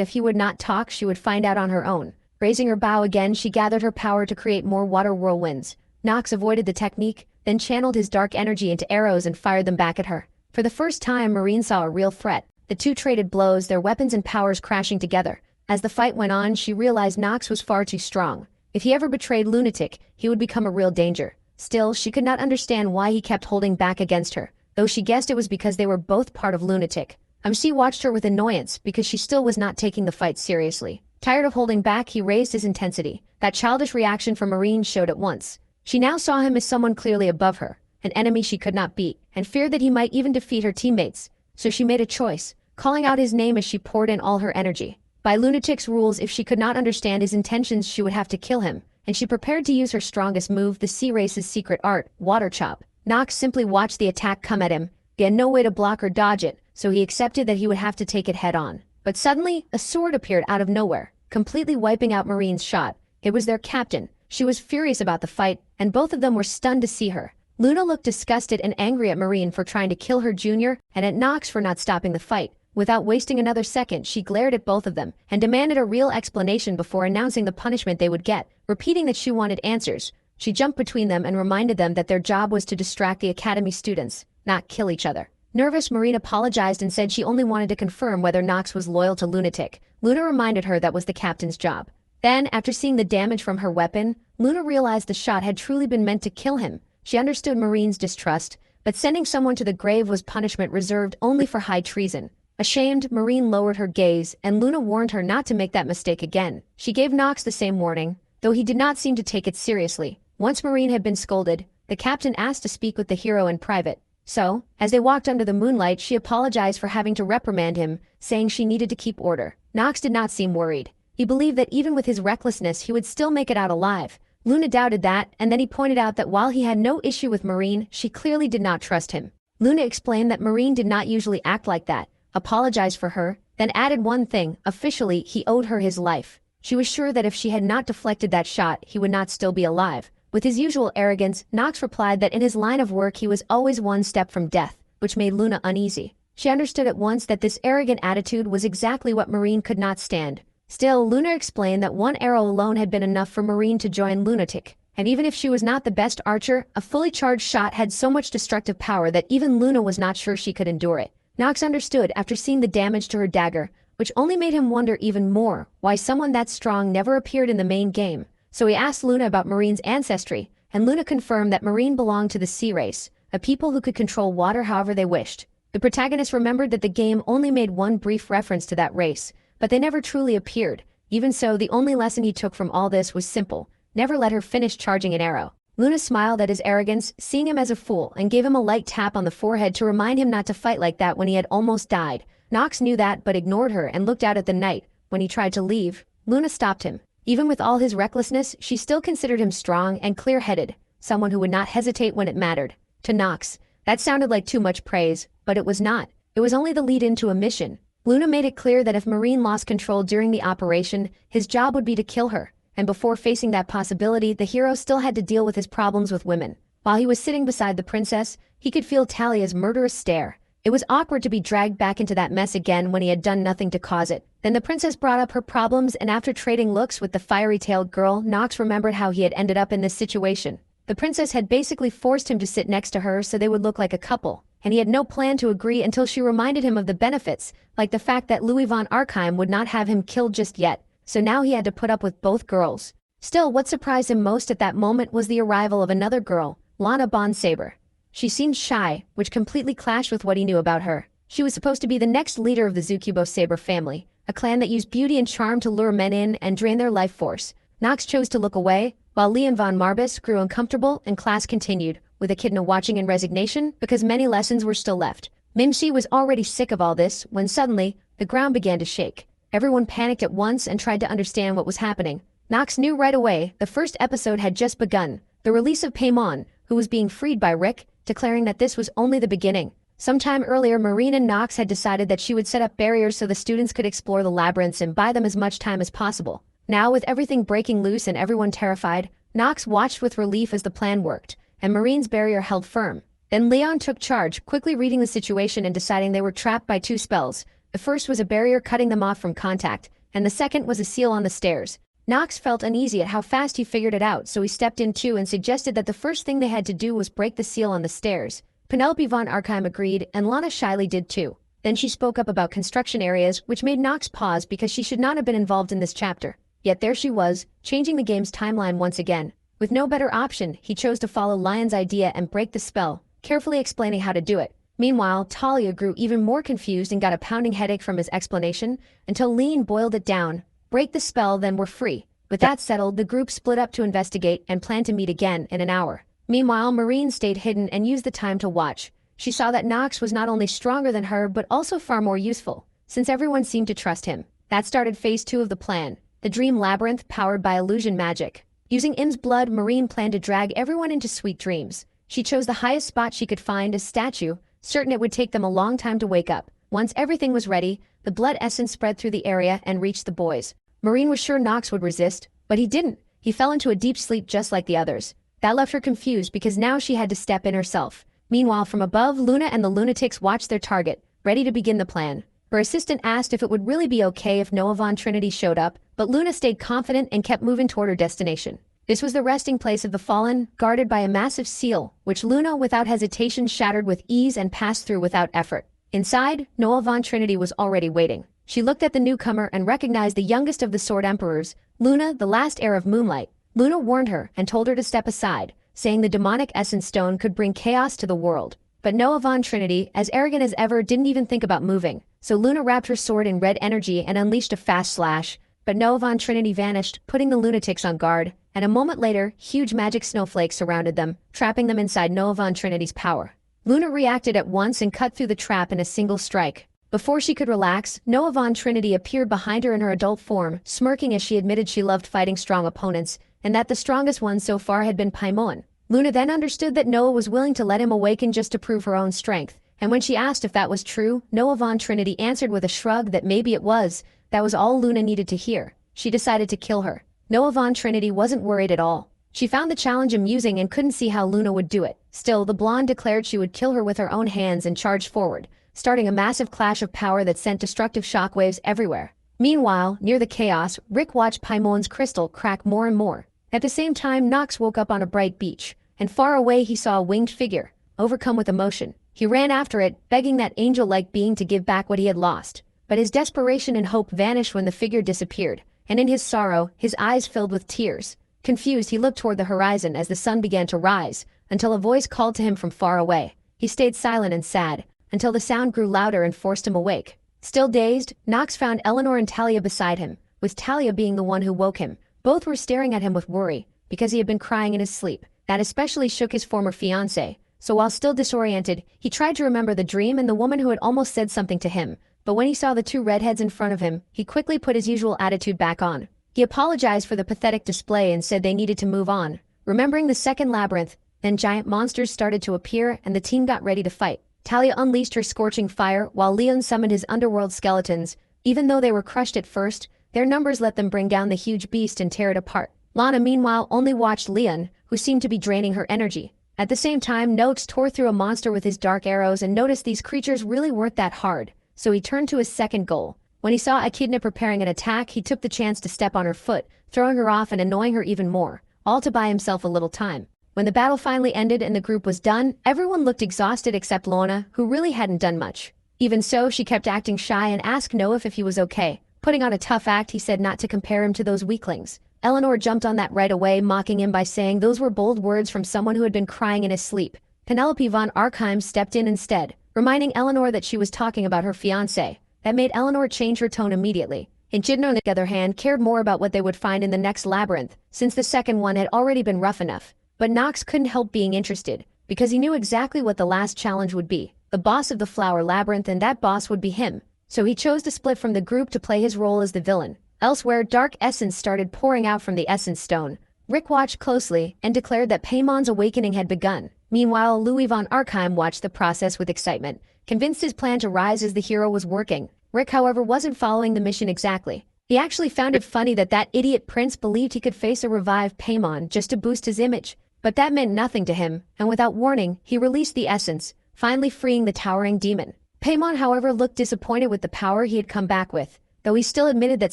if he would not talk, she would find out on her own. Raising her bow again, she gathered her power to create more water whirlwinds. Nox avoided the technique, then channeled his dark energy into arrows and fired them back at her. For the first time, Marine saw a real threat. The two traded blows, their weapons and powers crashing together. As the fight went on, she realized Nox was far too strong. If he ever betrayed Lunatic, he would become a real danger. Still, she could not understand why he kept holding back against her, though she guessed it was because they were both part of Lunatic. She watched her with annoyance because she still was not taking the fight seriously. Tired of holding back, he raised his intensity. That childish reaction from Marine showed at once. She now saw him as someone clearly above her, an enemy she could not beat, and feared that he might even defeat her teammates. So she made a choice, calling out his name as she poured in all her energy. By Lunatic's rules, if she could not understand his intentions, she would have to kill him, and she prepared to use her strongest move, the sea race's secret art, Water Chop. Nox simply watched the attack come at him. He had no way to block or dodge it, so he accepted that he would have to take it head-on. But suddenly, a sword appeared out of nowhere, completely wiping out Marine's shot. It was their captain. She was furious about the fight, and both of them were stunned to see her. Luna looked disgusted and angry at Marine for trying to kill her junior, and at Nox for not stopping the fight. Without wasting another second, she glared at both of them and demanded a real explanation before announcing the punishment they would get, repeating that she wanted answers. She jumped between them and reminded them that their job was to distract the academy students, not kill each other. Nervous, Marine apologized and said she only wanted to confirm whether Nox was loyal to Lunatic. Luna reminded her that was the captain's job. Then, after seeing the damage from her weapon, Luna realized the shot had truly been meant to kill him. She understood Marine's distrust, but sending someone to the grave was punishment reserved only for high treason. Ashamed, Marine lowered her gaze, and Luna warned her not to make that mistake again. She gave Nox the same warning, though he did not seem to take it seriously. Once Marine had been scolded, the captain asked to speak with the hero in private. So, as they walked under the moonlight, she apologized for having to reprimand him, saying she needed to keep order. Nox did not seem worried. He believed that even with his recklessness, he would still make it out alive. Luna doubted that, and then he pointed out that while he had no issue with Marine, she clearly did not trust him. Luna explained that Marine did not usually act like that, apologized for her, then added one thing: officially, he owed her his life. She was sure that if she had not deflected that shot, he would not still be alive. With his usual arrogance, Nox replied that in his line of work he was always one step from death, which made Luna uneasy. She understood at once that this arrogant attitude was exactly what Marine could not stand. Still, Luna explained that one arrow alone had been enough for Marine to join Lunatic, and even if she was not the best archer, a fully charged shot had so much destructive power that even Luna was not sure she could endure it. Nox understood after seeing the damage to her dagger, which only made him wonder even more why someone that strong never appeared in the main game. So he asked Luna about Marine's ancestry, and Luna confirmed that Marine belonged to the sea race, a people who could control water however they wished. The protagonist remembered that the game only made one brief reference to that race, but they never truly appeared. Even so, the only lesson he took from all this was simple: never let her finish charging an arrow. Luna smiled at his arrogance, seeing him as a fool, and gave him a light tap on the forehead to remind him not to fight like that when he had almost died. Nox knew that but ignored her and looked out at the night, When he tried to leave, Luna stopped him. Even with all his recklessness, she still considered him strong and clear-headed, someone who would not hesitate when it mattered. To Nox, that sounded like too much praise, but it was not. It was only the lead into a mission. Luna made it clear that if Marine lost control during the operation, his job would be to kill her. And before facing that possibility, the hero still had to deal with his problems with women. While he was sitting beside the princess, he could feel Talia's murderous stare. It was awkward to be dragged back into that mess again when he had done nothing to cause it. Then the princess brought up her problems, and after trading looks with the fiery-tailed girl, Nox remembered how he had ended up in this situation. The princess had basically forced him to sit next to her so they would look like a couple, and he had no plan to agree until she reminded him of the benefits, like the fact that Louis von Archheim would not have him killed just yet, so now he had to put up with both girls. Still, what surprised him most at that moment was the arrival of another girl, Lana Bonsaber. She seemed shy, which completely clashed with what he knew about her. She was supposed to be the next leader of the Tsukubo Saber family, a clan that used beauty and charm to lure men in and drain their life force. Nox chose to look away, while Leon von Marbus grew uncomfortable and class continued, with Echidna watching in resignation because many lessons were still left. Mimshi was already sick of all this when suddenly, the ground began to shake. Everyone panicked at once and tried to understand what was happening. Nox knew right away. The first episode had just begun. The release of Paimon, who was being freed by Rick, declaring that this was only the beginning. Sometime earlier, Marine and Nox had decided that she would set up barriers so the students could explore the labyrinths and buy them as much time as possible. Now, with everything breaking loose and everyone terrified, Nox watched with relief as the plan worked, and Marine's barrier held firm. Then Leon took charge, quickly reading the situation and deciding they were trapped by two spells. The first was a barrier cutting them off from contact, and the second was a seal on the stairs. Nox felt uneasy at how fast he figured it out, so he stepped in too and suggested that the first thing they had to do was break the seal on the stairs. Penelope von Archheim agreed, and Lana shyly did too. Then she spoke up about construction areas, which made Nox pause because she should not have been involved in this chapter. Yet there she was, changing the game's timeline once again. With no better option, he chose to follow Lion's idea and break the spell, carefully explaining how to do it. Meanwhile, Talia grew even more confused and got a pounding headache from his explanation, until Leon boiled it down. Break the spell, then we're free. With that settled, the group split up to investigate and planned to meet again in an hour. Meanwhile, Marine stayed hidden and used the time to watch. She saw that Nox was not only stronger than her but also far more useful, since everyone seemed to trust him. That started phase 2 of the plan, the dream labyrinth powered by illusion magic. Using Im's blood, Marine planned to drag everyone into sweet dreams. She chose the highest spot she could find, a statue, certain it would take them a long time to wake up. Once everything was ready, the blood essence spread through the area and reached the boys. Marine was sure Nox would resist, but he didn't. He fell into a deep sleep just like the others. That left her confused because now she had to step in herself. Meanwhile, from above, Luna and the lunatics watched their target, ready to begin the plan. Her assistant asked if it would really be okay if Noah Von Trinity showed up, but Luna stayed confident and kept moving toward her destination. This was the resting place of the fallen, guarded by a massive seal, which Luna without hesitation shattered with ease and passed through without effort. Inside, Noah Von Trinity was already waiting. She looked at the newcomer and recognized the youngest of the Sword Emperors, Luna, the last heir of Moonlight. Luna warned her and told her to step aside, saying the demonic essence stone could bring chaos to the world. But Noah Von Trinity, as arrogant as ever, didn't even think about moving. So Luna wrapped her sword in red energy and unleashed a fast slash. But Noah Von Trinity vanished, putting the lunatics on guard, and a moment later, huge magic snowflakes surrounded them, trapping them inside Noah Von Trinity's power. Luna reacted at once and cut through the trap in a single strike. Before she could relax, Noah Von Trinity appeared behind her in her adult form, smirking as she admitted she loved fighting strong opponents, and that the strongest one so far had been Paimon. Luna then understood that Noah was willing to let him awaken just to prove her own strength, and when she asked if that was true, Noah Von Trinity answered with a shrug that maybe it was. That was all Luna needed to hear. She decided to kill her. Noah Von Trinity wasn't worried at all. She found the challenge amusing and couldn't see how Luna would do it. Still, the blonde declared she would kill her with her own hands and charged forward, starting a massive clash of power that sent destructive shockwaves everywhere. Meanwhile, near the chaos, Rick watched Paimon's crystal crack more and more. At the same time, Nox woke up on a bright beach, and far away he saw a winged figure, overcome with emotion. He ran after it, begging that angel-like being to give back what he had lost. But his desperation and hope vanished when the figure disappeared, and in his sorrow, his eyes filled with tears. Confused, he looked toward the horizon as the sun began to rise, until a voice called to him from far away. He stayed silent and sad, until the sound grew louder and forced him awake. Still dazed, Nox found Eleanor and Talia beside him, with Talia being the one who woke him. Both were staring at him with worry, because he had been crying in his sleep. That especially shook his former fiancée, so while still disoriented, he tried to remember the dream and the woman who had almost said something to him, but when he saw the two redheads in front of him, he quickly put his usual attitude back on. He apologized for the pathetic display and said they needed to move on. Remembering the second labyrinth, then giant monsters started to appear and the team got ready to fight. Talia unleashed her scorching fire while Leon summoned his underworld skeletons. Even though they were crushed at first, their numbers let them bring down the huge beast and tear it apart. Lana meanwhile only watched Leon, who seemed to be draining her energy. At the same time, Nox tore through a monster with his dark arrows and noticed these creatures really weren't that hard, so he turned to his second goal. When he saw Echidna preparing an attack, he took the chance to step on her foot, throwing her off and annoying her even more, all to buy himself a little time. When the battle finally ended and the group was done, everyone looked exhausted except Lana, who really hadn't done much. Even so, she kept acting shy and asked Noah if he was okay. Putting on a tough act, he said not to compare him to those weaklings. Eleanor jumped on that right away, mocking him by saying those were bold words from someone who had been crying in his sleep. Penelope von Archheim stepped in instead, reminding Eleanor that she was talking about her fiancé. That made Eleanor change her tone immediately. Echidna, on the other hand, cared more about what they would find in the next labyrinth, since the second one had already been rough enough. But Nox couldn't help being interested, because he knew exactly what the last challenge would be, the boss of the flower labyrinth, and that boss would be him. So he chose to split from the group to play his role as the villain. Elsewhere, dark essence started pouring out from the essence stone. Rick watched closely and declared that Paymon's awakening had begun. Meanwhile, Louis von Archheim watched the process with excitement, convinced his plan to rise as the hero was working. Rick, however, wasn't following the mission exactly. He actually found it funny that idiot prince believed he could face a revived Paymon just to boost his image. But that meant nothing to him, and without warning, he released the essence, finally freeing the towering demon. Paymon, however, looked disappointed with the power he had come back with, though he still admitted that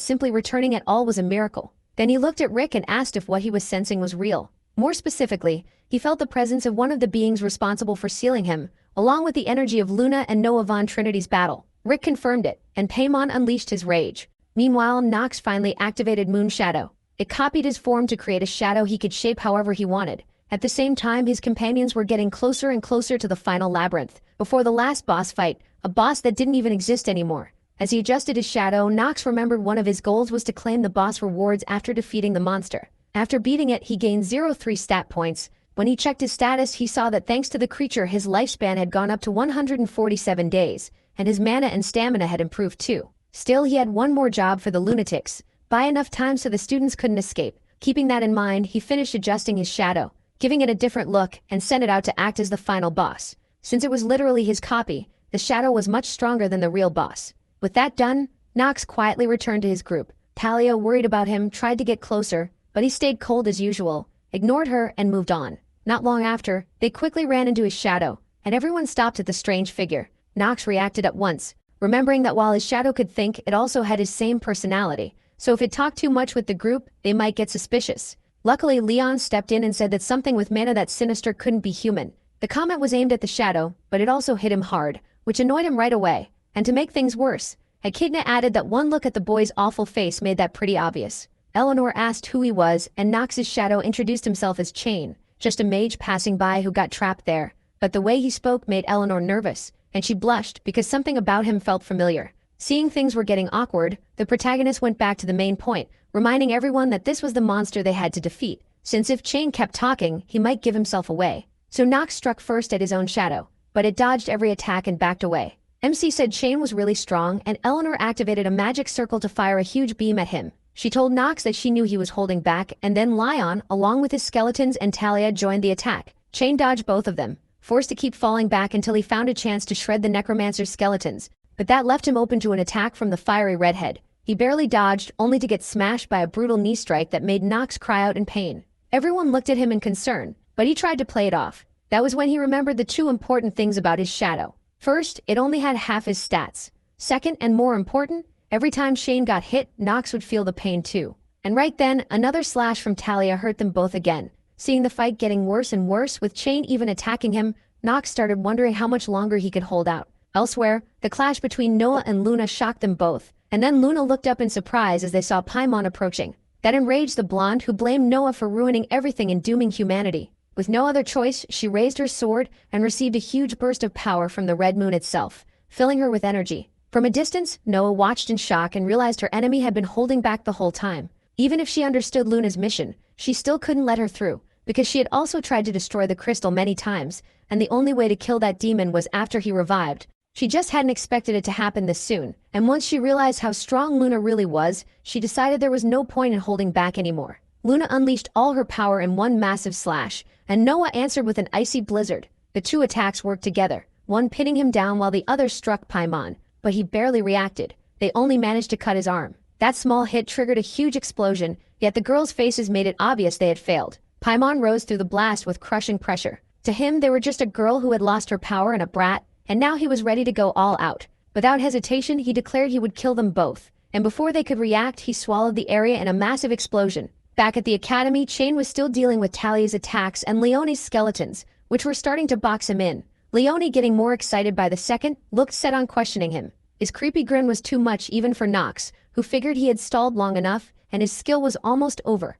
simply returning at all was a miracle. Then he looked at Rick and asked if what he was sensing was real. More specifically, he felt the presence of one of the beings responsible for sealing him, along with the energy of Luna and Noah von Trinity's battle. Rick confirmed it, and Paymon unleashed his rage. Meanwhile, Nox finally activated Moon Shadow. It copied his form to create a shadow he could shape however he wanted. At the same time, his companions were getting closer and closer to the final labyrinth, before the last boss fight, a boss that didn't even exist anymore. As he adjusted his shadow, Nox remembered one of his goals was to claim the boss rewards after defeating the monster. After beating it, he gained 0.3 stat points. When he checked his status, he saw that thanks to the creature, his lifespan had gone up to 147 days, and his mana and stamina had improved too. Still, he had one more job for the lunatics: buy enough time so the students couldn't escape. Keeping that in mind, he finished adjusting his shadow, giving it a different look, and sent it out to act as the final boss. Since it was literally his copy, the shadow was much stronger than the real boss. With that done, Nox quietly returned to his group. Talia, worried about him, tried to get closer, but he stayed cold as usual, ignored her, and moved on. Not long after, they quickly ran into his shadow, and everyone stopped at the strange figure. Nox reacted at once, remembering that while his shadow could think, it also had his same personality, so if it talked too much with the group, they might get suspicious. Luckily, Leon stepped in and said that something with mana that sinister couldn't be human. The comment was aimed at the shadow, but it also hit him hard, which annoyed him right away. And to make things worse, Echidna added that one look at the boy's awful face made that pretty obvious. Eleanor asked who he was, and Nox's shadow introduced himself as Chain, just a mage passing by who got trapped there. But the way he spoke made Eleanor nervous, and she blushed because something about him felt familiar. Seeing things were getting awkward, the protagonist went back to the main point, reminding everyone that this was the monster they had to defeat, since if Chain kept talking, he might give himself away. So Nox struck first at his own shadow, but it dodged every attack and backed away. MC said Chain was really strong, and Eleanor activated a magic circle to fire a huge beam at him. She told Nox that she knew he was holding back, and then Lion, along with his skeletons and Talia, joined the attack. Chain dodged both of them, forced to keep falling back until he found a chance to shred the necromancer's skeletons, but that left him open to an attack from the fiery redhead. He barely dodged, only to get smashed by a brutal knee strike that made Nox cry out in pain. Everyone looked at him in concern, but he tried to play it off. That was when he remembered the two important things about his shadow. First, it only had half his stats. Second, and more important, every time Shane got hit, Nox would feel the pain too. And right then, another slash from Talia hurt them both again. Seeing the fight getting worse and worse, with Chain even attacking him, Nox started wondering how much longer he could hold out. Elsewhere, the clash between Noah and Luna shocked them both, and then Luna looked up in surprise as they saw Paimon approaching. That enraged the blonde, who blamed Noah for ruining everything and dooming humanity. With no other choice, she raised her sword and received a huge burst of power from the red moon itself, filling her with energy. From a distance, Noah watched in shock and realized her enemy had been holding back the whole time. Even if she understood Luna's mission, she still couldn't let her through, because she had also tried to destroy the crystal many times, and the only way to kill that demon was after he revived. She just hadn't expected it to happen this soon, and once she realized how strong Luna really was, she decided there was no point in holding back anymore. Luna unleashed all her power in one massive slash, and Noah answered with an icy blizzard. The two attacks worked together, one pinning him down while the other struck Paimon, but he barely reacted. They only managed to cut his arm. That small hit triggered a huge explosion, yet the girls' faces made it obvious they had failed. Paimon rose through the blast with crushing pressure. To him, they were just a girl who had lost her power and a brat, and now he was ready to go all out. Without hesitation, he declared he would kill them both, and before they could react, he swallowed the area in a massive explosion. Back at the academy, Chain was still dealing with Talia's attacks and Leonie's skeletons, which were starting to box him in. Leonie, getting more excited by the second, looked set on questioning him. His creepy grin was too much even for Nox, who figured he had stalled long enough, and his skill was almost over.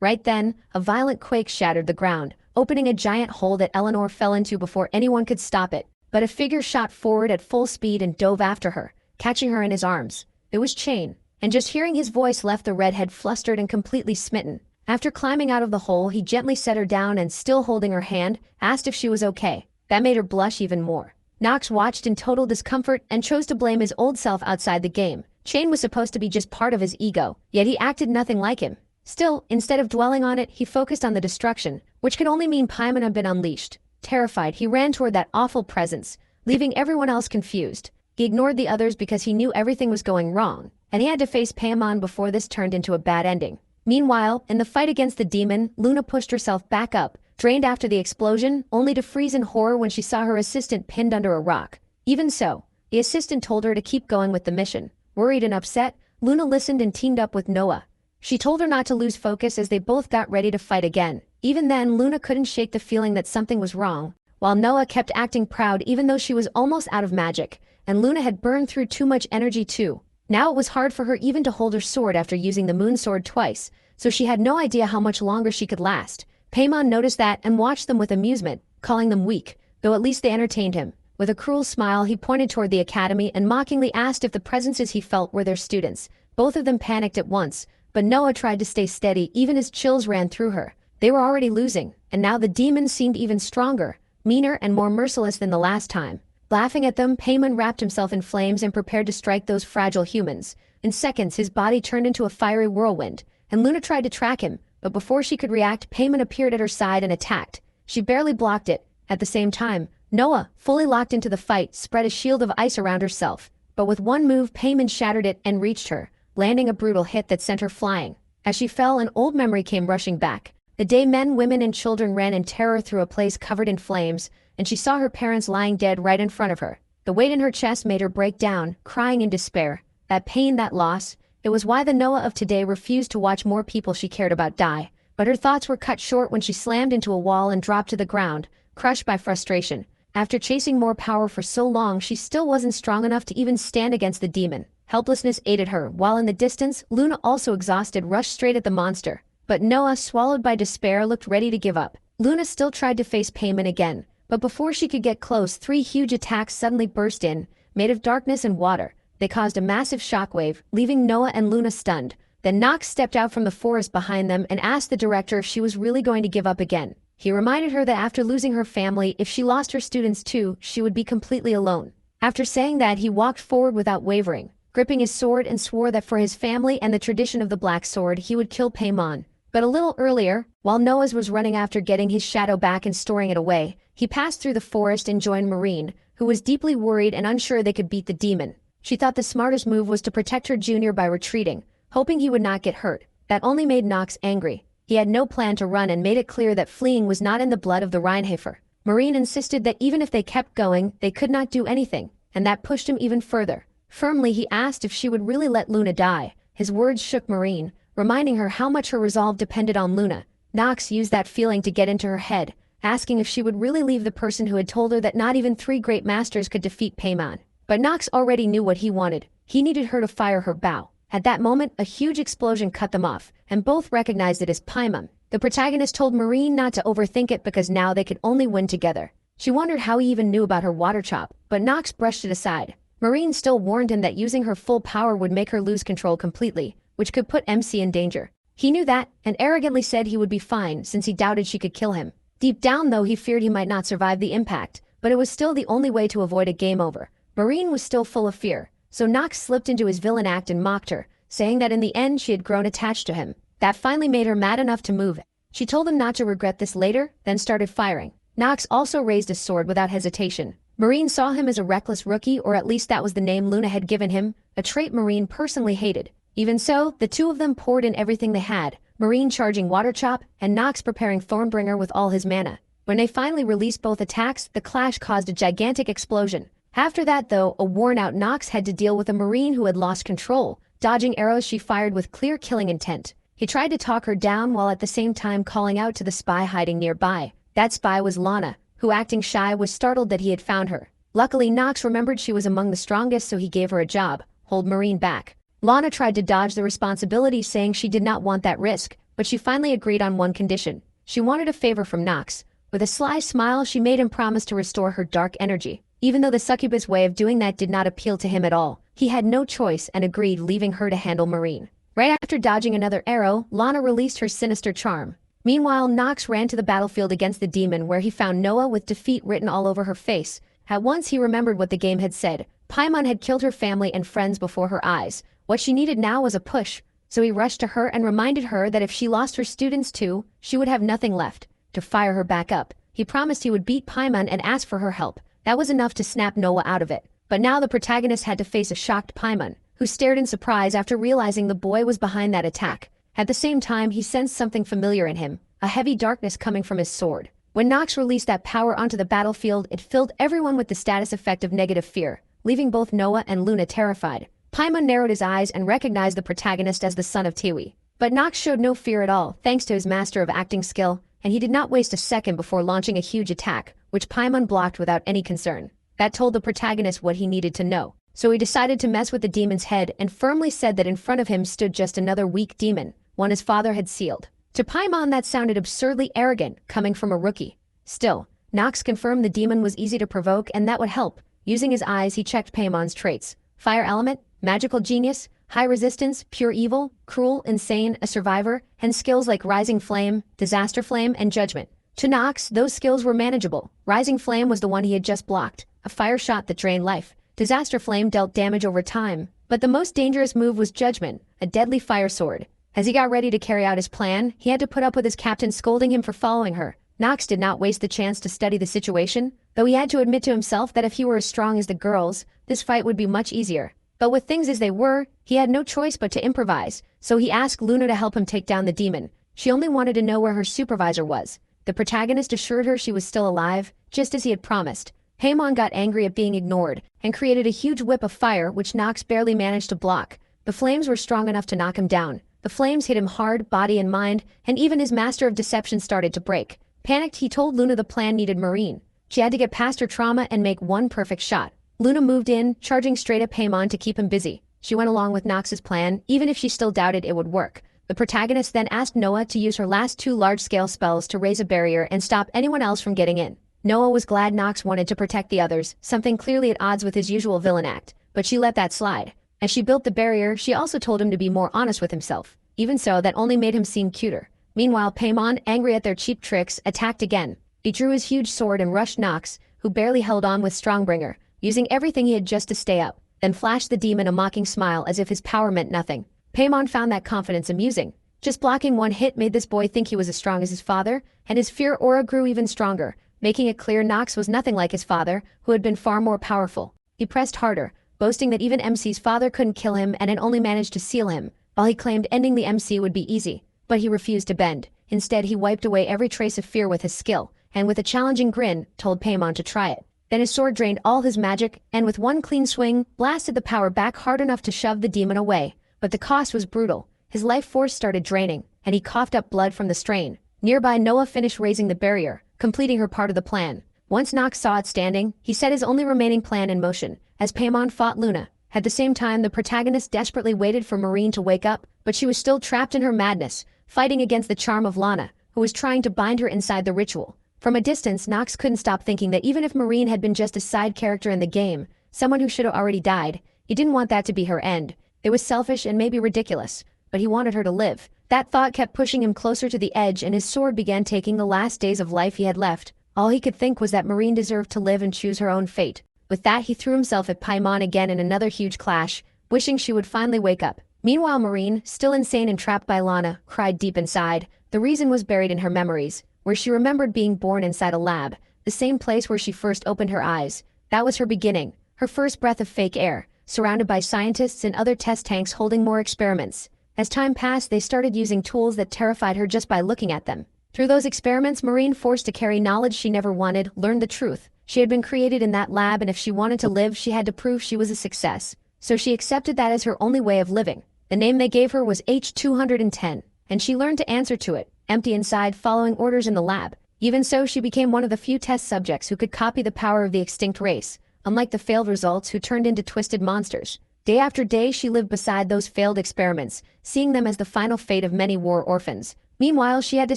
Right then, a violent quake shattered the ground, opening a giant hole that Eleanor fell into before anyone could stop it. But a figure shot forward at full speed and dove after her, catching her in his arms. It was Chain, and just hearing his voice left the redhead flustered and completely smitten. After climbing out of the hole, he gently set her down and, still holding her hand, asked if she was okay. That made her blush even more. Nox watched in total discomfort and chose to blame his old self outside the game. Chain was supposed to be just part of his ego, yet he acted nothing like him. Still, instead of dwelling on it, he focused on the destruction, which could only mean Paimon had been unleashed. Terrified, he ran toward that awful presence, leaving everyone else confused. He ignored the others because he knew everything was going wrong, and he had to face Paimon before this turned into a bad ending. Meanwhile, in the fight against the demon, Luna pushed herself back up, drained after the explosion, only to freeze in horror when she saw her assistant pinned under a rock. Even so, the assistant told her to keep going with the mission. Worried and upset, Luna listened and teamed up with Noah. She told her not to lose focus as they both got ready to fight again. Even then, Luna couldn't shake the feeling that something was wrong, while Noah kept acting proud even though she was almost out of magic, and Luna had burned through too much energy too. Now it was hard for her even to hold her sword after using the moon sword twice, so she had no idea how much longer she could last. Paimon noticed that and watched them with amusement, calling them weak, though at least they entertained him. With a cruel smile, he pointed toward the academy and mockingly asked if the presences he felt were their students. Both of them panicked at once, but Noah tried to stay steady even as chills ran through her. They were already losing, and now the demon seemed even stronger, meaner and more merciless than the last time. Laughing at them, Paimon wrapped himself in flames and prepared to strike those fragile humans. In seconds, his body turned into a fiery whirlwind, and Luna tried to track him, but before she could react, Paimon appeared at her side and attacked. She barely blocked it. At the same time, Noah, fully locked into the fight, spread a shield of ice around herself. But with one move, Paimon shattered it and reached her, landing a brutal hit that sent her flying. As she fell, an old memory came rushing back. The day men, women, and children ran in terror through a place covered in flames, and she saw her parents lying dead right in front of her. The weight in her chest made her break down, crying in despair. That pain, that loss, it was why the Noah of today refused to watch more people she cared about die. But her thoughts were cut short when she slammed into a wall and dropped to the ground, crushed by frustration. After chasing more power for so long, she still wasn't strong enough to even stand against the demon. Helplessness aided her, while in the distance, Luna, also exhausted, rushed straight at the monster. But Noah, swallowed by despair, looked ready to give up. Luna still tried to face Paimon again, but before she could get close, 3 huge attacks suddenly burst in, made of darkness and water. They caused a massive shockwave, leaving Noah and Luna stunned. Then Nox stepped out from the forest behind them and asked the director if she was really going to give up again. He reminded her that after losing her family, if she lost her students too, she would be completely alone. After saying that, he walked forward without wavering, gripping his sword, and swore that for his family and the tradition of the Black Sword, he would kill Paimon. But a little earlier, while Noah was running after getting his shadow back and storing it away, he passed through the forest and joined Marine, who was deeply worried and unsure they could beat the demon. She thought the smartest move was to protect her junior by retreating, hoping he would not get hurt. That only made Nox angry. He had no plan to run and made it clear that fleeing was not in the blood of the Rheinhafer. Marine insisted that even if they kept going, they could not do anything, and that pushed him even further. Firmly, he asked if she would really let Luna die. His words shook Marine, reminding her how much her resolve depended on Luna. Nox used that feeling to get into her head, asking if she would really leave the person who had told her that not even 3 great masters could defeat Paimon. But Nox already knew what he wanted. He needed her to fire her bow. At that moment, a huge explosion cut them off, and both recognized it as Paimon. The protagonist told Marine not to overthink it because now they could only win together. She wondered how he even knew about her water chop, but Nox brushed it aside. Marine still warned him that using her full power would make her lose control completely, which could put MC in danger. He knew that, and arrogantly said he would be fine since he doubted she could kill him. Deep down though, he feared he might not survive the impact, but it was still the only way to avoid a game over. Marine was still full of fear, so Nox slipped into his villain act and mocked her, saying that in the end she had grown attached to him. That finally made her mad enough to move. She told him not to regret this later, then started firing. Nox also raised his sword without hesitation. Marine saw him as a reckless rookie, or at least that was the name Luna had given him, a trait Marine personally hated. Even so, the two of them poured in everything they had, Marine charging Water Chop, and Nox preparing Thornbringer with all his mana. When they finally released both attacks, the clash caused a gigantic explosion. After that though, a worn-out Nox had to deal with a Marine who had lost control, dodging arrows she fired with clear killing intent. He tried to talk her down while at the same time calling out to the spy hiding nearby. That spy was Lana, who acting shy was startled that he had found her. Luckily Nox remembered she was among the strongest, so he gave her a job, hold Marine back. Lana tried to dodge the responsibility, saying she did not want that risk, but she finally agreed on one condition. She wanted a favor from Nox. With a sly smile she made him promise to restore her dark energy. Even though the succubus way of doing that did not appeal to him at all, he had no choice and agreed, leaving her to handle Marine. Right after dodging another arrow, Lana released her sinister charm. Meanwhile, Nox ran to the battlefield against the demon, where he found Noah with defeat written all over her face. At once he remembered what the game had said. Paimon had killed her family and friends before her eyes. What she needed now was a push, so he rushed to her and reminded her that if she lost her students too, she would have nothing left. To fire her back up, he promised he would beat Paimon and ask for her help. That was enough to snap Noah out of it. But now the protagonist had to face a shocked Paimon, who stared in surprise after realizing the boy was behind that attack. At the same time he sensed something familiar in him, a heavy darkness coming from his sword. When Nox released that power onto the battlefield, it filled everyone with the status effect of negative fear, leaving both Noah and Luna terrified. Paimon narrowed his eyes and recognized the protagonist as the son of Tiwi. But Nox showed no fear at all, thanks to his master of acting skill, and he did not waste a second before launching a huge attack, which Paimon blocked without any concern. That told the protagonist what he needed to know. So he decided to mess with the demon's head and firmly said that in front of him stood just another weak demon, one his father had sealed. To Paimon that sounded absurdly arrogant, coming from a rookie. Still, Nox confirmed the demon was easy to provoke and that would help. Using his eyes he checked Paimon's traits. Fire element, magical genius, high resistance, pure evil, cruel, insane, a survivor, and skills like Rising Flame, Disaster Flame, and Judgment. To Nox, those skills were manageable. Rising Flame was the one he had just blocked, a fire shot that drained life. Disaster Flame dealt damage over time, but the most dangerous move was Judgment, a deadly fire sword. As he got ready to carry out his plan, he had to put up with his captain scolding him for following her. Nox did not waste the chance to study the situation, though he had to admit to himself that if he were as strong as the girls, this fight would be much easier. But with things as they were, he had no choice but to improvise, so he asked Luna to help him take down the demon. She only wanted to know where her supervisor was. The protagonist assured her she was still alive, just as he had promised. Paimon got angry at being ignored, and created a huge whip of fire which Nox barely managed to block. The flames were strong enough to knock him down. The flames hit him hard, body and mind, and even his master of deception started to break. Panicked, he told Luna the plan needed Marine. She had to get past her trauma and make one perfect shot. Luna moved in, charging straight at Paimon to keep him busy. She went along with Nox's plan, even if she still doubted it would work. The protagonist then asked Noah to use her last two large-scale spells to raise a barrier and stop anyone else from getting in. Noah was glad Nox wanted to protect the others, something clearly at odds with his usual villain act, but she let that slide. As she built the barrier, she also told him to be more honest with himself. Even so, that only made him seem cuter. Meanwhile, Paimon, angry at their cheap tricks, attacked again. He drew his huge sword and rushed Nox, who barely held on with Strongbringer, using everything he had just to stay up, then flashed the demon a mocking smile as if his power meant nothing. Paimon found that confidence amusing. Just blocking one hit made this boy think he was as strong as his father, and his fear aura grew even stronger, making it clear Nox was nothing like his father, who had been far more powerful. He pressed harder, boasting that even MC's father couldn't kill him and had only managed to seal him, while he claimed ending the MC would be easy. But he refused to bend. Instead, he wiped away every trace of fear with his skill, and with a challenging grin, told Paimon to try it. Then his sword drained all his magic, and with one clean swing, blasted the power back hard enough to shove the demon away. But the cost was brutal. His life force started draining, and he coughed up blood from the strain. Nearby, Noah finished raising the barrier, completing her part of the plan. Once Nox saw it standing, he set his only remaining plan in motion, as Paimon fought Luna. At the same time, the protagonist desperately waited for Marine to wake up, but she was still trapped in her madness, fighting against the charm of Lana, who was trying to bind her inside the ritual. From a distance, Nox couldn't stop thinking that even if Marine had been just a side character in the game, someone who should have already died, he didn't want that to be her end. It was selfish and maybe ridiculous, but he wanted her to live. That thought kept pushing him closer to the edge, and his sword began taking the last days of life he had left. All he could think was that Marine deserved to live and choose her own fate. With that, he threw himself at Paimon again in another huge clash, wishing she would finally wake up. Meanwhile, Marine, still insane and trapped by Lana, cried deep inside. The reason was buried in her memories, where she remembered being born inside a lab, the same place where she first opened her eyes. That was her beginning, her first breath of fake air, surrounded by scientists and other test tanks holding more experiments. As time passed, they started using tools that terrified her just by looking at them. Through those experiments, Marine, forced to carry knowledge she never wanted, learned the truth. She had been created in that lab, and if she wanted to live, she had to prove she was a success. So she accepted that as her only way of living. The name they gave her was H210, and she learned to answer to it, empty inside, following orders in the lab. Even so, she became one of the few test subjects who could copy the power of the extinct race, unlike the failed results who turned into twisted monsters. Day after day, she lived beside those failed experiments, seeing them as the final fate of many war orphans. Meanwhile, she had to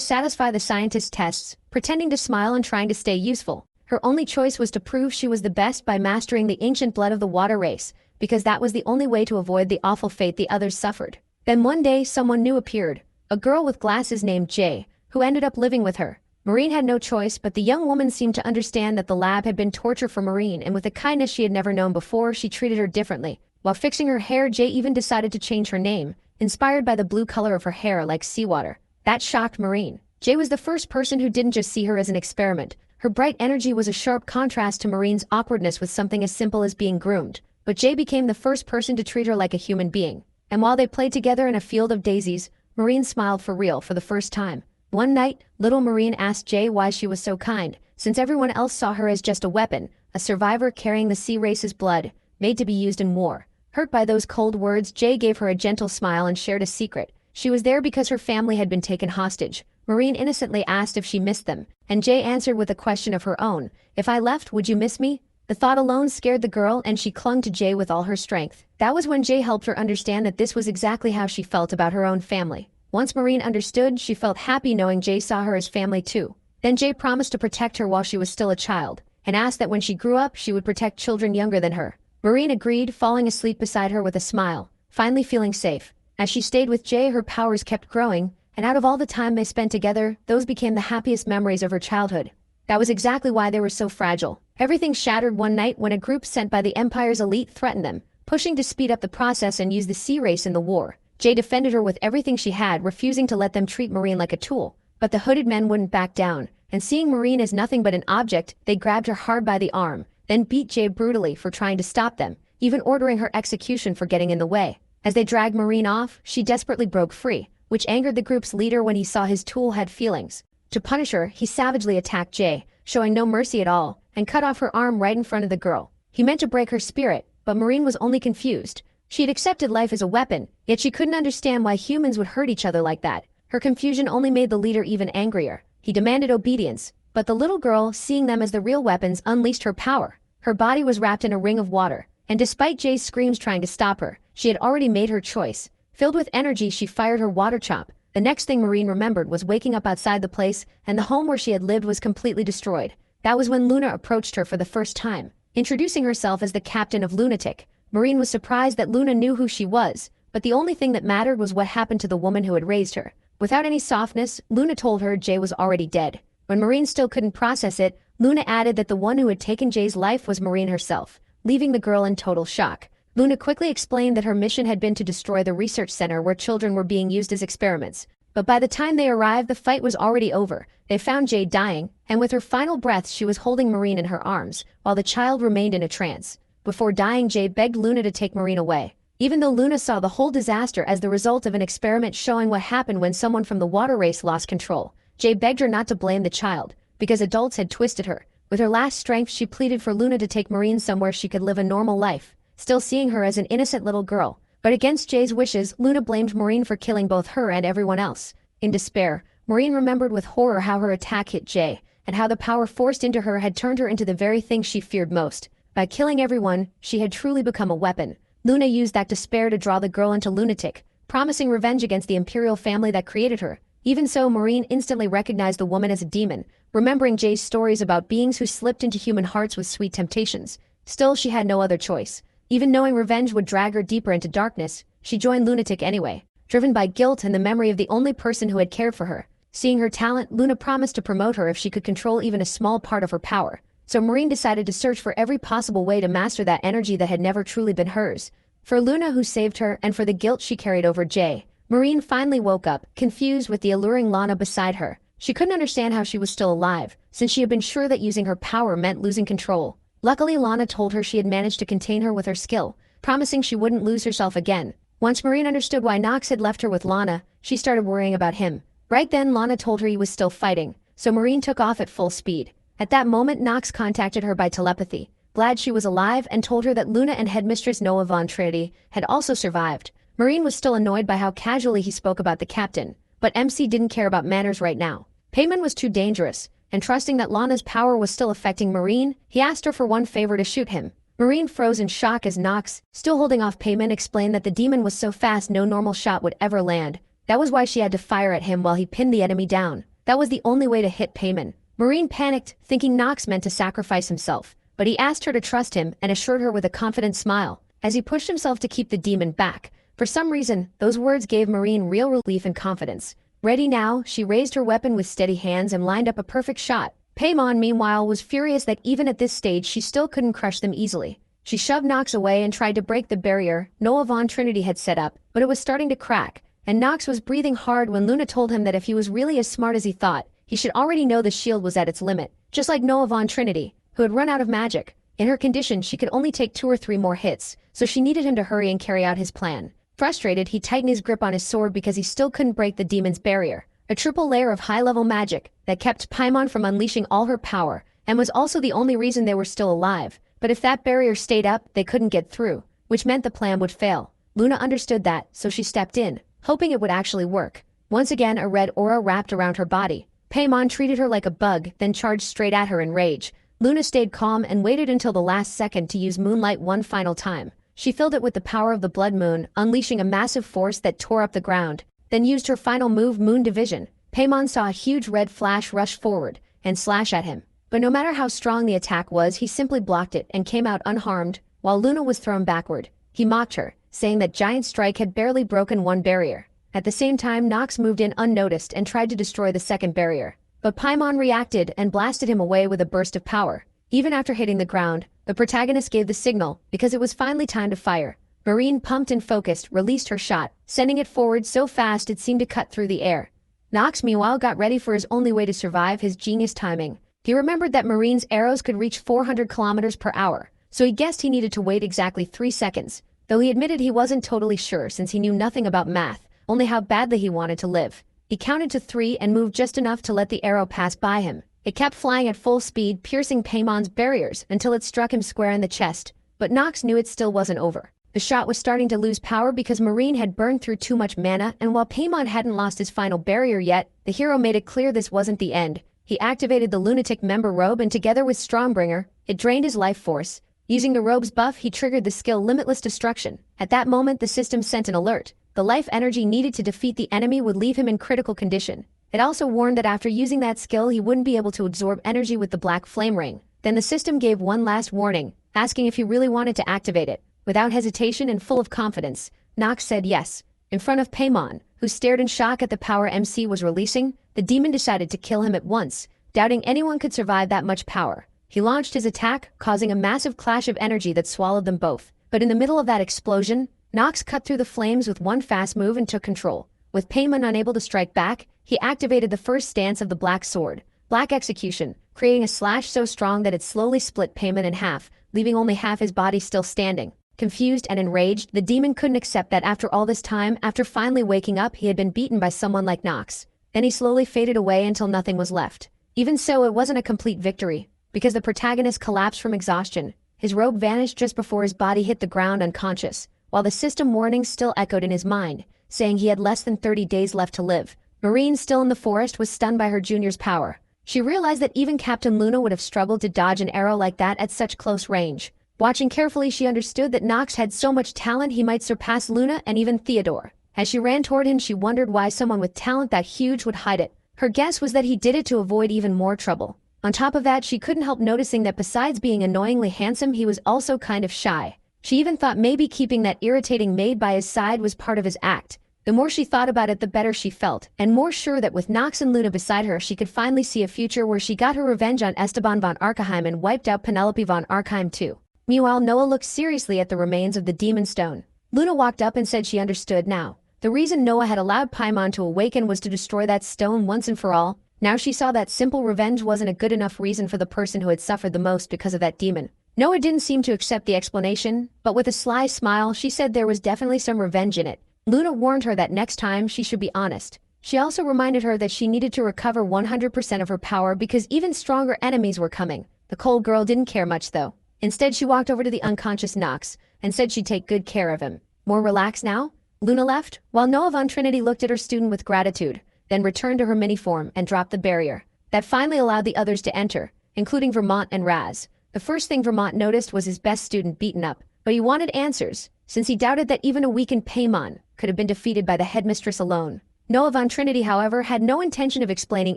satisfy the scientists' tests, pretending to smile and trying to stay useful. Her only choice was to prove she was the best by mastering the ancient blood of the water race, because that was the only way to avoid the awful fate the others suffered. Then one day, someone new appeared, a girl with glasses named Jay, who ended up living with her. Marine had no choice, but the young woman seemed to understand that the lab had been torture for Marine, and with a kindness she had never known before, she treated her differently. While fixing her hair, Jay even decided to change her name, inspired by the blue color of her hair like seawater. That shocked Marine. Jay was the first person who didn't just see her as an experiment. Her bright energy was a sharp contrast to Marine's awkwardness with something as simple as being groomed. But Jay became the first person to treat her like a human being. And while they played together in a field of daisies, Marine smiled for real for the first time. One night, little Marine asked Jay why she was so kind, since everyone else saw her as just a weapon, a survivor carrying the sea race's blood, made to be used in war. Hurt by those cold words, Jay gave her a gentle smile and shared a secret. She was there because her family had been taken hostage. Marine innocently asked if she missed them, and Jay answered with a question of her own. If I left, would you miss me? The thought alone scared the girl, and she clung to Jay with all her strength. That was when Jay helped her understand that this was exactly how she felt about her own family. Once Marine understood, she felt happy knowing Jay saw her as family too. Then Jay promised to protect her while she was still a child, and asked that when she grew up, she would protect children younger than her. Marine agreed, falling asleep beside her with a smile, finally feeling safe. As she stayed with Jay, her powers kept growing, and out of all the time they spent together, those became the happiest memories of her childhood. That was exactly why they were so fragile. Everything shattered one night when a group sent by the Empire's elite threatened them, pushing to speed up the process and use the sea race in the war. Jay defended her with everything she had, refusing to let them treat Marine like a tool. But the hooded men wouldn't back down, and seeing Marine as nothing but an object, they grabbed her hard by the arm, then beat Jay brutally for trying to stop them, even ordering her execution for getting in the way. As they dragged Marine off, she desperately broke free, which angered the group's leader when he saw his tool had feelings. To punish her, he savagely attacked Jay, showing no mercy at all, and cut off her arm right in front of the girl. He meant to break her spirit, but Marine was only confused. She had accepted life as a weapon, yet she couldn't understand why humans would hurt each other like that. Her confusion only made the leader even angrier. He demanded obedience, but the little girl, seeing them as the real weapons, unleashed her power. Her body was wrapped in a ring of water, and despite Jay's screams trying to stop her, she had already made her choice. Filled with energy, she fired her water chop. The next thing Marine remembered was waking up outside the place, and the home where she had lived was completely destroyed. That was when Luna approached her for the first time, introducing herself as the captain of Lunatic. Marine was surprised that Luna knew who she was, but the only thing that mattered was what happened to the woman who had raised her. Without any softness, Luna told her Jay was already dead. When Marine still couldn't process it, Luna added that the one who had taken Jay's life was Marine herself, leaving the girl in total shock. Luna quickly explained that her mission had been to destroy the research center where children were being used as experiments. But by the time they arrived, the fight was already over. They found Jay dying, and with her final breaths she was holding Marine in her arms, while the child remained in a trance. Before dying, Jay begged Luna to take Marine away. Even though Luna saw the whole disaster as the result of an experiment showing what happened when someone from the water race lost control, Jay begged her not to blame the child, because adults had twisted her. With her last strength, she pleaded for Luna to take Marine somewhere she could live a normal life, still seeing her as an innocent little girl. But against Jay's wishes, Luna blamed Marine for killing both her and everyone else. In despair, Marine remembered with horror how her attack hit Jay, and how the power forced into her had turned her into the very thing she feared most. By killing everyone, she had truly become a weapon. Luna used that despair to draw the girl into Lunatic, promising revenge against the imperial family that created her. Even so, Marine instantly recognized the woman as a demon, remembering Jay's stories about beings who slipped into human hearts with sweet temptations. Still, she had no other choice. Even knowing revenge would drag her deeper into darkness, she joined Lunatic anyway, driven by guilt and the memory of the only person who had cared for her. Seeing her talent, Luna promised to promote her if she could control even a small part of her power. so Marine decided to search for every possible way to master that energy that had never truly been hers. For Luna, who saved her, and for the guilt she carried over Jay, Marine finally woke up, confused with the alluring Lana beside her. She couldn't understand how she was still alive, since she had been sure that using her power meant losing control. Luckily, Lana told her she had managed to contain her with her skill, promising she wouldn't lose herself again. Once Marine understood why Nox had left her with Lana, she started worrying about him. Right then, Lana told her he was still fighting, so Marine took off at full speed. At that moment, Nox contacted her by telepathy, glad she was alive, and told her that Luna and Headmistress Noah Von Trinity had also survived. Marine was still annoyed by how casually he spoke about the captain, but MC didn't care about manners right now. Payman was too dangerous, and trusting that Lana's power was still affecting Marine, he asked her for one favor to shoot him. Marine froze in shock as Nox, still holding off Payman, explained that the demon was so fast no normal shot would ever land. That was why she had to fire at him while he pinned the enemy down. That was the only way to hit Payman. Marine panicked, thinking Nox meant to sacrifice himself, but he asked her to trust him and assured her with a confident smile, as he pushed himself to keep the demon back. For some reason, those words gave Marine real relief and confidence. Ready now, she raised her weapon with steady hands and lined up a perfect shot. Paimon, meanwhile, was furious that even at this stage she still couldn't crush them easily. She shoved Nox away and tried to break the barrier Noah Von Trinity had set up, but it was starting to crack, and Nox was breathing hard when Luna told him that if he was really as smart as he thought, he should already know the shield was at its limit, just like Noah Von Trinity, who had run out of magic. In her condition, she could only take 2 or 3 more hits, so she needed him to hurry and carry out his plan. Frustrated, he tightened his grip on his sword because he still couldn't break the demon's barrier, a triple layer of high-level magic that kept Paimon from unleashing all her power, and was also the only reason they were still alive. But if that barrier stayed up, they couldn't get through, which meant the plan would fail. Luna understood that, so she stepped in, hoping it would actually work. Once again, a red aura wrapped around her body. Paimon treated her like a bug, then charged straight at her in rage. Luna stayed calm and waited until the last second to use Moonlight one final time. She filled it with the power of the Blood Moon, unleashing a massive force that tore up the ground, then used her final move, Moon Division. Paimon saw a huge red flash rush forward and slash at him. But no matter how strong the attack was, he simply blocked it and came out unharmed, while Luna was thrown backward. He mocked her, saying that Giant Strike had barely broken one barrier. At the same time, Nox moved in unnoticed and tried to destroy the second barrier. But Paimon reacted and blasted him away with a burst of power. Even after hitting the ground, the protagonist gave the signal because it was finally time to fire. Marine, pumped and focused, released her shot, sending it forward so fast it seemed to cut through the air. Nox, meanwhile, got ready for his only way to survive: his genius timing. He remembered that Marine's arrows could reach 400 kilometers per hour, so he guessed he needed to wait exactly 3 seconds, though he admitted he wasn't totally sure since he knew nothing about math, only how badly he wanted to live. He counted to 3 and moved just enough to let the arrow pass by him. It kept flying at full speed, piercing Paimon's barriers until it struck him square in the chest, but Nox knew it still wasn't over. The shot was starting to lose power because Marine had burned through too much mana, and while Paimon hadn't lost his final barrier yet, the hero made it clear this wasn't the end. He activated the Lunatic Member Robe, and together with Strongbringer, it drained his life force. Using the robe's buff, he triggered the skill Limitless Destruction. At that moment, the system sent an alert. The life energy needed to defeat the enemy would leave him in critical condition. It also warned that after using that skill, he wouldn't be able to absorb energy with the Black Flame Ring. Then the system gave one last warning, asking if he really wanted to activate it. Without hesitation and full of confidence, Nox said yes. In front of Paimon, who stared in shock at the power MC was releasing, the demon decided to kill him at once, doubting anyone could survive that much power. He launched his attack, causing a massive clash of energy that swallowed them both. But in the middle of that explosion, Nox cut through the flames with one fast move and took control. With Paimon unable to strike back, he activated the first stance of the Black Sword, Black Execution, creating a slash so strong that it slowly split Paimon in half, leaving only half his body still standing. Confused and enraged, the demon couldn't accept that after all this time, after finally waking up, he had been beaten by someone like Nox. Then he slowly faded away until nothing was left. Even so, it wasn't a complete victory, because the protagonist collapsed from exhaustion. His robe vanished just before his body hit the ground unconscious, while the system warning still echoed in his mind, saying he had less than 30 days left to live. Marine, still in the forest, was stunned by her junior's power. She realized that even Captain Luna would have struggled to dodge an arrow like that at such close range. Watching carefully, she understood that Nox had so much talent he might surpass Luna and even Theodore. As she ran toward him, she wondered why someone with talent that huge would hide it. Her guess was that he did it to avoid even more trouble. On top of that, she couldn't help noticing that besides being annoyingly handsome, he was also kind of shy. She even thought maybe keeping that irritating maid by his side was part of his act. The more she thought about it, the better she felt, and more sure that with Nox and Luna beside her, she could finally see a future where she got her revenge on Esteban von Archheim and wiped out Penelope von Archheim too. Meanwhile, Noah looked seriously at the remains of the demon stone. Luna walked up and said she understood now. The reason Noah had allowed Paimon to awaken was to destroy that stone once and for all. Now she saw that simple revenge wasn't a good enough reason for the person who had suffered the most because of that demon. Noah didn't seem to accept the explanation, but with a sly smile, she said there was definitely some revenge in it. Luna warned her that next time she should be honest. She also reminded her that she needed to recover 100% of her power because even stronger enemies were coming. The cold girl didn't care much though. Instead, she walked over to the unconscious Nox and said she'd take good care of him. More relaxed now? Luna left, while Noah von Trinity looked at her student with gratitude, then returned to her mini-form and dropped the barrier. That finally allowed the others to enter, including Vermont and Raz. The first thing Vermont noticed was his best student beaten up, but he wanted answers, since he doubted that even a weakened Paimon could have been defeated by the headmistress alone. Noah von Trinity, however, had no intention of explaining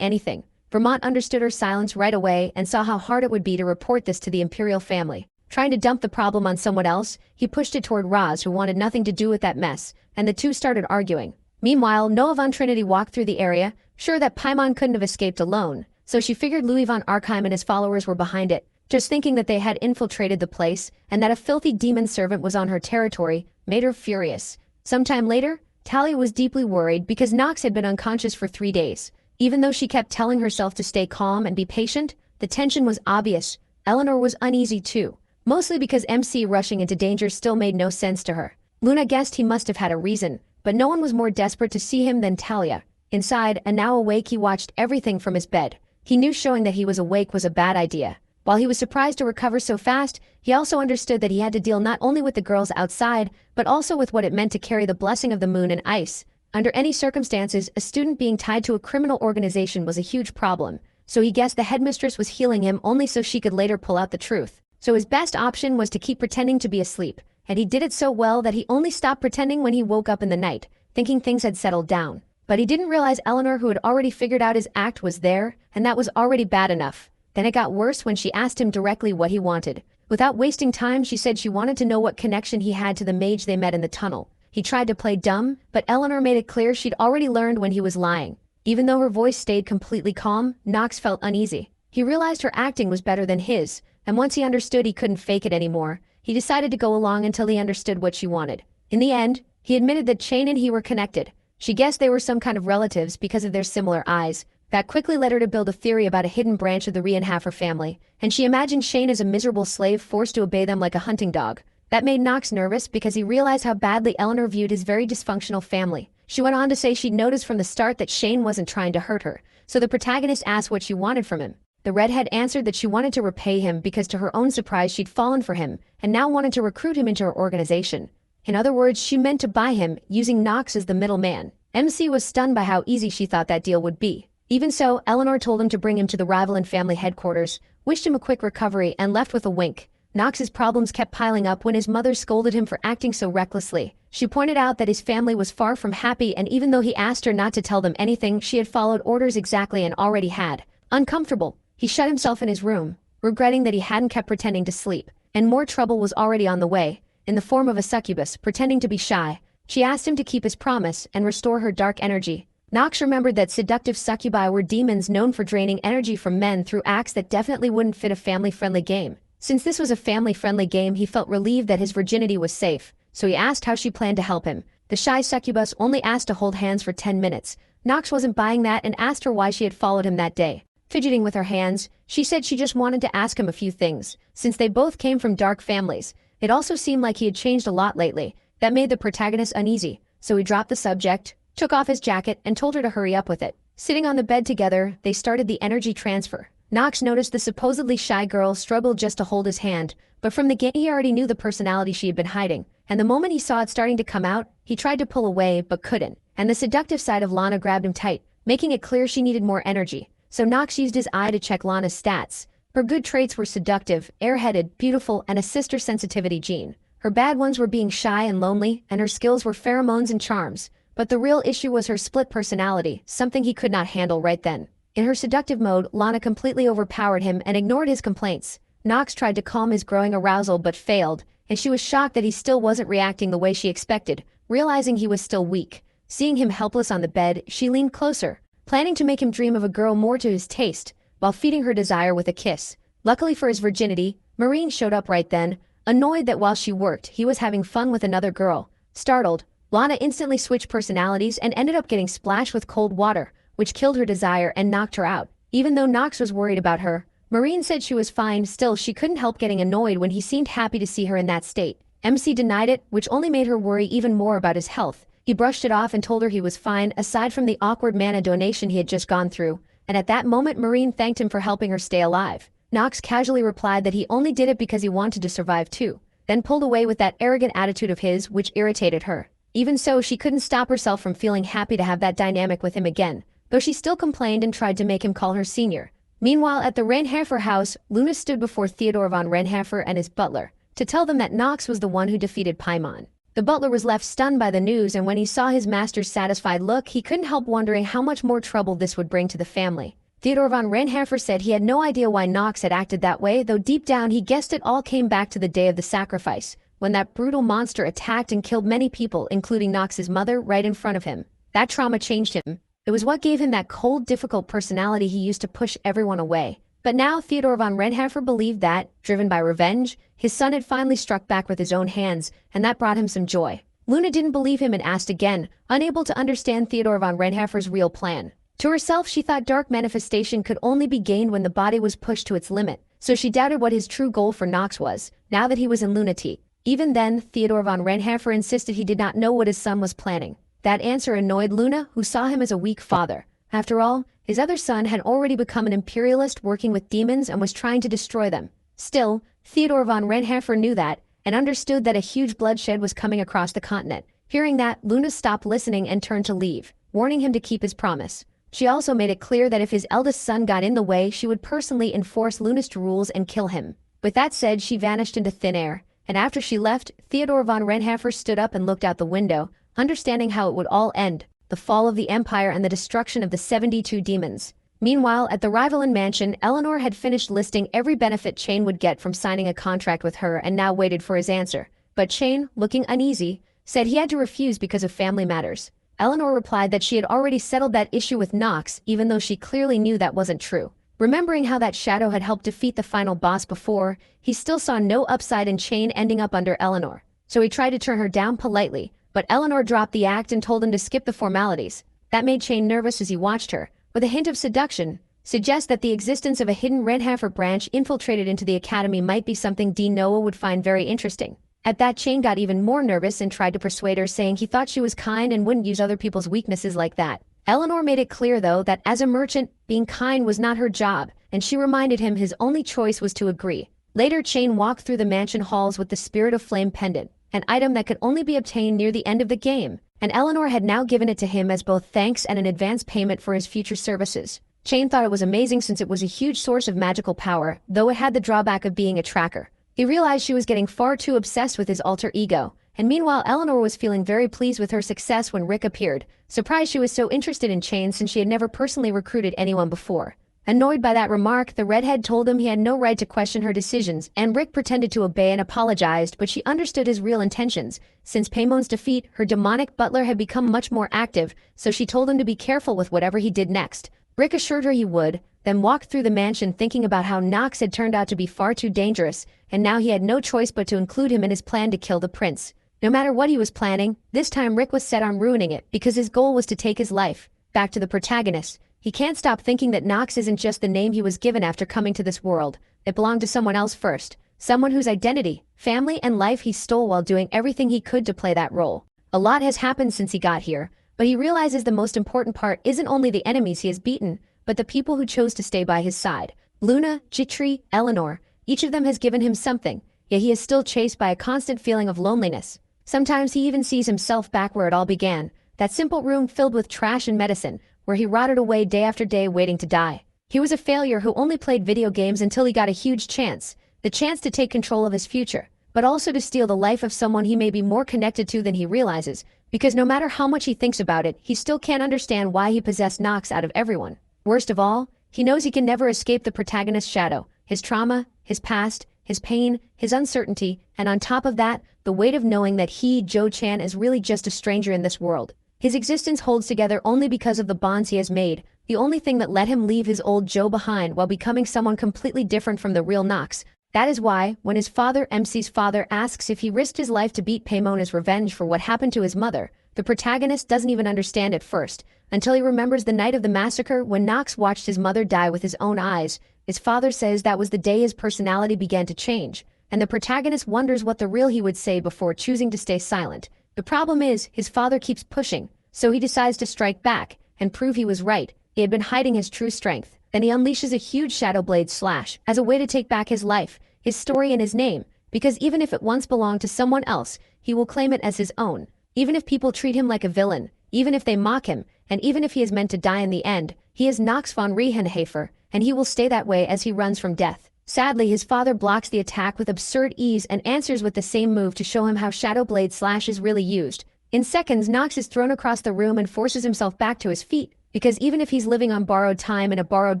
anything. Vermont understood her silence right away and saw how hard it would be to report this to the imperial family. Trying to dump the problem on someone else, he pushed it toward Raz, who wanted nothing to do with that mess, and the two started arguing. Meanwhile, Noah von Trinity walked through the area, sure that Paimon couldn't have escaped alone, so she figured Louis von Archheim and his followers were behind it. Just thinking that they had infiltrated the place and that a filthy demon servant was on her territory made her furious. Sometime later, Talia was deeply worried because Nox had been unconscious for 3 days. Even though she kept telling herself to stay calm and be patient, the tension was obvious. Eleanor was uneasy too, mostly because MC rushing into danger still made no sense to her. Luna guessed he must have had a reason, but no one was more desperate to see him than Talia. Inside, and now awake, he watched everything from his bed. He knew showing that he was awake was a bad idea. While he was surprised to recover so fast, he also understood that he had to deal not only with the girls outside, but also with what it meant to carry the blessing of the moon and ice. Under any circumstances, a student being tied to a criminal organization was a huge problem, so he guessed the headmistress was healing him only so she could later pull out the truth. So his best option was to keep pretending to be asleep, and he did it so well that he only stopped pretending when he woke up in the night, thinking things had settled down. But he didn't realize Eleanor, who had already figured out his act, was there, and that was already bad enough. Then it got worse when she asked him directly what he wanted. Without wasting time, she said she wanted to know what connection he had to the mage they met in the tunnel. He tried to play dumb, but Eleanor made it clear she'd already learned when he was lying. Even though her voice stayed completely calm, Nox felt uneasy. He realized her acting was better than his, and once he understood he couldn't fake it anymore, he decided to go along until he understood what she wanted. In the end, he admitted that Shane and he were connected. She guessed they were some kind of relatives because of their similar eyes. That quickly led her to build a theory about a hidden branch of the Rienhaffer family, and she imagined Shane as a miserable slave forced to obey them like a hunting dog. That made Nox nervous because he realized how badly Eleanor viewed his very dysfunctional family. She went on to say she'd noticed from the start that Shane wasn't trying to hurt her, so the protagonist asked what she wanted from him. The redhead answered that she wanted to repay him because to her own surprise she'd fallen for him, and now wanted to recruit him into her organization. In other words, she meant to buy him, using Nox as the middleman. MC was stunned by how easy she thought that deal would be. Even so, Eleanor told him to bring him to the Rivalan family headquarters, wished him a quick recovery, and left with a wink. Nox's problems kept piling up when his mother scolded him for acting so recklessly. She pointed out that his family was far from happy, and even though he asked her not to tell them anything, she had followed orders exactly and already had. Uncomfortable, he shut himself in his room, regretting that he hadn't kept pretending to sleep. And more trouble was already on the way, in the form of a succubus pretending to be shy. She asked him to keep his promise and restore her dark energy. Nox remembered that seductive succubi were demons known for draining energy from men through acts that definitely wouldn't fit a family-friendly game. Since this was a family-friendly game, he felt relieved that his virginity was safe, so he asked how she planned to help him. The shy succubus only asked to hold hands for 10 minutes. Nox wasn't buying that and asked her why she had followed him that day. Fidgeting with her hands, she said she just wanted to ask him a few things, since they both came from dark families. It also seemed like he had changed a lot lately. That made the protagonist uneasy, so he dropped the subject, took off his jacket, and told her to hurry up with it. Sitting on the bed together, they started the energy transfer. Nox noticed the supposedly shy girl struggled just to hold his hand, but from the get he already knew the personality she had been hiding, and the moment he saw it starting to come out, he tried to pull away but couldn't, and the seductive side of Lana grabbed him tight, making it clear she needed more energy. So Nox used his eye to check Lana's stats. Her good traits were seductive, airheaded, beautiful, and a sister sensitivity gene. Her bad ones were being shy and lonely, and her skills were pheromones and charms. But the real issue was her split personality, something he could not handle right then. In her seductive mode, Lana completely overpowered him and ignored his complaints. Nox tried to calm his growing arousal but failed, and she was shocked that he still wasn't reacting the way she expected, realizing he was still weak. Seeing him helpless on the bed, she leaned closer, planning to make him dream of a girl more to his taste, while feeding her desire with a kiss. Luckily for his virginity, Marine showed up right then, annoyed that while she worked, he was having fun with another girl. Startled, Lana instantly switched personalities and ended up getting splashed with cold water, which killed her desire and knocked her out. Even though Nox was worried about her, Marine said she was fine. Still, she couldn't help getting annoyed when he seemed happy to see her in that state. MC denied it, which only made her worry even more about his health. He brushed it off and told her he was fine, aside from the awkward mana donation he had just gone through, and at that moment Marine thanked him for helping her stay alive. Nox casually replied that he only did it because he wanted to survive too, then pulled away with that arrogant attitude of his, which irritated her. Even so, she couldn't stop herself from feeling happy to have that dynamic with him again, though she still complained and tried to make him call her senior. Meanwhile, at the Renhafer house, Luna stood before Theodore von Renhafer and his butler to tell them that Nox was the one who defeated Paimon. The butler was left stunned by the news, and when he saw his master's satisfied look, he couldn't help wondering how much more trouble this would bring to the family. Theodore von Renhafer said he had no idea why Nox had acted that way, though deep down he guessed it all came back to the day of the sacrifice, when that brutal monster attacked and killed many people, including Nox's mother, right in front of him. That trauma changed him. It was what gave him that cold, difficult personality he used to push everyone away. But now Theodore von Renhafer believed that, driven by revenge, his son had finally struck back with his own hands, and that brought him some joy. Luna didn't believe him and asked again, unable to understand Theodore von Renhafer's real plan. To herself, she thought dark manifestation could only be gained when the body was pushed to its limit, so she doubted what his true goal for Nox was, now that he was in lunatic. Even then, Theodore von Renhafer insisted he did not know what his son was planning. That answer annoyed Luna, who saw him as a weak father. After all, his other son had already become an imperialist working with demons and was trying to destroy them. Still, Theodore von Renhafer knew that, and understood that a huge bloodshed was coming across the continent. Hearing that, Luna stopped listening and turned to leave, warning him to keep his promise. She also made it clear that if his eldest son got in the way, she would personally enforce Lunist rules and kill him. With that said, she vanished into thin air, and after she left, Theodore von Renhafer stood up and looked out the window, understanding how it would all end, the fall of the Empire and the destruction of the 72 demons. Meanwhile, at the Rivalin mansion, Eleanor had finished listing every benefit Chain would get from signing a contract with her and now waited for his answer. But Chain, looking uneasy, said he had to refuse because of family matters. Eleanor replied that she had already settled that issue with Nox, even though she clearly knew that wasn't true. Remembering how that shadow had helped defeat the final boss before, he still saw no upside in Chain ending up under Eleanor. So he tried to turn her down politely, but Eleanor dropped the act and told him to skip the formalities. That made Chain nervous as he watched her, with a hint of seduction, suggest that the existence of a hidden Renhafer branch infiltrated into the academy might be something Dean Noah would find very interesting. At that, Chain got even more nervous and tried to persuade her, saying he thought she was kind and wouldn't use other people's weaknesses like that. Eleanor made it clear, though, that as a merchant, being kind was not her job, and she reminded him his only choice was to agree. Later, Chain walked through the mansion halls with the Spirit of Flame pendant, an item that could only be obtained near the end of the game, and Eleanor had now given it to him as both thanks and an advance payment for his future services. Chain thought it was amazing since it was a huge source of magical power, though it had the drawback of being a tracker. He realized she was getting far too obsessed with his alter ego, and meanwhile Eleanor was feeling very pleased with her success when Rick appeared, surprised she was so interested in Chain since she had never personally recruited anyone before. Annoyed by that remark, the redhead told him he had no right to question her decisions, and Rick pretended to obey and apologized, but she understood his real intentions. Since Paimon's defeat, her demonic butler had become much more active, so she told him to be careful with whatever he did next. Rick assured her he would, then walked through the mansion thinking about how Nox had turned out to be far too dangerous, and now he had no choice but to include him in his plan to kill the prince. No matter what he was planning, this time Rick was set on ruining it because his goal was to take his life. Back to the protagonist. He can't stop thinking that Nox isn't just the name he was given after coming to this world. It belonged to someone else first. Someone whose identity, family, and life he stole while doing everything he could to play that role. A lot has happened since he got here, but he realizes the most important part isn't only the enemies he has beaten, but the people who chose to stay by his side. Luna, Jitri, Eleanor, each of them has given him something, yet he is still chased by a constant feeling of loneliness. Sometimes he even sees himself back where it all began, that simple room filled with trash and medicine, where he rotted away day after day waiting to die. He was a failure who only played video games until he got a huge chance, the chance to take control of his future, but also to steal the life of someone he may be more connected to than he realizes, because no matter how much he thinks about it, he still can't understand why he possessed Nox out of everyone. Worst of all, he knows he can never escape the protagonist's shadow, his trauma, his past, his pain, his uncertainty, and on top of that, the weight of knowing that he, Joe Chan, is really just a stranger in this world. His existence holds together only because of the bonds he has made, the only thing that let him leave his old Joe behind while becoming someone completely different from the real Nox. That is why, when his father, MC's father, asks if he risked his life to beat Paimon as revenge for what happened to his mother, the protagonist doesn't even understand at first, until he remembers the night of the massacre when Nox watched his mother die with his own eyes. His father says that was the day his personality began to change, and the protagonist wonders what the real he would say before choosing to stay silent. The problem is, his father keeps pushing, so he decides to strike back and prove he was right. He had been hiding his true strength. Then he unleashes a huge shadow blade slash as a way to take back his life, his story and his name, because even if it once belonged to someone else, he will claim it as his own. Even if people treat him like a villain, even if they mock him, and even if he is meant to die in the end, he is Nox von Riehenhafer, and he will stay that way as he runs from death. Sadly, his father blocks the attack with absurd ease and answers with the same move to show him how Shadow Blade Slash is really used. In seconds, Nox is thrown across the room and forces himself back to his feet, because even if he's living on borrowed time in a borrowed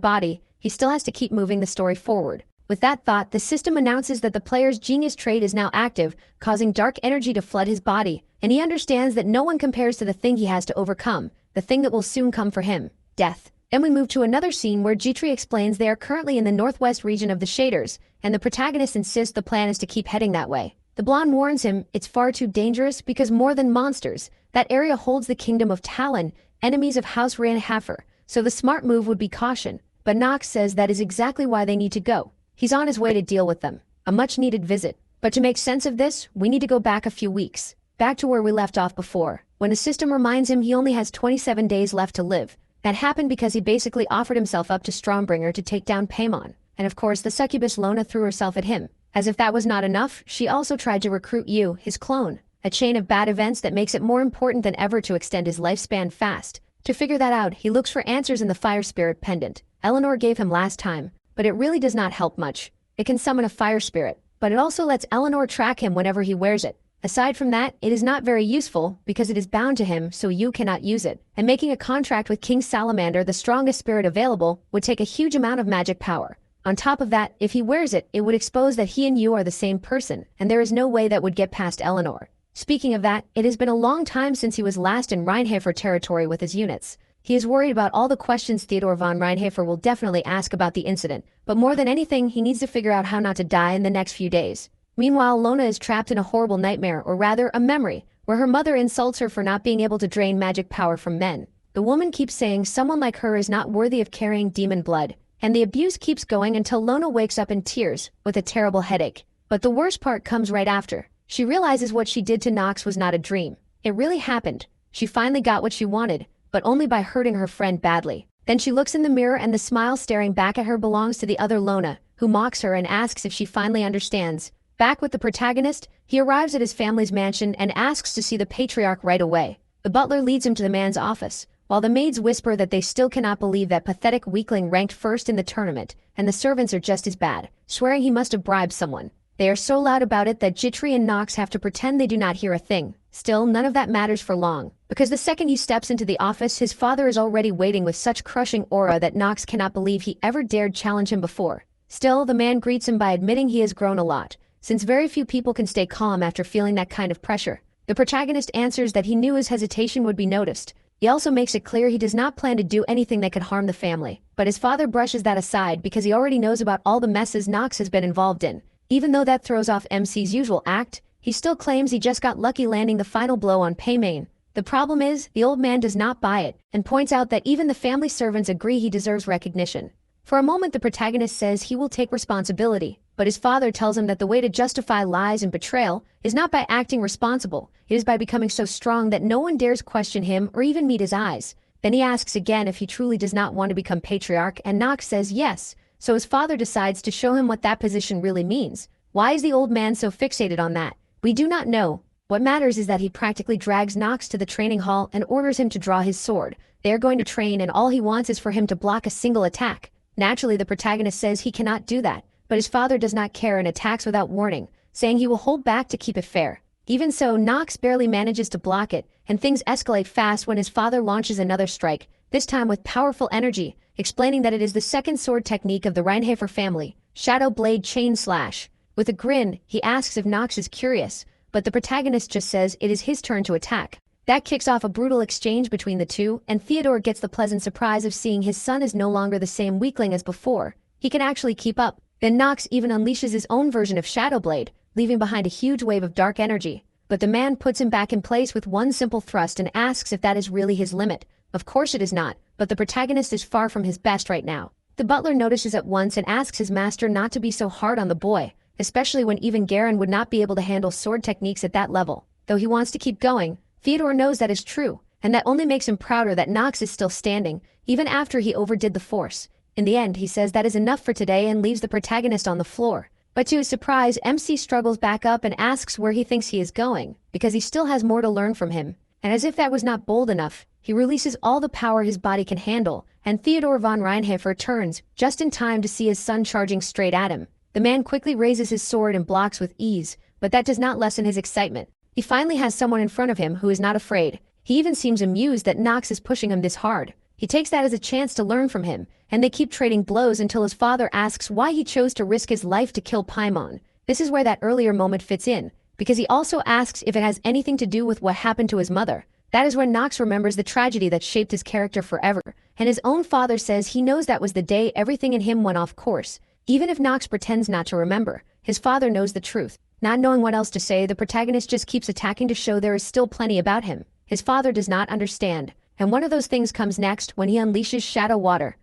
body, he still has to keep moving the story forward. With that thought, the system announces that the player's genius trait is now active, causing dark energy to flood his body, and he understands that no one compares to the thing he has to overcome, the thing that will soon come for him: death. Then we move to another scene where Jitri explains they are currently in the northwest region of the Shaders, and the protagonist insists the plan is to keep heading that way. The blonde warns him it's far too dangerous because more than monsters, that area holds the kingdom of Talon, enemies of House Riehenhafer, so the smart move would be caution. But Nox says that is exactly why they need to go. He's on his way to deal with them. A much-needed visit. But to make sense of this, we need to go back a few weeks. Back to where we left off before, when the system reminds him he only has 27 days left to live. That happened because he basically offered himself up to Strombringer to take down Paimon. And of course the succubus Lona threw herself at him. As if that was not enough, she also tried to recruit you, his clone. A chain of bad events that makes it more important than ever to extend his lifespan fast. To figure that out, he looks for answers in the Fire Spirit pendant Eleanor gave him last time, but it really does not help much. It can summon a fire spirit, but it also lets Eleanor track him whenever he wears it. Aside from that, it is not very useful because it is bound to him, so you cannot use it. And making a contract with King Salamander, the strongest spirit available, would take a huge amount of magic power. On top of that, if he wears it, it would expose that he and you are the same person, and there is no way that would get past Eleanor. Speaking of that, it has been a long time since he was last in Rhinehafer territory with his units. He is worried about all the questions Theodore von Rhinehafer will definitely ask about the incident, but more than anything, he needs to figure out how not to die in the next few days. Meanwhile, Lona is trapped in a horrible nightmare, or rather, a memory, where her mother insults her for not being able to drain magic power from men. The woman keeps saying someone like her is not worthy of carrying demon blood, and the abuse keeps going until Lona wakes up in tears, with a terrible headache. But the worst part comes right after. She realizes what she did to Nox was not a dream. It really happened. She finally got what she wanted, but only by hurting her friend badly. Then she looks in the mirror and the smile staring back at her belongs to the other Lona, who mocks her and asks if she finally understands. Back with the protagonist, he arrives at his family's mansion and asks to see the patriarch right away. The butler leads him to the man's office, while the maids whisper that they still cannot believe that pathetic weakling ranked first in the tournament, and the servants are just as bad, swearing he must have bribed someone. They are so loud about it that Jitri and Nox have to pretend they do not hear a thing. Still, none of that matters for long, because the second he steps into the office, his father is already waiting with such crushing aura that Nox cannot believe he ever dared challenge him before. Still, the man greets him by admitting he has grown a lot, since very few people can stay calm after feeling that kind of pressure. The protagonist answers that he knew his hesitation would be noticed. He also makes it clear he does not plan to do anything that could harm the family, but his father brushes that aside because he already knows about all the messes Nox has been involved in. Even though that throws off MC's usual act, he still claims he just got lucky landing the final blow on Paimon. The problem is, the old man does not buy it, and points out that even the family servants agree he deserves recognition. For a moment the protagonist says he will take responsibility, but his father tells him that the way to justify lies and betrayal is not by acting responsible, it is by becoming so strong that no one dares question him or even meet his eyes. Then he asks again if he truly does not want to become patriarch, and Nox says yes, so his father decides to show him what that position really means. Why is the old man so fixated on that? We do not know. What matters is that he practically drags Nox to the training hall and orders him to draw his sword. They are going to train and all he wants is for him to block a single attack. Naturally, the protagonist says he cannot do that, but his father does not care and attacks without warning, saying he will hold back to keep it fair. Even so, Nox barely manages to block it, and things escalate fast when his father launches another strike, this time with powerful energy, explaining that it is the second sword technique of the Rhinehafer family, Shadow Blade Chain Slash. With a grin, he asks if Nox is curious, but the protagonist just says it is his turn to attack. That kicks off a brutal exchange between the two, and Theodore gets the pleasant surprise of seeing his son is no longer the same weakling as before. He can actually keep up. Then Nox even unleashes his own version of Shadow Blade, leaving behind a huge wave of dark energy. But the man puts him back in place with one simple thrust and asks if that is really his limit. Of course it is not, but the protagonist is far from his best right now. The butler notices at once and asks his master not to be so hard on the boy, especially when even Garen would not be able to handle sword techniques at that level. Though he wants to keep going, Theodore knows that is true, and that only makes him prouder that Nox is still standing, even after he overdid the force. In the end, he says that is enough for today and leaves the protagonist on the floor. But to his surprise, MC struggles back up and asks where he thinks he is going, because he still has more to learn from him. And as if that was not bold enough, he releases all the power his body can handle, and Theodore von Reinhofer turns, just in time to see his son charging straight at him. The man quickly raises his sword and blocks with ease, but that does not lessen his excitement. He finally has someone in front of him who is not afraid. He even seems amused that Nox is pushing him this hard. He takes that as a chance to learn from him, and they keep trading blows until his father asks why he chose to risk his life to kill Paimon. This is where that earlier moment fits in, because he also asks if it has anything to do with what happened to his mother. That is when Nox remembers the tragedy that shaped his character forever, and his own father says he knows that was the day everything in him went off course. Even if Nox pretends not to remember, his father knows the truth. Not knowing what else to say, the protagonist just keeps attacking to show there is still plenty about him. His father does not understand, and one of those things comes next when he unleashes Shadow Water,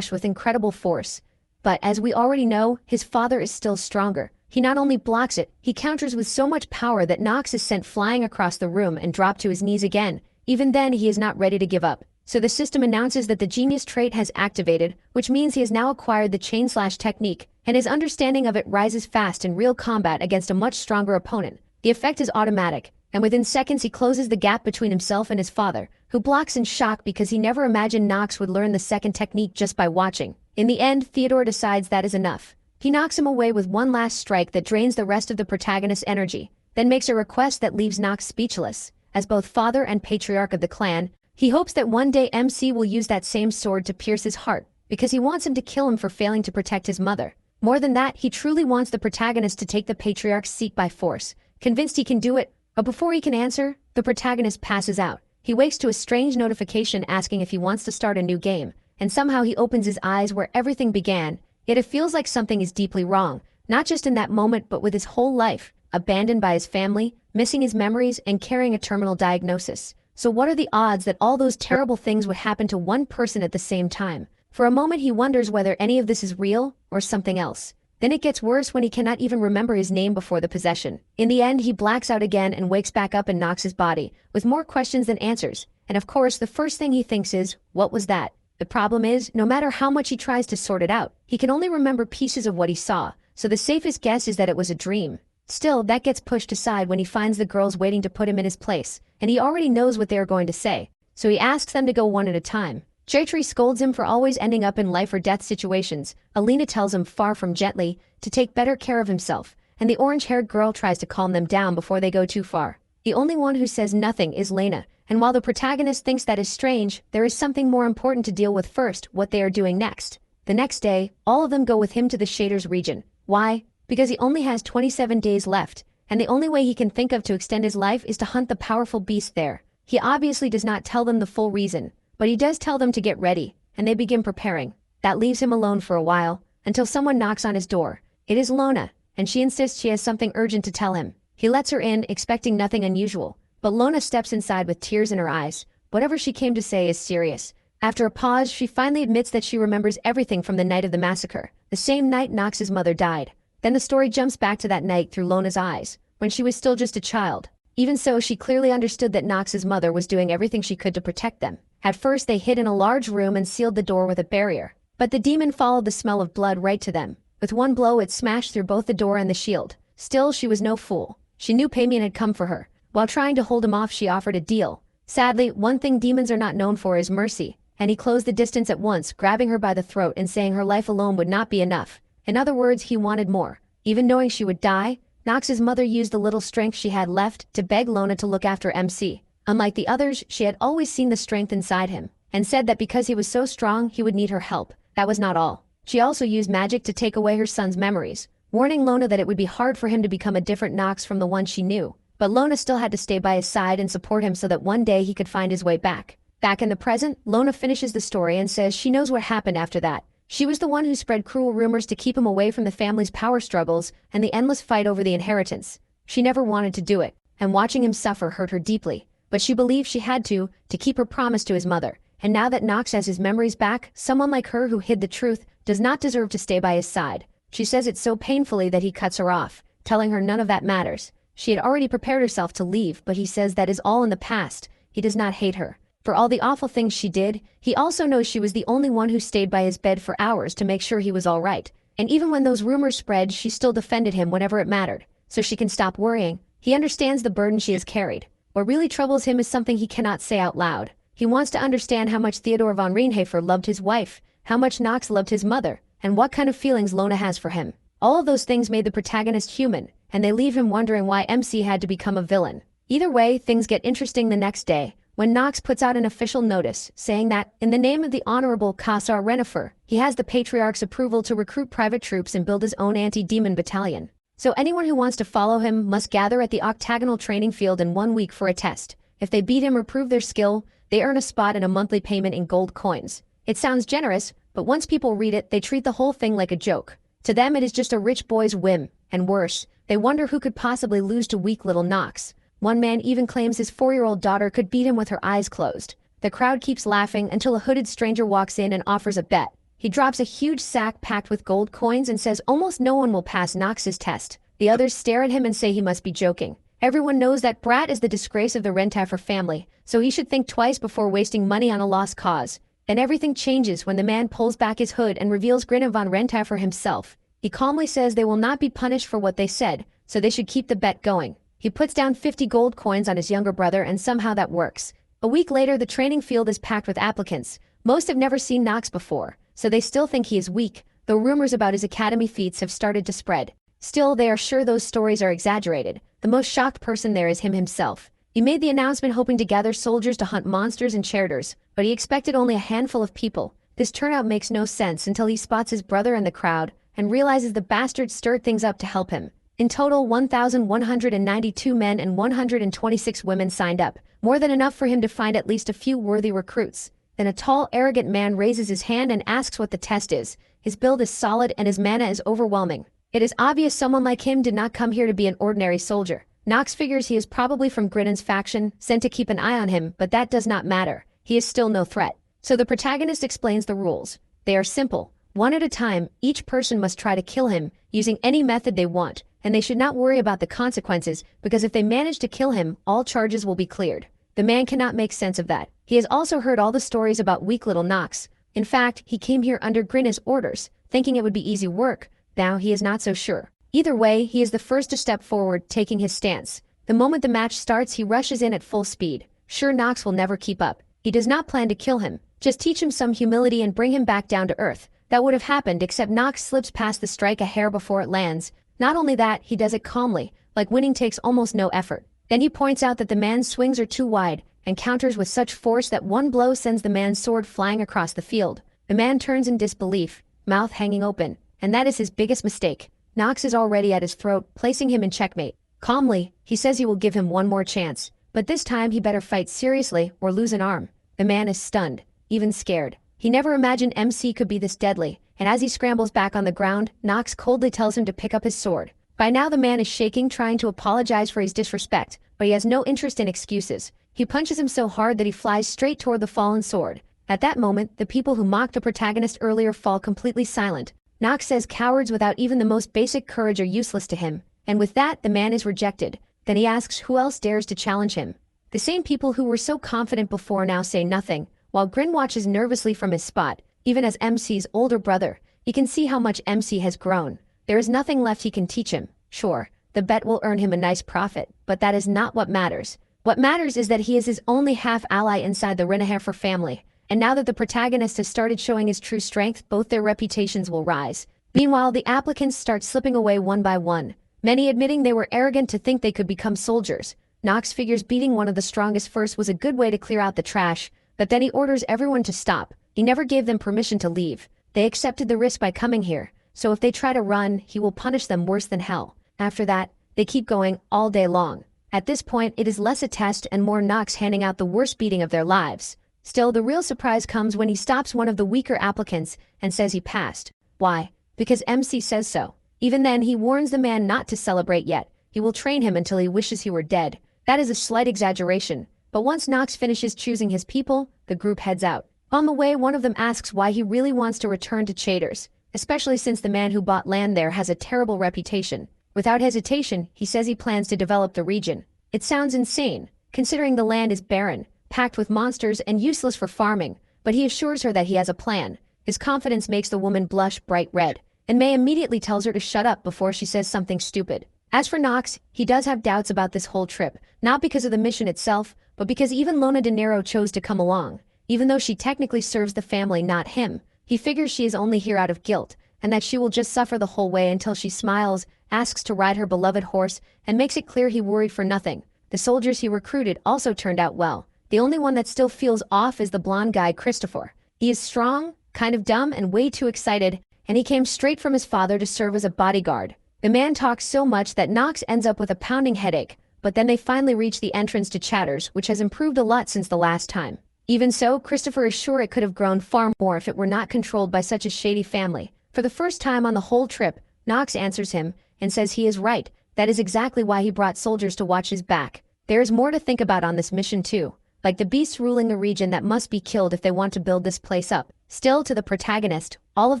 with incredible force. But as we already know, his father is still stronger. He not only blocks it, he counters with so much power that Nox is sent flying across the room and dropped to his knees again. Even then, he is not ready to give up. So the system announces that the genius trait has activated, which means he has now acquired the chain slash technique, and his understanding of it rises fast in real combat against a much stronger opponent. The effect is automatic, and within seconds he closes the gap between himself and his father, who blocks in shock because he never imagined Nox would learn the second technique just by watching. In the end, Theodore decides that is enough. He knocks him away with one last strike that drains the rest of the protagonist's energy, then makes a request that leaves Nox speechless. As both father and patriarch of the clan, he hopes that one day MC will use that same sword to pierce his heart, because he wants him to kill him for failing to protect his mother. More than that, he truly wants the protagonist to take the patriarch's seat by force, convinced he can do it. But before he can answer, the protagonist passes out. He wakes to a strange notification asking if he wants to start a new game, and somehow he opens his eyes where everything began. Yet it feels like something is deeply wrong, not just in that moment but with his whole life, abandoned by his family, missing his memories, and carrying a terminal diagnosis. So what are the odds that all those terrible things would happen to one person at the same time? For a moment he wonders whether any of this is real or something else. Then it gets worse when he cannot even remember his name before the possession. In the end, he blacks out again and wakes back up in Nox's body, with more questions than answers. And of course, the first thing he thinks is, what was that? The problem is, no matter how much he tries to sort it out, he can only remember pieces of what he saw, so the safest guess is that it was a dream. Still, that gets pushed aside when he finds the girls waiting to put him in his place, and he already knows what they are going to say, so he asks them to go one at a time. Jaytree scolds him for always ending up in life or death situations. Alina tells him, far from gently, to take better care of himself, and the orange-haired girl tries to calm them down before they go too far. The only one who says nothing is Lena, and while the protagonist thinks that is strange, there is something more important to deal with first, what they are doing next. The next day, all of them go with him to the Shaders region. Why? Because he only has 27 days left, and the only way he can think of to extend his life is to hunt the powerful beast there. He obviously does not tell them the full reason, but he does tell them to get ready, and they begin preparing. That leaves him alone for a while, until someone knocks on his door. It is Lona, and she insists she has something urgent to tell him. He lets her in, expecting nothing unusual, but Lona steps inside with tears in her eyes. Whatever she came to say is serious. After a pause, she finally admits that she remembers everything from the night of the massacre, the same night Nox's mother died. Then the story jumps back to that night through Lona's eyes, when she was still just a child. Even so, she clearly understood that Nox's mother was doing everything she could to protect them. At first, they hid in a large room and sealed the door with a barrier, but the demon followed the smell of blood right to them. With one blow, it smashed through both the door and the shield. Still, she was no fool. She knew Paimon had come for her. While trying to hold him off, she offered a deal. Sadly, one thing demons are not known for is mercy, and he closed the distance at once, grabbing her by the throat and saying her life alone would not be enough. In other words, he wanted more. Even knowing she would die, Nox's mother used the little strength she had left to beg Lona to look after MC. Unlike the others, she had always seen the strength inside him, and said that because he was so strong, he would need her help. That was not all. She also used magic to take away her son's memories, warning Lona that it would be hard for him to become a different Nox from the one she knew. but Lona still had to stay by his side and support him so that one day he could find his way back. Back in the present, Lona finishes the story and says she knows what happened after that. She was the one who spread cruel rumors to keep him away from the family's power struggles and the endless fight over the inheritance. She never wanted to do it, and watching him suffer hurt her deeply, but she believed she had to keep her promise to his mother. And now that Nox has his memories back, someone like her who hid the truth does not deserve to stay by his side. She says it so painfully that he cuts her off, telling her none of that matters. She had already prepared herself to leave, but he says that is all in the past. He does not hate her for all the awful things she did. He also knows she was the only one who stayed by his bed for hours to make sure he was all right. And even when those rumors spread, she still defended him whenever it mattered, so she can stop worrying. He understands the burden she has carried. What really troubles him is something he cannot say out loud. He wants to understand how much Theodore von Rienhofer loved his wife, how much Nox loved his mother, and what kind of feelings Lona has for him. All of those things made the protagonist human, and they leave him wondering why MC had to become a villain. Either way, things get interesting the next day, when Nox puts out an official notice saying that, in the name of the Honorable Kassar Renifer, he has the Patriarch's approval to recruit private troops and build his own anti-demon battalion. So anyone who wants to follow him must gather at the octagonal training field in 1 week for a test. If they beat him or prove their skill, they earn a spot and a monthly payment in gold coins. It sounds generous, but once people read it, they treat the whole thing like a joke. To them, it is just a rich boy's whim, and worse, they wonder who could possibly lose to weak little Nox. One man even claims his 4-year-old daughter could beat him with her eyes closed. The crowd keeps laughing until a hooded stranger walks in and offers a bet. He drops a huge sack packed with gold coins and says almost no one will pass Nox's test. The others stare at him and say he must be joking. Everyone knows that Brat is the disgrace of the Rentaffer family, so he should think twice before wasting money on a lost cause. Then everything changes when the man pulls back his hood and reveals Grinna von Rentaffer himself. He calmly says they will not be punished for what they said, so they should keep the bet going. He puts down 50 gold coins on his younger brother and somehow that works. A week later, the training field is packed with applicants. Most have never seen Nox before, so they still think he is weak, though rumors about his academy feats have started to spread. Still, they are sure those stories are exaggerated. The most shocked person there is him himself. He made the announcement hoping to gather soldiers to hunt monsters and cheaters, but he expected only a handful of people. This turnout makes no sense until he spots his brother in the crowd and realizes the bastard stirred things up to help him. In total, 1,192 men and 126 women signed up, more than enough for him to find at least a few worthy recruits. Then a tall, arrogant man raises his hand and asks what the test is. His build is solid and his mana is overwhelming. It is obvious someone like him did not come here to be an ordinary soldier. Nox figures he is probably from Grinnan's faction, sent to keep an eye on him, but that does not matter. He is still no threat. So the protagonist explains the rules. They are simple. One at a time, each person must try to kill him, using any method they want, and they should not worry about the consequences, because if they manage to kill him, all charges will be cleared. The man cannot make sense of that. He has also heard all the stories about weak little Nox. In fact, he came here under Grinna's orders, thinking it would be easy work. Now he is not so sure. Either way, he is the first to step forward, taking his stance. The moment the match starts, he rushes in at full speed. Sure, Nox will never keep up. He does not plan to kill him, just teach him some humility and bring him back down to earth. That would have happened, except Nox slips past the strike a hair before it lands. Not only that, he does it calmly, like winning takes almost no effort. Then he points out that the man's swings are too wide, and counters with such force that one blow sends the man's sword flying across the field. The man turns in disbelief, mouth hanging open, and that is his biggest mistake. Nox is already at his throat, placing him in checkmate. Calmly, he says he will give him one more chance, but this time he better fight seriously or lose an arm. The man is stunned, even scared. He never imagined MC could be this deadly, and as he scrambles back on the ground, Nox coldly tells him to pick up his sword. By now the man is shaking, trying to apologize for his disrespect, but he has no interest in excuses. He punches him so hard that he flies straight toward the fallen sword. At that moment, the people who mocked the protagonist earlier fall completely silent. Nox says cowards without even the most basic courage are useless to him, and with that, the man is rejected. Then he asks who else dares to challenge him. The same people who were so confident before now say nothing, while Grin watches nervously from his spot. Even as MC's older brother, he can see how much MC has grown. There is nothing left he can teach him. Sure, the bet will earn him a nice profit, but that is not what matters. What matters is that he is his only half-ally inside the Renihofer family, and now that the protagonist has started showing his true strength, both their reputations will rise. Meanwhile, the applicants start slipping away one by one, many admitting they were arrogant to think they could become soldiers. Nox figures beating one of the strongest first was a good way to clear out the trash, but then he orders everyone to stop. He never gave them permission to leave. They accepted the risk by coming here, so if they try to run, he will punish them worse than hell. After that, they keep going all day long. At this point, it is less a test and more Nox handing out the worst beating of their lives. Still, the real surprise comes when he stops one of the weaker applicants and says he passed. Why? Because MC says so. Even then, he warns the man not to celebrate yet. He will train him until he wishes he were dead. That is a slight exaggeration, but once Nox finishes choosing his people, the group heads out. On the way, one of them asks why he really wants to return to Chaders, especially since the man who bought land there has a terrible reputation. Without hesitation, he says he plans to develop the region. It sounds insane, considering the land is barren, packed with monsters and useless for farming, but he assures her that he has a plan. His confidence makes the woman blush bright red, and May immediately tells her to shut up before she says something stupid. As for Nox, he does have doubts about this whole trip, not because of the mission itself, but because even Lona De Niro chose to come along. Even though she technically serves the family, not him, he figures she is only here out of guilt, and that she will just suffer the whole way until she smiles, asks to ride her beloved horse, and makes it clear he worried for nothing. The soldiers he recruited also turned out well. The only one that still feels off is the blonde guy Christopher. He is strong, kind of dumb, and way too excited, and he came straight from his father to serve as a bodyguard. The man talks so much that Nox ends up with a pounding headache, but then they finally reach the entrance to Chatters, which has improved a lot since the last time. Even so, Christopher is sure it could have grown far more if it were not controlled by such a shady family. For the first time on the whole trip, Nox answers him and says he is right. That is exactly why he brought soldiers to watch his back. There is more to think about on this mission too, like the beasts ruling the region that must be killed if they want to build this place up. Still, to the protagonist, all of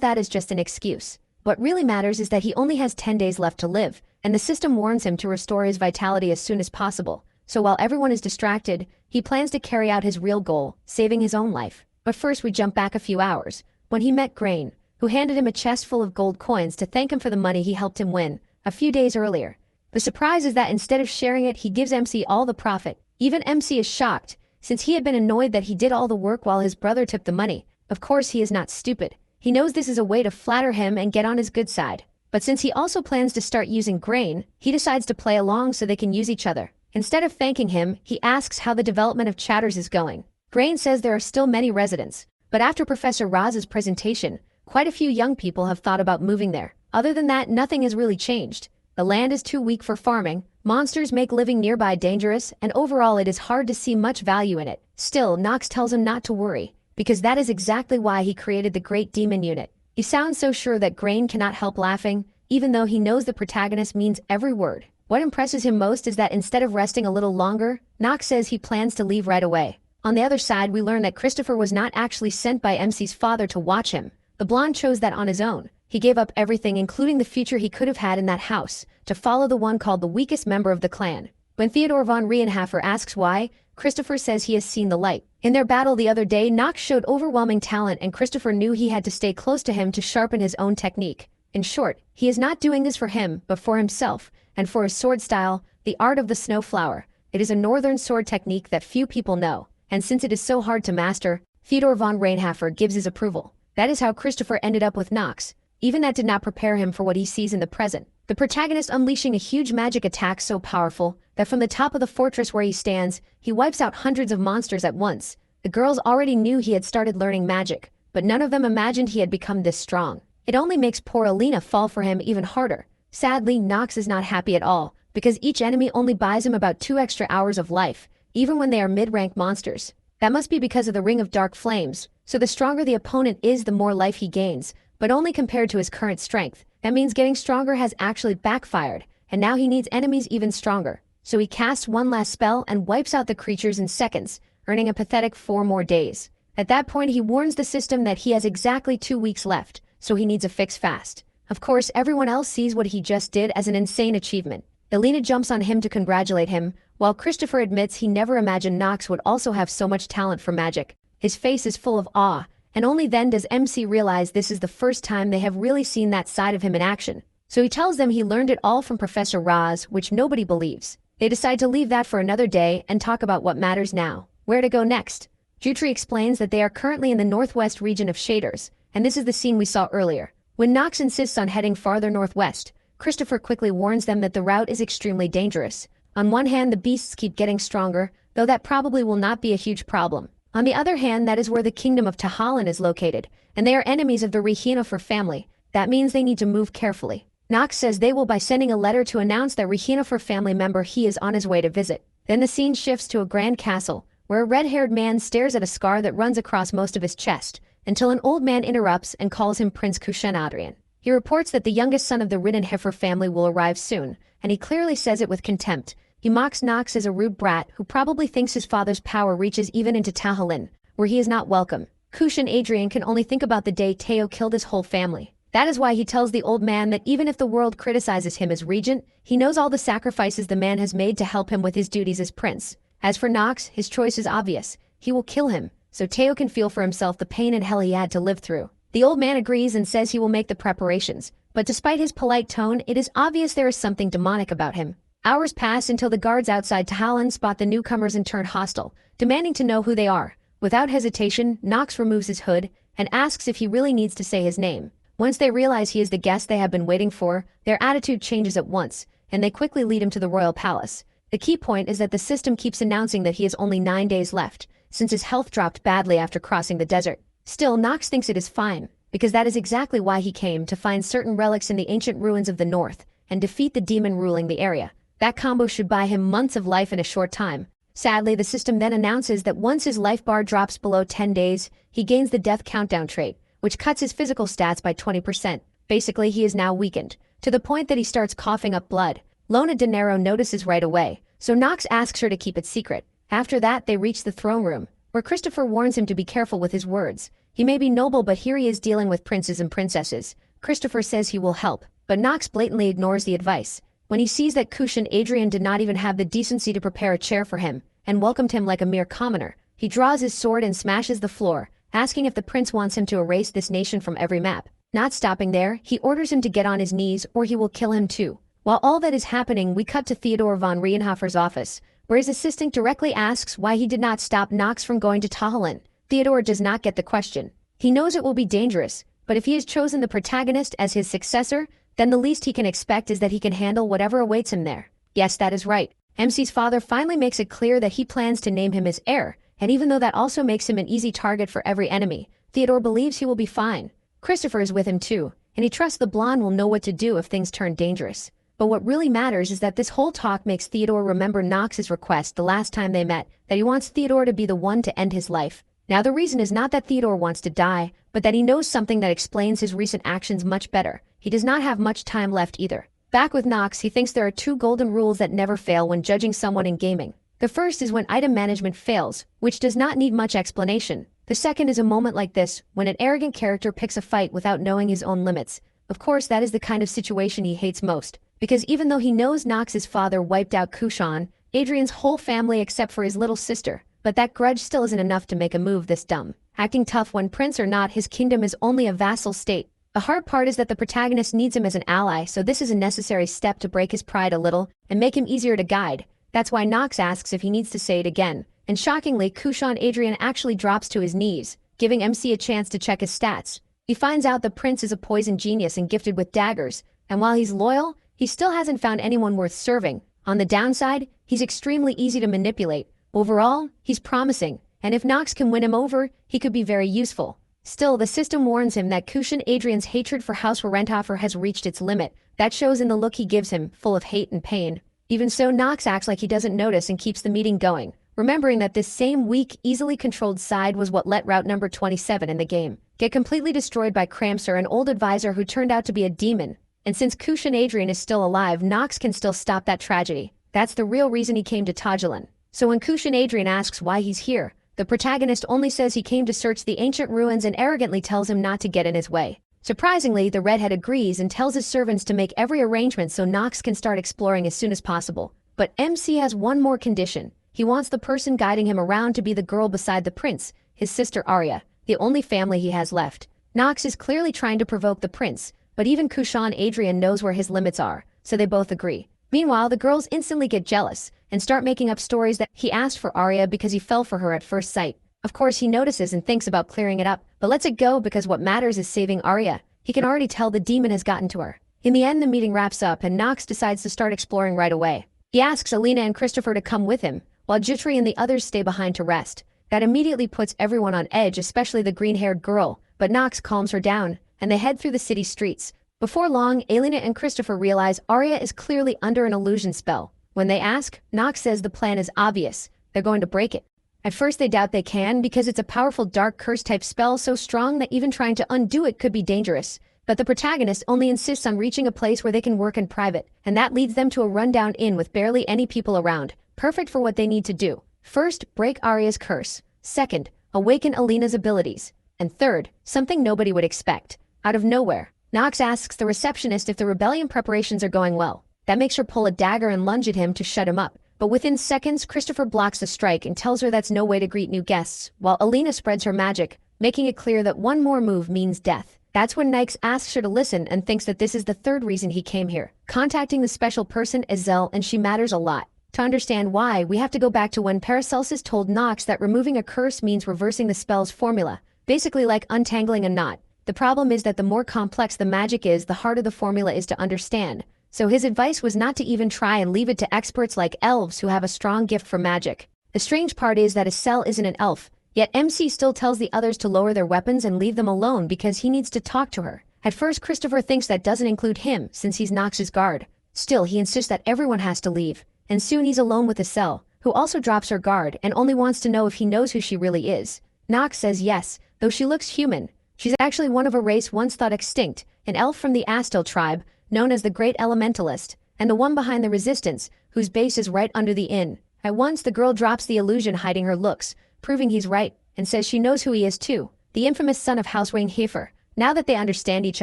that is just an excuse. What really matters is that he only has 10 days left to live, and the system warns him to restore his vitality as soon as possible. So while everyone is distracted, he plans to carry out his real goal, saving his own life. But first we jump back a few hours, when he met Grain, who handed him a chest full of gold coins to thank him for the money he helped him win a few days earlier. The surprise is that instead of sharing it, he gives MC all the profit. Even MC is shocked, since he had been annoyed that he did all the work while his brother took the money. Of course, he is not stupid. He knows this is a way to flatter him and get on his good side. But since he also plans to start using Grain, he decides to play along so they can use each other. Instead of thanking him, he asks how the development of Chatters is going. Grain says there are still many residents, but after Professor Raz's presentation, quite a few young people have thought about moving there. Other than that, nothing has really changed. The land is too weak for farming, monsters make living nearby dangerous, and overall it is hard to see much value in it. Still, Nox tells him not to worry, because that is exactly why he created the Great Demon Unit. He sounds so sure that Grain cannot help laughing, even though he knows the protagonist means every word. What impresses him most is that instead of resting a little longer, Nox says he plans to leave right away. On the other side, we learn that Christopher was not actually sent by MC's father to watch him. The blonde chose that on his own. He gave up everything, including the future he could have had in that house, to follow the one called the weakest member of the clan. When Theodore von Rienhofer asks why, Christopher says he has seen the light. In their battle the other day, Nox showed overwhelming talent and Christopher knew he had to stay close to him to sharpen his own technique. In short, he is not doing this for him, but for himself, and for his sword style, the art of the snowflower. It is a northern sword technique that few people know, and since it is so hard to master, Theodore von Rienhofer gives his approval. That is how Christopher ended up with Nox. Even that did not prepare him for what he sees in the present. The protagonist unleashing a huge magic attack so powerful that from the top of the fortress where he stands, he wipes out hundreds of monsters at once. The girls already knew he had started learning magic, but none of them imagined he had become this strong. It only makes poor Alina fall for him even harder. Sadly, Nox is not happy at all, because each enemy only buys him about 2 extra hours of life, even when they are mid-rank monsters. That must be because of the Ring of Dark Flames, so the stronger the opponent is, the more life he gains, but only compared to his current strength. That means getting stronger has actually backfired, and now he needs enemies even stronger. So he casts one last spell and wipes out the creatures in seconds, earning a pathetic 4 more days. At that point, he warns the system that he has exactly 2 weeks left, so he needs a fix fast. Of course, everyone else sees what he just did as an insane achievement. Elena jumps on him to congratulate him, while Christopher admits he never imagined Nox would also have so much talent for magic. His face is full of awe, and only then does MC realize this is the first time they have really seen that side of him in action. So he tells them he learned it all from Professor Raz, which nobody believes. They decide to leave that for another day and talk about what matters now. Where to go next? Jutri explains that they are currently in the northwest region of Shaders, and this is the scene we saw earlier. When Nox insists on heading farther northwest, Christopher quickly warns them that the route is extremely dangerous. On one hand, the beasts keep getting stronger, though that probably will not be a huge problem. On the other hand, that is where the kingdom of Tahalan is located, and they are enemies of the Rienhofer family. That means they need to move carefully. Nox says they will by sending a letter to announce that Rehinoffer family member he is on his way to visit. Then the scene shifts to a grand castle, where a red-haired man stares at a scar that runs across most of his chest, until an old man interrupts and calls him Prince Kushan Adrian. He reports that the youngest son of the Reborn family will arrive soon, and he clearly says it with contempt. He mocks Nox as a rude brat who probably thinks his father's power reaches even into Tahalin, where he is not welcome. Kushan Adrian can only think about the day Teo killed his whole family. That is why he tells the old man that even if the world criticizes him as regent, he knows all the sacrifices the man has made to help him with his duties as prince. As for Nox, his choice is obvious. He will kill him, so Teo can feel for himself the pain and hell he had to live through. The old man agrees and says he will make the preparations, but despite his polite tone, it is obvious there is something demonic about him. Hours pass until the guards outside Tahalin spot the newcomers and turn hostile, demanding to know who they are. Without hesitation, Nox removes his hood and asks if he really needs to say his name. Once they realize he is the guest they have been waiting for, their attitude changes at once, and they quickly lead him to the royal palace. The key point is that the system keeps announcing that he has only 9 days left, since his health dropped badly after crossing the desert. Still, Nox thinks it is fine, because that is exactly why he came, to find certain relics in the ancient ruins of the north, and defeat the demon ruling the area. That combo should buy him months of life in a short time. Sadly, the system then announces that once his life bar drops below 10 days, he gains the death countdown trait, which cuts his physical stats by 20%. Basically, he is now weakened, to the point that he starts coughing up blood. Lona De Niro notices right away, so Nox asks her to keep it secret. After that, they reach the throne room, where Christopher warns him to be careful with his words. He may be noble, but here he is dealing with princes and princesses. Christopher says he will help, but Nox blatantly ignores the advice. When he sees that Kushan Adrian did not even have the decency to prepare a chair for him, and welcomed him like a mere commoner, he draws his sword and smashes the floor, asking if the prince wants him to erase this nation from every map. Not stopping there, he orders him to get on his knees or he will kill him too. While all that is happening, we cut to Theodore von Rehinoffer's office, where his assistant directly asks why he did not stop Nox from going to Tahalin. Theodore does not get the question. He knows it will be dangerous, but if he has chosen the protagonist as his successor, then the least he can expect is that he can handle whatever awaits him there. Yes, that is right. MC's father finally makes it clear that he plans to name him his heir, and even though that also makes him an easy target for every enemy, Theodore believes he will be fine. Christopher is with him too, and he trusts the blonde will know what to do if things turn dangerous. But what really matters is that this whole talk makes Theodore remember Nox's request the last time they met, that he wants Theodore to be the one to end his life. Now the reason is not that Theodore wants to die, but that he knows something that explains his recent actions much better. He does not have much time left either. Back with Nox, he thinks there are 2 golden rules that never fail when judging someone in gaming. The first is when item management fails, which does not need much explanation. The second is a moment like this, when an arrogant character picks a fight without knowing his own limits. Of course, that is the kind of situation he hates most, because even though he knows Nox's father wiped out Kushan, Adrian's whole family except for his little sister, but that grudge still isn't enough to make a move this dumb. Acting tough when prince or not, his kingdom is only a vassal state. The hard part is that the protagonist needs him as an ally, so this is a necessary step to break his pride a little and make him easier to guide. That's why Nox asks if he needs to say it again. And shockingly, Kushan Adrian actually drops to his knees, giving MC a chance to check his stats. He finds out the prince is a poison genius and gifted with daggers, and while he's loyal, he still hasn't found anyone worth serving. On the downside, he's extremely easy to manipulate. Overall, he's promising, and if Nox can win him over, he could be very useful. Still, the system warns him that Kushan Adrian's hatred for House Reborn has reached its limit. That shows in the look he gives him, full of hate and pain. Even so, Nox acts like he doesn't notice and keeps the meeting going, remembering that this same weak, easily controlled side was what let Route number 27 in the game get completely destroyed by Cramser, an old advisor who turned out to be a demon. And since Kushan Adrian is still alive, Nox can still stop that tragedy. That's the real reason he came to Tajalin. So when Kushan Adrian asks why he's here, the protagonist only says he came to search the ancient ruins and arrogantly tells him not to get in his way. Surprisingly, the redhead agrees and tells his servants to make every arrangement so Nox can start exploring as soon as possible. But MC has one more condition. He wants the person guiding him around to be the girl beside the prince, his sister Arya, the only family he has left. Nox is clearly trying to provoke the prince, but even Kushan Adrian knows where his limits are, so they both agree. Meanwhile, the girls instantly get jealous and start making up stories that he asked for Arya because he fell for her at first sight. Of course, he notices and thinks about clearing it up, but lets it go because what matters is saving Arya. He can already tell the demon has gotten to her. In the end, the meeting wraps up and Nox decides to start exploring right away. He asks Alina and Christopher to come with him, while Jutri and the others stay behind to rest. That immediately puts everyone on edge, especially the green-haired girl, but Nox calms her down, and they head through the city streets. Before long, Elena and Christopher realize Arya is clearly under an illusion spell. When they ask, Nox says the plan is obvious. They're going to break it. At first they doubt they can because it's a powerful dark curse type spell so strong that even trying to undo it could be dangerous. But the protagonist only insists on reaching a place where they can work in private, and that leads them to a rundown inn with barely any people around, perfect for what they need to do. First, break Arya's curse. Second, awaken Alina's abilities. And third, something nobody would expect. Out of nowhere, Nox asks the receptionist if the rebellion preparations are going well. That makes her pull a dagger and lunge at him to shut him up. But within seconds, Christopher blocks the strike and tells her that's no way to greet new guests, while Alina spreads her magic, making it clear that one more move means death. That's when Nyx asks her to listen and thinks that this is the third reason he came here. Contacting the special person is Zell, and she matters a lot. To understand why, we have to go back to when Paracelsus told Nox that removing a curse means reversing the spell's formula, basically like untangling a knot. The problem is that the more complex the magic is, the harder the formula is to understand. So his advice was not to even try and leave it to experts like elves who have a strong gift for magic. The strange part is that Estelle isn't an elf, yet MC still tells the others to lower their weapons and leave them alone because he needs to talk to her. At first, Christopher thinks that doesn't include him since he's Nox's guard. Still, he insists that everyone has to leave, and soon he's alone with Estelle, who also drops her guard and only wants to know if he knows who she really is. Nox says yes, though she looks human. She's actually one of a race once thought extinct, an elf from the Astel tribe, known as the Great Elementalist, and the one behind the resistance, whose base is right under the inn. At once, the girl drops the illusion hiding her looks, proving he's right, and says she knows who he is too, the infamous son of House Heifer. Now that they understand each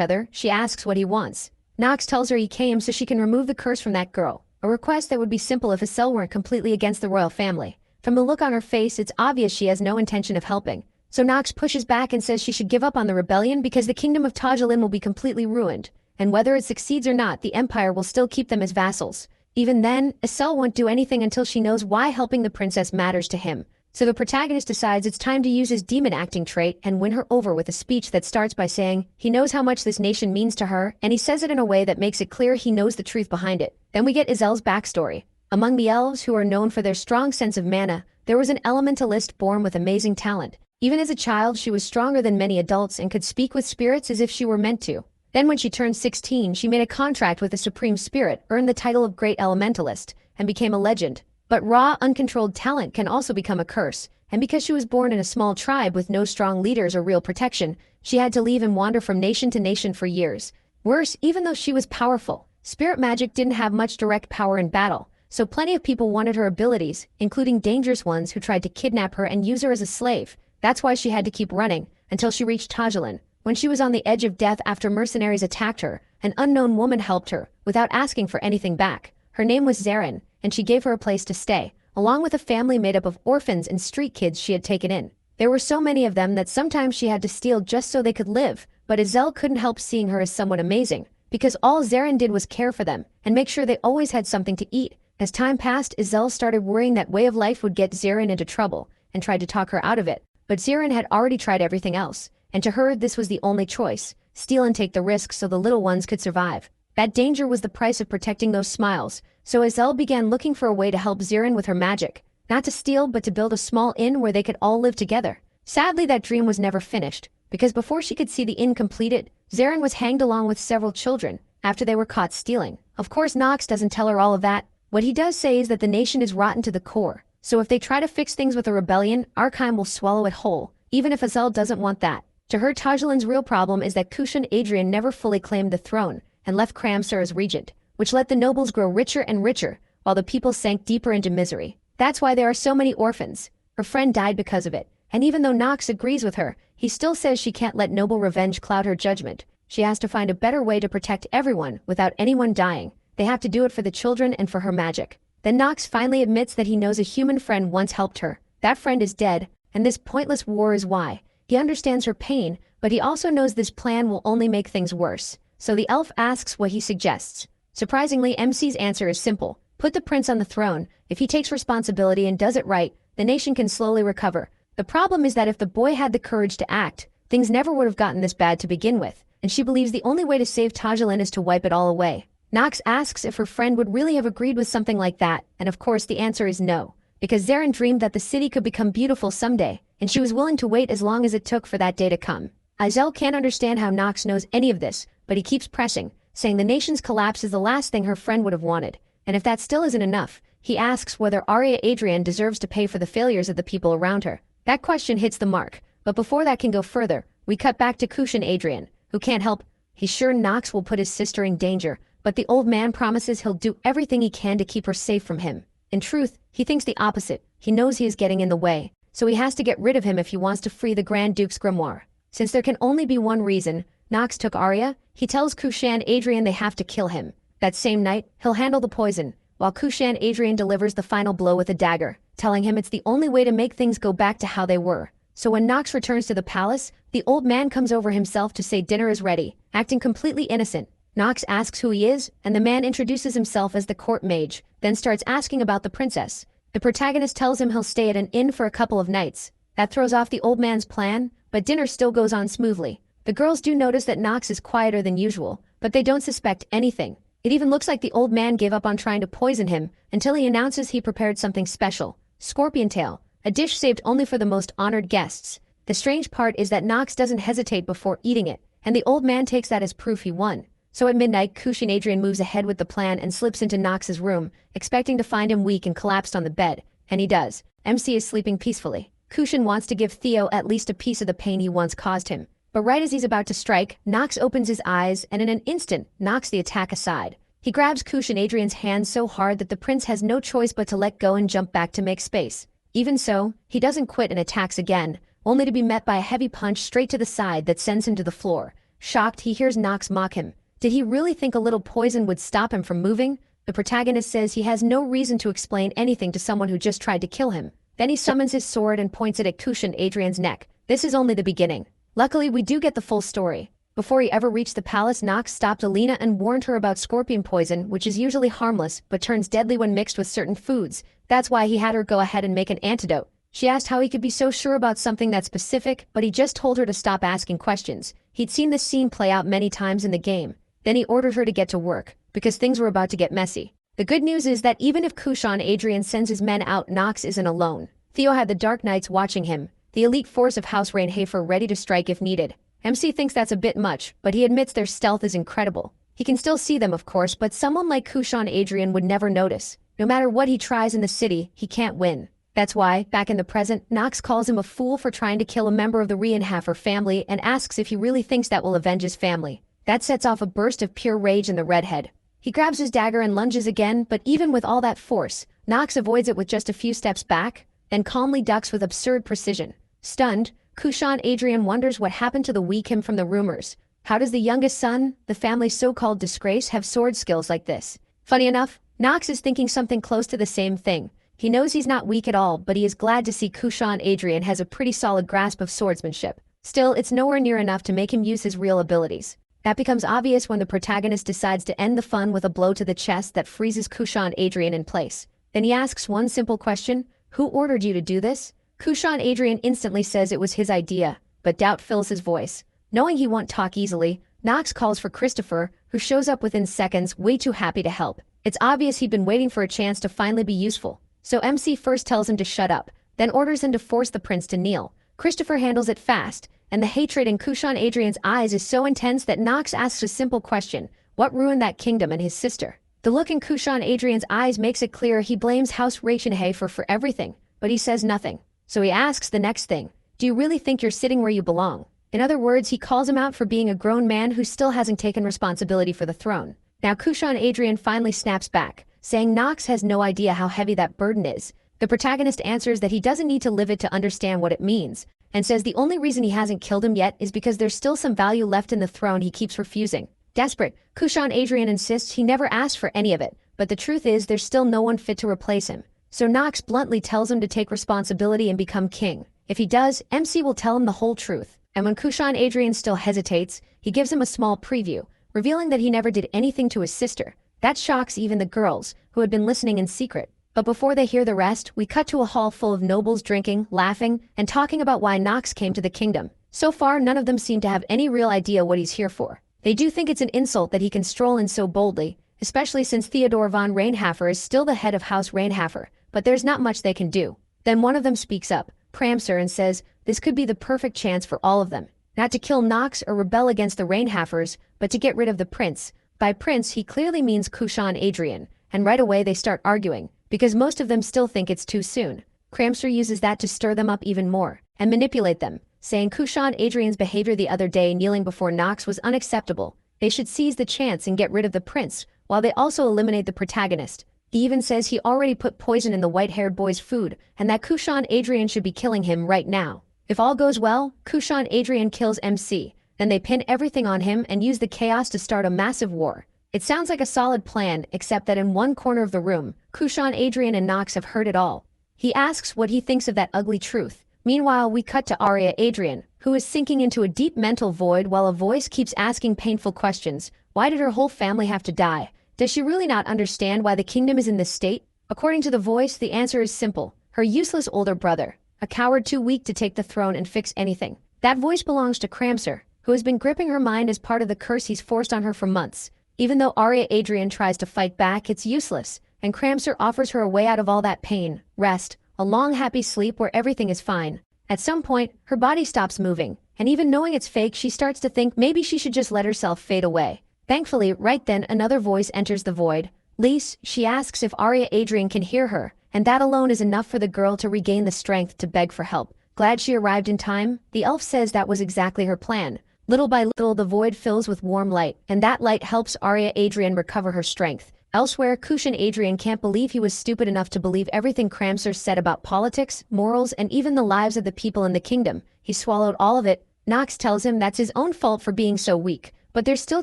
other, she asks what he wants. Nox tells her he came so she can remove the curse from that girl, a request that would be simple if Estelle weren't completely against the royal family. From the look on her face, it's obvious she has no intention of helping. So Nox pushes back and says she should give up on the rebellion because the kingdom of Tajalin will be completely ruined, and whether it succeeds or not, the Empire will still keep them as vassals. Even then, Estelle won't do anything until she knows why helping the princess matters to him. So the protagonist decides it's time to use his demon acting trait and win her over with a speech that starts by saying he knows how much this nation means to her, and he says it in a way that makes it clear he knows the truth behind it. Then we get Izelle's backstory. Among the elves, who are known for their strong sense of mana, there was an elementalist born with amazing talent. Even as a child, she was stronger than many adults and could speak with spirits as if she were meant to. Then when she turned 16, she made a contract with the Supreme Spirit, earned the title of Great Elementalist, and became a legend. But raw, uncontrolled talent can also become a curse, and because she was born in a small tribe with no strong leaders or real protection, she had to leave and wander from nation to nation for years. Worse, even though she was powerful, spirit magic didn't have much direct power in battle, so plenty of people wanted her abilities, including dangerous ones who tried to kidnap her and use her as a slave. That's why she had to keep running, until she reached Tajalin. When she was on the edge of death after mercenaries attacked her, an unknown woman helped her, without asking for anything back. Her name was Zarin, and she gave her a place to stay, along with a family made up of orphans and street kids she had taken in. There were so many of them that sometimes she had to steal just so they could live, but Izelle couldn't help seeing her as somewhat amazing, because all Zarin did was care for them, and make sure they always had something to eat. As time passed, Izelle started worrying that way of life would get Zarin into trouble, and tried to talk her out of it. But Zarin had already tried everything else, and to her this was the only choice, steal and take the risk so the little ones could survive. That danger was the price of protecting those smiles, so Izelle began looking for a way to help Zarin with her magic, not to steal but to build a small inn where they could all live together. Sadly, that dream was never finished, because before she could see the inn completed, Zarin was hanged along with several children, after they were caught stealing. Of course, Nox doesn't tell her all of that. What he does say is that the nation is rotten to the core, so if they try to fix things with a rebellion, Archime will swallow it whole, even if Izelle doesn't want that. To her, Tajalin's real problem is that Kushan Adrian never fully claimed the throne, and left Kramsar as regent, which let the nobles grow richer and richer, while the people sank deeper into misery. That's why there are so many orphans. Her friend died because of it, and even though Nox agrees with her, he still says she can't let noble revenge cloud her judgment. She has to find a better way to protect everyone without anyone dying. They have to do it for the children and for her magic. Then Nox finally admits that he knows a human friend once helped her. That friend is dead, and this pointless war is why. He understands her pain, but he also knows this plan will only make things worse. So the elf asks what he suggests. Surprisingly, MC's answer is simple. Put the prince on the throne. If he takes responsibility and does it right, the nation can slowly recover. The problem is that if the boy had the courage to act, things never would have gotten this bad to begin with, and she believes the only way to save Tajalin is to wipe it all away. Nox asks if her friend would really have agreed with something like that, and of course the answer is no, because Zarin dreamed that the city could become beautiful someday, and she was willing to wait as long as it took for that day to come. Izelle can't understand how Nox knows any of this, but he keeps pressing, saying the nation's collapse is the last thing her friend would have wanted. And if that still isn't enough, he asks whether Arya Adrian deserves to pay for the failures of the people around her. That question hits the mark, but before that can go further, we cut back to Kushan Adrian, who can't help. He's sure Nox will put his sister in danger, but the old man promises he'll do everything he can to keep her safe from him. In truth, he thinks the opposite. He knows he is getting in the way, so he has to get rid of him if he wants to free the Grand Duke's grimoire. Since there can only be one reason Nox took Arya, he tells Kushan Adrian they have to kill him. That same night, he'll handle the poison, while Kushan Adrian delivers the final blow with a dagger, telling him it's the only way to make things go back to how they were. So when Nox returns to the palace, the old man comes over himself to say dinner is ready, acting completely innocent. Nox asks who he is, and the man introduces himself as the court mage, then starts asking about the princess. The protagonist tells him he'll stay at an inn for a couple of nights. That throws off the old man's plan, but dinner still goes on smoothly. The girls do notice that Nox is quieter than usual, but they don't suspect anything. It even looks like the old man gave up on trying to poison him until he announces he prepared something special. Scorpion tail, a dish saved only for the most honored guests. The strange part is that Nox doesn't hesitate before eating it, and the old man takes that as proof he won. So at midnight, Kushan Adrian moves ahead with the plan and slips into Nox's room, expecting to find him weak and collapsed on the bed, and he does. MC is sleeping peacefully. Kushan wants to give Theo at least a piece of the pain he once caused him. But right as he's about to strike, Nox opens his eyes and in an instant knocks the attack aside. He grabs Kushan Adrian's hand so hard that the prince has no choice but to let go and jump back to make space. Even so, he doesn't quit and attacks again, only to be met by a heavy punch straight to the side that sends him to the floor. Shocked, he hears Nox mock him. Did he really think a little poison would stop him from moving? The protagonist says he has no reason to explain anything to someone who just tried to kill him. Then he summons his sword and points it at Kushan Adrian's neck. This is only the beginning. Luckily, we do get the full story. Before he ever reached the palace, Nox stopped Alina and warned her about scorpion poison, which is usually harmless but turns deadly when mixed with certain foods. That's why he had her go ahead and make an antidote. She asked how he could be so sure about something that specific, but he just told her to stop asking questions. He'd seen this scene play out many times in the game. Then he ordered her to get to work, because things were about to get messy. The good news is that even if Kushan Adrian sends his men out, Nox isn't alone. Theo had the Dark Knights watching him, the elite force of House Rainhafer ready to strike if needed. MC thinks that's a bit much, but he admits their stealth is incredible. He can still see them, of course, but someone like Kushan Adrian would never notice. No matter what he tries in the city, he can't win. That's why, back in the present, Nox calls him a fool for trying to kill a member of the Rainhafer family and asks if he really thinks that will avenge his family. That sets off a burst of pure rage in the redhead. He grabs his dagger and lunges again, but even with all that force, Nox avoids it with just a few steps back, then calmly ducks with absurd precision. Stunned, Kushan Adrian wonders what happened to the weak him from the rumors. How does the youngest son, the family's so-called disgrace, have sword skills like this? Funny enough, Nox is thinking something close to the same thing. He knows he's not weak at all, but he is glad to see Kushan Adrian has a pretty solid grasp of swordsmanship. Still, it's nowhere near enough to make him use his real abilities. That becomes obvious when the protagonist decides to end the fun with a blow to the chest that freezes Kushan Adrian in place. Then he asks one simple question: who ordered you to do this? Kushan Adrian instantly says it was his idea, but doubt fills his voice. Knowing he won't talk easily, Nox calls for Christopher, who shows up within seconds, way too happy to help. It's obvious he'd been waiting for a chance to finally be useful. So MC first tells him to shut up, then orders him to force the prince to kneel. Christopher handles it fast, and the hatred in Kushan Adrian's eyes is so intense that Nox asks a simple question: what ruined that kingdom and his sister? The look in Kushan Adrian's eyes makes it clear he blames House Rainhafer for everything, but he says nothing. So he asks the next thing: do you really think you're sitting where you belong? In other words, he calls him out for being a grown man who still hasn't taken responsibility for the throne. Now Kushan Adrian finally snaps back, saying Nox has no idea how heavy that burden is. The protagonist answers that he doesn't need to live it to understand what it means, and says the only reason he hasn't killed him yet is because there's still some value left in the throne he keeps refusing. Desperate, Kushan Adrian insists he never asked for any of it, but the truth is there's still no one fit to replace him. So Nox bluntly tells him to take responsibility and become king. If he does, MC will tell him the whole truth. And when Kushan Adrian still hesitates, he gives him a small preview, revealing that he never did anything to his sister. That shocks even the girls, who had been listening in secret. But before they hear the rest, we cut to a hall full of nobles drinking, laughing, and talking about why Nox came to the kingdom. So far, none of them seem to have any real idea what he's here for. They do think it's an insult that he can stroll in so boldly, especially since Theodore von Rainhafer is still the head of House Rainhafer, but there's not much they can do. Then one of them speaks up, Pramser, and says this could be the perfect chance for all of them. Not to kill Nox or rebel against the Rainhalfers, but to get rid of the prince. By prince, he clearly means Kushan Adrian, and right away they start arguing, because most of them still think it's too soon. Cramster uses that to stir them up even more, and manipulate them, saying Kushan Adrian's behavior the other day kneeling before Nox was unacceptable. They should seize the chance and get rid of the prince, while they also eliminate the protagonist. He even says he already put poison in the white-haired boy's food, and that Kushan Adrian should be killing him right now. If all goes well, Kushan Adrian kills MC, then they pin everything on him and use the chaos to start a massive war. It sounds like a solid plan, except that in one corner of the room, Kushan Adrian and Nox have heard it all. He asks what he thinks of that ugly truth. Meanwhile, we cut to Arya Adrian, who is sinking into a deep mental void while a voice keeps asking painful questions. Why did her whole family have to die? Does she really not understand why the kingdom is in this state? According to the voice, the answer is simple. Her useless older brother. A coward too weak to take the throne and fix anything. That voice belongs to Cramster, who has been gripping her mind as part of the curse he's forced on her for months. Even though Arya Adrian tries to fight back, it's useless, and Cramster offers her a way out of all that pain, rest, a long happy sleep where everything is fine. At some point, her body stops moving, and even knowing it's fake, she starts to think maybe she should just let herself fade away. Thankfully, right then another voice enters the void. Lise, she asks if Arya Adrian can hear her, and that alone is enough for the girl to regain the strength to beg for help. Glad she arrived in time, the elf says that was exactly her plan. Little by little the void fills with warm light, and that light helps Arya Adrian recover her strength. Elsewhere, Kushan Adrian can't believe he was stupid enough to believe everything Cramster said about politics, morals, and even the lives of the people in the kingdom. He swallowed all of it. Nox tells him that's his own fault for being so weak, but there's still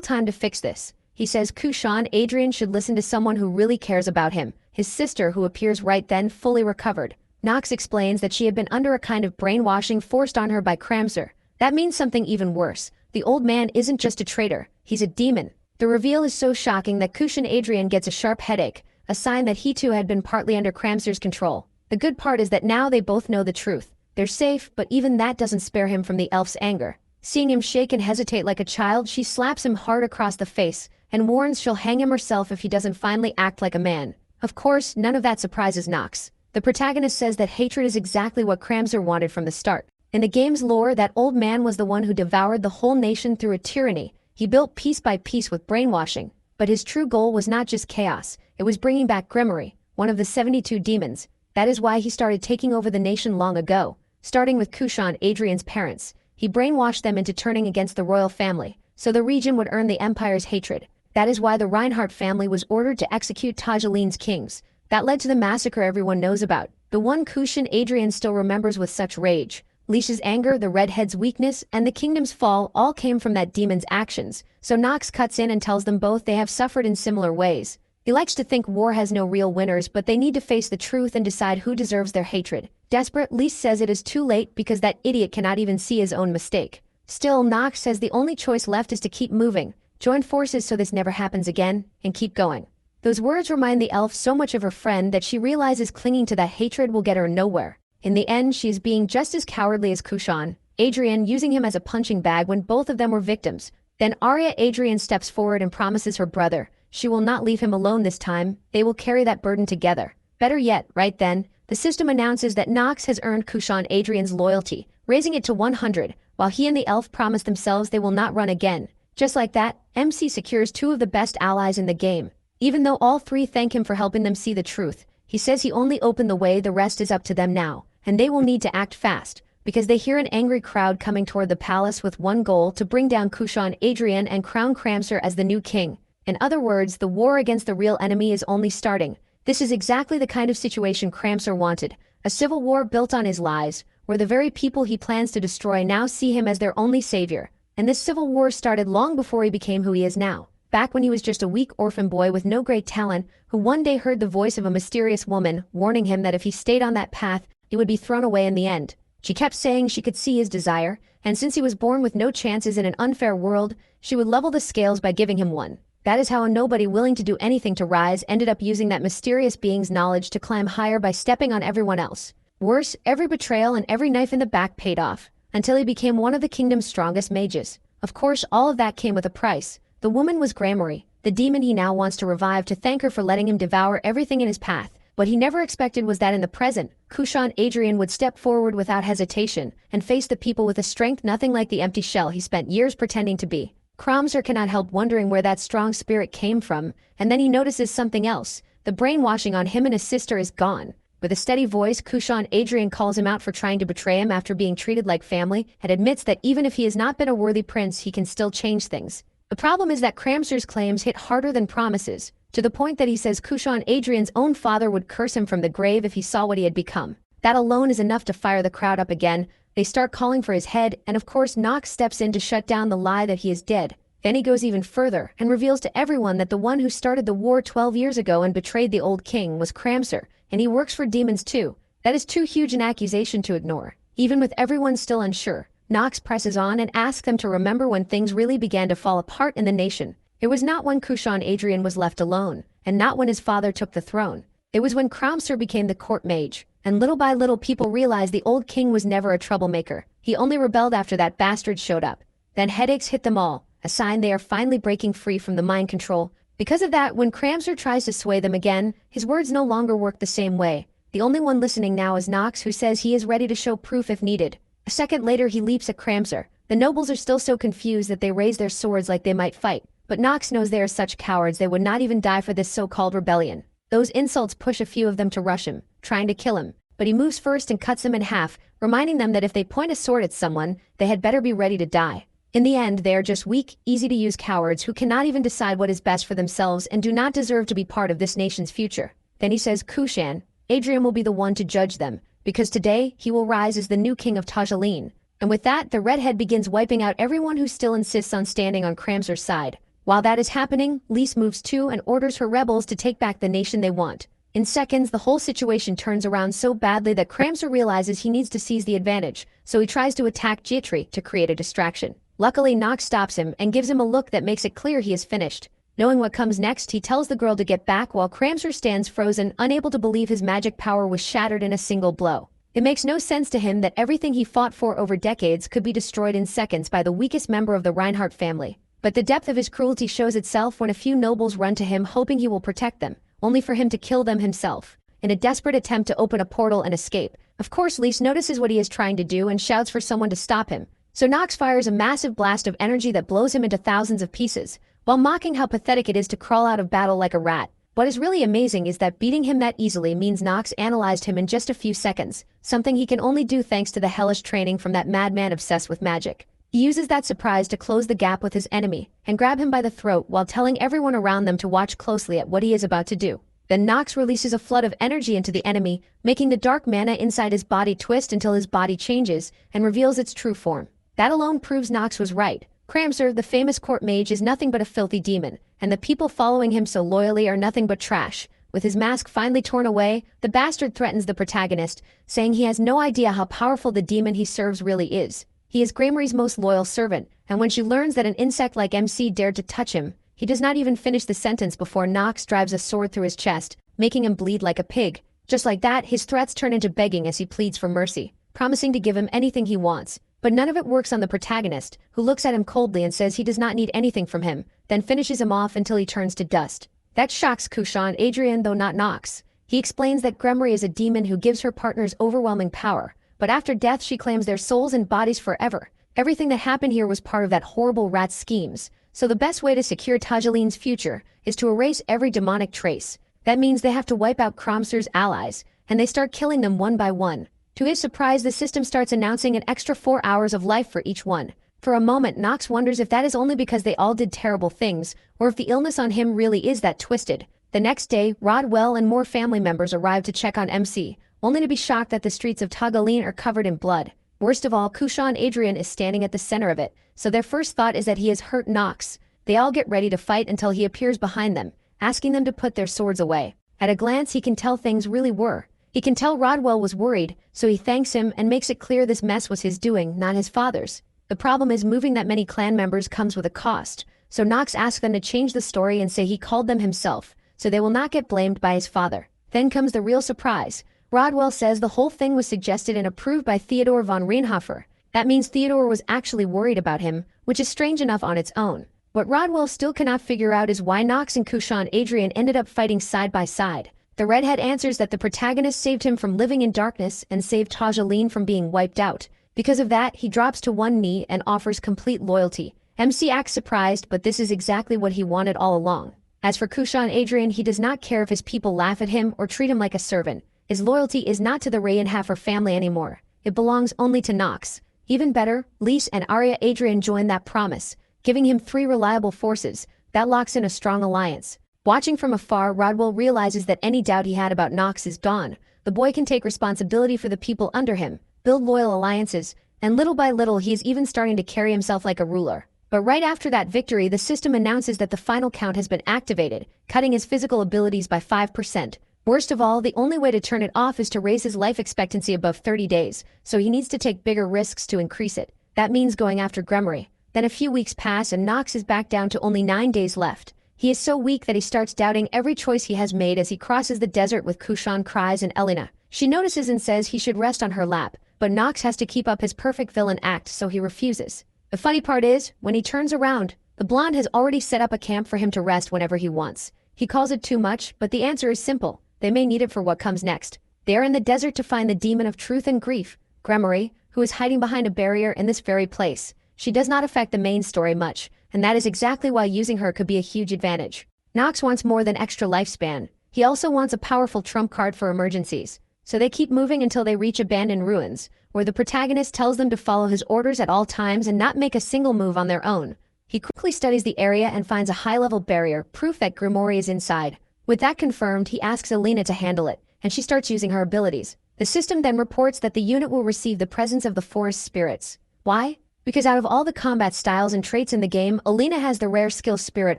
time to fix this. He says Kushan Adrian should listen to someone who really cares about him, his sister who appears right then fully recovered. Nox explains that she had been under a kind of brainwashing forced on her by Cramster. That means something even worse. The old man isn't just a traitor, he's a demon. The reveal is so shocking that Kushan Adrian gets a sharp headache, a sign that he too had been partly under Cramster's control. The good part is that now they both know the truth. They're safe, but even that doesn't spare him from the elf's anger. Seeing him shake and hesitate like a child, she slaps him hard across the face and warns she'll hang him herself if he doesn't finally act like a man. Of course, none of that surprises Nox. The protagonist says that hatred is exactly what Cramster wanted from the start. In the game's lore, that old man was the one who devoured the whole nation through a tyranny. He built piece by piece with brainwashing, but his true goal was not just chaos, it was bringing back Grimory, one of the 72 demons. That is why he started taking over the nation long ago. Starting with Kushan Adrian's parents, he brainwashed them into turning against the royal family, so the region would earn the empire's hatred. That is why the Reinhardt family was ordered to execute Tajaline's kings. That led to the massacre everyone knows about, the one Kushan Adrian still remembers with such rage. Leish's anger, the redhead's weakness, and the kingdom's fall all came from that demon's actions, so Nox cuts in and tells them both they have suffered in similar ways. He likes to think war has no real winners, but they need to face the truth and decide who deserves their hatred. Desperate, Leish says it is too late because that idiot cannot even see his own mistake. Still, Nox says the only choice left is to keep moving, join forces so this never happens again, and keep going. Those words remind the elf so much of her friend that she realizes clinging to that hatred will get her nowhere. In the end, she is being just as cowardly as Kushan Adrian, using him as a punching bag when both of them were victims. Then Arya Adrian steps forward and promises her brother she will not leave him alone this time. They will carry that burden together. Better yet, right then, the system announces that Nox has earned Kushan Adrian's loyalty, raising it to 100, while he and the elf promise themselves they will not run again. Just like that, MC secures two of the best allies in the game. Even though all three thank him for helping them see the truth, he says he only opened the way, the rest is up to them now. And they will need to act fast, because they hear an angry crowd coming toward the palace with one goal: to bring down Kushan Adrian and crown Cramster as the new king. In other words, the war against the real enemy is only starting. This is exactly the kind of situation Cramster wanted, a civil war built on his lies, where the very people he plans to destroy now see him as their only savior. And this civil war started long before he became who he is now. Back when he was just a weak orphan boy with no great talent, who one day heard the voice of a mysterious woman warning him that if he stayed on that path, he would be thrown away in the end. She kept saying she could see his desire, and since he was born with no chances in an unfair world, she would level the scales by giving him one. That is how a nobody willing to do anything to rise ended up using that mysterious being's knowledge to climb higher by stepping on everyone else. Worse, every betrayal and every knife in the back paid off, until he became one of the kingdom's strongest mages. Of course, all of that came with a price. The woman was Grimory, the demon he now wants to revive, to thank her for letting him devour everything in his path. What he never expected was that in the present, Kushan Adrian would step forward without hesitation and face the people with a strength nothing like the empty shell he spent years pretending to be. Kromser cannot help wondering where that strong spirit came from, and then he notices something else. The brainwashing on him and his sister is gone. With a steady voice, Kushan Adrian calls him out for trying to betray him after being treated like family and admits that even if he has not been a worthy prince, he can still change things. The problem is that Kramser's claims hit harder than promises, to the point that he says Kushan Adrian's own father would curse him from the grave if he saw what he had become. That alone is enough to fire the crowd up again. They start calling for his head, and of course Nox steps in to shut down the lie that he is dead. Then he goes even further and reveals to everyone that the one who started the war 12 years ago and betrayed the old king was Kramser, and he works for demons too. That is too huge an accusation to ignore. Even with everyone still unsure, Nox presses on and asks them to remember when things really began to fall apart in the nation. It was not when Kushan Adrian was left alone, and not when his father took the throne. It was when Kramser became the court mage, and little by little people realized the old king was never a troublemaker. He only rebelled after that bastard showed up. Then headaches hit them all, a sign they are finally breaking free from the mind control. Because of that, when Kramser tries to sway them again, his words no longer work the same way. The only one listening now is Nox, who says he is ready to show proof if needed. A second later he leaps at Kramser. The nobles are still so confused that they raise their swords like they might fight, but Nox knows they are such cowards they would not even die for this so-called rebellion. Those insults push a few of them to rush him, trying to kill him, but he moves first and cuts them in half, reminding them that if they point a sword at someone, they had better be ready to die. In the end, they are just weak, easy-to-use cowards who cannot even decide what is best for themselves and do not deserve to be part of this nation's future. Then he says Kushan Adrian will be the one to judge them, because today he will rise as the new king of Tajalin. And with that, the redhead begins wiping out everyone who still insists on standing on Kramser's side. While that is happening, Lise moves too and orders her rebels to take back the nation they want. In seconds, the whole situation turns around so badly that Kramser realizes he needs to seize the advantage, so he tries to attack Jitri to create a distraction. Luckily, Nox stops him and gives him a look that makes it clear he is finished. Knowing what comes next, he tells the girl to get back while Kramser stands frozen, unable to believe his magic power was shattered in a single blow. It makes no sense to him that everything he fought for over decades could be destroyed in seconds by the weakest member of the Reinhardt family. But the depth of his cruelty shows itself when a few nobles run to him hoping he will protect them, only for him to kill them himself, in a desperate attempt to open a portal and escape. Of course, Lise notices what he is trying to do and shouts for someone to stop him. So Nox fires a massive blast of energy that blows him into thousands of pieces, while mocking how pathetic it is to crawl out of battle like a rat. What is really amazing is that beating him that easily means Nox analyzed him in just a few seconds, something he can only do thanks to the hellish training from that madman obsessed with magic. He uses that surprise to close the gap with his enemy and grab him by the throat while telling everyone around them to watch closely at what he is about to do. Then Nox releases a flood of energy into the enemy, making the dark mana inside his body twist until his body changes and reveals its true form. That alone proves Nox was right. Kramser, the famous court mage, is nothing but a filthy demon, and the people following him so loyally are nothing but trash. With his mask finally torn away, the bastard threatens the protagonist, saying he has no idea how powerful the demon he serves really is. He is Gramarie's most loyal servant, and when she learns that an insect like MC dared to touch him, he does not even finish the sentence before Nox drives a sword through his chest, making him bleed like a pig. Just like that, his threats turn into begging as he pleads for mercy, promising to give him anything he wants. But none of it works on the protagonist, who looks at him coldly and says he does not need anything from him, then finishes him off until he turns to dust. That shocks Kushan Adrian, though not Nox. He explains that Gramarie is a demon who gives her partners overwhelming power, but after death she claims their souls and bodies forever. Everything that happened here was part of that horrible rat's schemes, so the best way to secure Tajalin's future is to erase every demonic trace. That means they have to wipe out Kramser's allies, and they start killing them one by one. To his surprise, the system starts announcing an extra 4 hours of life for each one. For a moment, Nox wonders if that is only because they all did terrible things, or if the illness on him really is that twisted. The next day, Rodwell and more family members arrive to check on MC, only to be shocked that the streets of Tagalin are covered in blood. Worst of all, Kushan Adrian is standing at the center of it, so their first thought is that he has hurt Nox. They all get ready to fight until he appears behind them, asking them to put their swords away. At a glance, he can tell things really were. He can tell Rodwell was worried, so he thanks him and makes it clear this mess was his doing, not his father's. The problem is moving that many clan members comes with a cost, so Nox asks them to change the story and say he called them himself, so they will not get blamed by his father. Then comes the real surprise. Rodwell says the whole thing was suggested and approved by Theodor von Reinhofer. That means Theodor was actually worried about him, which is strange enough on its own. What Rodwell still cannot figure out is why Nox and Kushan Adrian ended up fighting side by side. The redhead answers that the protagonist saved him from living in darkness and saved Tajaleen from being wiped out. Because of that, he drops to one knee and offers complete loyalty. MC acts surprised, but this is exactly what he wanted all along. As for Kushan Adrian, he does not care if his people laugh at him or treat him like a servant. His loyalty is not to the Ray and Haffer family anymore. It belongs only to Nox. Even better, Lise and Arya Adrian join that promise, giving him 3 reliable forces. That locks in a strong alliance. Watching from afar, Rodwell realizes that any doubt he had about Nox is gone. The boy can take responsibility for the people under him, build loyal alliances, and little by little he is even starting to carry himself like a ruler. But right after that victory, the system announces that the final count has been activated, cutting his physical abilities by 5%. Worst of all, the only way to turn it off is to raise his life expectancy above 30 days, so he needs to take bigger risks to increase it. That means going after Gremory. Then a few weeks pass and Nox is back down to only 9 days left. He is so weak that he starts doubting every choice he has made as he crosses the desert with Kushan, Cries, and Elena. She notices and says he should rest on her lap, but Nox has to keep up his perfect villain act, so he refuses. The funny part is, when he turns around, the blonde has already set up a camp for him to rest whenever he wants. He calls it too much, but the answer is simple. They may need it for what comes next. They are in the desert to find the demon of truth and grief, Gremory, who is hiding behind a barrier in this very place. She does not affect the main story much, and that is exactly why using her could be a huge advantage. Nox wants more than extra lifespan. He also wants a powerful trump card for emergencies. So they keep moving until they reach abandoned ruins, where the protagonist tells them to follow his orders at all times and not make a single move on their own. He quickly studies the area and finds a high-level barrier, proof that Gremory is inside. With that confirmed, he asks Elena to handle it, and she starts using her abilities. The system then reports that the unit will receive the presence of the forest spirits. Why? Because out of all the combat styles and traits in the game, Elena has the rare skill Spirit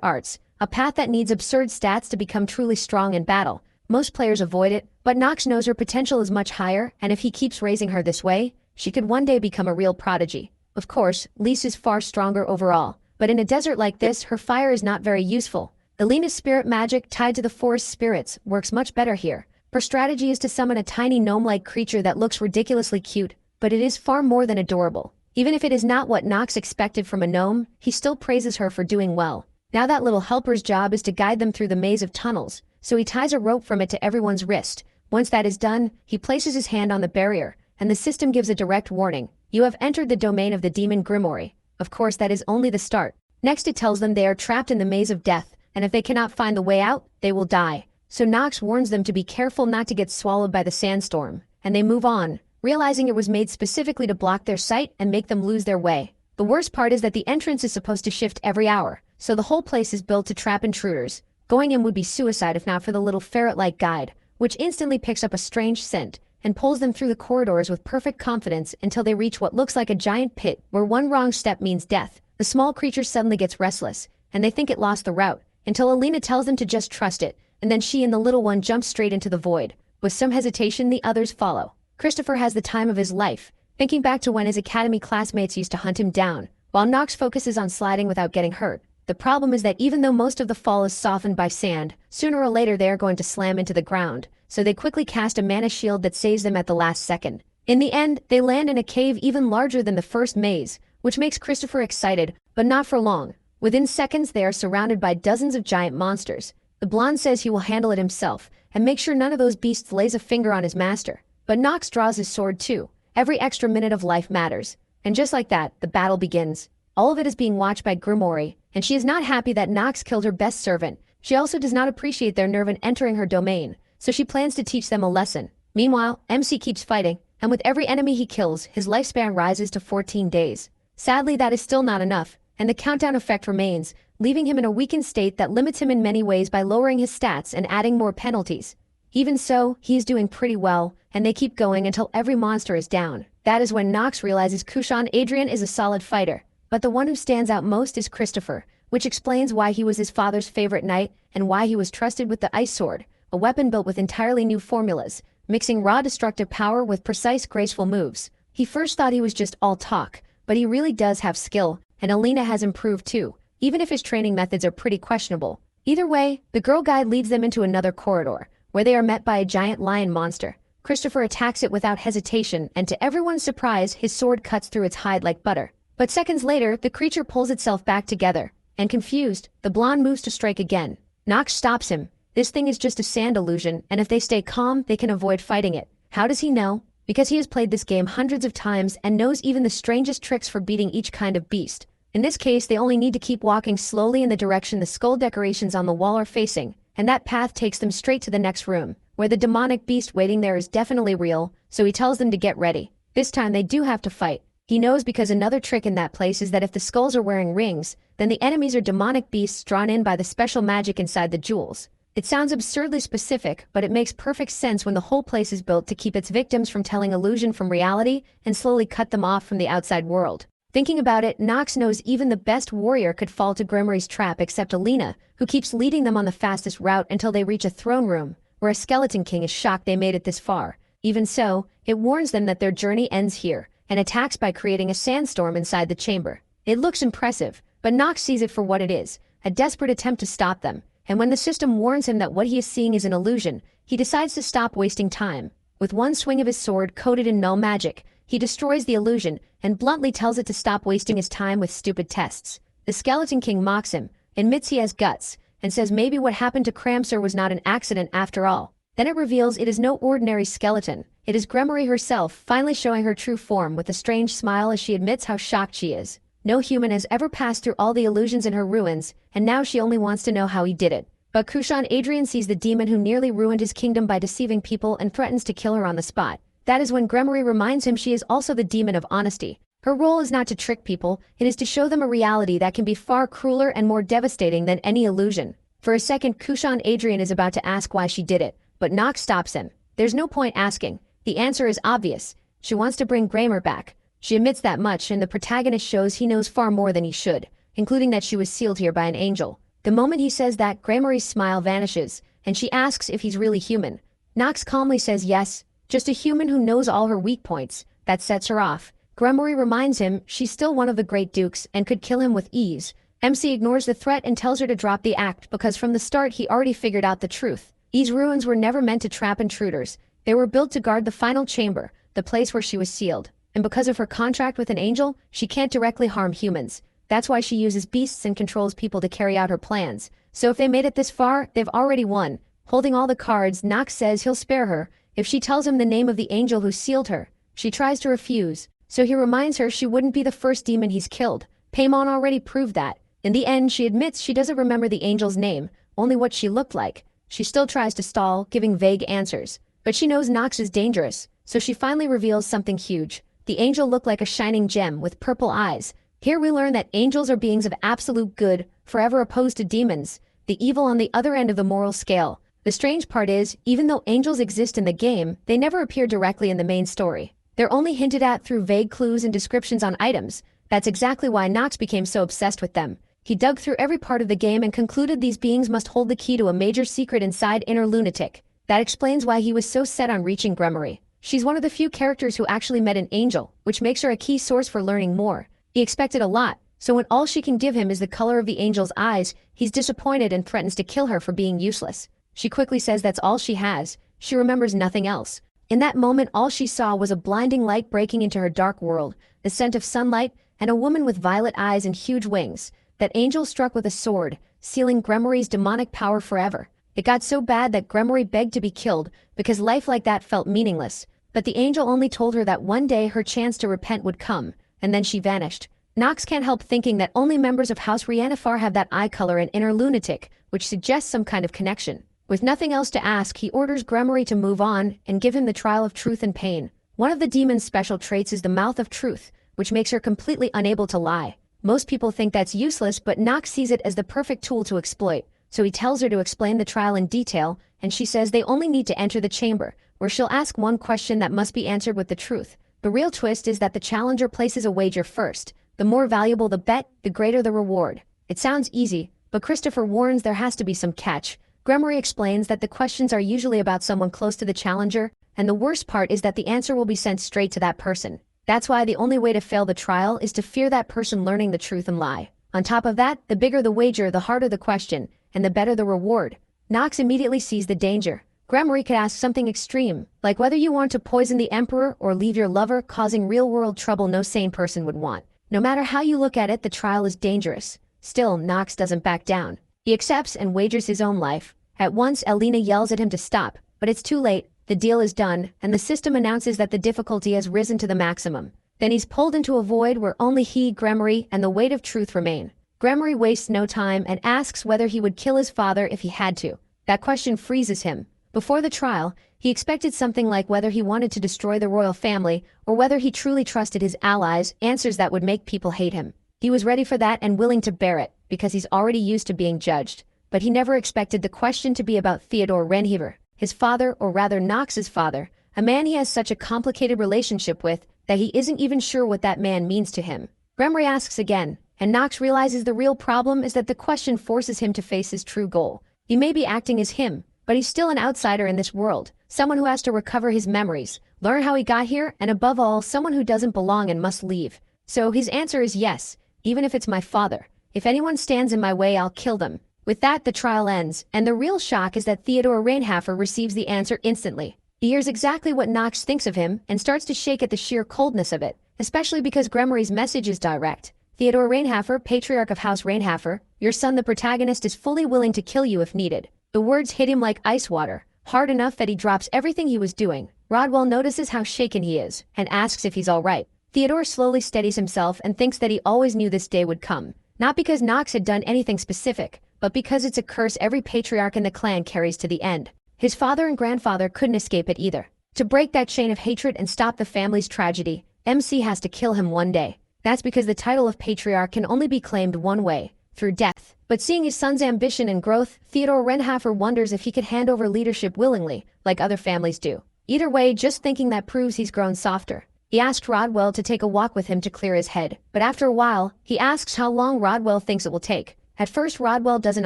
Arts, a path that needs absurd stats to become truly strong in battle. Most players avoid it, but Nox knows her potential is much higher, and if he keeps raising her this way, she could one day become a real prodigy. Of course, Lise is far stronger overall, but in a desert like this, her fire is not very useful. Elena's spirit magic, tied to the forest spirits, works much better here. Her strategy is to summon a tiny gnome-like creature that looks ridiculously cute, but it is far more than adorable. Even if it is not what Nox expected from a gnome, he still praises her for doing well. Now that little helper's job is to guide them through the maze of tunnels, so he ties a rope from it to everyone's wrist. Once that is done, he places his hand on the barrier, and the system gives a direct warning. You have entered the domain of the demon Gremory. Of course, that is only the start. Next it tells them they are trapped in the maze of death, and if they cannot find the way out, they will die. So Nox warns them to be careful not to get swallowed by the sandstorm, and they move on, realizing it was made specifically to block their sight and make them lose their way. The worst part is that the entrance is supposed to shift every hour, so the whole place is built to trap intruders. Going in would be suicide if not for the little ferret-like guide, which instantly picks up a strange scent and pulls them through the corridors with perfect confidence until they reach what looks like a giant pit where one wrong step means death. The small creature suddenly gets restless, and they think it lost the route, until Elena tells them to just trust it, and then she and the little one jump straight into the void. With some hesitation, the others follow. Christopher has the time of his life, thinking back to when his academy classmates used to hunt him down, while Nox focuses on sliding without getting hurt. The problem is that even though most of the fall is softened by sand, sooner or later they are going to slam into the ground, so they quickly cast a mana shield that saves them at the last second. In the end, they land in a cave even larger than the first maze, which makes Christopher excited, but not for long. Within seconds they are surrounded by dozens of giant monsters. The blonde says he will handle it himself, and make sure none of those beasts lays a finger on his master. But Nox draws his sword too. Every extra minute of life matters. And just like that, the battle begins. All of it is being watched by Gremory, and she is not happy that Nox killed her best servant. She also does not appreciate their nerve in entering her domain, so she plans to teach them a lesson. Meanwhile, MC keeps fighting, and with every enemy he kills, his lifespan rises to 14 days. Sadly, that is still not enough, and the countdown effect remains, leaving him in a weakened state that limits him in many ways by lowering his stats and adding more penalties. Even so, he is doing pretty well, and they keep going until every monster is down. That is when Nox realizes Kushan Adrian is a solid fighter, but the one who stands out most is Christopher, which explains why he was his father's favorite knight and why he was trusted with the ice sword, a weapon built with entirely new formulas, mixing raw destructive power with precise, graceful moves. He first thought he was just all talk, but he really does have skill, and Elena has improved too, even if his training methods are pretty questionable. Either way, the girl guide leads them into another corridor, where they are met by a giant lion monster. Christopher attacks it without hesitation, and to everyone's surprise, his sword cuts through its hide like butter. But seconds later, the creature pulls itself back together, and confused, the blonde moves to strike again. Nox stops him. This thing is just a sand illusion, and if they stay calm, they can avoid fighting it. How does he know? Because he has played this game hundreds of times and knows even the strangest tricks for beating each kind of beast. In this case, they only need to keep walking slowly in the direction the skull decorations on the wall are facing, and that path takes them straight to the next room, where the demonic beast waiting there is definitely real, so he tells them to get ready. This time they do have to fight. He knows because another trick in that place is that if the skulls are wearing rings, then the enemies are demonic beasts drawn in by the special magic inside the jewels. It sounds absurdly specific, but it makes perfect sense when the whole place is built to keep its victims from telling illusion from reality and slowly cut them off from the outside world. Thinking about it, Nox knows even the best warrior could fall to Gremory's trap except Alina, who keeps leading them on the fastest route until they reach a throne room, where a skeleton king is shocked they made it this far. Even so, it warns them that their journey ends here, and attacks by creating a sandstorm inside the chamber. It looks impressive, but Nox sees it for what it is, a desperate attempt to stop them, and when the system warns him that what he is seeing is an illusion, he decides to stop wasting time. With one swing of his sword coated in null magic, he destroys the illusion and bluntly tells it to stop wasting his time with stupid tests. The Skeleton King mocks him, admits he has guts, and says maybe what happened to Cramsor was not an accident after all. Then it reveals it is no ordinary skeleton. It is Gremory herself, finally showing her true form with a strange smile as she admits how shocked she is. No human has ever passed through all the illusions in her ruins, and now she only wants to know how he did it. But Kushan Adrian sees the demon who nearly ruined his kingdom by deceiving people and threatens to kill her on the spot. That is when Gremory reminds him she is also the demon of honesty. Her role is not to trick people, it is to show them a reality that can be far crueler and more devastating than any illusion. For a second, Kushan Adrian is about to ask why she did it, but Nox stops him. There's no point asking. The answer is obvious. She wants to bring Grammar back. She admits that much, and the protagonist shows he knows far more than he should, including that she was sealed here by an angel. The moment he says that, Gremory's smile vanishes, and she asks if he's really human. Nox calmly says yes, just a human who knows all her weak points. That sets her off. Gremory reminds him she's still one of the great dukes and could kill him with ease. MC ignores the threat and tells her to drop the act because from the start he already figured out the truth. These ruins were never meant to trap intruders. They were built to guard the final chamber, the place where she was sealed. And because of her contract with an angel, she can't directly harm humans. That's why she uses beasts and controls people to carry out her plans. So if they made it this far, they've already won. Holding all the cards, Nox says he'll spare her if she tells him the name of the angel who sealed her. She tries to refuse, so he reminds her she wouldn't be the first demon he's killed. Paimon already proved that. In the end, she admits she doesn't remember the angel's name, only what she looked like. She still tries to stall, giving vague answers. But she knows Nox is dangerous, so she finally reveals something huge. The angel looked like a shining gem with purple eyes. Here we learn that angels are beings of absolute good, forever opposed to demons, the evil on the other end of the moral scale. The strange part is, even though angels exist in the game, they never appear directly in the main story. They're only hinted at through vague clues and descriptions on items. That's exactly why Nox became so obsessed with them. He dug through every part of the game and concluded these beings must hold the key to a major secret inside Inner Lunatic. That explains why he was so set on reaching Gremory. She's one of the few characters who actually met an angel, which makes her a key source for learning more. He expected a lot, so when all she can give him is the color of the angel's eyes, he's disappointed and threatens to kill her for being useless. She quickly says that's all she has. She remembers nothing else. In that moment, all she saw was a blinding light breaking into her dark world, the scent of sunlight, and a woman with violet eyes and huge wings. That angel struck with a sword, sealing Gremory's demonic power forever. It got so bad that Gremory begged to be killed because life like that felt meaningless. But the angel only told her that one day her chance to repent would come, and then she vanished. Nox can't help thinking that only members of House Rianifar have that eye color in Inner Lunatic, which suggests some kind of connection. With nothing else to ask, he orders Gremory to move on and give him the trial of truth and pain. One of the demon's special traits is the mouth of truth, which makes her completely unable to lie. Most people think that's useless, but Nox sees it as the perfect tool to exploit. So he tells her to explain the trial in detail, and she says they only need to enter the chamber, where she'll ask one question that must be answered with the truth. The real twist is that the challenger places a wager first. The more valuable the bet, the greater the reward. It sounds easy, but Christopher warns there has to be some catch. Gremory explains that the questions are usually about someone close to the challenger, and the worst part is that the answer will be sent straight to that person. That's why the only way to fail the trial is to fear that person learning the truth and lie. On top of that, the bigger the wager, the harder the question, and the better the reward. Nox immediately sees the danger. Gremory could ask something extreme, like whether you want to poison the Emperor or leave your lover, causing real-world trouble no sane person would want. No matter how you look at it, the trial is dangerous. Still, Nox doesn't back down. He accepts and wagers his own life. At once, Elena yells at him to stop, but it's too late. The deal is done, and the system announces that the difficulty has risen to the maximum. Then he's pulled into a void where only he, Gremory, and the weight of truth remain. Gremory wastes no time and asks whether he would kill his father if he had to. That question freezes him. Before the trial, he expected something like whether he wanted to destroy the royal family or whether he truly trusted his allies, answers that would make people hate him. He was ready for that and willing to bear it, because he's already used to being judged. But he never expected the question to be about Theodore Renhever, his father, or rather Nox's father, a man he has such a complicated relationship with that he isn't even sure what that man means to him. Gremory asks again, and Nox realizes the real problem is that the question forces him to face his true goal. He may be acting as him, but he's still an outsider in this world, someone who has to recover his memories, learn how he got here, and above all, someone who doesn't belong and must leave. So his answer is yes, even if it's my father. If anyone stands in my way, I'll kill them. With that, the trial ends, and the real shock is that Theodore Renhever receives the answer instantly. He hears exactly what Nox thinks of him and starts to shake at the sheer coldness of it, especially because Gremory's message is direct. Theodore Renhever, Patriarch of House Renhever, your son the protagonist is fully willing to kill you if needed. The words hit him like ice water, hard enough that he drops everything he was doing. Rodwell notices how shaken he is, and asks if he's alright. Theodore slowly steadies himself and thinks that he always knew this day would come. Not because Nox had done anything specific, but because it's a curse every patriarch in the clan carries to the end. His father and grandfather couldn't escape it either. To break that chain of hatred and stop the family's tragedy, MC has to kill him one day. That's because the title of patriarch can only be claimed one way, through death. But seeing his son's ambition and growth, Theodore Renhever wonders if he could hand over leadership willingly, like other families do. Either way, just thinking that proves he's grown softer. He asked Rodwell to take a walk with him to clear his head, but after a while, he asks how long Rodwell thinks it will take. At first Rodwell doesn't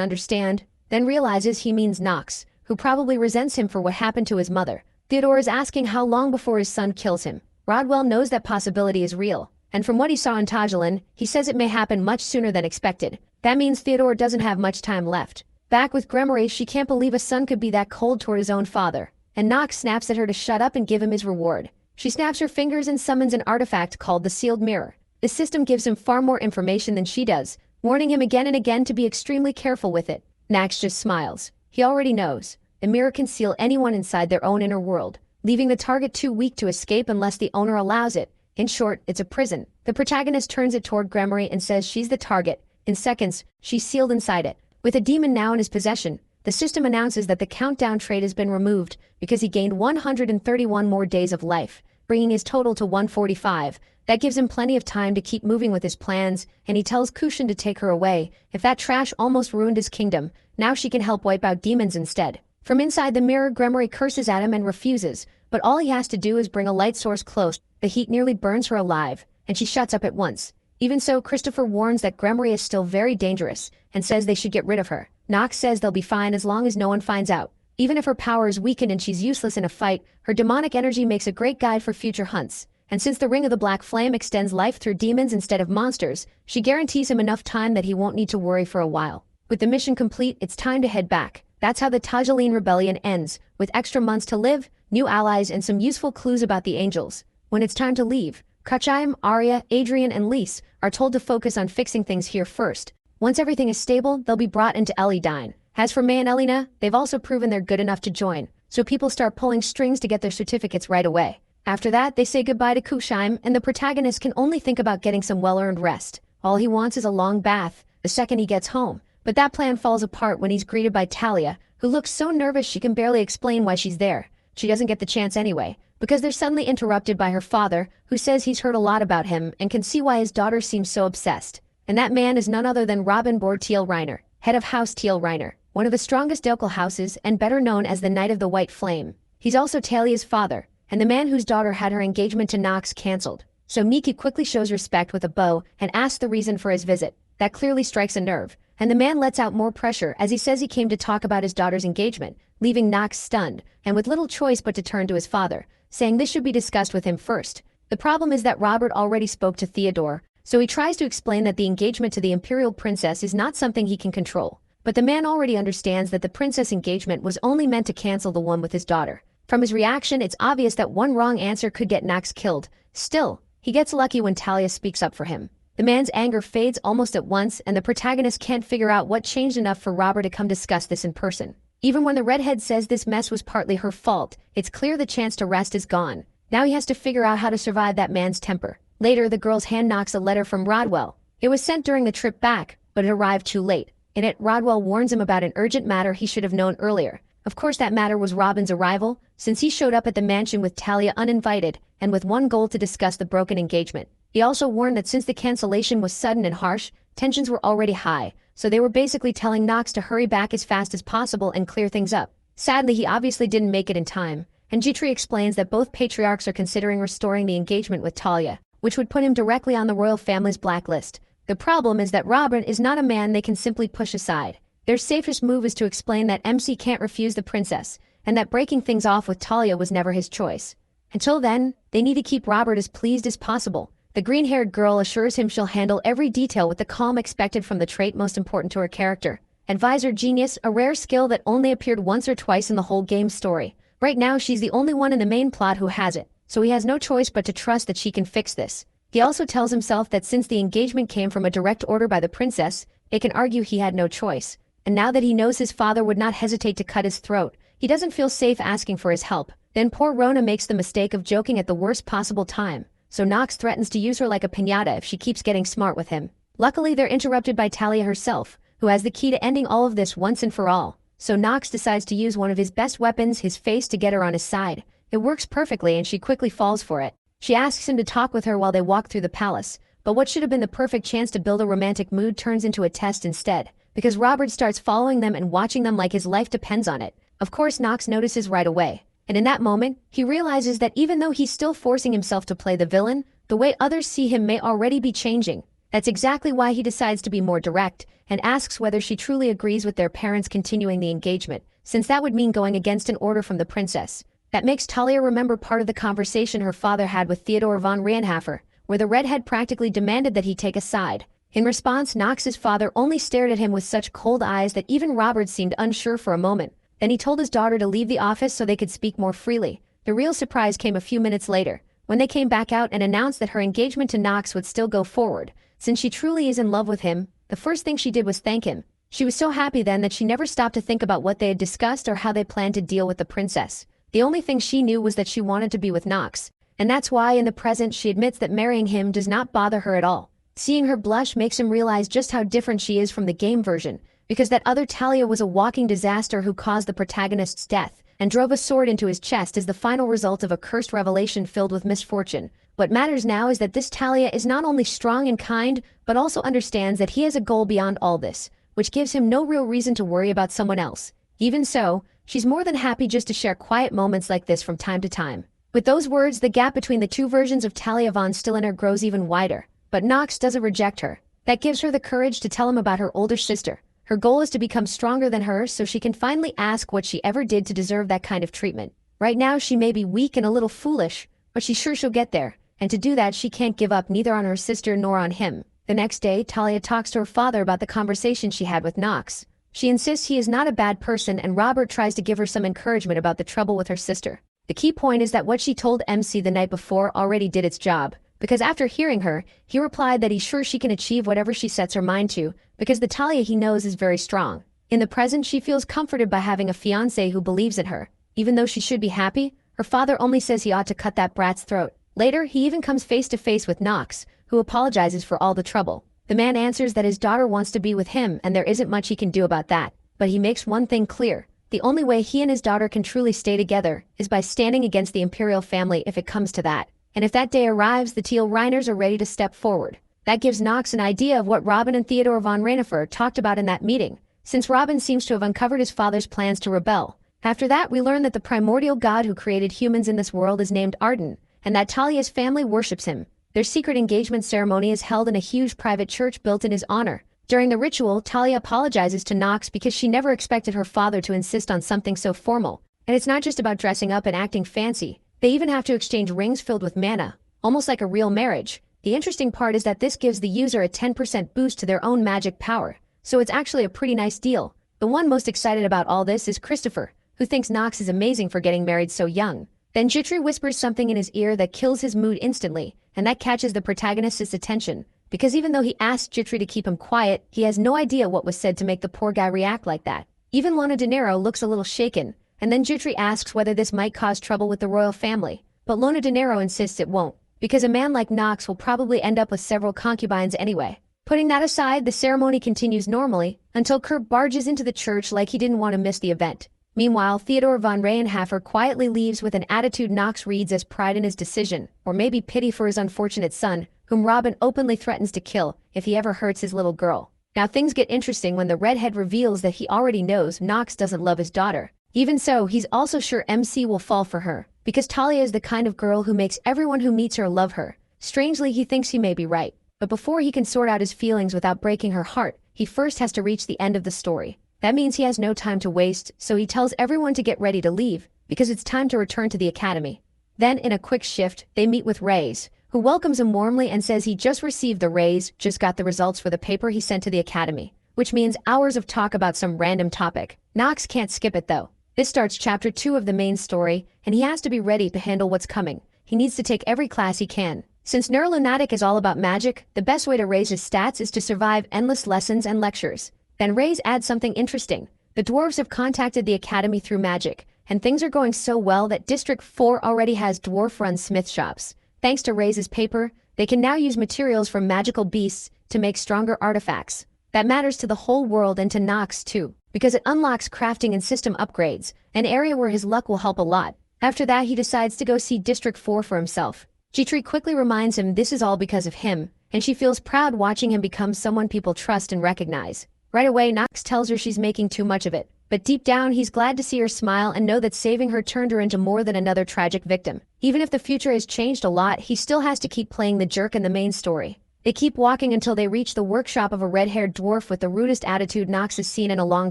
understand, then realizes he means Nox, who probably resents him for what happened to his mother. Theodore is asking how long before his son kills him. Rodwell knows that possibility is real, and from what he saw in Tajalin, he says it may happen much sooner than expected. That means Theodore doesn't have much time left. Back with Gremory, she can't believe a son could be that cold toward his own father, and Nox snaps at her to shut up and give him his reward. She snaps her fingers and summons an artifact called the Sealed Mirror. The system gives him far more information than she does, warning him again and again to be extremely careful with it. Nox just smiles. He already knows. The mirror can seal anyone inside their own inner world, leaving the target too weak to escape unless the owner allows it. In short, it's a prison. The protagonist turns it toward Gremory and says she's the target. In seconds, she's sealed inside it. With a demon now in his possession, the system announces that the countdown trait has been removed because he gained 131 more days of life, bringing his total to 145. That gives him plenty of time to keep moving with his plans, and he tells Kushin to take her away. If that trash almost ruined his kingdom, now she can help wipe out demons instead. From inside the mirror, Gremory curses at him and refuses, but all he has to do is bring a light source close. The heat nearly burns her alive, and she shuts up at once. Even so, Christopher warns that Gremory is still very dangerous, and says they should get rid of her. Nox says they'll be fine as long as no one finds out. Even if her power is weakened and she's useless in a fight, her demonic energy makes a great guide for future hunts. And since the Ring of the Black Flame extends life through demons instead of monsters, she guarantees him enough time that he won't need to worry for a while. With the mission complete, it's time to head back. That's how the Tajalin Rebellion ends, with extra months to live, new allies, and some useful clues about the angels. When it's time to leave, Kachayim, Arya, Adrian, and Lise are told to focus on fixing things here first. Once everything is stable, they'll be brought into Elidine. As for May and Elena, they've also proven they're good enough to join, so people start pulling strings to get their certificates right away. After that, they say goodbye to Kushaim, and the protagonist can only think about getting some well-earned rest. All he wants is a long bath, the second he gets home. But that plan falls apart when he's greeted by Talia, who looks so nervous she can barely explain why she's there. She doesn't get the chance anyway, because they're suddenly interrupted by her father, who says he's heard a lot about him and can see why his daughter seems so obsessed. And that man is none other than Robin Bord Teal Reiner, head of House Teal Reiner, one of the strongest Dokel houses and better known as the Knight of the White Flame. He's also Talia's father, and the man whose daughter had her engagement to Nox cancelled. So Miki quickly shows respect with a bow and asks the reason for his visit. That clearly strikes a nerve, and the man lets out more pressure as he says he came to talk about his daughter's engagement, leaving Nox stunned, and with little choice but to turn to his father, saying this should be discussed with him first. The problem is that Robert already spoke to Theodore, so he tries to explain that the engagement to the Imperial Princess is not something he can control. But the man already understands that the princess engagement was only meant to cancel the one with his daughter. From his reaction, it's obvious that one wrong answer could get Nox killed. Still, he gets lucky when Talia speaks up for him. The man's anger fades almost at once, and the protagonist can't figure out what changed enough for Robert to come discuss this in person. Even when the redhead says this mess was partly her fault, it's clear the chance to rest is gone. Now he has to figure out how to survive that man's temper. Later, the girl's hand knocks a letter from Rodwell. It was sent during the trip back, but it arrived too late. In it, Rodwell warns him about an urgent matter he should have known earlier. Of course, that matter was Robin's arrival, since he showed up at the mansion with Talia uninvited and with one goal to discuss the broken engagement. He also warned that since the cancellation was sudden and harsh, tensions were already high, so they were basically telling Knox to hurry back as fast as possible and clear things up. Sadly, he obviously didn't make it in time, and Jitri explains that both patriarchs are considering restoring the engagement with Talia, which would put him directly on the royal family's blacklist. The problem is that Robin is not a man they can simply push aside. Their safest move is to explain that MC can't refuse the princess, and that breaking things off with Talia was never his choice. Until then, they need to keep Robert as pleased as possible. The green-haired girl assures him she'll handle every detail with the calm expected from the trait most important to her character. Advisor genius, a rare skill that only appeared once or twice in the whole game's story. Right now, she's the only one in the main plot who has it, so he has no choice but to trust that she can fix this. He also tells himself that since the engagement came from a direct order by the princess, it can argue he had no choice. And now that he knows his father would not hesitate to cut his throat, he doesn't feel safe asking for his help. Then poor Rona makes the mistake of joking at the worst possible time, so Knox threatens to use her like a piñata if she keeps getting smart with him. Luckily, they're interrupted by Talia herself, who has the key to ending all of this once and for all. So Knox decides to use one of his best weapons, his face, to get her on his side. It works perfectly and she quickly falls for it. She asks him to talk with her while they walk through the palace, but what should have been the perfect chance to build a romantic mood turns into a test instead, because Robert starts following them and watching them like his life depends on it. Of course, Knox notices right away, and in that moment, he realizes that even though he's still forcing himself to play the villain, the way others see him may already be changing. That's exactly why he decides to be more direct, and asks whether she truly agrees with their parents continuing the engagement, since that would mean going against an order from the princess. That makes Talia remember part of the conversation her father had with Theodore von Rienhofer, where the redhead practically demanded that he take a side. In response, Knox's father only stared at him with such cold eyes that even Robert seemed unsure for a moment. Then he told his daughter to leave the office so they could speak more freely. The real surprise came a few minutes later, when they came back out and announced that her engagement to Knox would still go forward. Since she truly is in love with him, the first thing she did was thank him. She was so happy then that she never stopped to think about what they had discussed or how they planned to deal with the princess. The only thing she knew was that she wanted to be with Knox, and that's why in the present she admits that marrying him does not bother her at all. Seeing her blush makes him realize just how different she is from the game version, because that other Talia was a walking disaster who caused the protagonist's death and drove a sword into his chest as the final result of a cursed revelation filled with misfortune. What matters now is that this Talia is not only strong and kind, but also understands that he has a goal beyond all this, which gives him no real reason to worry about someone else. Even so, she's more than happy just to share quiet moments like this from time to time. With those words, the gap between the two versions of Talia von Stilliner grows even wider. But Knox doesn't reject her. That gives her the courage to tell him about her older sister. Her goal is to become stronger than her so she can finally ask what she ever did to deserve that kind of treatment. Right now she may be weak and a little foolish, but she's sure she'll get there. And to do that she can't give up neither on her sister nor on him. The next day, Talia talks to her father about the conversation she had with Knox. She insists he is not a bad person and Robert tries to give her some encouragement about the trouble with her sister. The key point is that what she told MC the night before already did its job. Because after hearing her, he replied that he's sure she can achieve whatever she sets her mind to, because the Talia he knows is very strong. In the present, she feels comforted by having a fiancé who believes in her. Even though she should be happy, her father only says he ought to cut that brat's throat. Later, he even comes face to face with Knox, who apologizes for all the trouble. The man answers that his daughter wants to be with him and there isn't much he can do about that. But he makes one thing clear. The only way he and his daughter can truly stay together is by standing against the imperial family if it comes to that. And if that day arrives, the Teal Reiners are ready to step forward. That gives Knox an idea of what Robin and Theodore von Rienhofer talked about in that meeting, since Robin seems to have uncovered his father's plans to rebel. After that, we learn that the primordial god who created humans in this world is named Arden, and that Talia's family worships him. Their secret engagement ceremony is held in a huge private church built in his honor. During the ritual, Talia apologizes to Knox because she never expected her father to insist on something so formal. And it's not just about dressing up and acting fancy. They even have to exchange rings filled with mana, almost like a real marriage. The interesting part is that this gives the user a 10% boost to their own magic power, so it's actually a pretty nice deal. The one most excited about all this is Christopher, who thinks Knox is amazing for getting married so young. Then Jitri whispers something in his ear that kills his mood instantly, and that catches the protagonist's attention, because even though he asked Jitri to keep him quiet, he has no idea what was said to make the poor guy react like that. Even Lona De Niro looks a little shaken, and then Jutri asks whether this might cause trouble with the royal family. But Lona De Niro insists it won't, because a man like Knox will probably end up with several concubines anyway. Putting that aside, the ceremony continues normally, until Kurt barges into the church like he didn't want to miss the event. Meanwhile, Theodore von Reyenhofer quietly leaves with an attitude Knox reads as pride in his decision, or maybe pity for his unfortunate son, whom Robin openly threatens to kill if he ever hurts his little girl. Now things get interesting when the redhead reveals that he already knows Knox doesn't love his daughter. Even so, he's also sure MC will fall for her, because Talia is the kind of girl who makes everyone who meets her love her. Strangely, he thinks he may be right, but before he can sort out his feelings without breaking her heart, he first has to reach the end of the story. That means he has no time to waste, so he tells everyone to get ready to leave, because it's time to return to the academy. Then, in a quick shift, they meet with Reyes, who welcomes him warmly and says he just received the raise, just got the results for the paper he sent to the academy, which means hours of talk about some random topic. Knox can't skip it though. This starts chapter 2 of the main story, and he has to be ready to handle what's coming. He needs to take every class he can. Since Neurolunatic is all about magic, the best way to raise his stats is to survive endless lessons and lectures. Then Reyes adds something interesting. The dwarves have contacted the academy through magic, and things are going so well that District 4 already has dwarf-run smith shops. Thanks to Reyes' paper, they can now use materials from magical beasts to make stronger artifacts. That matters to the whole world and to Knox too, because it unlocks crafting and system upgrades, an area where his luck will help a lot. After that, he decides to go see District 4 for himself. G-Tree quickly reminds him this is all because of him, and she feels proud watching him become someone people trust and recognize. Right away, Knox tells her she's making too much of it, but deep down he's glad to see her smile and know that saving her turned her into more than another tragic victim. Even if the future has changed a lot, he still has to keep playing the jerk in the main story. They keep walking until they reach the workshop of a red-haired dwarf with the rudest attitude Knox has seen in a long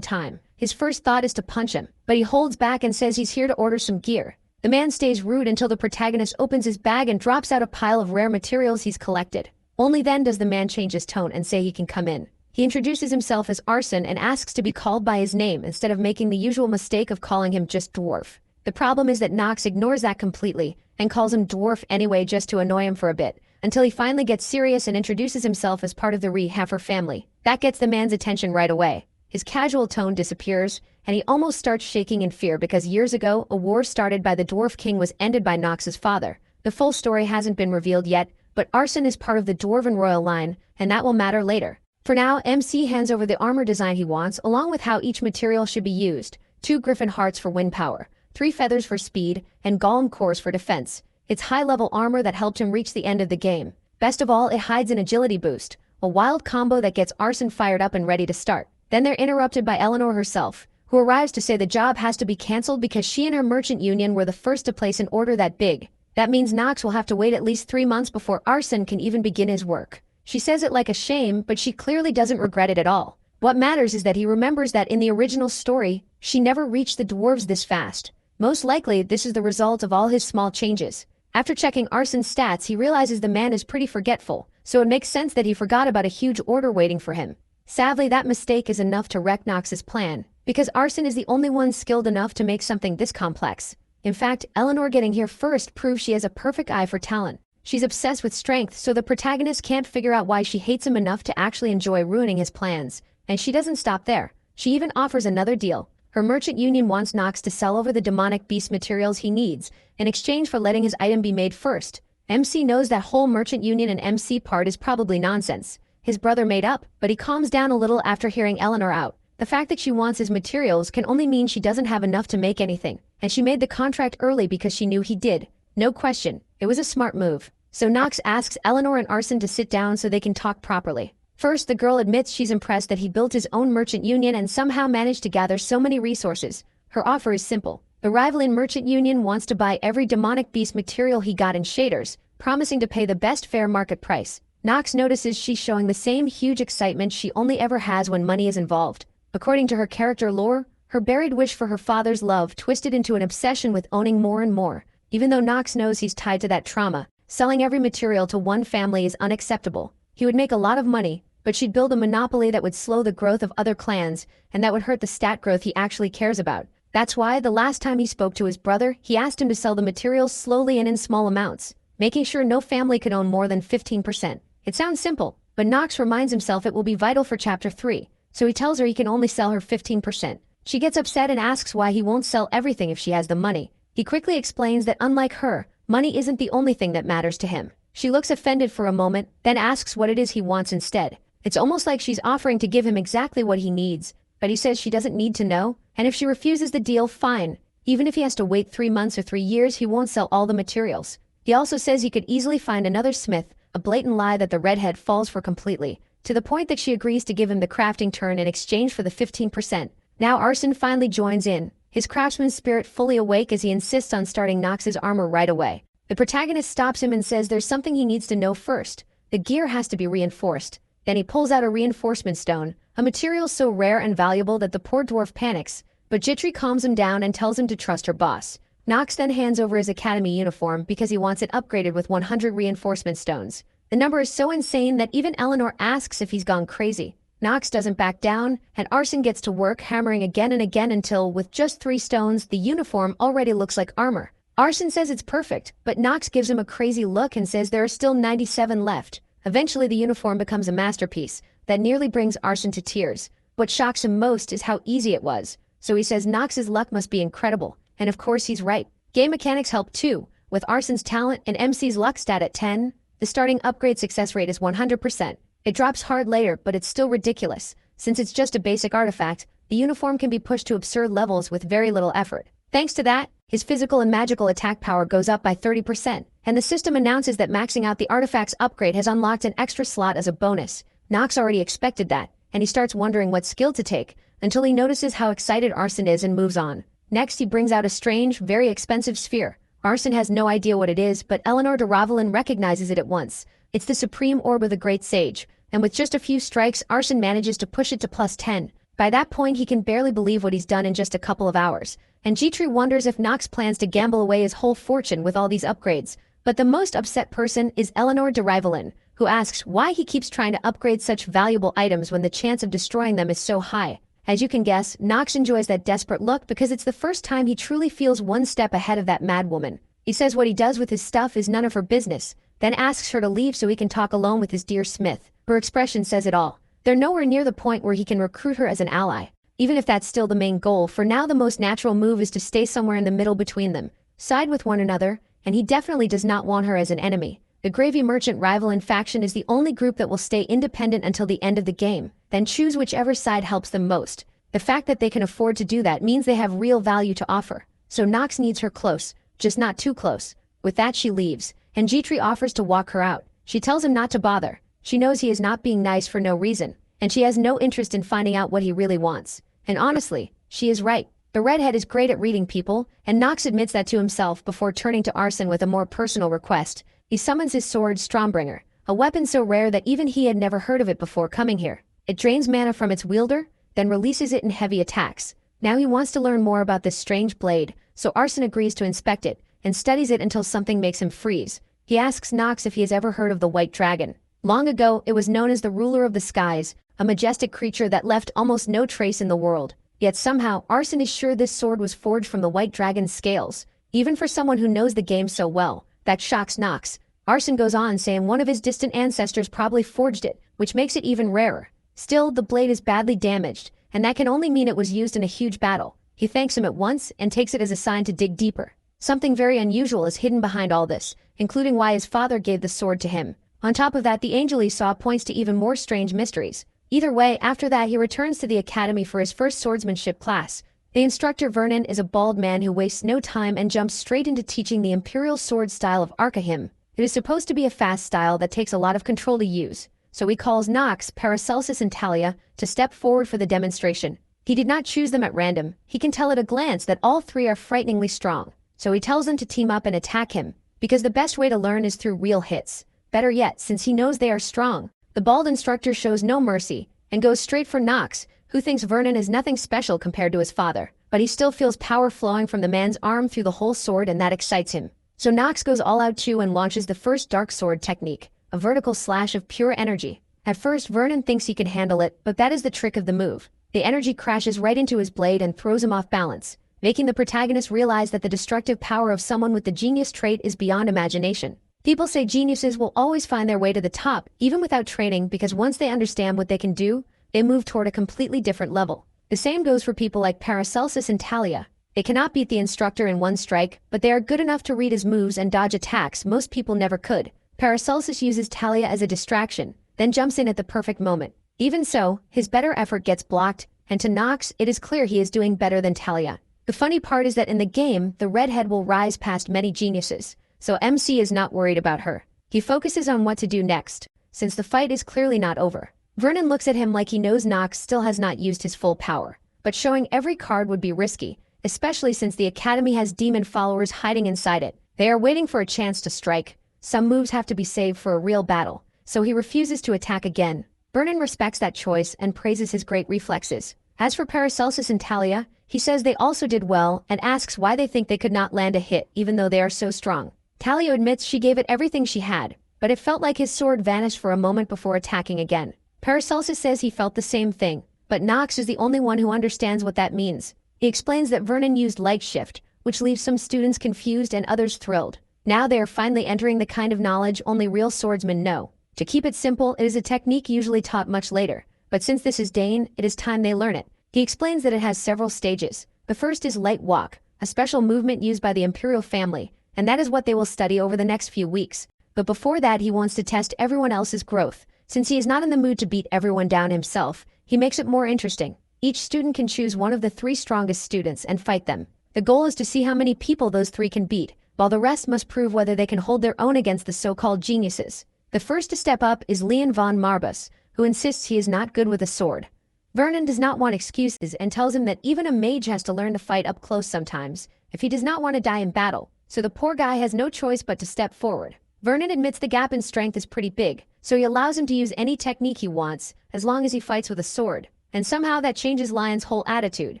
time. His first thought is to punch him, but he holds back and says he's here to order some gear. The man stays rude until the protagonist opens his bag and drops out a pile of rare materials he's collected. Only then does the man change his tone and say he can come in. He introduces himself as Arson and asks to be called by his name instead of making the usual mistake of calling him just Dwarf. The problem is that Knox ignores that completely and calls him Dwarf anyway just to annoy him for a bit, until he finally gets serious and introduces himself as part of the Reyenhofer family. That gets the man's attention right away. His casual tone disappears, and he almost starts shaking in fear because years ago, a war started by the Dwarf King was ended by Knox's father. The full story hasn't been revealed yet, but Arson is part of the Dwarven royal line, and that will matter later. For now, MC hands over the armor design he wants, along with how each material should be used: 2 griffin hearts for wind power, 3 feathers for speed, and golem cores for defense. It's high-level armor that helped him reach the end of the game. Best of all, it hides an agility boost, a wild combo that gets Arson fired up and ready to start. Then they're interrupted by Eleanor herself, who arrives to say the job has to be cancelled because she and her merchant union were the first to place an order that big. That means Knox will have to wait at least 3 months before Arson can even begin his work. She says it like a shame, but she clearly doesn't regret it at all. What matters is that he remembers that in the original story, she never reached the dwarves this fast. Most likely, this is the result of all his small changes. After checking Arson's stats, he realizes the man is pretty forgetful, so it makes sense that he forgot about a huge order waiting for him. Sadly, that mistake is enough to wreck Knox's plan, because Arson is the only one skilled enough to make something this complex. In fact, Eleanor getting here first proves she has a perfect eye for talent. She's obsessed with strength, so the protagonist can't figure out why she hates him enough to actually enjoy ruining his plans. And she doesn't stop there. She even offers another deal. Her merchant union wants Knox to sell over the demonic beast materials he needs, in exchange for letting his item be made first. MC knows that whole merchant union and MC part is probably nonsense. His brother made up, but he calms down a little after hearing Eleanor out. The fact that she wants his materials can only mean she doesn't have enough to make anything, and she made the contract early because she knew he did. No question, it was a smart move. So Knox asks Eleanor and Arson to sit down so they can talk properly. First, the girl admits she's impressed that he built his own merchant union and somehow managed to gather so many resources. Her offer is simple. The rivaling merchant union wants to buy every demonic beast material he got in shaders, promising to pay the best fair market price. Knox notices she's showing the same huge excitement she only ever has when money is involved. According to her character lore, her buried wish for her father's love twisted into an obsession with owning more and more. Even though Knox knows he's tied to that trauma, selling every material to one family is unacceptable. He would make a lot of money, but she'd build a monopoly that would slow the growth of other clans, and that would hurt the stat growth he actually cares about. That's why the last time he spoke to his brother, he asked him to sell the materials slowly and in small amounts, making sure no family could own more than 15%. It sounds simple, but Knox reminds himself it will be vital for Chapter 3, so he tells her he can only sell her 15%. She gets upset and asks why he won't sell everything if she has the money. He quickly explains that unlike her, money isn't the only thing that matters to him. She looks offended for a moment, then asks what it is he wants instead. It's almost like she's offering to give him exactly what he needs, but he says she doesn't need to know, and if she refuses the deal, fine. Even if he has to wait 3 months or 3 years, he won't sell all the materials. He also says he could easily find another smith, a blatant lie that the redhead falls for completely, to the point that she agrees to give him the crafting turn in exchange for the 15%. Now Arson finally joins in, his craftsman's spirit fully awake as he insists on starting Nox's armor right away. The protagonist stops him and says there's something he needs to know first. The gear has to be reinforced. Then he pulls out a reinforcement stone, a material so rare and valuable that the poor dwarf panics, but Jitri calms him down and tells him to trust her boss. Nox then hands over his academy uniform because he wants it upgraded with 100 reinforcement stones. The number is so insane that even Eleanor asks if he's gone crazy. Nox doesn't back down, and Arson gets to work hammering again and again until, with just 3 stones, the uniform already looks like armor. Arson says it's perfect, but Nox gives him a crazy look and says there are still 97 left. Eventually the uniform becomes a masterpiece that nearly brings Arson to tears. What shocks him most is how easy it was, so he says Nox's luck must be incredible, and of course he's right. Game mechanics help too, with Arson's talent and MC's luck stat at 10, the starting upgrade success rate is 100%. It drops hard later, but it's still ridiculous. Since it's just a basic artifact, the uniform can be pushed to absurd levels with very little effort. Thanks to that, his physical and magical attack power goes up by 30%, and the system announces that maxing out the artifact's upgrade has unlocked an extra slot as a bonus. Nox already expected that, and he starts wondering what skill to take, until he notices how excited Arson is and moves on. Next he brings out a strange, very expensive sphere. Arson has no idea what it is, but Eleanor de Ravelin recognizes it at once. It's the supreme orb of the great sage, and with just a few strikes, Arson manages to push it to +10. By that point he can barely believe what he's done in just a couple of hours, and Jitri wonders if Nox plans to gamble away his whole fortune with all these upgrades. But the most upset person is Eleanor de Ravelin, who asks why he keeps trying to upgrade such valuable items when the chance of destroying them is so high. As you can guess, Nox enjoys that desperate look because it's the first time he truly feels one step ahead of that mad woman. He says what he does with his stuff is none of her business, then asks her to leave so he can talk alone with his dear smith. Her expression says it all. They're nowhere near the point where he can recruit her as an ally. Even if that's still the main goal, for now the most natural move is to stay somewhere in the middle between them, side with one another, and he definitely does not want her as an enemy. The Gravy Merchant Rivalin faction is the only group that will stay independent until the end of the game, then choose whichever side helps them most. The fact that they can afford to do that means they have real value to offer. So Nox needs her close, just not too close. With that she leaves, and Jitri offers to walk her out. She tells him not to bother. She knows he is not being nice for no reason, and she has no interest in finding out what he really wants. And honestly, she is right. The redhead is great at reading people, and Nox admits that to himself before turning to Arson with a more personal request. He summons his sword Strombringer, a weapon so rare that even he had never heard of it before coming here. It drains mana from its wielder, then releases it in heavy attacks. Now he wants to learn more about this strange blade, so Arson agrees to inspect it, and studies it until something makes him freeze. He asks Nox if he has ever heard of the White Dragon. Long ago, it was known as the ruler of the skies, a majestic creature that left almost no trace in the world. Yet somehow, Arson is sure this sword was forged from the White Dragon's scales. Even for someone who knows the game so well, that shocks Nox. Arson goes on saying one of his distant ancestors probably forged it, which makes it even rarer. Still, the blade is badly damaged, and that can only mean it was used in a huge battle. He thanks him at once and takes it as a sign to dig deeper. Something very unusual is hidden behind all this, including why his father gave the sword to him. On top of that, the angel he saw points to even more strange mysteries. Either way, after that he returns to the academy for his first swordsmanship class. The instructor Vernon is a bald man who wastes no time and jumps straight into teaching the imperial sword style of Arcahim. It is supposed to be a fast style that takes a lot of control to use, so he calls Nox, Paracelsus and Talia to step forward for the demonstration. He did not choose them at random. He can tell at a glance that all three are frighteningly strong, so he tells them to team up and attack him, because the best way to learn is through real hits. Better yet, since he knows they are strong. The bald instructor shows no mercy, and goes straight for Nox, who thinks Vernon is nothing special compared to his father, but he still feels power flowing from the man's arm through the whole sword, and that excites him. So Nox goes all out too and launches the first dark sword technique, a vertical slash of pure energy. At first Vernon thinks he can handle it, but that is the trick of the move. The energy crashes right into his blade and throws him off balance, making the protagonist realize that the destructive power of someone with the genius trait is beyond imagination. People say geniuses will always find their way to the top, even without training, because once they understand what they can do, they move toward a completely different level. The same goes for people like Paracelsus and Talia. They cannot beat the instructor in one strike, but they are good enough to read his moves and dodge attacks most people never could. Paracelsus uses Talia as a distraction, then jumps in at the perfect moment. Even so, his better effort gets blocked, and to Nox, it is clear he is doing better than Talia. The funny part is that in the game, the redhead will rise past many geniuses, so MC is not worried about her. He focuses on what to do next, since the fight is clearly not over. Vernon looks at him like he knows Nox still has not used his full power, but showing every card would be risky, especially since the Academy has demon followers hiding inside it. They are waiting for a chance to strike. Some moves have to be saved for a real battle, so he refuses to attack again. Vernon respects that choice and praises his great reflexes. As for Paracelsus and Talia, he says they also did well and asks why they think they could not land a hit even though they are so strong. Talia admits she gave it everything she had, but it felt like his sword vanished for a moment before attacking again. Paracelsus says he felt the same thing, but Nox is the only one who understands what that means. He explains that Vernon used light shift, which leaves some students confused and others thrilled. Now they are finally entering the kind of knowledge only real swordsmen know. To keep it simple, it is a technique usually taught much later, but since this is Dane, it is time they learn it. He explains that it has several stages. The first is light walk, a special movement used by the imperial family, and that is what they will study over the next few weeks. But before that, he wants to test everyone else's growth. Since he is not in the mood to beat everyone down himself, he makes it more interesting. Each student can choose one of the 3 strongest students and fight them. The goal is to see how many people those 3 can beat, while the rest must prove whether they can hold their own against the so-called geniuses. The first to step up is Leon von Marbus, who insists he is not good with a sword. Vernon does not want excuses and tells him that even a mage has to learn to fight up close sometimes, if he does not want to die in battle, so the poor guy has no choice but to step forward. Vernon admits the gap in strength is pretty big, so he allows him to use any technique he wants, as long as he fights with a sword. And somehow that changes Lion's whole attitude.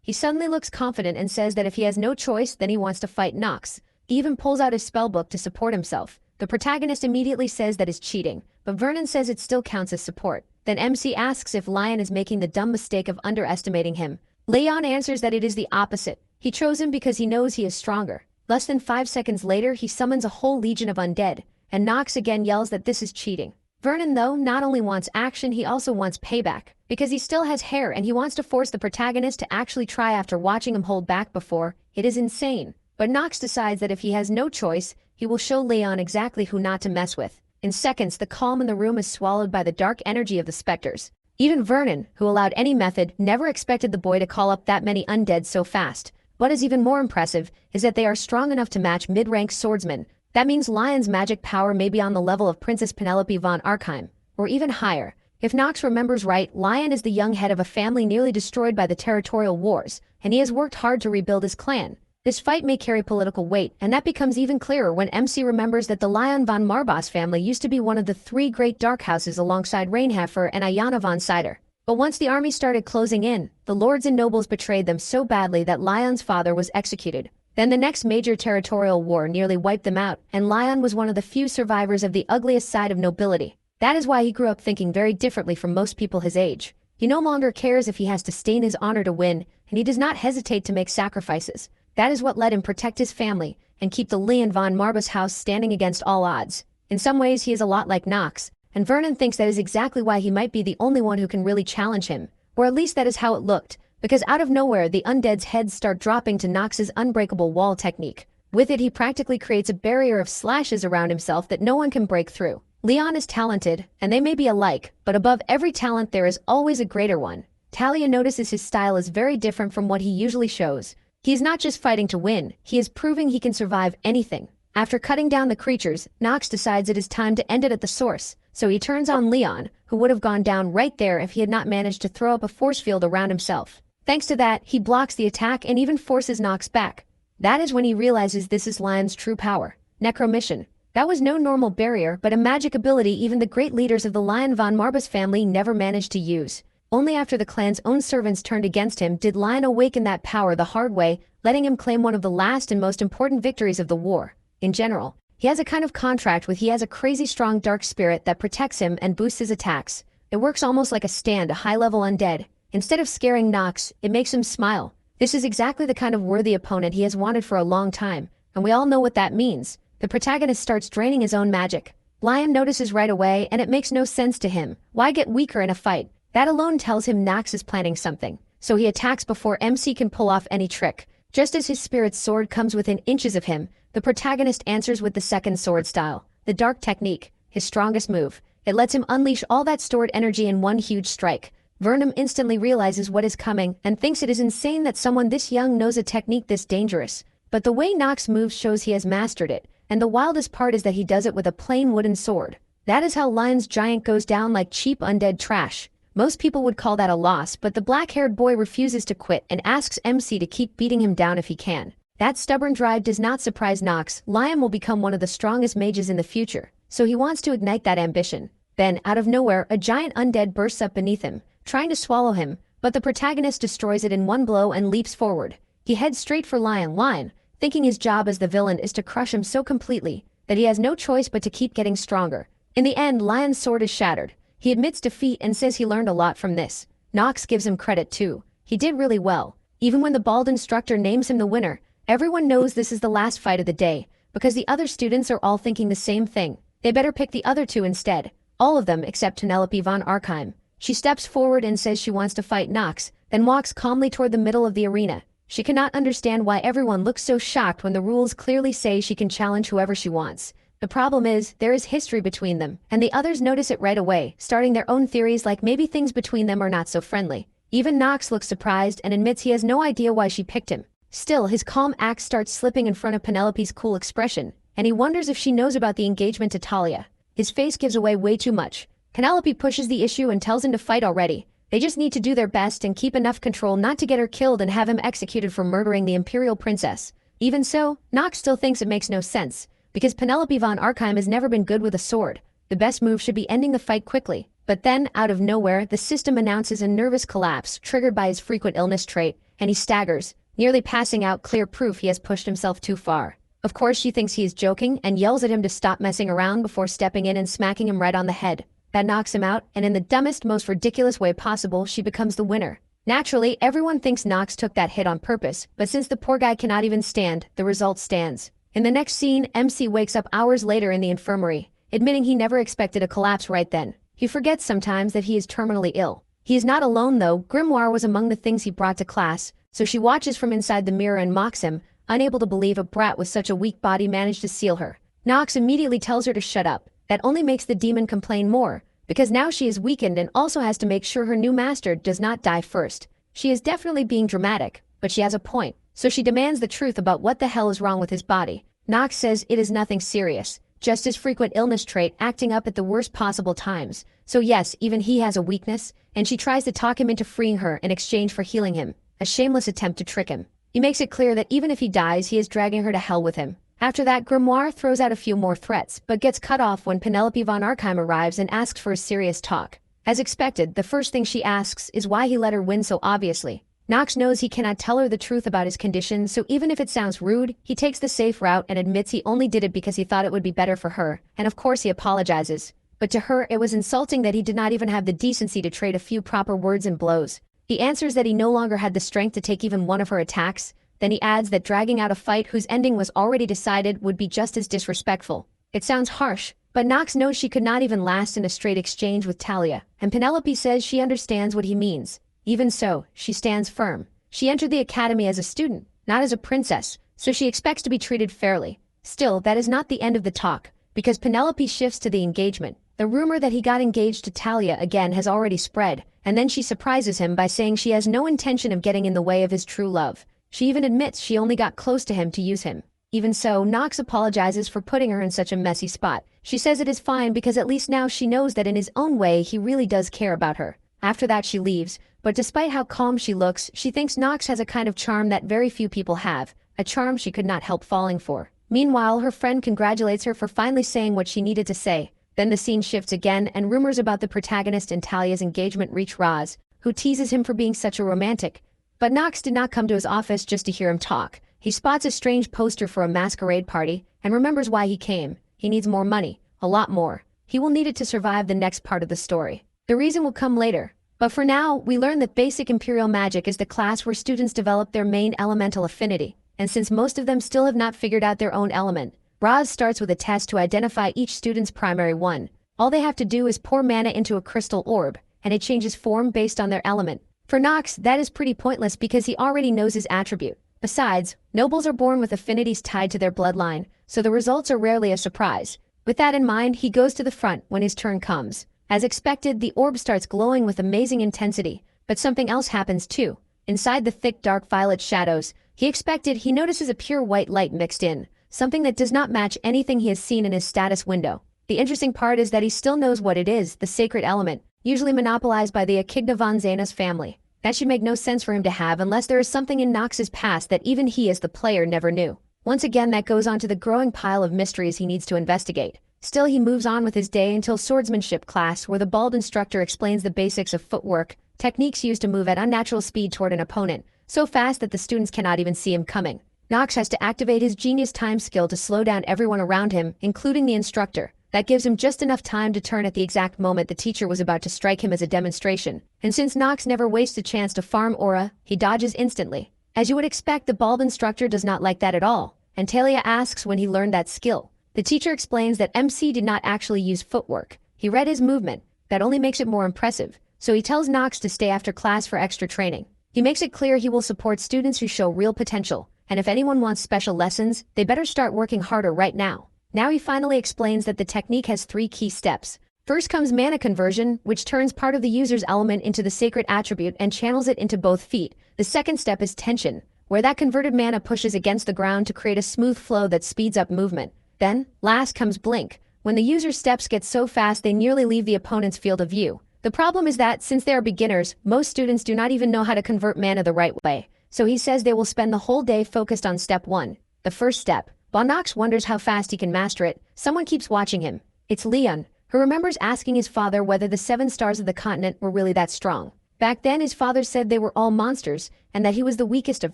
He suddenly looks confident and says that if he has no choice, then he wants to fight Nox. He even pulls out his spellbook to support himself. The protagonist immediately says that is cheating, but Vernon says it still counts as support. Then MC asks if Lion is making the dumb mistake of underestimating him. Leon answers that it is the opposite. He chose him because he knows he is stronger. Less than 5 seconds later, he summons a whole legion of undead, and Nox again yells that this is cheating. Vernon, though, not only wants action, he also wants payback, because he still has hair and he wants to force the protagonist to actually try after watching him hold back before. It is insane. But Nox decides that if he has no choice, he will show Leon exactly who not to mess with. In seconds, the calm in the room is swallowed by the dark energy of the specters. Even Vernon, who allowed any method, never expected the boy to call up that many undead so fast. What is even more impressive is that they are strong enough to match mid-rank swordsmen. That means Lion's magic power may be on the level of Princess Penelope von Archheim, or even higher. If Nox remembers right, Lion is the young head of a family nearly destroyed by the territorial wars, and he has worked hard to rebuild his clan. This fight may carry political weight, and that becomes even clearer when MC remembers that the Lion von Marbas family used to be one of the 3 great dark houses alongside Rainhafer and Ayana von Cider. But once the army started closing in, the lords and nobles betrayed them so badly that Lion's father was executed. Then the next major territorial war nearly wiped them out, and Lion was one of the few survivors of the ugliest side of nobility. That is why he grew up thinking very differently from most people his age. He no longer cares if he has to stain his honor to win, and he does not hesitate to make sacrifices. That is what let him protect his family and keep the Leon von Marbas house standing against all odds. In some ways, he is a lot like Nox, and Vernon thinks that is exactly why he might be the only one who can really challenge him, or at least that is how it looked, because out of nowhere the undead's heads start dropping to Nox's unbreakable wall technique. With it, he practically creates a barrier of slashes around himself that no one can break through. Leon is talented, and they may be alike, but above every talent there is always a greater one. Talia notices his style is very different from what he usually shows. He is not just fighting to win, he is proving he can survive anything. After cutting down the creatures, Nox decides it is time to end it at the source, so he turns on Leon, who would have gone down right there if he had not managed to throw up a force field around himself. Thanks to that, he blocks the attack and even forces Nox back. That is when he realizes this is Lion's true power. Necromission. That was no normal barrier, but a magic ability even the great leaders of the Lion von Marbas family never managed to use. Only after the clan's own servants turned against him did Lion awaken that power the hard way, letting him claim one of the last and most important victories of the war. In general, he has a kind of contract with he has a crazy strong dark spirit that protects him and boosts his attacks. It works almost like a stand, a high-level undead. Instead of scaring Nox, it makes him smile. This is exactly the kind of worthy opponent he has wanted for a long time, and we all know what that means. The protagonist starts draining his own magic. Lion notices right away, and it makes no sense to him. Why get weaker in a fight? That alone tells him Nox is planning something. so he attacks before MC can pull off any trick. Just as his spirit's sword comes within inches of him, the protagonist answers with the second sword style, the dark technique, his strongest move. It lets him unleash all that stored energy in one huge strike. Vernon instantly realizes what is coming and thinks it is insane that someone this young knows a technique this dangerous. But the way Nox moves shows he has mastered it, and the wildest part is that he does it with a plain wooden sword. That is how Lion's giant goes down like cheap undead trash. Most people would call that a loss, but the black-haired boy refuses to quit and asks MC to keep beating him down if he can. That stubborn drive does not surprise Nox. Lion will become one of the strongest mages in the future, so he wants to ignite that ambition. Then, out of nowhere, a giant undead bursts up beneath him, trying to swallow him, but the protagonist destroys it in one blow and leaps forward. He heads straight for Lion, thinking his job as the villain is to crush him so completely that he has no choice but to keep getting stronger. In the end, Lion's sword is shattered. He admits defeat and says he learned a lot from this. Nox gives him credit too. He did really well. Even when the bald instructor names him the winner, everyone knows this is the last fight of the day, because the other students are all thinking the same thing. They better pick the other two instead. All of them except Penelope von Arkham. She steps forward and says she wants to fight Nox, then walks calmly toward the middle of the arena. She cannot understand why everyone looks so shocked when the rules clearly say she can challenge whoever she wants. The problem is, there is history between them, and the others notice it right away, starting their own theories like maybe things between them are not so friendly. Even Nox looks surprised and admits he has no idea why she picked him. Still, his calm act starts slipping in front of Penelope's cool expression, and he wonders if she knows about the engagement to Talia. His face gives away way too much. Penelope pushes the issue and tells him to fight already. They just need to do their best and keep enough control not to get her killed and have him executed for murdering the Imperial Princess. Even so, Nox still thinks it makes no sense, because Penelope von Arkham has never been good with a sword. The best move should be ending the fight quickly. But then, out of nowhere, the system announces a nervous collapse triggered by his frequent illness trait, and he staggers, nearly passing out, clear proof he has pushed himself too far. Of course she thinks he is joking and yells at him to stop messing around before stepping in and smacking him right on the head. That knocks him out, and in the dumbest, most ridiculous way possible, she becomes the winner. Naturally, everyone thinks Nox took that hit on purpose, but since the poor guy cannot even stand, the result stands. In the next scene, MC wakes up hours later in the infirmary, admitting he never expected a collapse right then. He forgets sometimes that he is terminally ill. He is not alone though. Grimoire was among the things he brought to class, so she watches from inside the mirror and mocks him, unable to believe a brat with such a weak body managed to seal her. Nox immediately tells her to shut up. That only makes the demon complain more, because now she is weakened and also has to make sure her new master does not die first. She is definitely being dramatic, but she has a point, so she demands the truth about what the hell is wrong with his body. Nox says it is nothing serious, just his frequent illness trait acting up at the worst possible times. So yes, even he has a weakness, and she tries to talk him into freeing her in exchange for healing him, a shameless attempt to trick him. He makes it clear that even if he dies, he is dragging her to hell with him. After that, Grimoire throws out a few more threats, but gets cut off when Penelope von Arkham arrives and asks for a serious talk. As expected, the first thing she asks is why he let her win so obviously. Nox knows he cannot tell her the truth about his condition, so even if it sounds rude, he takes the safe route and admits he only did it because he thought it would be better for her, and of course he apologizes. But to her, it was insulting that he did not even have the decency to trade a few proper words and blows. He answers that he no longer had the strength to take even one of her attacks. Then he adds that dragging out a fight whose ending was already decided would be just as disrespectful. It sounds harsh, but Nox knows she could not even last in a straight exchange with Talia, and Penelope says she understands what he means. Even so, she stands firm. She entered the academy as a student, not as a princess, so she expects to be treated fairly. Still, that is not the end of the talk, because Penelope shifts to the engagement. The rumor that he got engaged to Talia again has already spread, and then she surprises him by saying she has no intention of getting in the way of his true love. She even admits she only got close to him to use him. Even so, Nox apologizes for putting her in such a messy spot. She says it is fine because at least now she knows that in his own way he really does care about her. After that she leaves, but despite how calm she looks, she thinks Nox has a kind of charm that very few people have, a charm she could not help falling for. Meanwhile, her friend congratulates her for finally saying what she needed to say. Then the scene shifts again and rumors about the protagonist and Talia's engagement reach Roz, who teases him for being such a romantic. But Nox did not come to his office just to hear him talk. He spots a strange poster for a masquerade party and remembers why he came. He needs more money, a lot more. He will need it to survive the next part of the story. The reason will come later. But for now, we learn that basic Imperial magic is the class where students develop their main elemental affinity. And since most of them still have not figured out their own element, Roz starts with a test to identify each student's primary one. All they have to do is pour mana into a crystal orb, and it changes form based on their element. For Nox, that is pretty pointless because he already knows his attribute. Besides, nobles are born with affinities tied to their bloodline, so the results are rarely a surprise. With that in mind, he goes to the front when his turn comes. As expected, the orb starts glowing with amazing intensity, but something else happens too. Inside the thick dark violet shadows, he notices a pure white light mixed in, something that does not match anything he has seen in his status window. The interesting part is that he still knows what it is, the sacred element, usually monopolized by the Echidna von Zana's family. That should make no sense for him to have unless there is something in Nox's past that even he as the player never knew. Once again, that goes on to the growing pile of mysteries he needs to investigate. Still, he moves on with his day until swordsmanship class, where the bald instructor explains the basics of footwork, techniques used to move at unnatural speed toward an opponent, so fast that the students cannot even see him coming. Nox has to activate his genius time skill to slow down everyone around him, including the instructor. That gives him just enough time to turn at the exact moment the teacher was about to strike him as a demonstration. And since Nox never wastes a chance to farm aura, he dodges instantly. As you would expect, the bald instructor does not like that at all, and Talia asks when he learned that skill. The teacher explains that MC did not actually use footwork. He read his movement. That only makes it more impressive. So he tells Nox to stay after class for extra training. He makes it clear he will support students who show real potential, and if anyone wants special lessons, they better start working harder right now. Now he finally explains that the technique has 3 key steps. First comes mana conversion, which turns part of the user's element into the sacred attribute and channels it into both feet. The second step is tension, where that converted mana pushes against the ground to create a smooth flow that speeds up movement. Then, last comes blink, when the user's steps get so fast they nearly leave the opponent's field of view. The problem is that, since they are beginners, most students do not even know how to convert mana the right way, so he says they will spend the whole day focused on step 1, the first step. While Nox wonders how fast he can master it, someone keeps watching him. It's Leon, who remembers asking his father whether the 7 stars of the continent were really that strong. Back then his father said they were all monsters, and that he was the weakest of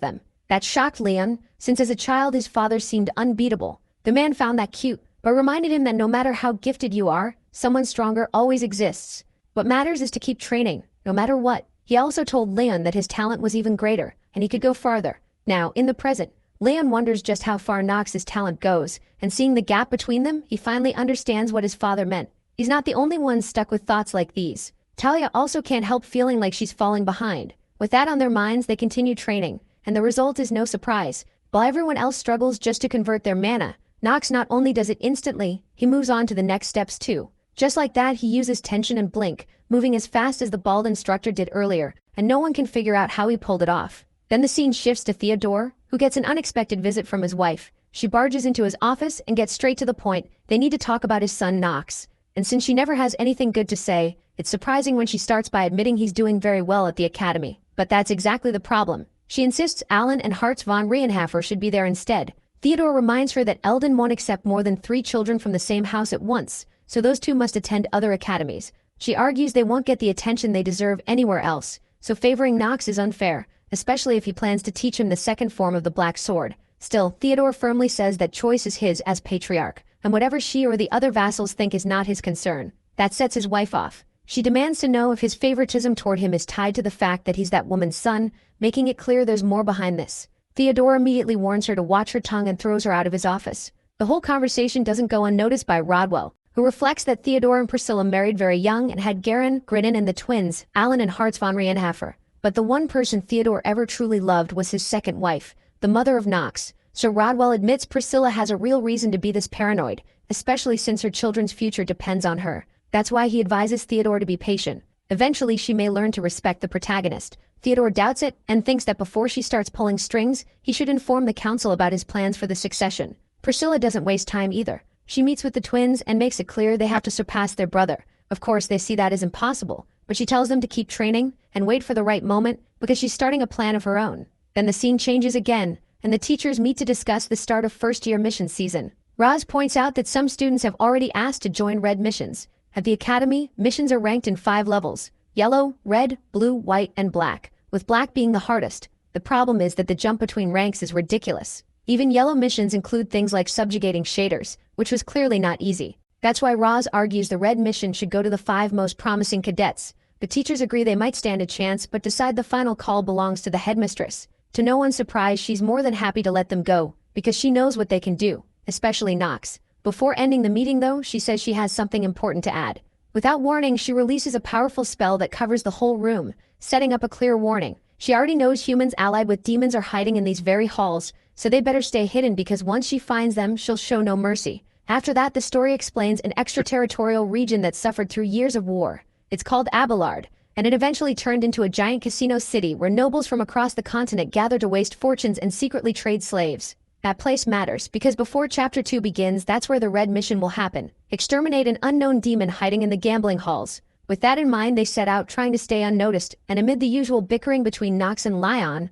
them. That shocked Leon, since as a child his father seemed unbeatable. The man found that cute, but reminded him that no matter how gifted you are, someone stronger always exists. What matters is to keep training, no matter what. He also told Leon that his talent was even greater, and he could go farther. Now, in the present, Leon wonders just how far Nox's talent goes, and seeing the gap between them, he finally understands what his father meant. He's not the only one stuck with thoughts like these. Talia also can't help feeling like she's falling behind. With that on their minds, they continue training, and the result is no surprise. While everyone else struggles just to convert their mana, Nox not only does it instantly, he moves on to the next steps too. Just like that, he uses tension and blink, moving as fast as the bald instructor did earlier, and no one can figure out how he pulled it off. Then the scene shifts to Theodore, who gets an unexpected visit from his wife. She barges into his office and gets straight to the point. They need to talk about his son Nox. And since she never has anything good to say, it's surprising when she starts by admitting he's doing very well at the academy. But that's exactly the problem. She insists Alan and Hartz von Rienhofer should be there instead. Theodore reminds her that Eldon won't accept more than 3 children from the same house at once, so those 2 must attend other academies. She argues they won't get the attention they deserve anywhere else, so favoring Nox is unfair, especially if he plans to teach him the second form of the Black Sword. Still, Theodore firmly says that choice is his as patriarch, and whatever she or the other vassals think is not his concern. That sets his wife off. She demands to know if his favoritism toward him is tied to the fact that he's that woman's son, making it clear there's more behind this. Theodore immediately warns her to watch her tongue and throws her out of his office. The whole conversation doesn't go unnoticed by Rodwell, who reflects that Theodore and Priscilla married very young and had Garen, Grinnin and the twins, Alan and Hartz von Rienhofer. But the one person Theodore ever truly loved was his second wife, the mother of Nox. So Rodwell admits Priscilla has a real reason to be this paranoid, especially since her children's future depends on her. That's why he advises Theodore to be patient. Eventually she may learn to respect the protagonist. Theodore doubts it and thinks that before she starts pulling strings, he should inform the council about his plans for the succession. Priscilla doesn't waste time either. She meets with the twins and makes it clear they have to surpass their brother. Of course, they see that as impossible, but she tells them to keep training and wait for the right moment because she's starting a plan of her own. Then the scene changes again, and the teachers meet to discuss the start of first-year mission season. Roz points out that some students have already asked to join red missions. At the academy, missions are ranked in 5 levels: yellow, red, blue, white, and black, with black being the hardest. The problem is that the jump between ranks is ridiculous. Even yellow missions include things like subjugating shaders, which was clearly not easy. That's why Roz argues the red mission should go to the 5 most promising cadets. The teachers agree they might stand a chance but decide the final call belongs to the headmistress. To no one's surprise, she's more than happy to let them go, because she knows what they can do, especially Nox. Before ending the meeting though, she says she has something important to add. Without warning, she releases a powerful spell that covers the whole room, setting up a clear warning. She already knows humans allied with demons are hiding in these very halls, so they better stay hidden because once she finds them, she'll show no mercy. After that, the story explains an extraterritorial region that suffered through years of war. It's called Abelard, and it eventually turned into a giant casino city where nobles from across the continent gather to waste fortunes and secretly trade slaves. That place matters because before Chapter 2 begins, that's where the red mission will happen. Exterminate an unknown demon hiding in the gambling halls. With that in mind, they set out trying to stay unnoticed, and amid the usual bickering between Nox and Lion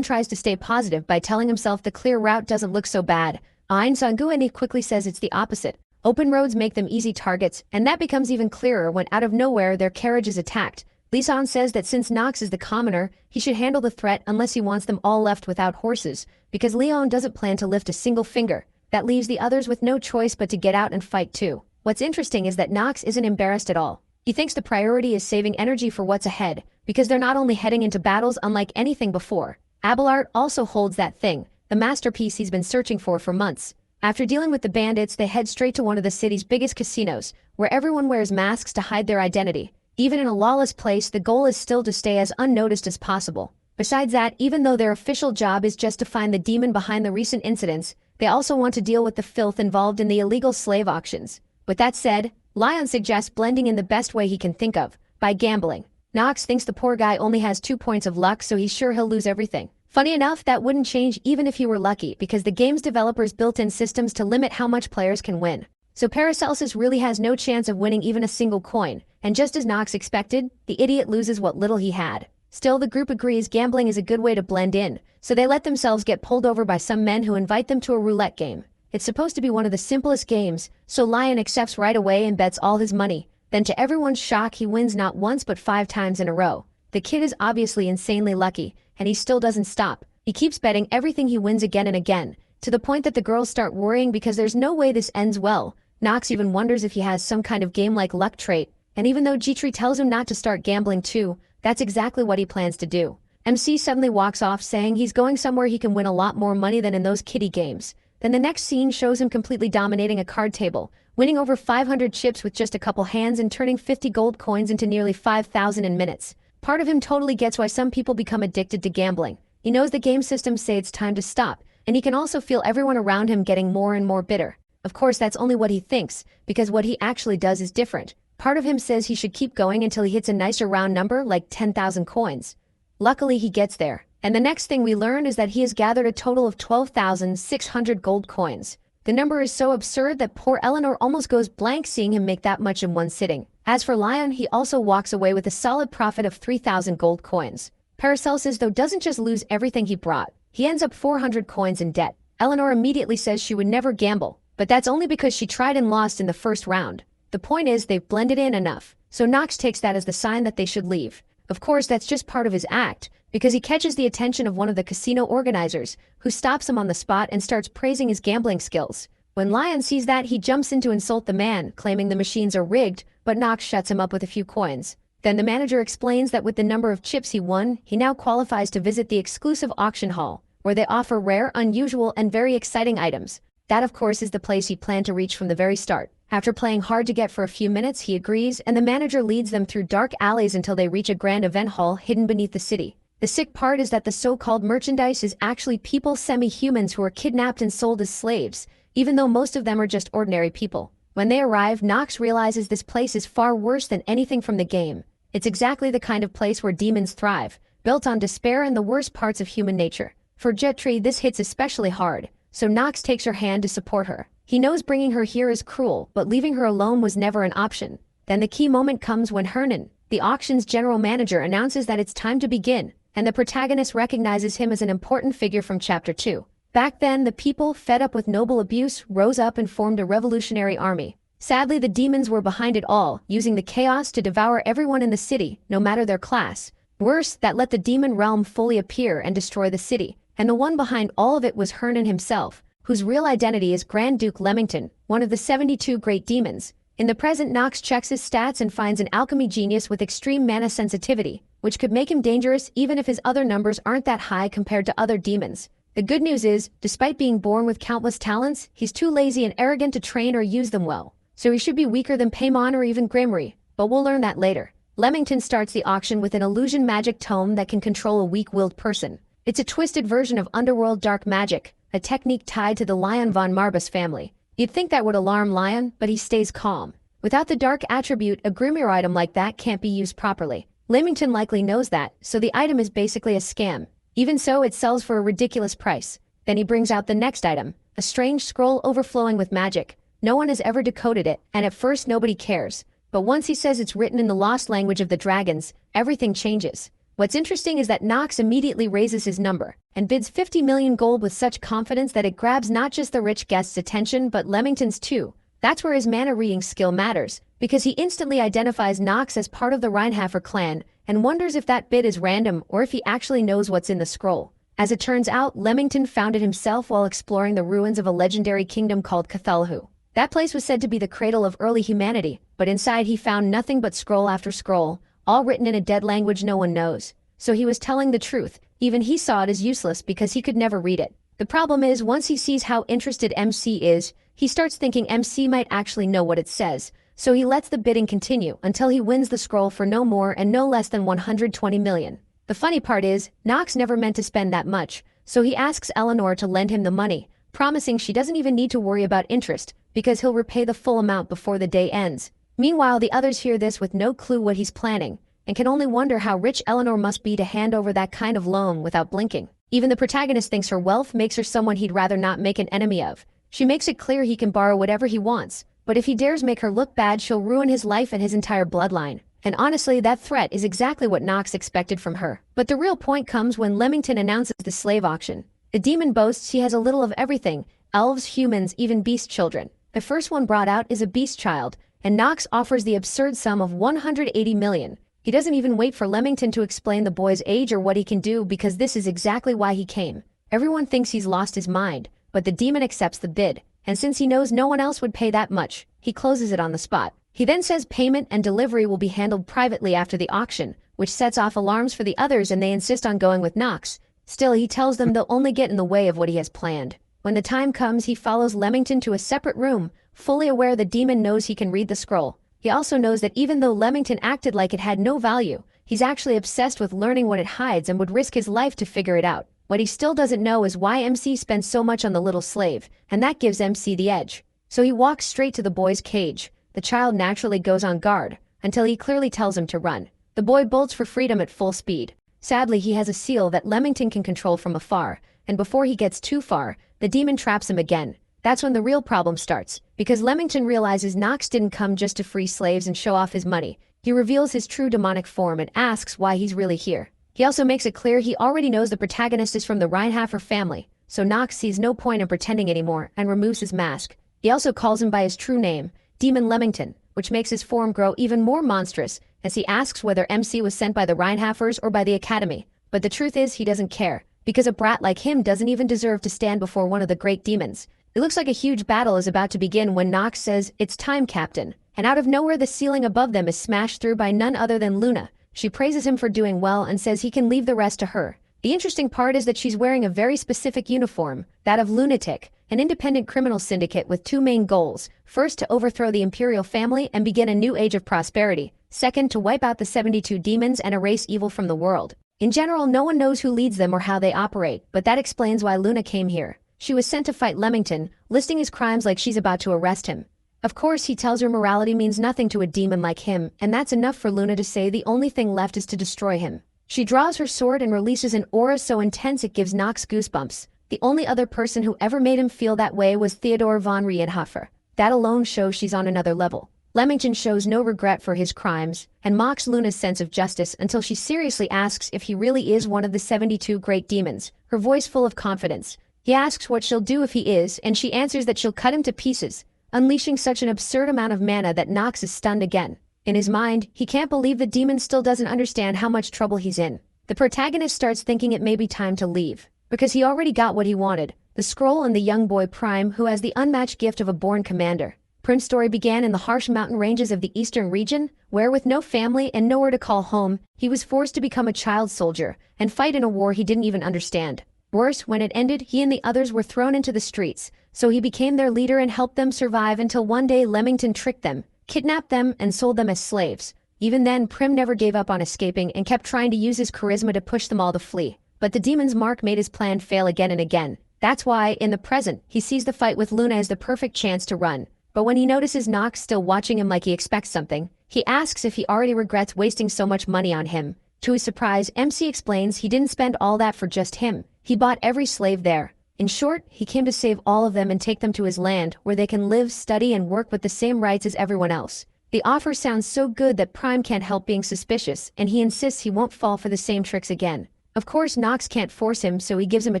tries to stay positive by telling himself the clear route doesn't look so bad. Ain Sanguini quickly says it's the opposite. Open roads make them easy targets, and that becomes even clearer when out of nowhere their carriage is attacked. Lisan says that since Nox is the commoner, he should handle the threat unless he wants them all left without horses, because Leon doesn't plan to lift a single finger. That leaves the others with no choice but to get out and fight too. What's interesting is that Nox isn't embarrassed at all. He thinks the priority is saving energy for what's ahead, because they're not only heading into battles unlike anything before. Abelard also holds that thing, the masterpiece he's been searching for months. After dealing with the bandits, they head straight to one of the city's biggest casinos, where everyone wears masks to hide their identity. Even in a lawless place, the goal is still to stay as unnoticed as possible. Besides that, even though their official job is just to find the demon behind the recent incidents, they also want to deal with the filth involved in the illegal slave auctions. With that said, Lion suggests blending in the best way he can think of, by gambling. Nox thinks the poor guy only has 2 points of luck, so he's sure he'll lose everything. Funny enough, that wouldn't change even if he were lucky, because the game's developers built in systems to limit how much players can win. So Paracelsus really has no chance of winning even a single coin, and just as Nox expected, the idiot loses what little he had. Still, the group agrees gambling is a good way to blend in, so they let themselves get pulled over by some men who invite them to a roulette game. It's supposed to be one of the simplest games, so Lion accepts right away and bets all his money. Then to everyone's shock, he wins not once but 5 times in a row. The kid is obviously insanely lucky, and he still doesn't stop. He keeps betting everything he wins again and again, to the point that the girls start worrying because there's no way this ends well. Nox even wonders if he has some kind of game-like luck trait, and even though Jitri tells him not to start gambling too, that's exactly what he plans to do. MC suddenly walks off saying he's going somewhere he can win a lot more money than in those kiddie games. Then the next scene shows him completely dominating a card table, winning over 500 chips with just a couple hands and turning 50 gold coins into nearly 5,000 in minutes. Part of him totally gets why some people become addicted to gambling. He knows the game systems say it's time to stop, and he can also feel everyone around him getting more and more bitter. Of course, that's only what he thinks, because what he actually does is different. Part of him says he should keep going until he hits a nicer round number like 10,000 coins. Luckily, he gets there, and the next thing we learn is that he has gathered a total of 12,600 gold coins. The number is so absurd that poor Eleanor almost goes blank seeing him make that much in one sitting. As for Lion, he also walks away with a solid profit of 3,000 gold coins. Paracelsus, though, doesn't just lose everything he brought. He ends up 400 coins in debt. Eleanor immediately says she would never gamble, but that's only because she tried and lost in the first round. The point is, they've blended in enough, so Nox takes that as the sign that they should leave. Of course, that's just part of his act, because he catches the attention of one of the casino organizers, who stops him on the spot and starts praising his gambling skills. When Lion sees that, he jumps in to insult the man, claiming the machines are rigged, but Nox shuts him up with a few coins. Then the manager explains that with the number of chips he won, he now qualifies to visit the exclusive auction hall, where they offer rare, unusual, and very exciting items. That, of course, is the place he planned to reach from the very start. After playing hard to get for a few minutes, he agrees, and the manager leads them through dark alleys until they reach a grand event hall hidden beneath the city. The sick part is that the so-called merchandise is actually people, semi-humans who are kidnapped and sold as slaves, even though most of them are just ordinary people. When they arrive, Nox realizes this place is far worse than anything from the game. It's exactly the kind of place where demons thrive, built on despair and the worst parts of human nature. For Jetri, this hits especially hard, so Nox takes her hand to support her. He knows bringing her here is cruel, but leaving her alone was never an option. Then the key moment comes when Hernan, the auction's general manager, announces that it's time to begin, and the protagonist recognizes him as an important figure from Chapter 2. Back then, the people, fed up with noble abuse, rose up and formed a revolutionary army. Sadly, the demons were behind it all, using the chaos to devour everyone in the city, no matter their class. Worse, that let the demon realm fully appear and destroy the city, and the one behind all of it was Hernan himself, whose real identity is Grand Duke Leamington, one of the 72 great demons. In the present, Nox checks his stats and finds an alchemy genius with extreme mana sensitivity, which could make him dangerous even if his other numbers aren't that high compared to other demons. The good news is, despite being born with countless talents, he's too lazy and arrogant to train or use them well. so he should be weaker than Paimon or even Grimri, but we'll learn that later. Leamington starts the auction with an illusion magic tome that can control a weak-willed person. It's a twisted version of underworld dark magic, a technique tied to the Lion von Marbus family. You'd think that would alarm Lion, but he stays calm. Without the dark attribute, a Grimir item like that can't be used properly. Leamington likely knows that, so the item is basically a scam. Even so, it sells for a ridiculous price. Then he brings out the next item, a strange scroll overflowing with magic. No one has ever decoded it, and at first nobody cares. But once he says it's written in the lost language of the dragons, everything changes. What's interesting is that Nox immediately raises his number and bids 50 million gold with such confidence that it grabs not just the rich guest's attention but Leamington's too. That's where his mana reading skill matters, because he instantly identifies Nox as part of the Reinhafer clan and wonders if that bid is random or if he actually knows what's in the scroll. As it turns out, Leamington found it himself while exploring the ruins of a legendary kingdom called Cthulhu. That place was said to be the cradle of early humanity, but inside he found nothing but scroll after scroll, all written in a dead language no one knows. So he was telling the truth. Even he saw it as useless because he could never read it. The problem is, once he sees how interested MC is, he starts thinking MC might actually know what it says, so he lets the bidding continue until he wins the scroll for no more and no less than 120 million. The funny part is, Nox never meant to spend that much, so he asks Eleanor to lend him the money, promising she doesn't even need to worry about interest, because he'll repay the full amount before the day ends. Meanwhile, the others hear this with no clue what he's planning, and can only wonder how rich Eleanor must be to hand over that kind of loan without blinking. Even the protagonist thinks her wealth makes her someone he'd rather not make an enemy of. She makes it clear he can borrow whatever he wants, but if he dares make her look bad, she'll ruin his life and his entire bloodline. And honestly, that threat is exactly what Nox expected from her. But the real point comes when Leamington announces the slave auction. The demon boasts he has a little of everything: elves, humans, even beast children. The first one brought out is a beast child, and Nox offers the absurd sum of 180 million. He doesn't even wait for Leamington to explain the boy's age or what he can do, because this is exactly why he came. Everyone thinks he's lost his mind, but the demon accepts the bid, and since he knows no one else would pay that much, he closes it on the spot. He then says payment and delivery will be handled privately after the auction, which sets off alarms for the others and they insist on going with Nox. Still, he tells them they'll only get in the way of what he has planned. When the time comes, he follows Leamington to a separate room, fully aware the demon knows he can read the scroll. He also knows that even though Leamington acted like it had no value, he's actually obsessed with learning what it hides and would risk his life to figure it out. What he still doesn't know is why MC spends so much on the little slave, and that gives MC the edge. So he walks straight to the boy's cage. The child naturally goes on guard, until he clearly tells him to run. The boy bolts for freedom at full speed. Sadly, he has a seal that Leamington can control from afar, and before he gets too far, the demon traps him again. That's when the real problem starts, because Leamington realizes Nox didn't come just to free slaves and show off his money. He reveals his true demonic form and asks why he's really here. He also makes it clear he already knows the protagonist is from the Reinhafer family, so Nox sees no point in pretending anymore and removes his mask. He also calls him by his true name, Demon Leamington, which makes his form grow even more monstrous, as he asks whether MC was sent by the Reinhafers or by the Academy. But the truth is, he doesn't care, because a brat like him doesn't even deserve to stand before one of the great demons. It looks like a huge battle is about to begin when Nox says, "It's time, Captain." And out of nowhere, the ceiling above them is smashed through by none other than Luna. She praises him for doing well and says he can leave the rest to her. The interesting part is that she's wearing a very specific uniform, that of Lunatic, an independent criminal syndicate with two main goals: first, to overthrow the imperial family and begin a new age of prosperity; second, to wipe out the 72 demons and erase evil from the world. In general, no one knows who leads them or how they operate, but that explains why Luna came here. She was sent to fight Leamington, listing his crimes like she's about to arrest him. Of course, he tells her morality means nothing to a demon like him, and that's enough for Luna to say the only thing left is to destroy him. She draws her sword and releases an aura so intense it gives Nox goosebumps. The only other person who ever made him feel that way was Theodore von Rienhofer. That alone shows she's on another level. Leamington shows no regret for his crimes, and mocks Luna's sense of justice until she seriously asks if he really is one of the 72 great demons, her voice full of confidence. He asks what she'll do if he is, and she answers that she'll cut him to pieces, unleashing such an absurd amount of mana that Nox is stunned again. In his mind, he can't believe the demon still doesn't understand how much trouble he's in. The protagonist starts thinking it may be time to leave, because he already got what he wanted, the scroll and the young boy Prime, who has the unmatched gift of a born commander. Prim's story began in the harsh mountain ranges of the eastern region, where with no family and nowhere to call home, he was forced to become a child soldier and fight in a war he didn't even understand. Worse, when it ended, he and the others were thrown into the streets, so he became their leader and helped them survive until one day Leamington tricked them, kidnapped them, and sold them as slaves. Even then, Prim never gave up on escaping and kept trying to use his charisma to push them all to flee. But the demon's mark made his plan fail again and again. That's why, in the present, he sees the fight with Luna as the perfect chance to run. But when he notices Nox still watching him like he expects something, he asks if he already regrets wasting so much money on him. To his surprise, MC explains he didn't spend all that for just him. He bought every slave there. In short, he came to save all of them and take them to his land, where they can live, study, and work with the same rights as everyone else. The offer sounds so good that Prime can't help being suspicious, and he insists he won't fall for the same tricks again. Of course, Nox can't force him, so he gives him a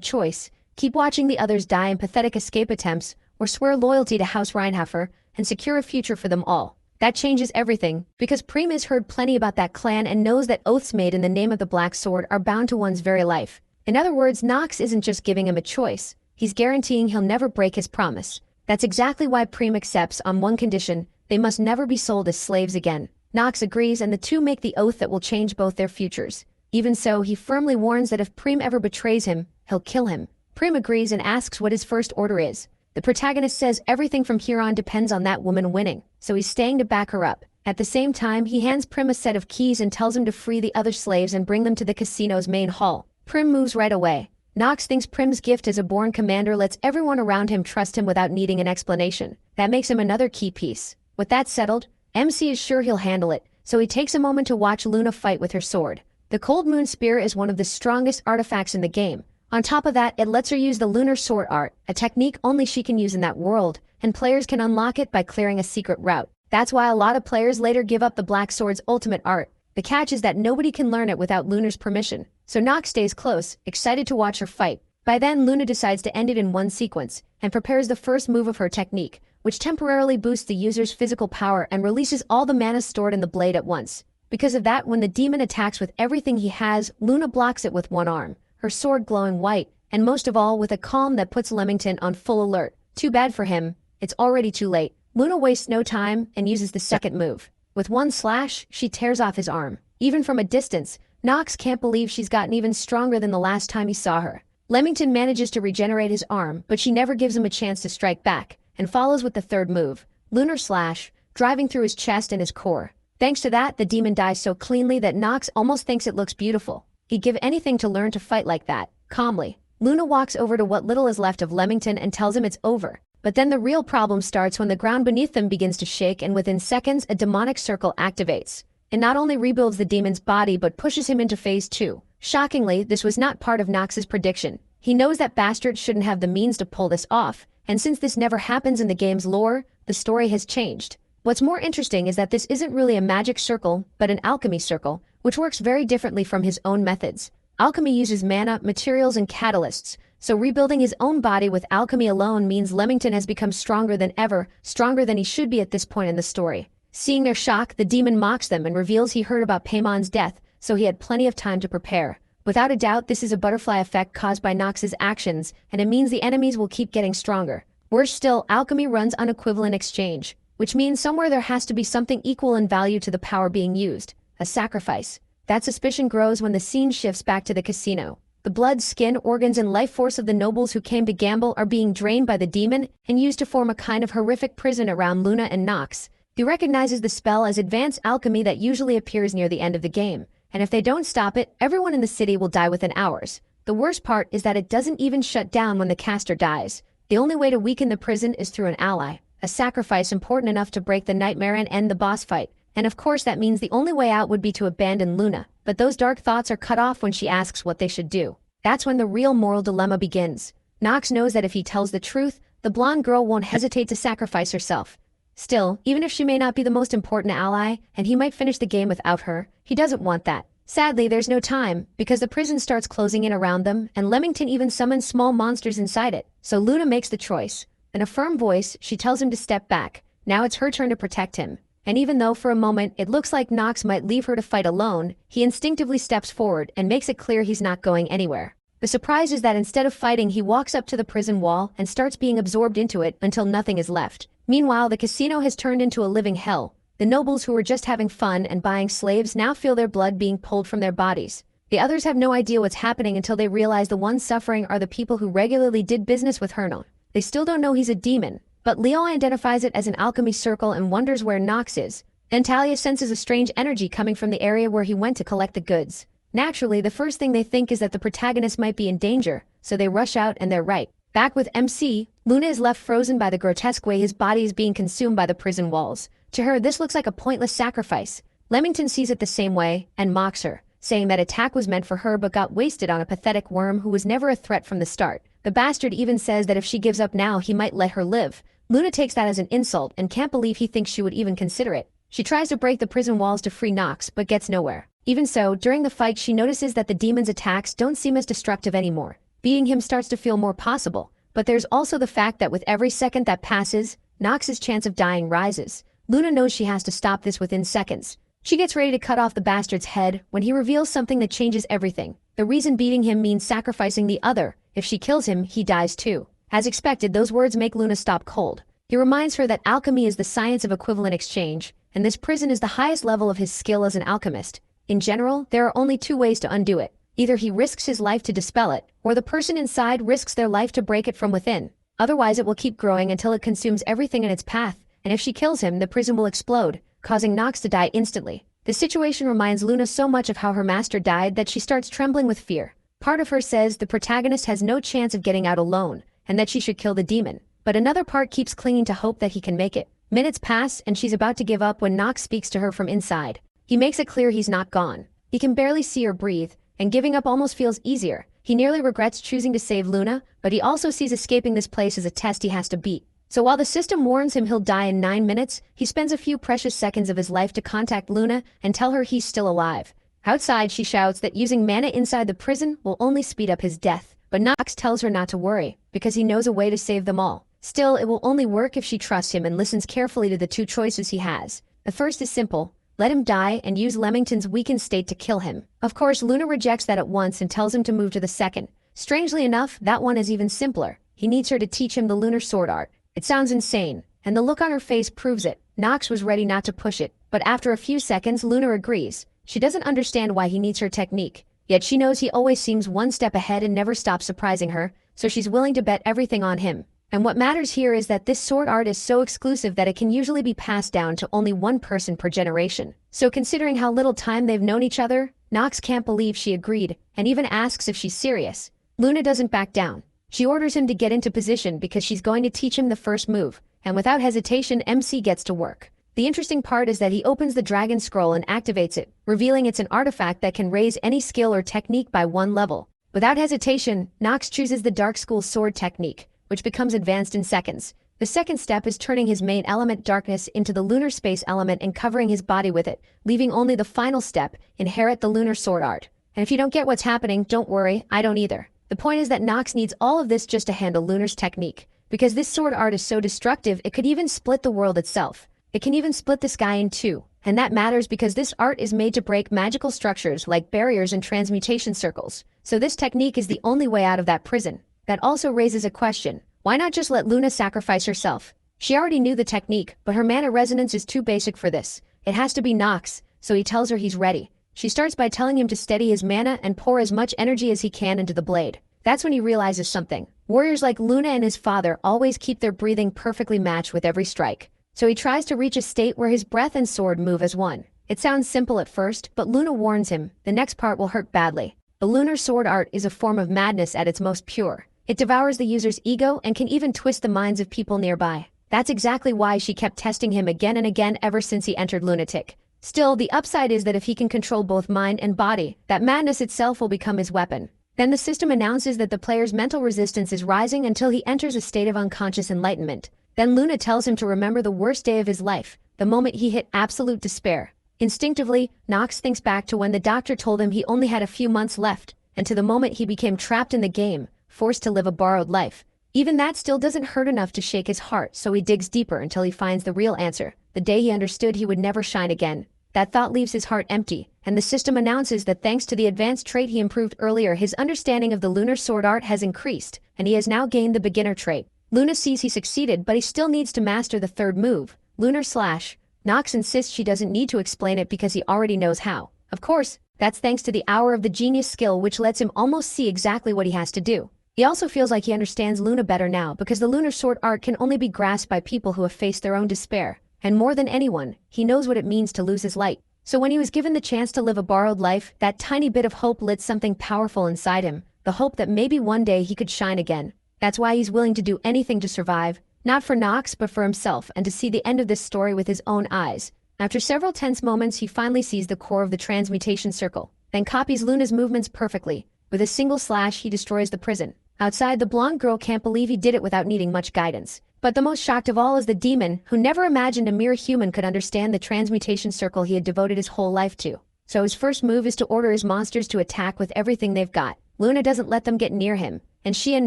choice: keep watching the others die in pathetic escape attempts, or swear loyalty to House Reinhofer and secure a future for them all. That changes everything, because Prime has heard plenty about that clan and knows that oaths made in the name of the Black Sword are bound to one's very life. In other words, Nox isn't just giving him a choice, he's guaranteeing he'll never break his promise. That's exactly why Prime accepts on one condition: they must never be sold as slaves again. Nox agrees, and the two make the oath that will change both their futures. Even so, he firmly warns that if Prime ever betrays him, he'll kill him. Prime agrees and asks what his first order is. The protagonist says everything from here on depends on that woman winning, so he's staying to back her up. At the same time, he hands Prim a set of keys and tells him to free the other slaves and bring them to the casino's main hall. Prim moves right away. Nox thinks Prim's gift as a born commander lets everyone around him trust him without needing an explanation. That makes him another key piece. With that settled, MC is sure he'll handle it, so he takes a moment to watch Luna fight with her sword. The Cold Moon Spear is one of the strongest artifacts in the game. On top of that, it lets her use the Lunar Sword Art, a technique only she can use in that world, and players can unlock it by clearing a secret route. That's why a lot of players later give up the Black Sword's ultimate art. The catch is that nobody can learn it without Lunar's permission, so Nox stays close, excited to watch her fight. By then, Luna decides to end it in one sequence, and prepares the first move of her technique, which temporarily boosts the user's physical power and releases all the mana stored in the blade at once. Because of that, when the demon attacks with everything he has, Luna blocks it with one arm, her sword glowing white, and most of all with a calm that puts Leamington on full alert. Too bad for him, it's already too late. Luna wastes no time and uses the second move. With one slash, she tears off his arm. Even from a distance, Nox can't believe she's gotten even stronger than the last time he saw her. Leamington manages to regenerate his arm, but she never gives him a chance to strike back, and follows with the third move, Lunar Slash, driving through his chest and his core. Thanks to that, the demon dies so cleanly that Nox almost thinks it looks beautiful. He'd give anything to learn to fight like that, calmly. Luna walks over to what little is left of Leamington and tells him it's over. But then the real problem starts when the ground beneath them begins to shake, and within seconds a demonic circle activates. It not only rebuilds the demon's body but pushes him into phase 2. Shockingly, this was not part of Nox's prediction. He knows that bastards shouldn't have the means to pull this off, and since this never happens in the game's lore, the story has changed. What's more interesting is that this isn't really a magic circle, but an alchemy circle, which works very differently from his own methods. Alchemy uses mana, materials, and catalysts, so rebuilding his own body with alchemy alone means Leamington has become stronger than ever, stronger than he should be at this point in the story. Seeing their shock, the demon mocks them and reveals he heard about Paymon's death, so he had plenty of time to prepare. Without a doubt, this is a butterfly effect caused by Nox's actions, and it means the enemies will keep getting stronger. Worse still, alchemy runs on equivalent exchange, which means somewhere there has to be something equal in value to the power being used, a sacrifice. That suspicion grows when the scene shifts back to the casino. The blood, skin, organs, and life force of the nobles who came to gamble are being drained by the demon and used to form a kind of horrific prison around Luna and Nox. He recognizes the spell as advanced alchemy that usually appears near the end of the game, and if they don't stop it, everyone in the city will die within hours. The worst part is that it doesn't even shut down when the caster dies. The only way to weaken the prison is through an ally, a sacrifice important enough to break the nightmare and end the boss fight. And of course that means the only way out would be to abandon Luna, but those dark thoughts are cut off when she asks what they should do. That's when the real moral dilemma begins. Nox knows that if he tells the truth, the blonde girl won't hesitate to sacrifice herself. Still, even if she may not be the most important ally, and he might finish the game without her, he doesn't want that. Sadly, there's no time, because the prison starts closing in around them, and Leamington even summons small monsters inside it. So Luna makes the choice. In a firm voice, she tells him to step back. Now it's her turn to protect him. And even though for a moment it looks like Nox might leave her to fight alone, he instinctively steps forward and makes it clear he's not going anywhere. The surprise is that instead of fighting, he walks up to the prison wall and starts being absorbed into it until nothing is left. Meanwhile, the casino has turned into a living hell. The nobles who were just having fun and buying slaves now feel their blood being pulled from their bodies. The others have no idea what's happening until they realize the ones suffering are the people who regularly did business with Herno. They still don't know he's a demon, but Leo identifies it as an alchemy circle and wonders where Nox is. Then Talia senses a strange energy coming from the area where he went to collect the goods. Naturally, the first thing they think is that the protagonist might be in danger, so they rush out and they're right. Back with MC, Luna is left frozen by the grotesque way his body is being consumed by the prison walls. To her, this looks like a pointless sacrifice. Leamington sees it the same way and mocks her, saying that attack was meant for her but got wasted on a pathetic worm who was never a threat from the start. The bastard even says that if she gives up now, he might let her live. Luna takes that as an insult and can't believe he thinks she would even consider it. She tries to break the prison walls to free Nox but gets nowhere. Even so, during the fight she notices that the demon's attacks don't seem as destructive anymore. Beating him starts to feel more possible, but there's also the fact that with every second that passes, Nox's chance of dying rises. Luna knows she has to stop this within seconds. She gets ready to cut off the bastard's head when he reveals something that changes everything. The reason beating him means sacrificing the other. If she kills him, he dies too. As expected, those words make Luna stop cold. He reminds her that alchemy is the science of equivalent exchange, and this prison is the highest level of his skill as an alchemist. In general, there are only two ways to undo it. Either he risks his life to dispel it, or the person inside risks their life to break it from within. Otherwise it will keep growing until it consumes everything in its path, and if she kills him, the prison will explode, causing Nox to die instantly. The situation reminds Luna so much of how her master died that she starts trembling with fear. Part of her says the protagonist has no chance of getting out alone, and that she should kill the demon. But another part keeps clinging to hope that he can make it. Minutes pass, and she's about to give up when Nox speaks to her from inside. He makes it clear he's not gone. He can barely see or breathe, and giving up almost feels easier. He nearly regrets choosing to save Luna, but he also sees escaping this place as a test he has to beat. So while the system warns him he'll die in 9 minutes, he spends a few precious seconds of his life to contact Luna and tell her he's still alive. Outside, she shouts that using mana inside the prison will only speed up his death, but Nox tells her not to worry, because he knows a way to save them all. Still, it will only work if she trusts him and listens carefully to the two choices he has. The first is simple: let him die and use Leamington's weakened state to kill him. Of course, Luna rejects that at once and tells him to move to the second. Strangely enough, that one is even simpler. He needs her to teach him the lunar sword art. It sounds insane, and the look on her face proves it. Nox was ready not to push it, but after a few seconds, Luna agrees. She doesn't understand why he needs her technique, yet she knows he always seems one step ahead and never stops surprising her, so she's willing to bet everything on him. And what matters here is that this sword art is so exclusive that it can usually be passed down to only one person per generation. So considering how little time they've known each other, Nox can't believe she agreed, and even asks if she's serious. Luna doesn't back down. She orders him to get into position because she's going to teach him the first move, and without hesitation, MC gets to work. The interesting part is that he opens the dragon scroll and activates it, revealing it's an artifact that can raise any skill or technique by 1 level. Without hesitation, Nox chooses the Dark School sword technique, which becomes advanced in seconds. The second step is turning his main element darkness into the lunar space element and covering his body with it, leaving only the final step, inherit the lunar sword art. And if you don't get what's happening, don't worry, I don't either. The point is that Nox needs all of this just to handle Lunar's technique, because this sword art is so destructive it could even split the world itself. It can even split the sky in two, and that matters because this art is made to break magical structures like barriers and transmutation circles. So this technique is the only way out of that prison. That also raises a question: why not just let Luna sacrifice herself? She already knew the technique, but her mana resonance is too basic for this. It has to be Nox, so he tells her he's ready. She starts by telling him to steady his mana and pour as much energy as he can into the blade. That's when he realizes something. Warriors like Luna and his father always keep their breathing perfectly matched with every strike. So he tries to reach a state where his breath and sword move as one. It sounds simple at first, but Luna warns him, the next part will hurt badly. The lunar sword art is a form of madness at its most pure. It devours the user's ego and can even twist the minds of people nearby. That's exactly why she kept testing him again and again ever since he entered Lunatic. Still, the upside is that if he can control both mind and body, that madness itself will become his weapon. Then the system announces that the player's mental resistance is rising until he enters a state of unconscious enlightenment. Then Luna tells him to remember the worst day of his life, the moment he hit absolute despair. Instinctively, Nox thinks back to when the doctor told him he only had a few months left, and to the moment he became trapped in the game, forced to live a borrowed life. Even that still doesn't hurt enough to shake his heart, so he digs deeper until he finds the real answer, the day he understood he would never shine again. That thought leaves his heart empty, and the system announces that thanks to the advanced trait he improved earlier, his understanding of the lunar sword art has increased, and he has now gained the beginner trait. Luna sees he succeeded, but he still needs to master the third move, Lunar Slash. Nox insists she doesn't need to explain it because he already knows how. Of course, That's thanks to the Hour of the Genius skill, which lets him almost see exactly what he has to do. He also feels like he understands Luna better now because the lunar sword art can only be grasped by people who have faced their own despair. And more than anyone, he knows what it means to lose his light. So when he was given the chance to live a borrowed life, that tiny bit of hope lit something powerful inside him, the hope that maybe one day he could shine again. That's why he's willing to do anything to survive, not for Nox but for himself, and to see the end of this story with his own eyes. After several tense moments, he finally sees the core of the transmutation circle, then copies Luna's movements perfectly. With a single slash, he destroys the prison. Outside, the blonde girl can't believe he did it without needing much guidance. But the most shocked of all is the demon, who never imagined a mere human could understand the transmutation circle he had devoted his whole life to. So his first move is to order his monsters to attack with everything they've got. Luna doesn't let them get near him, and she and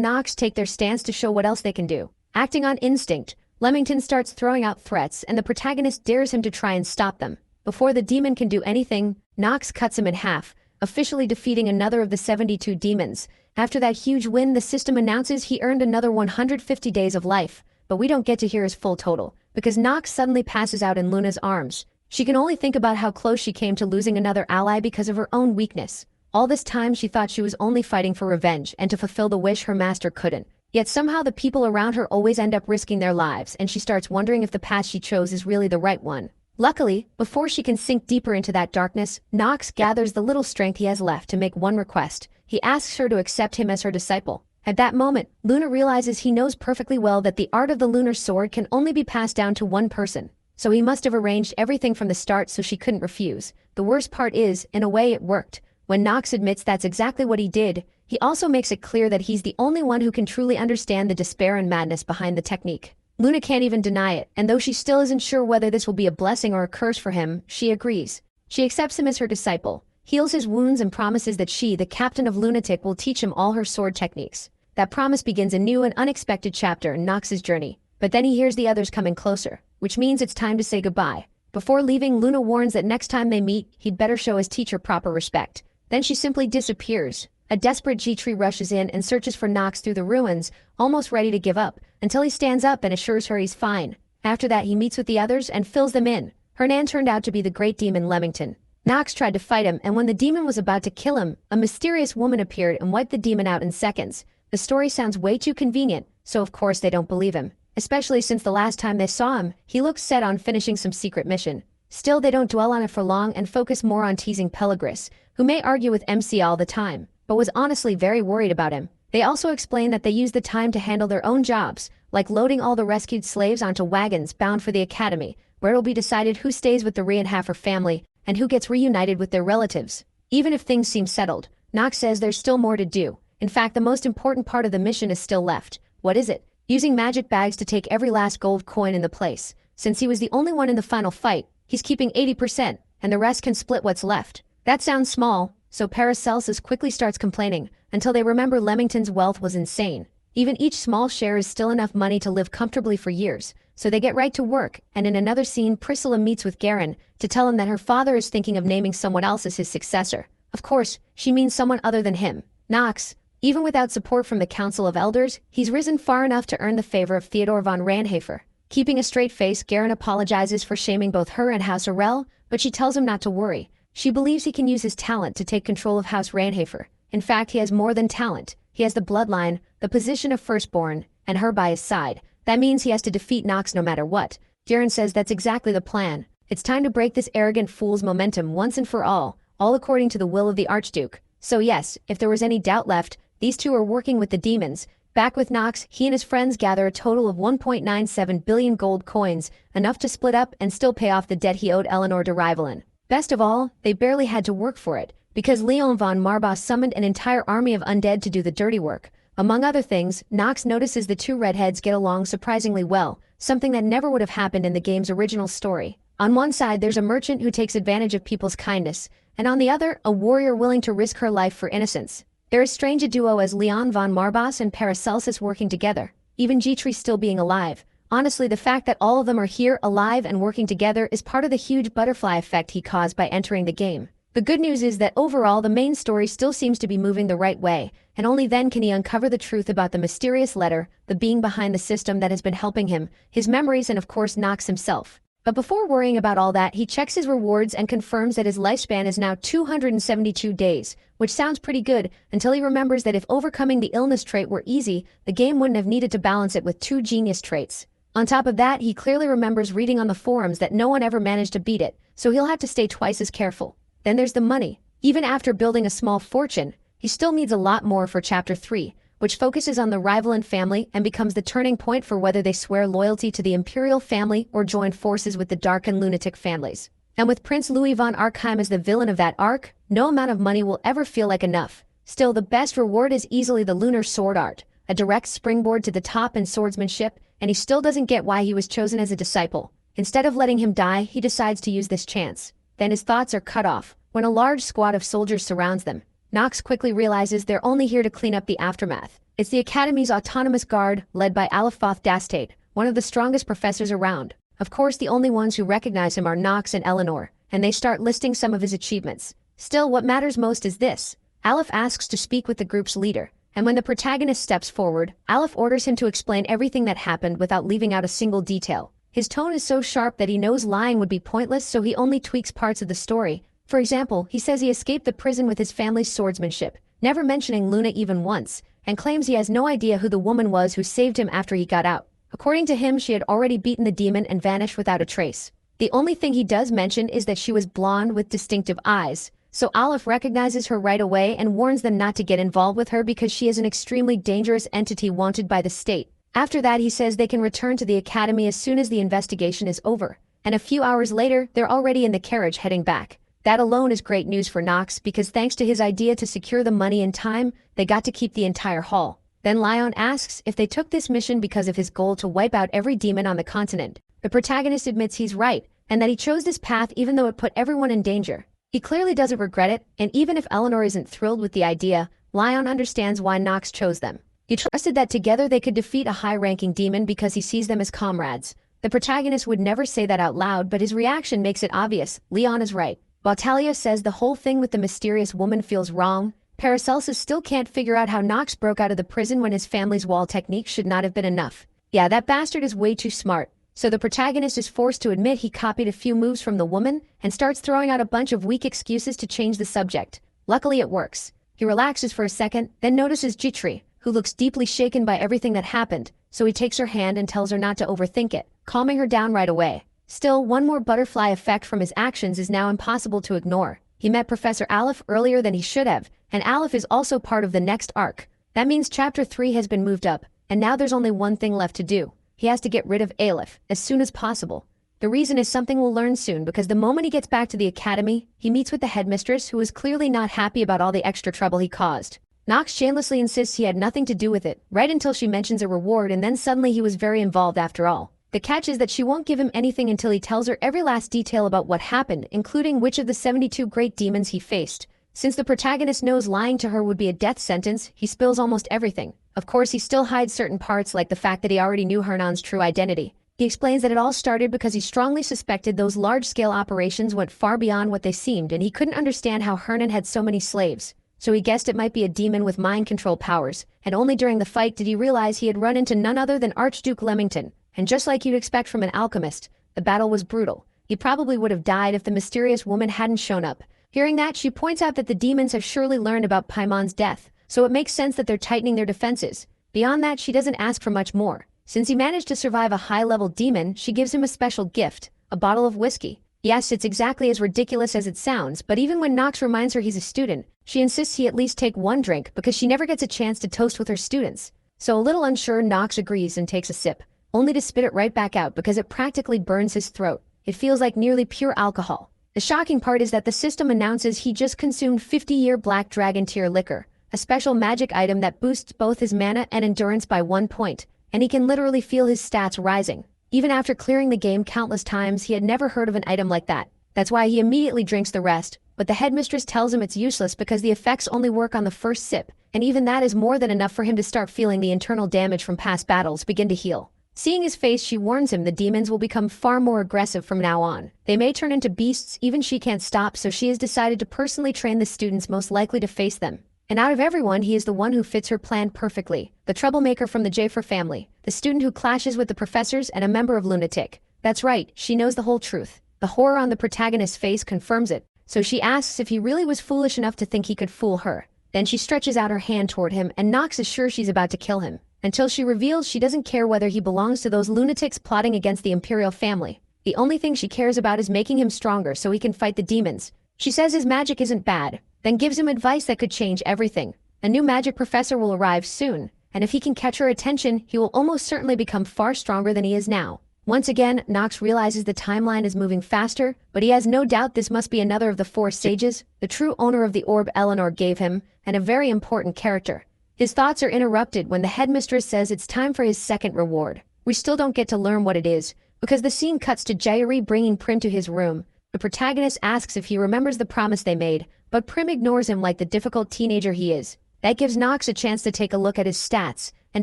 Nox take their stance to show what else they can do. Acting on instinct, Leamington starts throwing out threats, and the protagonist dares him to try and stop them. Before the demon can do anything, Nox cuts him in half, officially defeating another of the 72 demons. After that huge win, the system announces he earned another 150 days of life, but we don't get to hear his full total, because Nox suddenly passes out in Luna's arms. She can only think about how close she came to losing another ally because of her own weakness. All this time she thought she was only fighting for revenge and to fulfill the wish her master couldn't. Yet somehow the people around her always end up risking their lives, and she starts wondering if the path she chose is really the right one. Luckily, before she can sink deeper into that darkness, Nox gathers the little strength he has left to make one request. He asks her to accept him as her disciple. At that moment, Luna realizes he knows perfectly well that the art of the lunar sword can only be passed down to one person. So he must have arranged everything from the start so she couldn't refuse. The worst part is, in a way, it worked. When Nox admits that's exactly what he did, he also makes it clear that he's the only one who can truly understand the despair and madness behind the technique. Luna can't even deny it, and though she still isn't sure whether this will be a blessing or a curse for him, she agrees. She accepts him as her disciple, heals his wounds, and promises that she, the captain of Lunatic, will teach him all her sword techniques. That promise begins a new and unexpected chapter in Nox's journey. But then he hears the others coming closer, which means it's time to say goodbye. Before leaving, Luna warns that next time they meet, he'd better show his teacher proper respect. Then she simply disappears. A desperate G-Tree rushes in and searches for Nox through the ruins, almost ready to give up, until he stands up and assures her he's fine. After that, he meets with the others and fills them in. Hernan turned out to be the great demon Leamington. Nox tried to fight him, and when the demon was about to kill him, a mysterious woman appeared and wiped the demon out in seconds. The story sounds way too convenient, so of course they don't believe him. Especially since the last time they saw him, he looked set on finishing some secret mission. Still, they don't dwell on it for long and focus more on teasing Pelagris, who may argue with MC all the time, but was honestly very worried about him. They also explain that they use the time to handle their own jobs, like loading all the rescued slaves onto wagons bound for the academy, where it will be decided who stays with the Reinhaffer family and who gets reunited with their relatives. Even if things seem settled, Nox says there's still more to do. In fact, the most important part of the mission is still left. What is it? Using magic bags to take every last gold coin in the place. Since he was the only one in the final fight, he's keeping 80%, and the rest can split what's left. That sounds small, so Paracelsus quickly starts complaining, until they remember Leamington's wealth was insane. Even each small share is still enough money to live comfortably for years, so they get right to work, and in another scene Priscilla meets with Garen to tell him that her father is thinking of naming someone else as his successor. Of course, she means someone other than him. Nox. Even without support from the Council of Elders, he's risen far enough to earn the favor of Theodore von Randhafer. Keeping a straight face, Garen apologizes for shaming both her and House Arel, but she tells him not to worry. She believes he can use his talent to take control of House Randhafer. In fact, he has more than talent. He has the bloodline, the position of firstborn, and her by his side. That means he has to defeat Nox no matter what. Garen says that's exactly the plan. It's time to break this arrogant fool's momentum once and for all according to the will of the Archduke. So yes, if there was any doubt left, these two are working with the demons. Back with Nox, he and his friends gather a total of 1.97 billion gold coins, enough to split up and still pay off the debt he owed Eleanor de Rivelin. Best of all, they barely had to work for it, because Leon von Marbas summoned an entire army of undead to do the dirty work. Among other things, Nox notices the two redheads get along surprisingly well, something that never would have happened in the game's original story. On one side, there's a merchant who takes advantage of people's kindness, and on the other, a warrior willing to risk her life for innocence. They're as strange a duo as Leon von Marbas and Paracelsus working together, even G-Tree still being alive. Honestly, the fact that all of them are here, alive and working together is part of the huge butterfly effect he caused by entering the game. The good news is that overall the main story still seems to be moving the right way, and only then can he uncover the truth about the mysterious letter, the being behind the system that has been helping him, his memories, and of course Nox himself. But before worrying about all that, he checks his rewards and confirms that his lifespan is now 272 days, which sounds pretty good until he remembers that if overcoming the illness trait were easy, the game wouldn't have needed to balance it with 2 genius traits. On top of that, he clearly remembers reading on the forums that no one ever managed to beat it, so he'll have to stay twice as careful. Then there's the money. Even after building a small fortune, he still needs a lot more for Chapter 3, which focuses on the Rivalan family and becomes the turning point for whether they swear loyalty to the Imperial family or join forces with the Dark and Lunatic families. And with Prince Louis von Arkheim as the villain of that arc, no amount of money will ever feel like enough. Still, the best reward is easily the Lunar Sword Art, a direct springboard to the top in swordsmanship, and he still doesn't get why he was chosen as a disciple. Instead of letting him die, he decides to use this chance. Then his thoughts are cut off when a large squad of soldiers surrounds them. Nox quickly realizes they're only here to clean up the aftermath. It's the Academy's autonomous guard, led by Alifoth Dastate, one of the strongest professors around. Of course, the only ones who recognize him are Nox and Eleanor, and they start listing some of his achievements. Still, what matters most is this. Aleph asks to speak with the group's leader, and when the protagonist steps forward, Aleph orders him to explain everything that happened without leaving out a single detail. His tone is so sharp that he knows lying would be pointless, so he only tweaks parts of the story. For example, he says he escaped the prison with his family's swordsmanship, never mentioning Luna even once, and claims he has no idea who the woman was who saved him after he got out. According to him, she had already beaten the demon and vanished without a trace. The only thing he does mention is that she was blonde with distinctive eyes, so Aleph recognizes her right away and warns them not to get involved with her because she is an extremely dangerous entity wanted by the state. After that, he says they can return to the academy as soon as the investigation is over, and a few hours later, they're already in the carriage heading back. That alone is great news for Nox because thanks to his idea to secure the money in time, they got to keep the entire haul. Then Lion asks if they took this mission because of his goal to wipe out every demon on the continent. The protagonist admits he's right, and that he chose this path even though it put everyone in danger. He clearly doesn't regret it, and even if Eleanor isn't thrilled with the idea, Lion understands why Nox chose them. He trusted that together they could defeat a high-ranking demon because he sees them as comrades. The protagonist would never say that out loud, but his reaction makes it obvious. Leon is right. While Talia says the whole thing with the mysterious woman feels wrong, Paracelsus still can't figure out how Nox broke out of the prison when his family's wall technique should not have been enough. Yeah, that bastard is way too smart. So the protagonist is forced to admit he copied a few moves from the woman and starts throwing out a bunch of weak excuses to change the subject. Luckily it works. He relaxes for a second, then notices Jitri, who looks deeply shaken by everything that happened, so he takes her hand and tells her not to overthink it, calming her down right away. Still, one more butterfly effect from his actions is now impossible to ignore. He met Professor Aleph earlier than he should have, and Aleph is also part of the next arc. That means Chapter 3 has been moved up, and now there's only one thing left to do. He has to get rid of Aleph as soon as possible. The reason is something we'll learn soon because the moment he gets back to the academy, he meets with the headmistress who is clearly not happy about all the extra trouble he caused. Nox shamelessly insists he had nothing to do with it, right until she mentions a reward, and then suddenly he was very involved after all. The catch is that she won't give him anything until he tells her every last detail about what happened, including which of the 72 great demons he faced. Since the protagonist knows lying to her would be a death sentence, he spills almost everything. Of course, he still hides certain parts like the fact that he already knew Hernan's true identity. He explains that it all started because he strongly suspected those large-scale operations went far beyond what they seemed, and he couldn't understand how Hernan had so many slaves. So he guessed it might be a demon with mind control powers, and only during the fight did he realize he had run into none other than Archduke Leamington. And just like you'd expect from an alchemist, the battle was brutal. He probably would have died if the mysterious woman hadn't shown up. Hearing that, she points out that the demons have surely learned about Paimon's death, so it makes sense that they're tightening their defenses. Beyond that, she doesn't ask for much more. Since he managed to survive a high-level demon, she gives him a special gift, a bottle of whiskey. Yes, it's exactly as ridiculous as it sounds, but even when Nox reminds her he's a student, she insists he at least take one drink because she never gets a chance to toast with her students. So a little unsure, Nox agrees and takes a sip, only to spit it right back out because it practically burns his throat. It feels like nearly pure alcohol. The shocking part is that the system announces he just consumed 50-year Black Dragon tier liquor, a special magic item that boosts both his mana and endurance by 1 point, and he can literally feel his stats rising. Even after clearing the game countless times, he had never heard of an item like that. That's why he immediately drinks the rest, but the headmistress tells him it's useless because the effects only work on the first sip, and even that is more than enough for him to start feeling the internal damage from past battles begin to heal. Seeing his face, she warns him the demons will become far more aggressive from now on. They may turn into beasts, even she can't stop, so she has decided to personally train the students most likely to face them. And out of everyone, he is the one who fits her plan perfectly. The troublemaker from the Jafer family, the student who clashes with the professors, and a member of Lunatic. That's right, she knows the whole truth. The horror on the protagonist's face confirms it, so she asks if he really was foolish enough to think he could fool her. Then she stretches out her hand toward him and Nox is sure she's about to kill him, until she reveals she doesn't care whether he belongs to those lunatics plotting against the imperial family. The only thing she cares about is making him stronger so he can fight the demons. She says his magic isn't bad, then gives him advice that could change everything. A new magic professor will arrive soon, and if he can catch her attention, he will almost certainly become far stronger than he is now. Once again, Nox realizes the timeline is moving faster, but he has no doubt this must be another of the four sages, the true owner of the orb Eleanor gave him, and a very important character. His thoughts are interrupted when the headmistress says it's time for his second reward. We still don't get to learn what it is, because the scene cuts to Jairi bringing Prim to his room. The protagonist asks if he remembers the promise they made, but Prim ignores him like the difficult teenager he is. That gives Nox a chance to take a look at his stats, and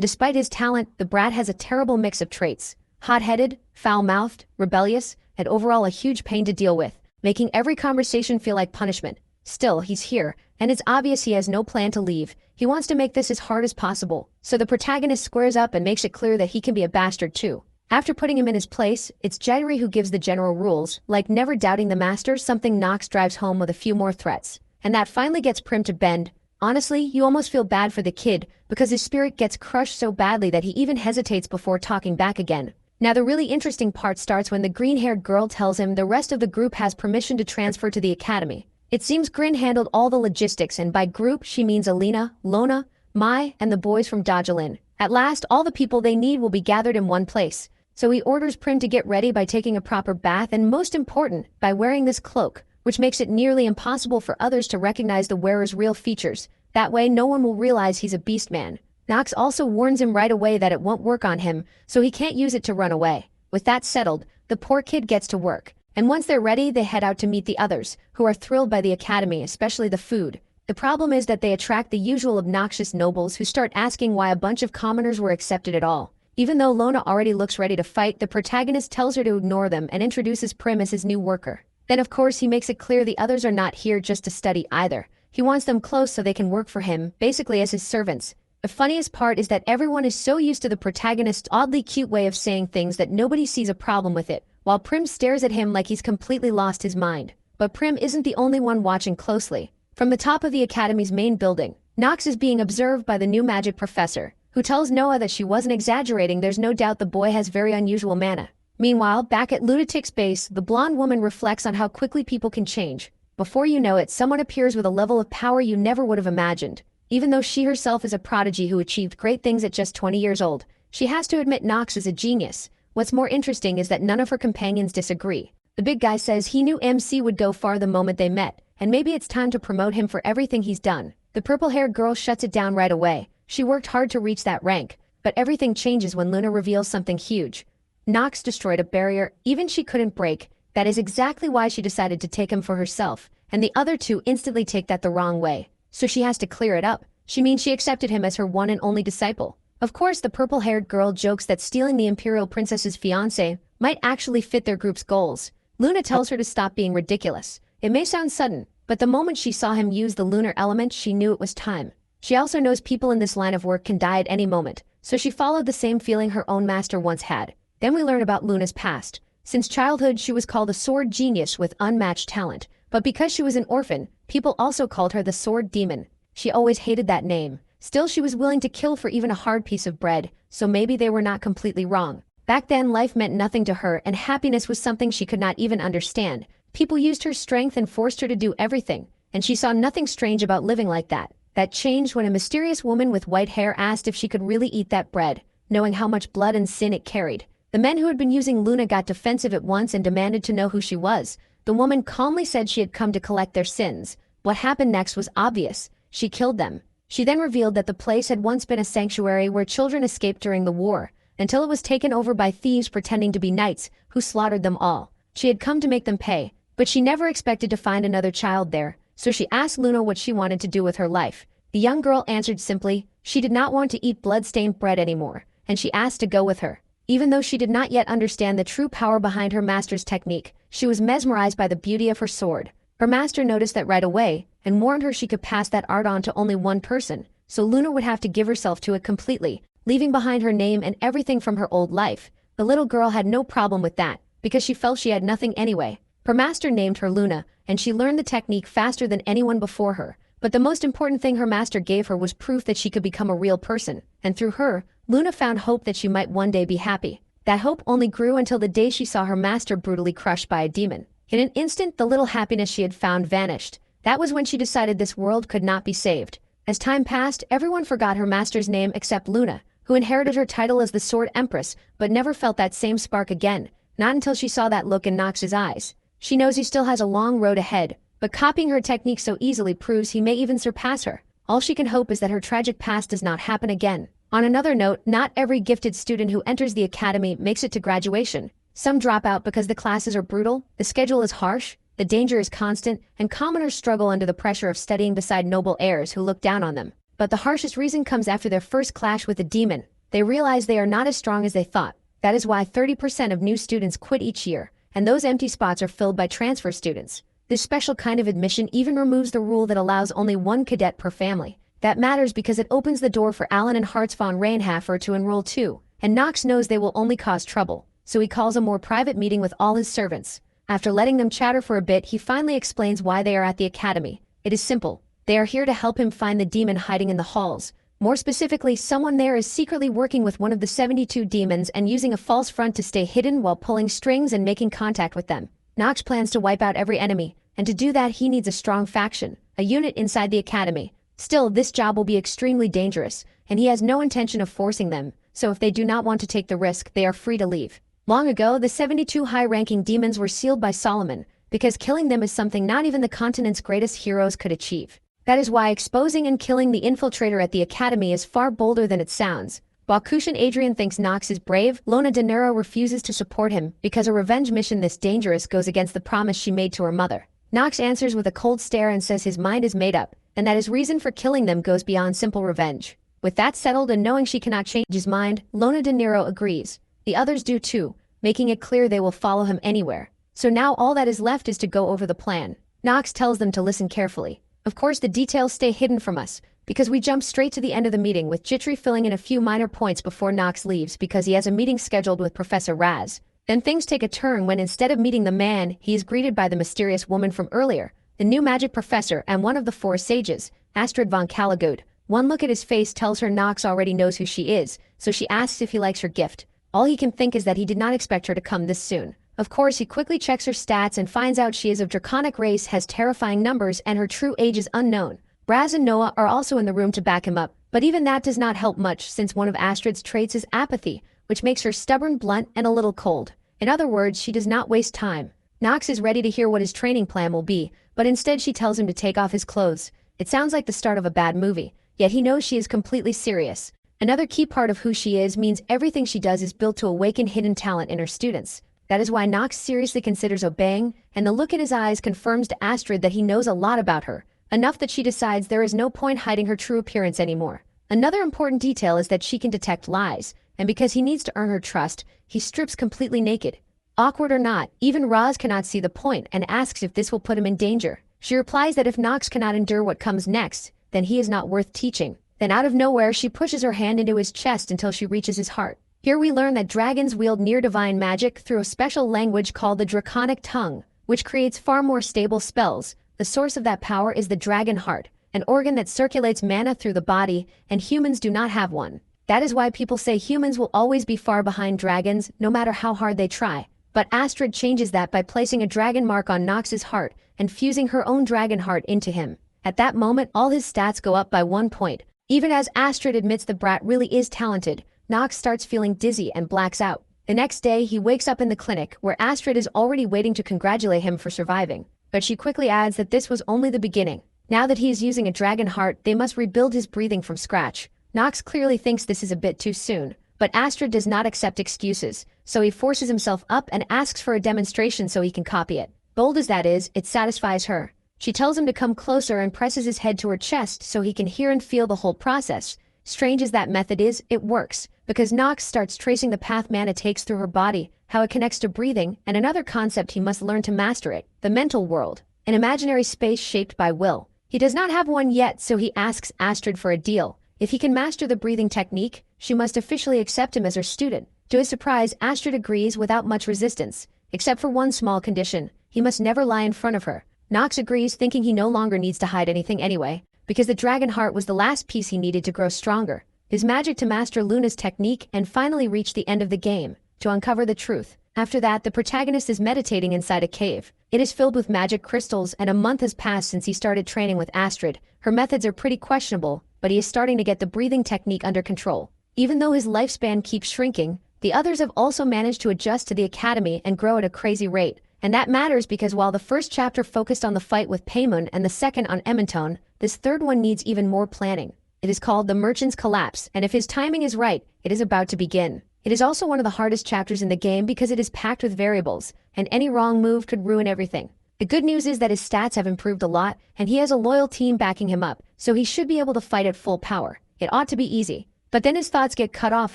despite his talent, the brat has a terrible mix of traits. Hot-headed, foul-mouthed, rebellious, and overall a huge pain to deal with, making every conversation feel like punishment. Still, he's here, and it's obvious he has no plan to leave. He wants to make this as hard as possible, so the protagonist squares up and makes it clear that he can be a bastard too. After putting him in his place, it's Jairi who gives the general rules, like never doubting the master, something Nox drives home with a few more threats. And that finally gets Prim to bend. Honestly, you almost feel bad for the kid, because his spirit gets crushed so badly that he even hesitates before talking back again. Now the really interesting part starts when the green-haired girl tells him the rest of the group has permission to transfer to the academy. It seems Grin handled all the logistics, and by group she means Alina, Lona, Mai, and the boys from Dajolin. At last, all the people they need will be gathered in one place. So he orders Prim to get ready by taking a proper bath and, most important, by wearing this cloak, which makes it nearly impossible for others to recognize the wearer's real features. That way no one will realize he's a beast man. Nox also warns him right away that it won't work on him, so he can't use it to run away. With that settled, the poor kid gets to work. And once they're ready, they head out to meet the others, who are thrilled by the academy, especially the food. The problem is that they attract the usual obnoxious nobles who start asking why a bunch of commoners were accepted at all. Even though Lona already looks ready to fight, the protagonist tells her to ignore them and introduces Prim as his new worker. Then of course he makes it clear the others are not here just to study either. He wants them close so they can work for him, basically as his servants. The funniest part is that everyone is so used to the protagonist's oddly cute way of saying things that nobody sees a problem with it, while Prim stares at him like he's completely lost his mind. But Prim isn't the only one watching closely. From the top of the academy's main building, Nox is being observed by the new magic professor, who tells Noah that she wasn't exaggerating. There's no doubt the boy has very unusual mana. Meanwhile, back at Lunatic's base, the blonde woman reflects on how quickly people can change. Before you know it, someone appears with a level of power you never would have imagined. Even though she herself is a prodigy who achieved great things at just 20 years old, she has to admit Nox is a genius. What's more interesting is that none of her companions disagree. The big guy says he knew MC would go far the moment they met, and maybe it's time to promote him for everything he's done. The purple-haired girl shuts it down right away. She worked hard to reach that rank, but everything changes when Luna reveals something huge. Nox destroyed a barrier even she couldn't break. That is exactly why she decided to take him for herself, and the other two instantly take that the wrong way. So she has to clear it up. She means she accepted him as her one and only disciple. Of course, the purple-haired girl jokes that stealing the imperial princess's fiancé might actually fit their group's goals. Luna tells her to stop being ridiculous. It may sound sudden, but the moment she saw him use the lunar element, she knew it was time. She also knows people in this line of work can die at any moment, so she followed the same feeling her own master once had. Then we learn about Luna's past. Since childhood, she was called a sword genius with unmatched talent, but because she was an orphan, people also called her the sword demon. She always hated that name. Still, she was willing to kill for even a hard piece of bread, so maybe they were not completely wrong. Back then, life meant nothing to her, and happiness was something she could not even understand. People used her strength and forced her to do everything, and she saw nothing strange about living like that. That changed when a mysterious woman with white hair asked if she could really eat that bread, knowing how much blood and sin it carried. The men who had been using Luna got defensive at once and demanded to know who she was. The woman calmly said she had come to collect their sins. What happened next was obvious. She killed them. She then revealed that the place had once been a sanctuary where children escaped during the war, until it was taken over by thieves pretending to be knights, who slaughtered them all. She had come to make them pay, but she never expected to find another child there. So she asked Luna what she wanted to do with her life. The young girl answered simply, she did not want to eat blood-stained bread anymore, and she asked to go with her. Even though she did not yet understand the true power behind her master's technique, she was mesmerized by the beauty of her sword. Her master noticed that right away, and warned her she could pass that art on to only one person, so Luna would have to give herself to it completely, leaving behind her name and everything from her old life. The little girl had no problem with that. because she felt she had nothing anyway. Her master named her Luna, and she learned the technique faster than anyone before her. But the most important thing her master gave her was proof that she could become a real person, and through her, Luna found hope that she might one day be happy. That hope only grew until the day she saw her master brutally crushed by a demon. In an instant, the little happiness she had found vanished. That was when she decided this world could not be saved. As time passed, everyone forgot her master's name except Luna, who inherited her title as the Sword Empress, but never felt that same spark again, not until she saw that look in Nox's eyes. She knows he still has a long road ahead, but copying her technique so easily proves he may even surpass her. All she can hope is that her tragic past does not happen again. On another note, not every gifted student who enters the academy makes it to graduation. Some drop out because the classes are brutal, the schedule is harsh, the danger is constant, and commoners struggle under the pressure of studying beside noble heirs who look down on them. But the harshest reason comes after their first clash with a demon. They realize they are not as strong as they thought. That is why 30% of new students quit each year, and those empty spots are filled by transfer students. This special kind of admission even removes the rule that allows only one cadet per family. That matters because it opens the door for Alan and Hartz von Reinhafer to enroll too, and Knox knows they will only cause trouble, so he calls a more private meeting with all his servants. After letting them chatter for a bit, he finally explains why they are at the academy. It is simple. They are here to help him find the demon hiding in the halls. More specifically, someone there is secretly working with one of the 72 demons and using a false front to stay hidden while pulling strings and making contact with them. Knox plans to wipe out every enemy, and to do that he needs a strong faction, a unit inside the academy. Still, this job will be extremely dangerous, and he has no intention of forcing them, so if they do not want to take the risk, they are free to leave. Long ago, the 72 high-ranking demons were sealed by Solomon, because killing them is something not even the continent's greatest heroes could achieve. That is why exposing and killing the infiltrator at the academy is far bolder than it sounds. While Kushan Adrian thinks Knox is brave, Lona De Niro refuses to support him because a revenge mission this dangerous goes against the promise she made to her mother. Knox answers with a cold stare and says his mind is made up, and that his reason for killing them goes beyond simple revenge. With that settled and knowing she cannot change his mind, Lona De Niro agrees. The others do too, making it clear they will follow him anywhere. So now all that is left is to go over the plan. Knox tells them to listen carefully. Of course, the details stay hidden from us, because we jump straight to the end of the meeting with Jitri filling in a few minor points before Knox leaves because he has a meeting scheduled with Professor Raz. Then things take a turn when instead of meeting the man, he is greeted by the mysterious woman from earlier, the new magic professor and one of the four sages, Astrid von Caligode. One look at his face tells her Knox already knows who she is, so she asks if he likes her gift. All he can think is that he did not expect her to come this soon. Of course, he quickly checks her stats and finds out she is of draconic race, has terrifying numbers, and her true age is unknown. Raz and Noah are also in the room to back him up, but even that does not help much since one of Astrid's traits is apathy, which makes her stubborn, blunt, and a little cold. In other words, she does not waste time. Knox is ready to hear what his training plan will be, but instead she tells him to take off his clothes. It sounds like the start of a bad movie, yet he knows she is completely serious. Another key part of who she is means everything she does is built to awaken hidden talent in her students. That is why Knox seriously considers obeying, and the look in his eyes confirms to Astrid that he knows a lot about her, enough that she decides there is no point hiding her true appearance anymore. Another important detail is that she can detect lies, and because he needs to earn her trust, he strips completely naked. Awkward or not, even Roz cannot see the point and asks if this will put him in danger. She replies that if Knox cannot endure what comes next, then he is not worth teaching. Then out of nowhere she pushes her hand into his chest until she reaches his heart. Here we learn that dragons wield near-divine magic through a special language called the Draconic Tongue, which creates far more stable spells. The source of that power is the dragon heart, an organ that circulates mana through the body, and humans do not have one. That is why people say humans will always be far behind dragons, no matter how hard they try. But Astrid changes that by placing a dragon mark on Knox's heart and fusing her own dragon heart into him. At that moment, all his stats go up by 1 point. Even as Astrid admits the brat really is talented, Knox starts feeling dizzy and blacks out. The next day, he wakes up in the clinic, where Astrid is already waiting to congratulate him for surviving. But she quickly adds that this was only the beginning. Now that he is using a dragon heart, they must rebuild his breathing from scratch. Knox clearly thinks this is a bit too soon, but Astrid does not accept excuses, so he forces himself up and asks for a demonstration so he can copy it. Bold as that is, it satisfies her. She tells him to come closer and presses his head to her chest so he can hear and feel the whole process. Strange as that method is, it works, because Knox starts tracing the path mana takes through her body, how it connects to breathing, and another concept he must learn to master it, the mental world, an imaginary space shaped by will. He does not have one yet, so he asks Astrid for a deal. If he can master the breathing technique, she must officially accept him as her student. To his surprise, Astrid agrees without much resistance. except for one small condition: he must never lie in front of her. Nox agrees, thinking he no longer needs to hide anything anyway, because the dragon heart was the last piece he needed to grow stronger. His magic to master Luna's technique and finally reach the end of the game, to uncover the truth. After that, the protagonist is meditating inside a cave. It is filled with magic crystals, and a month has passed since he started training with Astrid. Her methods are pretty questionable, but he is starting to get the breathing technique under control. Even though his lifespan keeps shrinking, the others have also managed to adjust to the academy and grow at a crazy rate. And that matters because while the first chapter focused on the fight with Paimon and the second on Emmenton, this third one needs even more planning. It is called The Merchant's Collapse, and if his timing is right, it is about to begin. It is also one of the hardest chapters in the game because it is packed with variables, and any wrong move could ruin everything. The good news is that his stats have improved a lot, and he has a loyal team backing him up, so he should be able to fight at full power. It ought to be easy. But then his thoughts get cut off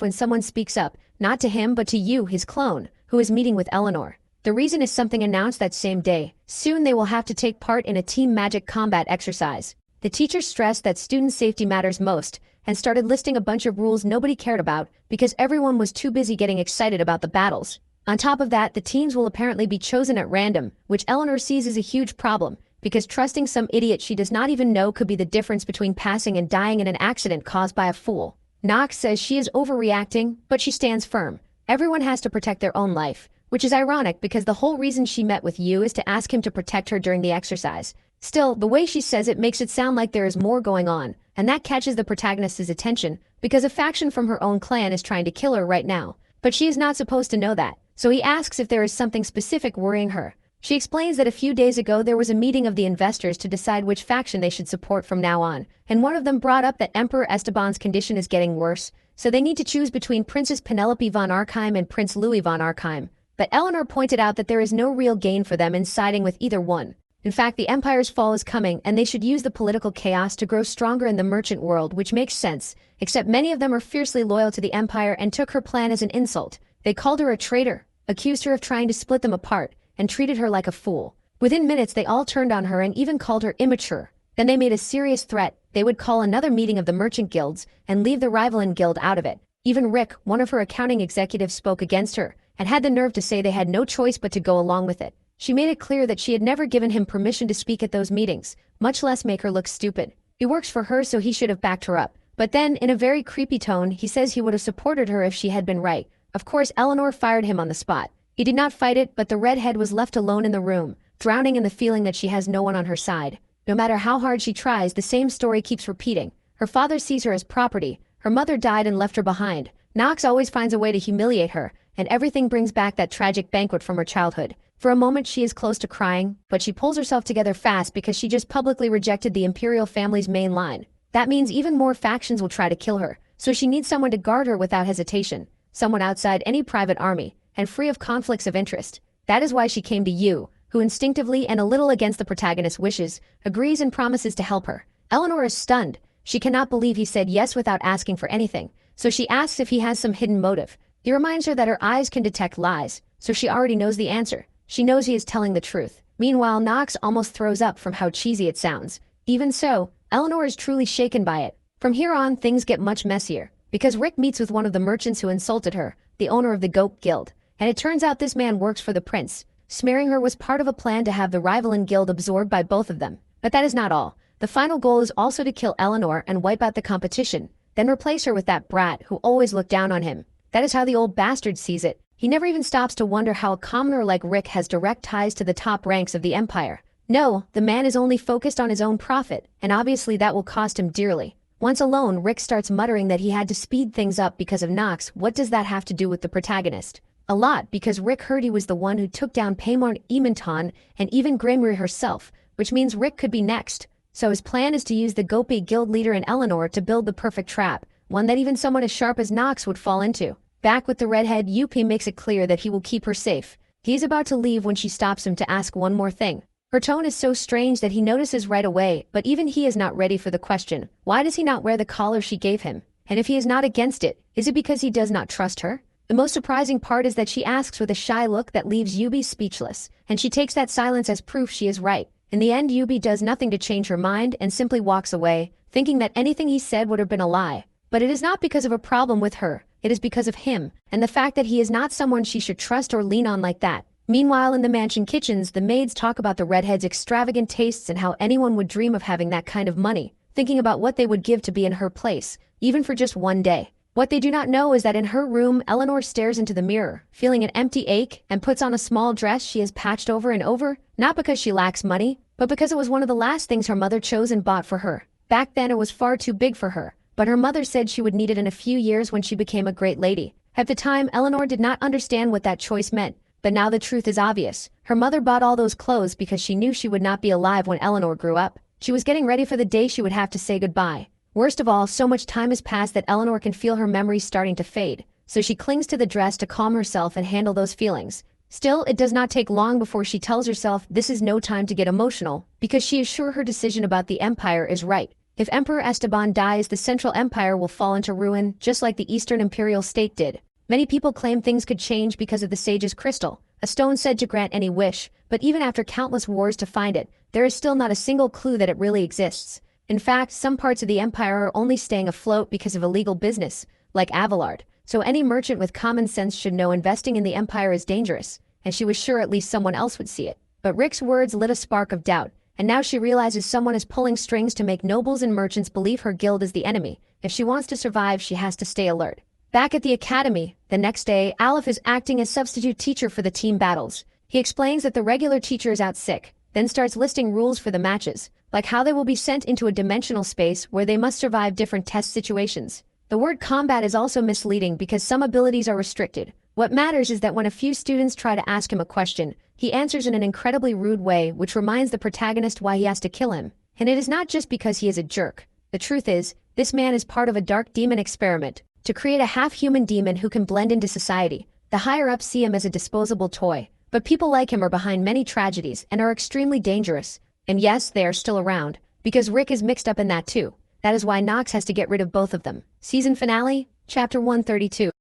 when someone speaks up, not to him but to you, his clone, who is meeting with Eleanor. The reason is something announced that same day. Soon they will have to take part in a team magic combat exercise. The teacher stressed that student safety matters most, and started listing a bunch of rules nobody cared about because everyone was too busy getting excited about the battles. On top of that, the teams will apparently be chosen at random, which Eleanor sees as a huge problem, because trusting some idiot she does not even know could be the difference between passing and dying in an accident caused by a fool. Nox says she is overreacting, but she stands firm. Everyone has to protect their own life, which is ironic because the whole reason she met with you is to ask him to protect her during the exercise. Still, the way she says it makes it sound like there is more going on, and that catches the protagonist's attention because a faction from her own clan is trying to kill her right now. But she is not supposed to know that, so he asks if there is something specific worrying her. She explains that a few days ago there was a meeting of the investors to decide which faction they should support from now on, and one of them brought up that Emperor Esteban's condition is getting worse, so they need to choose between Princess Penelope von Arkheim and Prince Louis von Arkheim. But Eleanor pointed out that there is no real gain for them in siding with either one. In fact, the Empire's fall is coming, and they should use the political chaos to grow stronger in the merchant world, which makes sense, except many of them are fiercely loyal to the Empire and took her plan as an insult. They called her a traitor, accused her of trying to split them apart, and treated her like a fool. Within minutes, they all turned on her and even called her immature. Then they made a serious threat. They would call another meeting of the merchant guilds and leave the Rivalin Guild out of it. Even Rick, one of her accounting executives, spoke against her and had the nerve to say they had no choice but to go along with it. She made it clear that she had never given him permission to speak at those meetings, much less make her look stupid. He works for her, so he should have backed her up. But then, in a very creepy tone, he says he would have supported her if she had been right. Of course, Eleanor fired him on the spot. He did not fight it, but the redhead was left alone in the room, drowning in the feeling that she has no one on her side. No matter how hard she tries, the same story keeps repeating. Her father sees her as property. Her mother died and left her behind. Nox always finds a way to humiliate her, and everything brings back that tragic banquet from her childhood. For a moment she is close to crying, but she pulls herself together fast because she just publicly rejected the imperial family's main line. That means even more factions will try to kill her, so she needs someone to guard her without hesitation. Someone outside any private army, and free of conflicts of interest. That is why she came to you, who instinctively and a little against the protagonist's wishes, agrees and promises to help her. Eleanor is stunned. She cannot believe he said yes without asking for anything, so she asks if he has some hidden motive. He reminds her that her eyes can detect lies, so she already knows the answer. She knows he is telling the truth. Meanwhile, Nox almost throws up from how cheesy it sounds. Even so, Eleanor is truly shaken by it. From here on, things get much messier, because Rick meets with one of the merchants who insulted her, the owner of the Goat Guild, and it turns out this man works for the prince. Smearing her was part of a plan to have the Rivalin Guild absorbed by both of them. But that is not all. The final goal is also to kill Eleanor and wipe out the competition, then replace her with that brat who always looked down on him. That is how the old bastard sees it. He never even stops to wonder how a commoner like Rick has direct ties to the top ranks of the Empire. No, the man is only focused on his own profit, and obviously that will cost him dearly. Once alone, Rick starts muttering that he had to speed things up because of Nox. What does that have to do with the protagonist? A lot, because Rick heard he was the one who took down Paimon Ementon and even Grimri herself, which means Rick could be next. So his plan is to use the Gopi Guild leader and Eleanor to build the perfect trap, one that even someone as sharp as Nox would fall into. Back with the redhead, Yuppie makes it clear that he will keep her safe. He's about to leave when she stops him to ask one more thing. Her tone is so strange that he notices right away, but even he is not ready for the question. Why does he not wear the collar she gave him? And if he is not against it, is it because he does not trust her? The most surprising part is that she asks with a shy look that leaves Yubi speechless, and she takes that silence as proof she is right. In the end, Yubi does nothing to change her mind and simply walks away, thinking that anything he said would have been a lie. But it is not because of a problem with her. It is because of him, and the fact that he is not someone she should trust or lean on like that. Meanwhile, in the mansion kitchens, the maids talk about the redhead's extravagant tastes and how anyone would dream of having that kind of money, thinking about what they would give to be in her place, even for just one day. What they do not know is that in her room, Eleanor stares into the mirror, feeling an empty ache, and puts on a small dress she has patched over and over, not because she lacks money, but because it was one of the last things her mother chose and bought for her. Back then it was far too big for her, but her mother said she would need it in a few years when she became a great lady. At the time, Eleanor did not understand what that choice meant, but now the truth is obvious. Her mother bought all those clothes because she knew she would not be alive when Eleanor grew up. She was getting ready for the day she would have to say goodbye. Worst of all, so much time has passed that Eleanor can feel her memories starting to fade, so she clings to the dress to calm herself and handle those feelings. Still, it does not take long before she tells herself this is no time to get emotional, because she is sure her decision about the empire is right. If Emperor Esteban dies, the Central Empire will fall into ruin, just like the Eastern Imperial State did. Many people claim things could change because of the Sage's crystal, a stone said to grant any wish, but even after countless wars to find it, there is still not a single clue that it really exists. In fact, some parts of the empire are only staying afloat because of illegal business, like Avallard, so any merchant with common sense should know investing in the empire is dangerous, and she was sure at least someone else would see it. But Rick's words lit a spark of doubt, and now she realizes someone is pulling strings to make nobles and merchants believe her guild is the enemy. If she wants to survive, she has to stay alert. Back at the academy, the next day, Aleph is acting as substitute teacher for the team battles. He explains that the regular teacher is out sick, then starts listing rules for the matches, like how they will be sent into a dimensional space where they must survive different test situations. The word combat is also misleading because some abilities are restricted. What matters is that when a few students try to ask him a question, he answers in an incredibly rude way, which reminds the protagonist why he has to kill him. And it is not just because he is a jerk. The truth is, this man is part of a dark demon experiment to create a half-human demon who can blend into society. The higher-ups see him as a disposable toy, but people like him are behind many tragedies and are extremely dangerous. And yes, they are still around, because Rick is mixed up in that too. That is why Knox has to get rid of both of them. Season finale, Chapter 132.